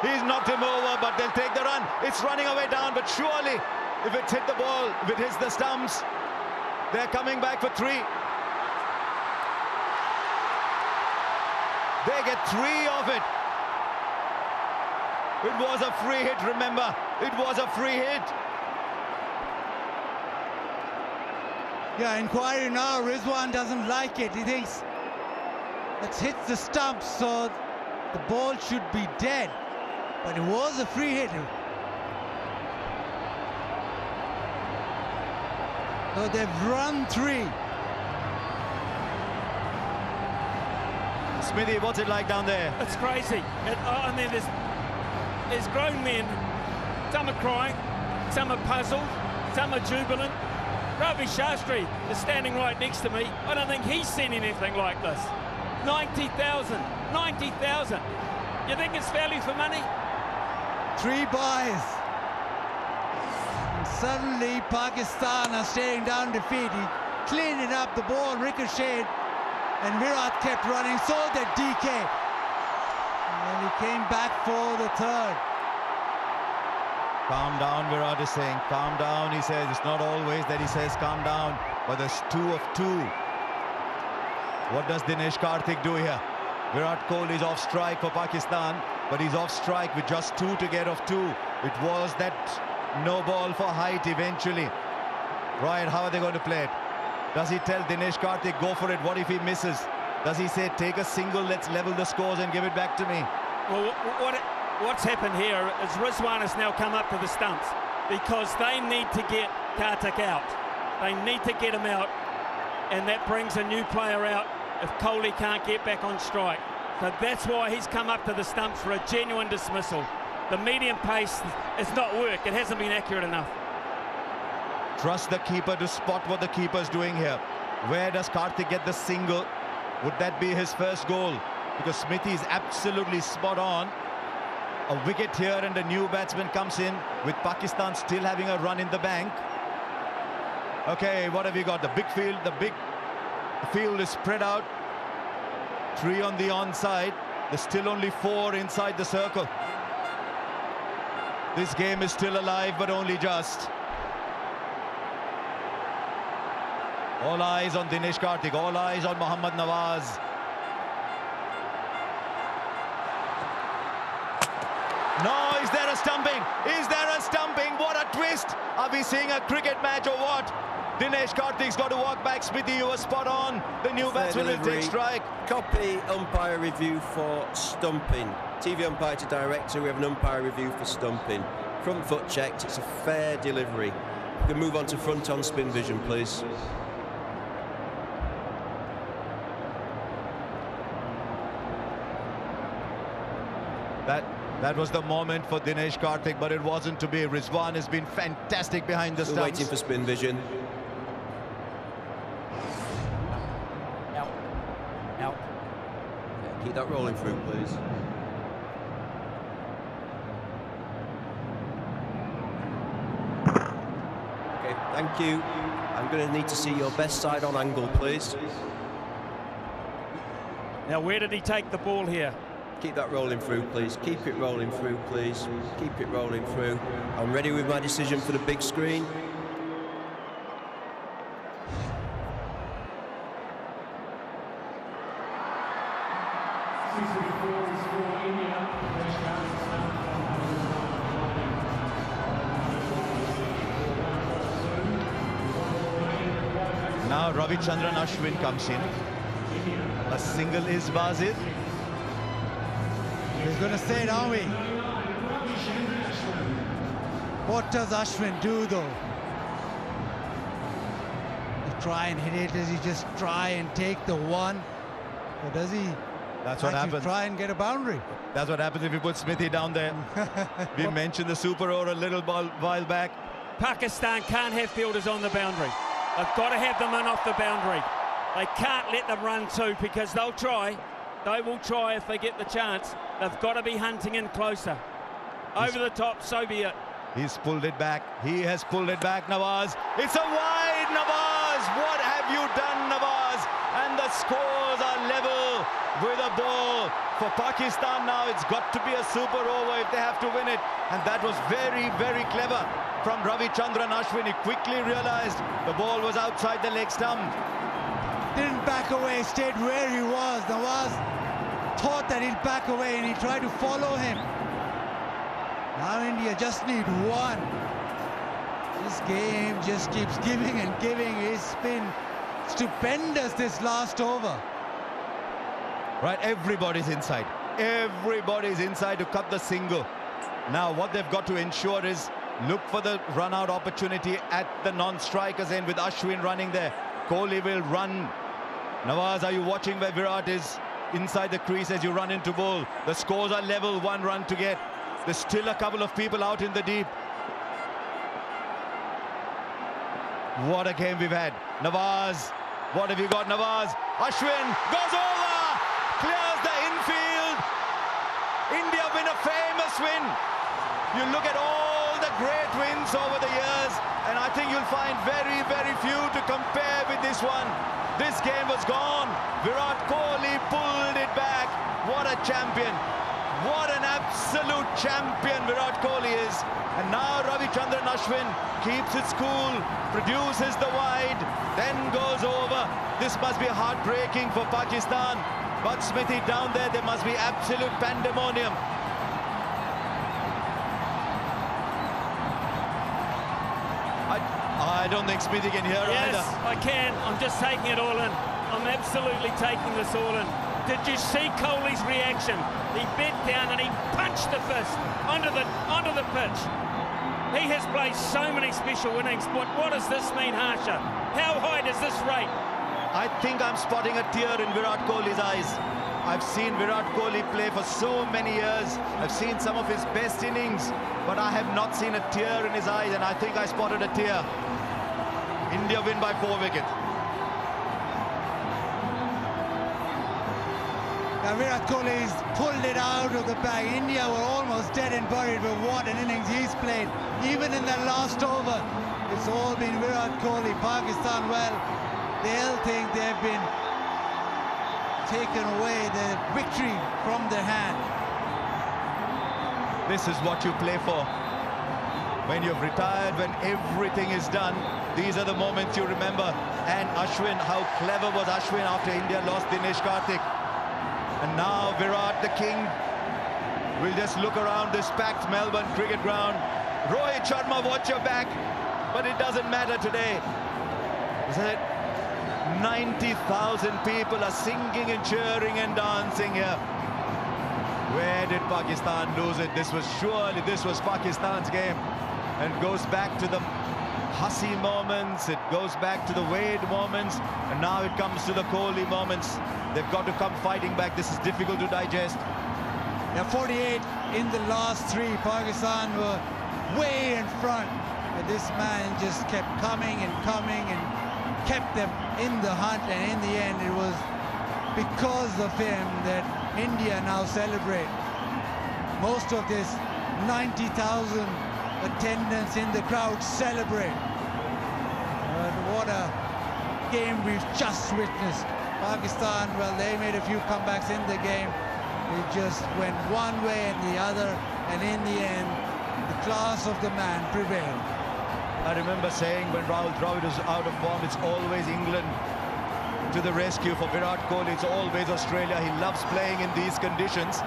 [SPEAKER 16] He's knocked him over, but they'll take the run. It's running away down, but surely, if it's hit the ball, if it hits the stumps, they're coming back for 3. They get 3 of it. It was a free hit, remember. It was a free hit.
[SPEAKER 5] Yeah, inquiry now. Rizwan doesn't like it. He thinks it hits the stumps, so the ball should be dead. But it was a free hit. So they've run 3.
[SPEAKER 16] Smithy, what's it like down there?
[SPEAKER 6] It's crazy. I mean, there's grown men. Some are crying, some are puzzled, some are jubilant. Ravi Shastri is standing right next to me. I don't think he's seen anything like this. 90,000, 90,000. You think it's value for money?
[SPEAKER 5] 3 buys. And suddenly Pakistan are staring down defeat. He cleaned it up, the ball ricocheted, and Virat kept running, so did DK. And he came back for the 3rd.
[SPEAKER 16] Calm down, Virat is saying. Calm down, he says. It's not always that he says calm down, but there's 2 of 2. What does Dinesh Karthik do here? Virat Kohli is off strike for Pakistan, but he's off strike with just 2 to get off 2. It was that no ball for height eventually. Ryan, how are they going to play it? Does he tell Dinesh Karthik, go for it? What if he misses? Does he say, take a single, let's level the scores and give it back to me?
[SPEAKER 6] Well, what's happened here is Rizwan has now come up to the stumps because they need to get Karthik out. They need to get him out, and that brings a new player out if Kohli can't get back on strike. So that's why he's come up to the stumps for a genuine dismissal. The medium pace has not worked. It hasn't been accurate enough.
[SPEAKER 16] Trust the keeper to spot what the keeper's doing here. Where does Karthik get the single? Would that be his first goal? Because Smithy is absolutely spot on. A wicket here and a new batsman comes in with Pakistan still having a run in the bank. Okay, what have you got? The big field, the field is spread out. 3 on the onside. There's still only 4 inside the circle. This game is still alive, but only just. All eyes on Dinesh Karthik, all eyes on Mohammad Nawaz. No, is there a stumping? Is there a stumping? What a twist! Are we seeing a cricket match or what? Dinesh Karthik's got to walk back. Smithy, you were spot on. The new batsman will take strike.
[SPEAKER 4] Copy umpire review for stumping. TV umpire to director, we have an umpire review for stumping. Front foot checked, it's a fair delivery. We can move on to front on spin vision, please.
[SPEAKER 16] That was the moment for Dinesh Karthik, but it wasn't to be. Rizwan has been fantastic behind the stumps.
[SPEAKER 4] Waiting for spin vision.
[SPEAKER 22] Out.
[SPEAKER 4] Yeah, keep that rolling through, please. Okay, thank you. I'm going to need to see your best side on angle, please.
[SPEAKER 6] Now, where did he take the ball here?
[SPEAKER 4] Keep that rolling through, please. Keep it rolling through, please. Keep it rolling through. I'm ready with my decision for the big screen.
[SPEAKER 16] Now Ravichandran Ashwin comes in. A single is Bazir.
[SPEAKER 5] He's going to say it, aren't we? What does Ashwin do, though? He try and hit it? Does he just try and take the one? Or does he
[SPEAKER 16] That's what happens.
[SPEAKER 5] Try and get a boundary?
[SPEAKER 16] That's what happens if you put Smithy down there. We mentioned the super over a little while back.
[SPEAKER 6] Pakistan can't have fielders on the boundary. They've got to have them in off the boundary. They can't let them run too, because they'll try. They will try if they get the chance. They've got to be hunting in closer. Over the top, so be it.
[SPEAKER 16] He's pulled it back. He has pulled it back, Nawaz. It's a wide, Nawaz. What have you done, Nawaz? And the scores are level with a ball. For Pakistan now, it's got to be a super over if they have to win it. And that was very, very clever from Ravichandran Ashwin. He quickly realized the ball was outside the leg stump.
[SPEAKER 5] Didn't back away, stayed where he was. Nawaz thought that he'd back away and he tried to follow him. Now India just need one. This game just keeps giving and giving. It's been stupendous this last over.
[SPEAKER 16] Right, everybody's inside. Everybody's inside to cut the single. Now what they've got to ensure is look for the run-out opportunity at the non-strikers end with Ashwin running there. Kohli will run. Nawaz, are you watching where Virat is inside the crease as you run into bowl? The scores are level, 1 run to get. There's still a couple of people out in the deep. What a game we've had. Nawaz, what have you got, Nawaz? Ashwin goes over, clears the infield. India win a famous win. You look at all the great wins over the years, and I think you'll find very, very few to compare with this one. This game was gone. Virat Kohli pulled it back. What a champion. What an absolute champion Virat Kohli is. And now Ravichandran Ashwin keeps it cool, produces the wide, then goes over. This must be heartbreaking for Pakistan. But Smithy down there must be absolute pandemonium. I don't think Smithy can hear either.
[SPEAKER 6] Yes, I can. I'm just taking it all in. I'm absolutely taking this all in. Did you see Kohli's reaction? He bent down and he punched the fist onto the pitch. He has played so many special innings, but what does this mean, Harsha? How high does this rate?
[SPEAKER 16] I think I'm spotting a tear in Virat Kohli's eyes. I've seen Virat Kohli play for so many years. I've seen some of his best innings, but I have not seen a tear in his eyes, and I think I spotted a tear. India win by 4 wickets.
[SPEAKER 5] Now Virat Kohli's pulled it out of the bag. India were almost dead and buried, but what an innings he's played. Even in that last over, it's all been Virat Kohli. Pakistan, well, they'll think they've been taken away the victory from their hand.
[SPEAKER 16] This is what you play for. When you've retired, when everything is done, these are the moments you remember. And Ashwin, how clever was Ashwin after India lost Dinesh Karthik. And now Virat, the king, will just look around this packed Melbourne cricket ground. Rohit Sharma, watch your back. But it doesn't matter today. 90,000 people are singing and cheering and dancing here. Where did Pakistan lose it? This was Pakistan's game. And it goes back to the Hussey moments, it goes back to the Wade moments, and now it comes to the Kohli moments. They've got to come fighting back. This is difficult to digest.
[SPEAKER 5] Yeah, 48 in the last 3. Pakistan were way in front, but this man just kept coming and coming and kept them in the hunt, and in the end it was because of him that India now celebrate. Most of this 90,000 attendance in the crowd celebrate. But what a game we've just witnessed. Pakistan, well, they made a few comebacks in the game. It just went one way and the other, and in the end, the class of the man prevailed.
[SPEAKER 16] I remember saying when Rahul Dravid is out of form, it's always England to the rescue. For Virat Kohli, it's always Australia. He loves playing in these conditions,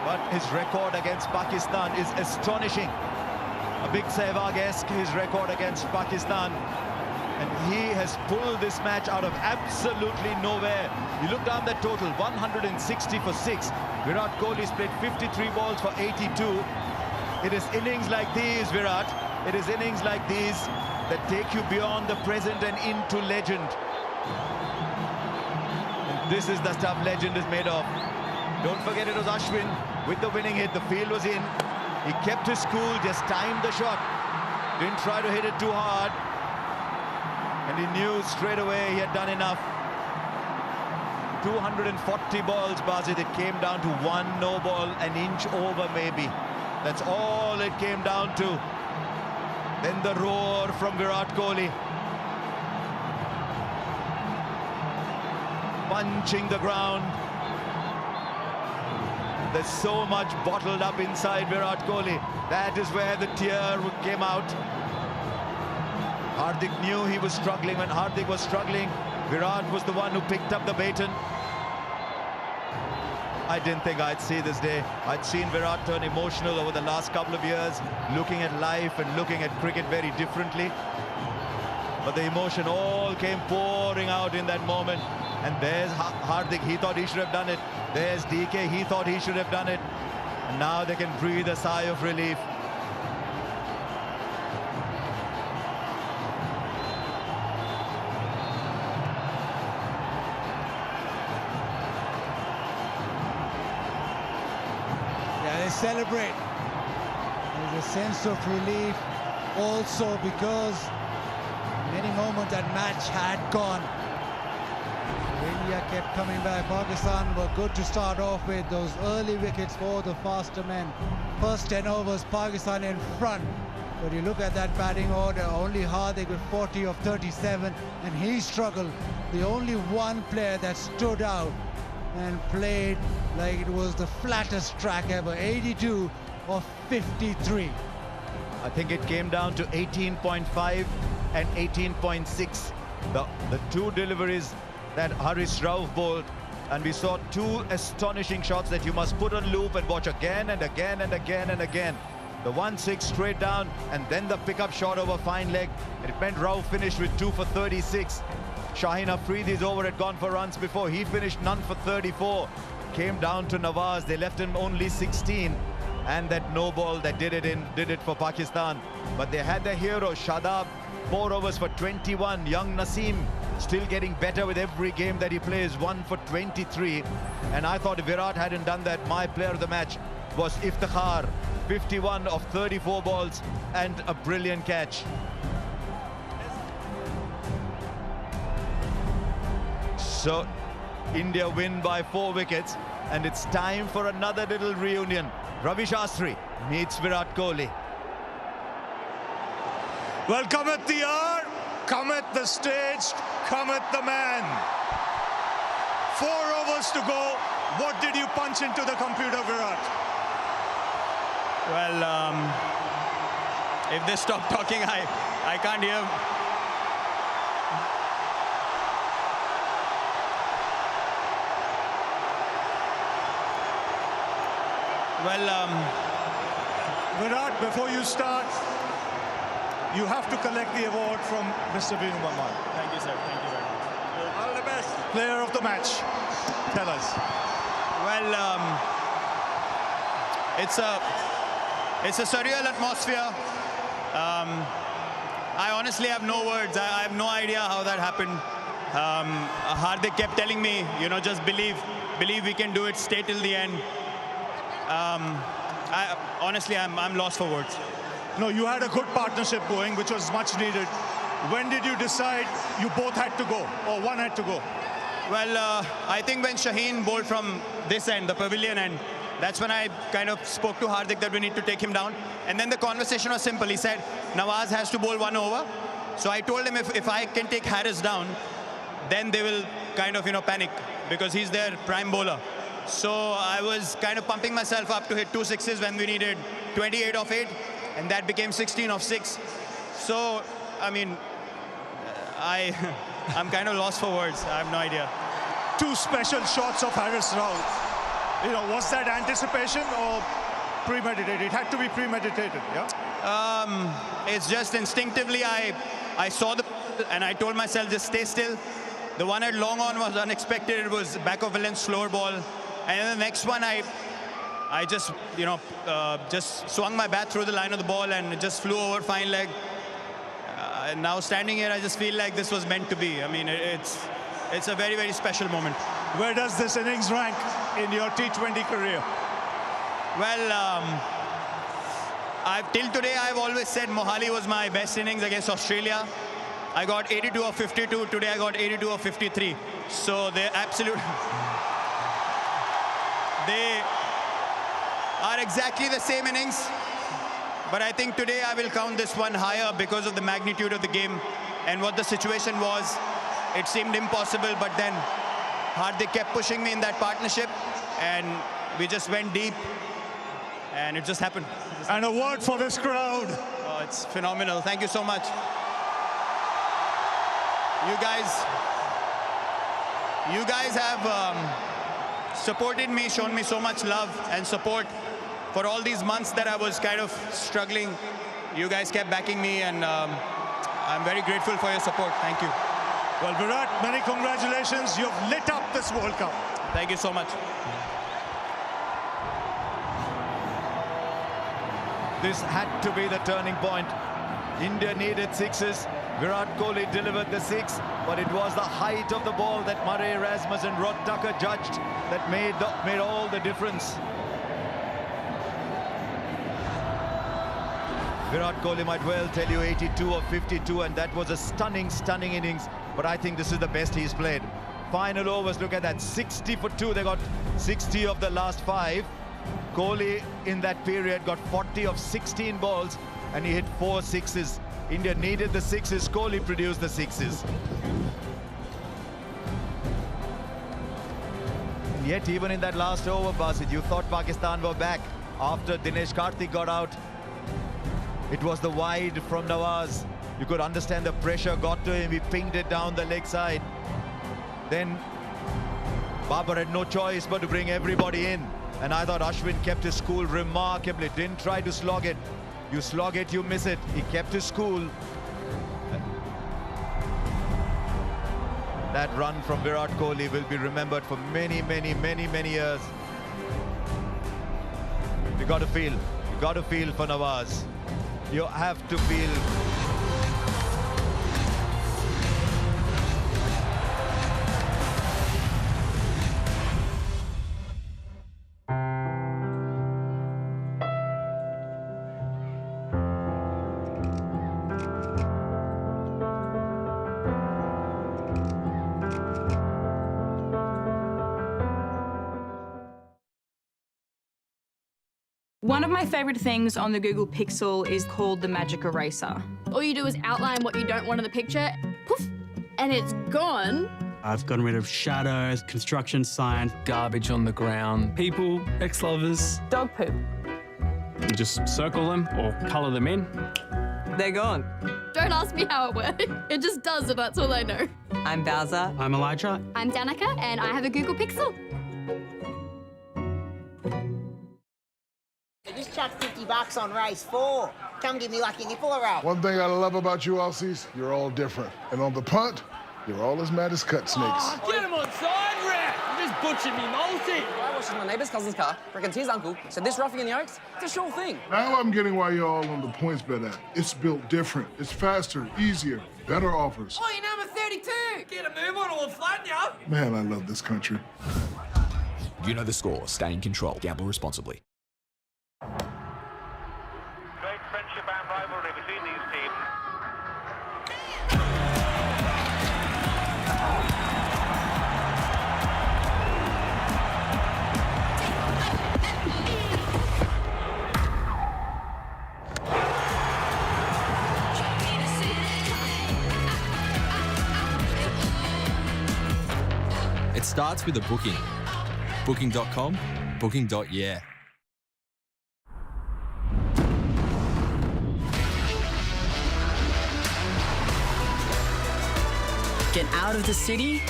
[SPEAKER 16] but his record against Pakistan is astonishing. A big Sehwag-esque, his record against Pakistan. And he has pulled this match out of absolutely nowhere. You look down that total, 160 for 6. Virat Kohli's played 53 balls for 82. It is innings like these, Virat. It is innings like these that take you beyond the present and into legend. And this is the stuff legend is made of. Don't forget it was Ashwin with the winning hit. The field was in. He kept his cool, just timed the shot. Didn't try to hit it too hard. And he knew straight away he had done enough. 240 balls, Bazid. It came down to one no ball, an inch over maybe. That's all it came down to. Then the roar from Virat Kohli. Punching the ground. There's so much bottled up inside Virat Kohli. That is where the tear came out. Hardik knew he was struggling. When Hardik was struggling, Virat was the one who picked up the baton. I didn't think I'd see this day. I'd seen Virat turn emotional over the last couple of years, looking at life and looking at cricket very differently. But the emotion all came pouring out in that moment. And there's Hardik, he thought he should have done it. There's DK, he thought he should have done it. And now they can breathe a sigh of relief.
[SPEAKER 5] Yeah, they celebrate. There's a sense of relief also because many moments that match had gone. India kept coming back. Pakistan were good to start off with. Those early wickets for the faster men. First 10 overs, Pakistan in front. But you look at that batting order, only Hardik with 40 of 37, and he struggled. The only one player that stood out and played like it was the flattest track ever, 82 of 53.
[SPEAKER 16] I think it came down to 18.5 and 18.6. The two deliveries that Haris Rauf bowled, and we saw two astonishing shots that you must put on loop and watch again and again and again and again. The 1-6 straight down, and then the pickup shot over fine leg. It meant Rauf finished with 2 for 36. Shaheen Afridi's over had gone for runs before. He finished none for 34. Came down to Nawaz. They left him only 16. And that no ball that did it for Pakistan. But they had their hero, Shadab, 4 overs for 21. Young Naseem still getting better with every game that he plays, 1 for 23. And I thought if Virat hadn't done that, my player of the match was Iftikhar, 51 of 34 balls and a brilliant catch. So India win by 4 wickets, and it's time for another little reunion. Ravi Shastri meets Virat Kohli.
[SPEAKER 2] Well, cometh the hour, cometh the stage, cometh the man. 4 overs to go. What did you punch into the computer, Virat?
[SPEAKER 1] Well, if they stop talking, I can't hear. Well,
[SPEAKER 2] Virat, before you start, you have to collect the award from Mr. Venu Maman.
[SPEAKER 1] Thank you, sir. Thank you very much.
[SPEAKER 2] All the best. Player of the match. Tell us.
[SPEAKER 1] Well, it's a surreal atmosphere. I honestly have no words. I have no idea how that happened. Hardik kept telling me, you know, just believe we can do it, stay till the end. Honestly, I'm lost for words.
[SPEAKER 2] No, you had a good partnership going, which was much needed. When did you decide you both had to go, or one had to go?
[SPEAKER 1] Well, I think when Shaheen bowled from this end, the pavilion end, that's when I kind of spoke to Hardik that we need to take him down. And then the conversation was simple. He said, Nawaz has to bowl 1 over. So I told him if I can take Harris down, then they will kind of, you know, panic because he's their prime bowler. So I was kind of pumping myself up to hit 2 sixes when we needed 28 of 8, and that became 16 of 6. So, I mean, I'm kind of lost for words. I have no idea.
[SPEAKER 2] 2 special shots of Haris Rauf. You know, was that anticipation or premeditated? It had to be premeditated, yeah?
[SPEAKER 1] It's just instinctively I saw the and I told myself just stay still. The one at long on was unexpected. It was back of a length slower ball. And then the next one I just, you know, just swung my bat through the line of the ball and it just flew over fine leg. And now standing here, I just feel like this was meant to be. I mean, it's a very, very special moment.
[SPEAKER 2] Where does this innings rank in your T20 career?
[SPEAKER 1] Well, till today, I've always said Mohali was my best innings against Australia. I got 82 of 52. Today, I got 82 of 53. So they're absolute. They are exactly the same innings. But I think today I will count this one higher because of the magnitude of the game and what the situation was. It seemed impossible, but then Hardik kept pushing me in that partnership, and we just went deep, and it just happened.
[SPEAKER 2] And a word for this crowd.
[SPEAKER 1] Oh, it's phenomenal. Thank you so much. You guys have supported me, shown me so much love and support for all these months that I was kind of struggling. You guys kept backing me, and I'm very grateful for your support. Thank you.
[SPEAKER 2] Well, Virat, many congratulations. You've lit up this World Cup.
[SPEAKER 1] Thank you so much.
[SPEAKER 16] This had to be the turning point. India needed sixes. Virat Kohli delivered the six, but it was the height of the ball that Murray Erasmus and Rod Tucker judged that made all the difference. Virat Kohli might well tell you 82 of 52, and that was a stunning, stunning innings. But I think this is the best he's played. Final overs, look at that, 60 for 2. They got 60 of the last 5. Kohli in that period got 40 of 16 balls, and he hit 4 sixes. India needed the sixes. Kohli produced the sixes. And yet, even in that last over, Basit, you thought Pakistan were back after Dinesh Karthik got out. It was the wide from Nawaz. You could understand the pressure got to him. He pinged it down the leg side. Then Babar had no choice but to bring everybody in. And I thought Ashwin kept his cool remarkably. Didn't try to slog it. You slog it, you miss it. He kept his cool. That run from Virat Kohli will be remembered for many, many, many, many years. You got to feel for Nawaz. You have to feel.
[SPEAKER 3] One of my favourite things on the Google Pixel is called the Magic Eraser.
[SPEAKER 20] All you do is outline what you don't want in the picture, poof, and it's gone.
[SPEAKER 21] I've gotten rid of shadows, construction signs,
[SPEAKER 23] garbage on the ground, people, ex-lovers.
[SPEAKER 3] Dog poop.
[SPEAKER 23] You just circle them or colour them in.
[SPEAKER 3] They're gone.
[SPEAKER 20] Don't ask me how it works. It just does it, that's all I know.
[SPEAKER 3] I'm Bowser.
[SPEAKER 21] I'm Elijah.
[SPEAKER 20] I'm Danica, and I have a Google Pixel.
[SPEAKER 17] I just chucked $50 on race 4. Come give me like a nipple around.
[SPEAKER 24] One thing I love about you Aussies, you're all different. And on the punt, you're all as mad as cut snakes.
[SPEAKER 25] Oh, get him on side, Rat! You just butchered me multi.
[SPEAKER 26] I watched my neighbour's cousin's car, reckons his uncle said this roughing in the Oaks, it's a sure thing.
[SPEAKER 24] Now I'm getting why you're all on the points bet app. It's built different. It's faster, easier, better offers.
[SPEAKER 25] Oh, you're number 32! Get a move on or we'll flatten you!
[SPEAKER 24] Man, I love this country.
[SPEAKER 27] You know the score. Stay in control. Gamble responsibly.
[SPEAKER 29] Great friendship and rivalry between these teams.
[SPEAKER 12] It starts with a booking. Booking.com, booking.yeah.
[SPEAKER 15] Get out of the city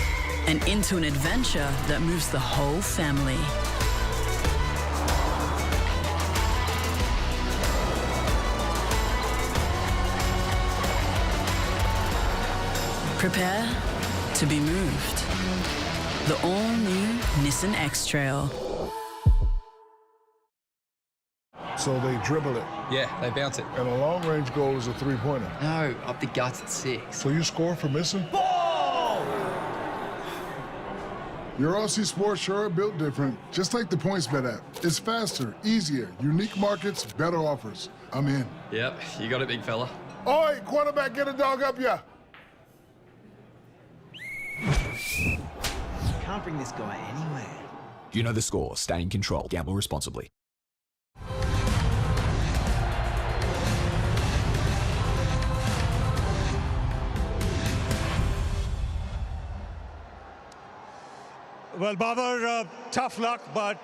[SPEAKER 15] and into an adventure that moves the whole family. Prepare to be moved. The all-new Nissan X-Trail.
[SPEAKER 24] So they dribble it.
[SPEAKER 27] Yeah, they bounce it.
[SPEAKER 24] And a long-range goal is a three-pointer.
[SPEAKER 27] No, up the guts at 6.
[SPEAKER 24] So you score for missing?
[SPEAKER 25] Ball!
[SPEAKER 24] Your Aussie sports sure are built different, just like the PointsBet app. It's faster, easier, unique markets, better offers. I'm in.
[SPEAKER 7] Yep, you got it, big fella.
[SPEAKER 24] Oi, quarterback, get a dog up ya!
[SPEAKER 17] Can't bring this guy anywhere.
[SPEAKER 27] You know the score. Stay in control. Gamble responsibly.
[SPEAKER 2] Well, Babar, tough luck, but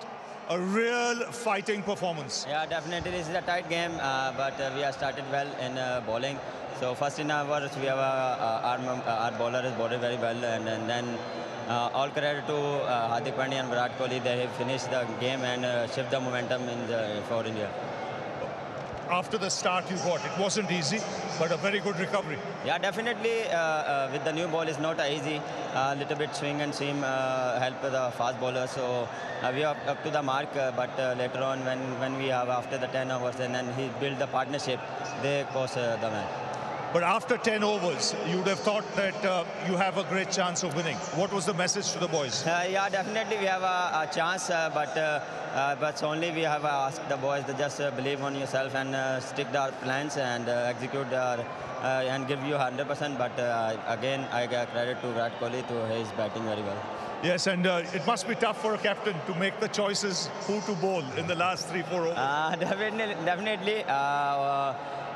[SPEAKER 2] a real fighting performance.
[SPEAKER 8] Yeah, definitely this is a tight game, but we have started well in bowling. So first in hours, we have our bowler has bowled very well, and then all credit to Hardik Pandya and Virat Kohli. They have finished the game and shift the momentum for India.
[SPEAKER 2] After the start you got, it wasn't easy, but a very good recovery.
[SPEAKER 8] Yeah, definitely with the new ball is not easy. A little bit swing and seam help the fast bowler. So we are up to the mark, but later on when we have after the 10 overs and then he built the partnership, they cost the match.
[SPEAKER 2] But after 10 overs, you would have thought that you have a great chance of winning. What was the message to the boys?
[SPEAKER 8] Yeah, definitely we have a chance, but only we have asked the boys to just believe on yourself and stick to our plans and execute and give you 100%. But again, I give credit to Virat Kohli to his batting very well.
[SPEAKER 2] Yes, and it must be tough for a captain to make the choices who to bowl in the last 3-4 overs.
[SPEAKER 8] Definitely.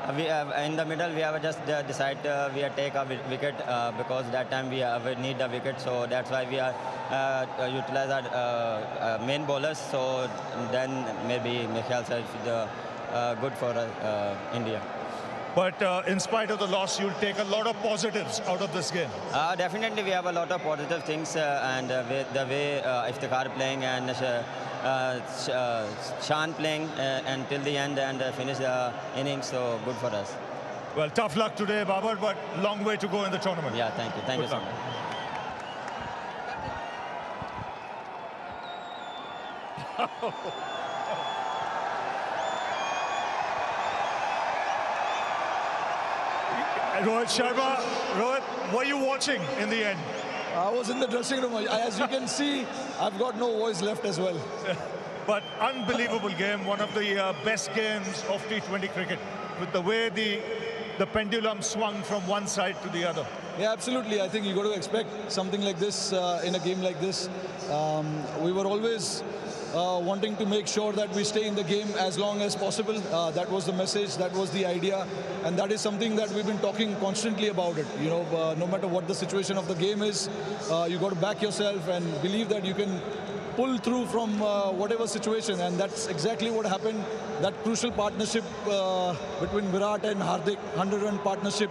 [SPEAKER 8] In the middle, we have just decided we take a wicket because that time we need a wicket. So that's why we are utilize our main bowlers. So then maybe Michael said good for India.
[SPEAKER 2] But in spite of the loss, you'll take a lot of positives out of this game.
[SPEAKER 8] Definitely, we have a lot of positive things, and the way Iftikhar playing and Shan playing until the end and finish the innings, so good for us.
[SPEAKER 2] Well, tough luck today, Babar, but long way to go in the tournament.
[SPEAKER 8] Yeah, thank you. Thank you so much.
[SPEAKER 2] Rohit Sharma, Rohit, were you watching in the end?
[SPEAKER 9] I was in the dressing room. As you can see, I've got no voice left as well.
[SPEAKER 2] But unbelievable game, one of the best games of T20 cricket, with the way the pendulum swung from one side to the other.
[SPEAKER 9] Yeah, absolutely. I think you got to expect something like this in a game like this. We were always wanting to make sure that we stay in the game as long as possible. That was the message, that was the idea, and that is something that we've been talking constantly about it. You know, no matter what the situation of the game is, you got to back yourself and believe that you can pull through from whatever situation, and that's exactly what happened. That crucial partnership between Virat and Hardik, 100-run partnership,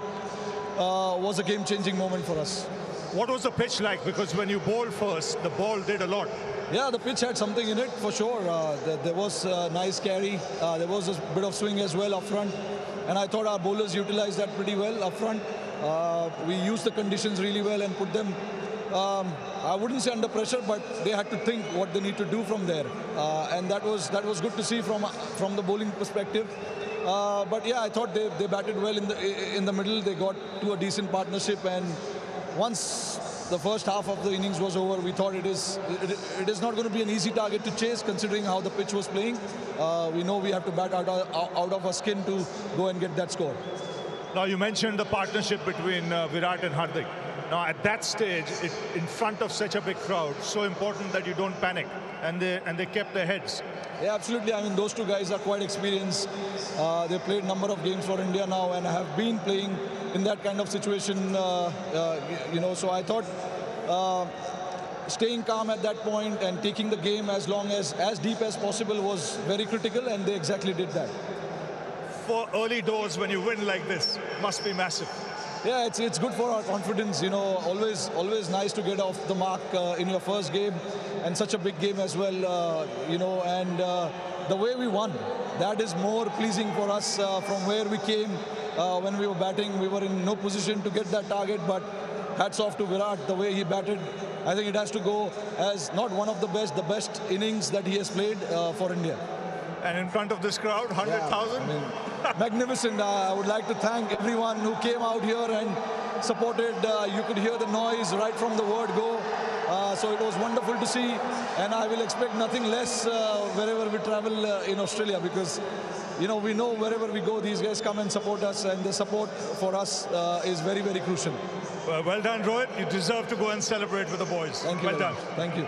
[SPEAKER 9] was a game-changing moment for us.
[SPEAKER 2] What was the pitch like? Because when you bowled first, the ball did a lot.
[SPEAKER 9] Yeah, the pitch had something in it for sure. There was a nice carry. There was a bit of swing as well up front. And I thought our bowlers utilized that pretty well up front. We used the conditions really well and put them, I wouldn't say under pressure, but they had to think what they need to do from there. And that was good to see from the bowling perspective. But yeah, I thought they batted well in the middle. They got to a decent partnership, and once the first half of the innings was over, we thought it is not going to be an easy target to chase, considering how the pitch was playing. We know we have to bat out of our skin to go and get that score.
[SPEAKER 2] Now, you mentioned the partnership between Virat and Hardik. Now, at that stage, in front of such a big crowd, so important that you don't panic, and they kept their heads.
[SPEAKER 9] Yeah, absolutely. I mean, those two guys are quite experienced. They played a number of games for India now and have been playing in that kind of situation, you know. So I thought staying calm at that point and taking the game as deep as possible was very critical, and they exactly did that.
[SPEAKER 2] For early doors, when you win like this, must be massive.
[SPEAKER 9] Yeah, it's good for our confidence. You know, always nice to get off the mark in your first game, and such a big game as well. You know, and the way we won, that is more pleasing for us from where we came. When we were batting, we were in no position to get that target, but hats off to Virat, the way he batted. I think it has to go as not one of the best innings that he has played for India.
[SPEAKER 2] And in front of this crowd, 100,000?
[SPEAKER 9] Yeah, I mean, magnificent. I would like to thank everyone who came out here and supported. You could hear the noise right from the word go. So it was wonderful to see, and I will expect nothing less wherever we travel in Australia, because we know wherever we go, these guys come and support us, and the support for us is very, very crucial.
[SPEAKER 2] Well done, Rohit. You deserve to go and celebrate with the boys.
[SPEAKER 9] Thank you.
[SPEAKER 2] Well done.
[SPEAKER 9] Thank you.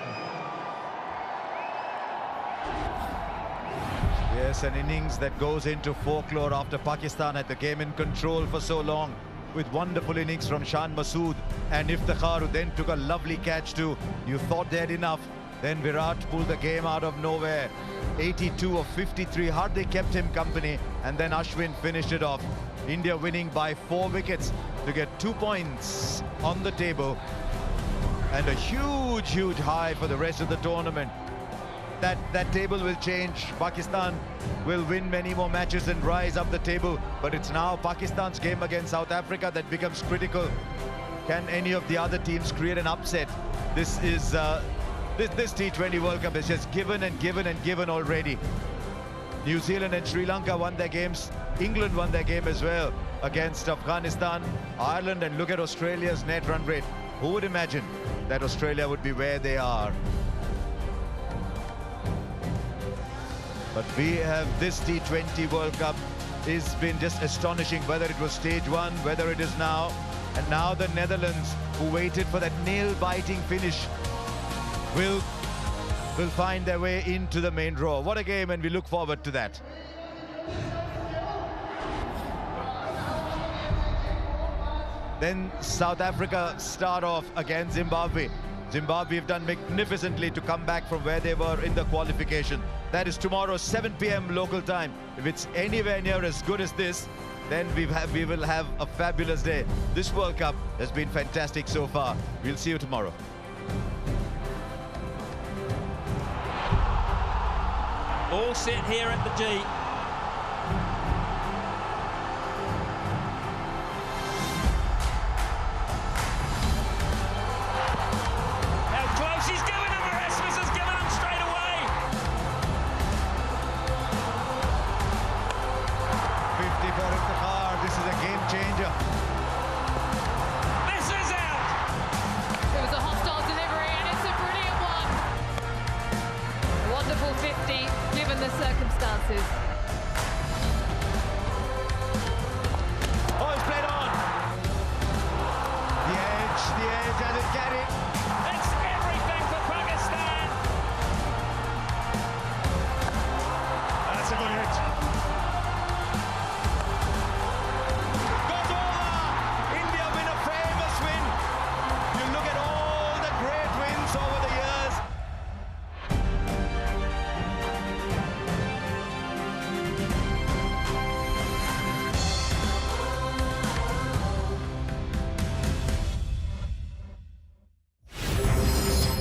[SPEAKER 16] Yes, an innings that goes into folklore after Pakistan had the game in control for so long, with wonderful innings from Shan Masood and Iftikhar, who then took a lovely catch too. You thought they had enough, then Virat pulled the game out of nowhere. 82 of 53, hardly kept him company, and then Ashwin finished it off. India winning by 4 wickets to get 2 points on the table, and a huge, huge high for the rest of the tournament. That table will change. Pakistan will win many more matches and rise up the table, but it's now Pakistan's game against South Africa that becomes critical. Can any of the other teams create an upset? This is this T20 World Cup is just given and given and given already. New Zealand and Sri Lanka won their games. England won their game as well against Afghanistan, Ireland, and look at Australia's net run rate. Who would imagine that Australia would be where they are? But we have this T20 World Cup has been just astonishing, whether it was stage 1, whether it is now. And now the Netherlands, who waited for that nail-biting finish, will find their way into the main draw. What a game, and we look forward to that. Then South Africa start off against Zimbabwe. Zimbabwe have done magnificently to come back from where they were in the qualification. That is tomorrow, 7 p.m. local time. If it's anywhere near as good as this, then we will have a fabulous day. This World Cup has been fantastic so far. We'll see you tomorrow.
[SPEAKER 6] All set here at the G.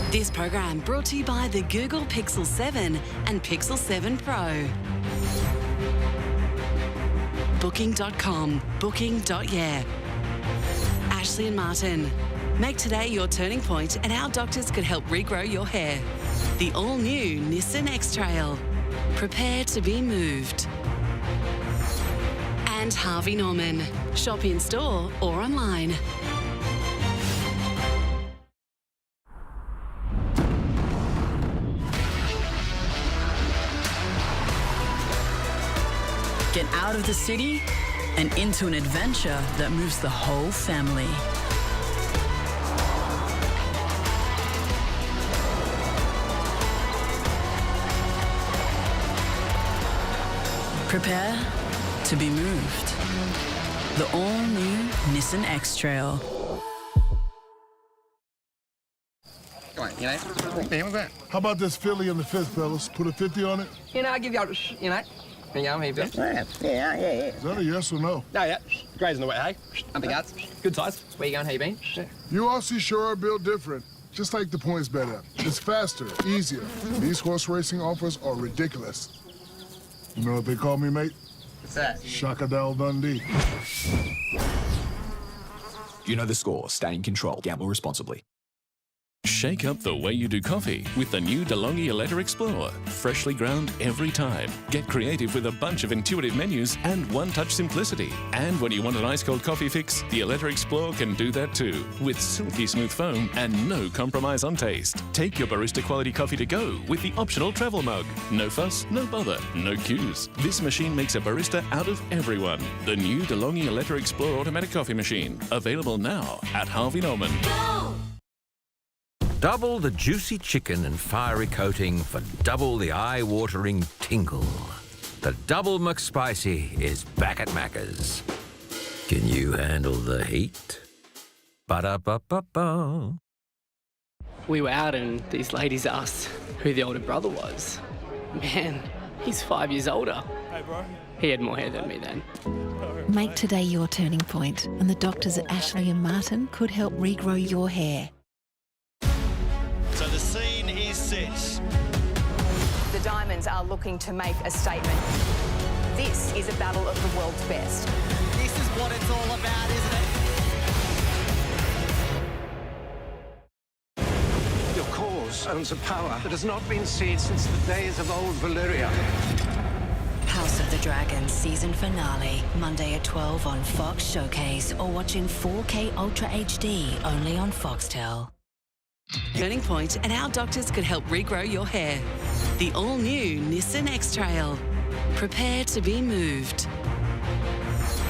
[SPEAKER 7] This program brought to you by the Google Pixel 7 and Pixel 7 Pro. Booking.com, booking.yeah. Ashley and Martin. Make today your turning point and our doctors could help regrow your hair. The all-new Nissan X-Trail. Prepare to be moved. And Harvey Norman. Shop in store or online.
[SPEAKER 15] Get out of the city and into an adventure that moves the whole family. Prepare to be moved. The all-new Nissan X-Trail.
[SPEAKER 24] Come on, how about this Philly on the 5th, fellas? Put a 50 on it?
[SPEAKER 26] I'll give you out, Yeah, maybe.
[SPEAKER 24] Is that a yes or no?
[SPEAKER 26] No, yeah. Grazing the wet hay. Nothing else. Good size. Where you going, how you been?
[SPEAKER 24] You Aussies sure are built different. Just like the points bet app. It's faster, easier. These horse racing offers are ridiculous. You know what they call me, mate?
[SPEAKER 26] What's that?
[SPEAKER 24] Shakadal Dundee.
[SPEAKER 27] You know the score. Stay in control. Gamble responsibly.
[SPEAKER 4] Shake up the way you do coffee with the new DeLonghi Eletta Explore. Freshly ground every time. Get creative with a bunch of intuitive menus and one-touch simplicity. And when you want an ice-cold coffee fix, the Eletta Explore can do that too, with silky smooth foam and no compromise on taste. Take your barista quality coffee to go with the optional travel mug. No fuss, no bother, no queues. This machine makes a barista out of everyone. The new DeLonghi Eletta Explore automatic coffee machine. Available now at Harvey Norman.
[SPEAKER 10] Double the juicy chicken and fiery coating for double the eye-watering tingle. The Double McSpicy is back at Macca's. Can you handle the heat? Ba-da-ba-ba-ba.
[SPEAKER 25] We were out and these ladies asked who the older brother was. Man, he's 5 years older.
[SPEAKER 11] Hey, bro.
[SPEAKER 25] He had more hair than me then.
[SPEAKER 13] Make today your turning point, and the doctors at Ashley and Martin could help regrow your hair.
[SPEAKER 14] So the scene is set.
[SPEAKER 18] The Diamonds are looking to make a statement. This is a battle of the world's best.
[SPEAKER 17] This is what it's all about, isn't it?
[SPEAKER 19] Your cause owns a power that has not been seen since the days of old Valyria.
[SPEAKER 22] House of the Dragon season finale, Monday at 12 on Fox Showcase, or watch in 4K Ultra HD only on Foxtel.
[SPEAKER 7] Turning Point and our doctors could help regrow your hair. The all-new Nissan X-Trail. Prepare to be moved.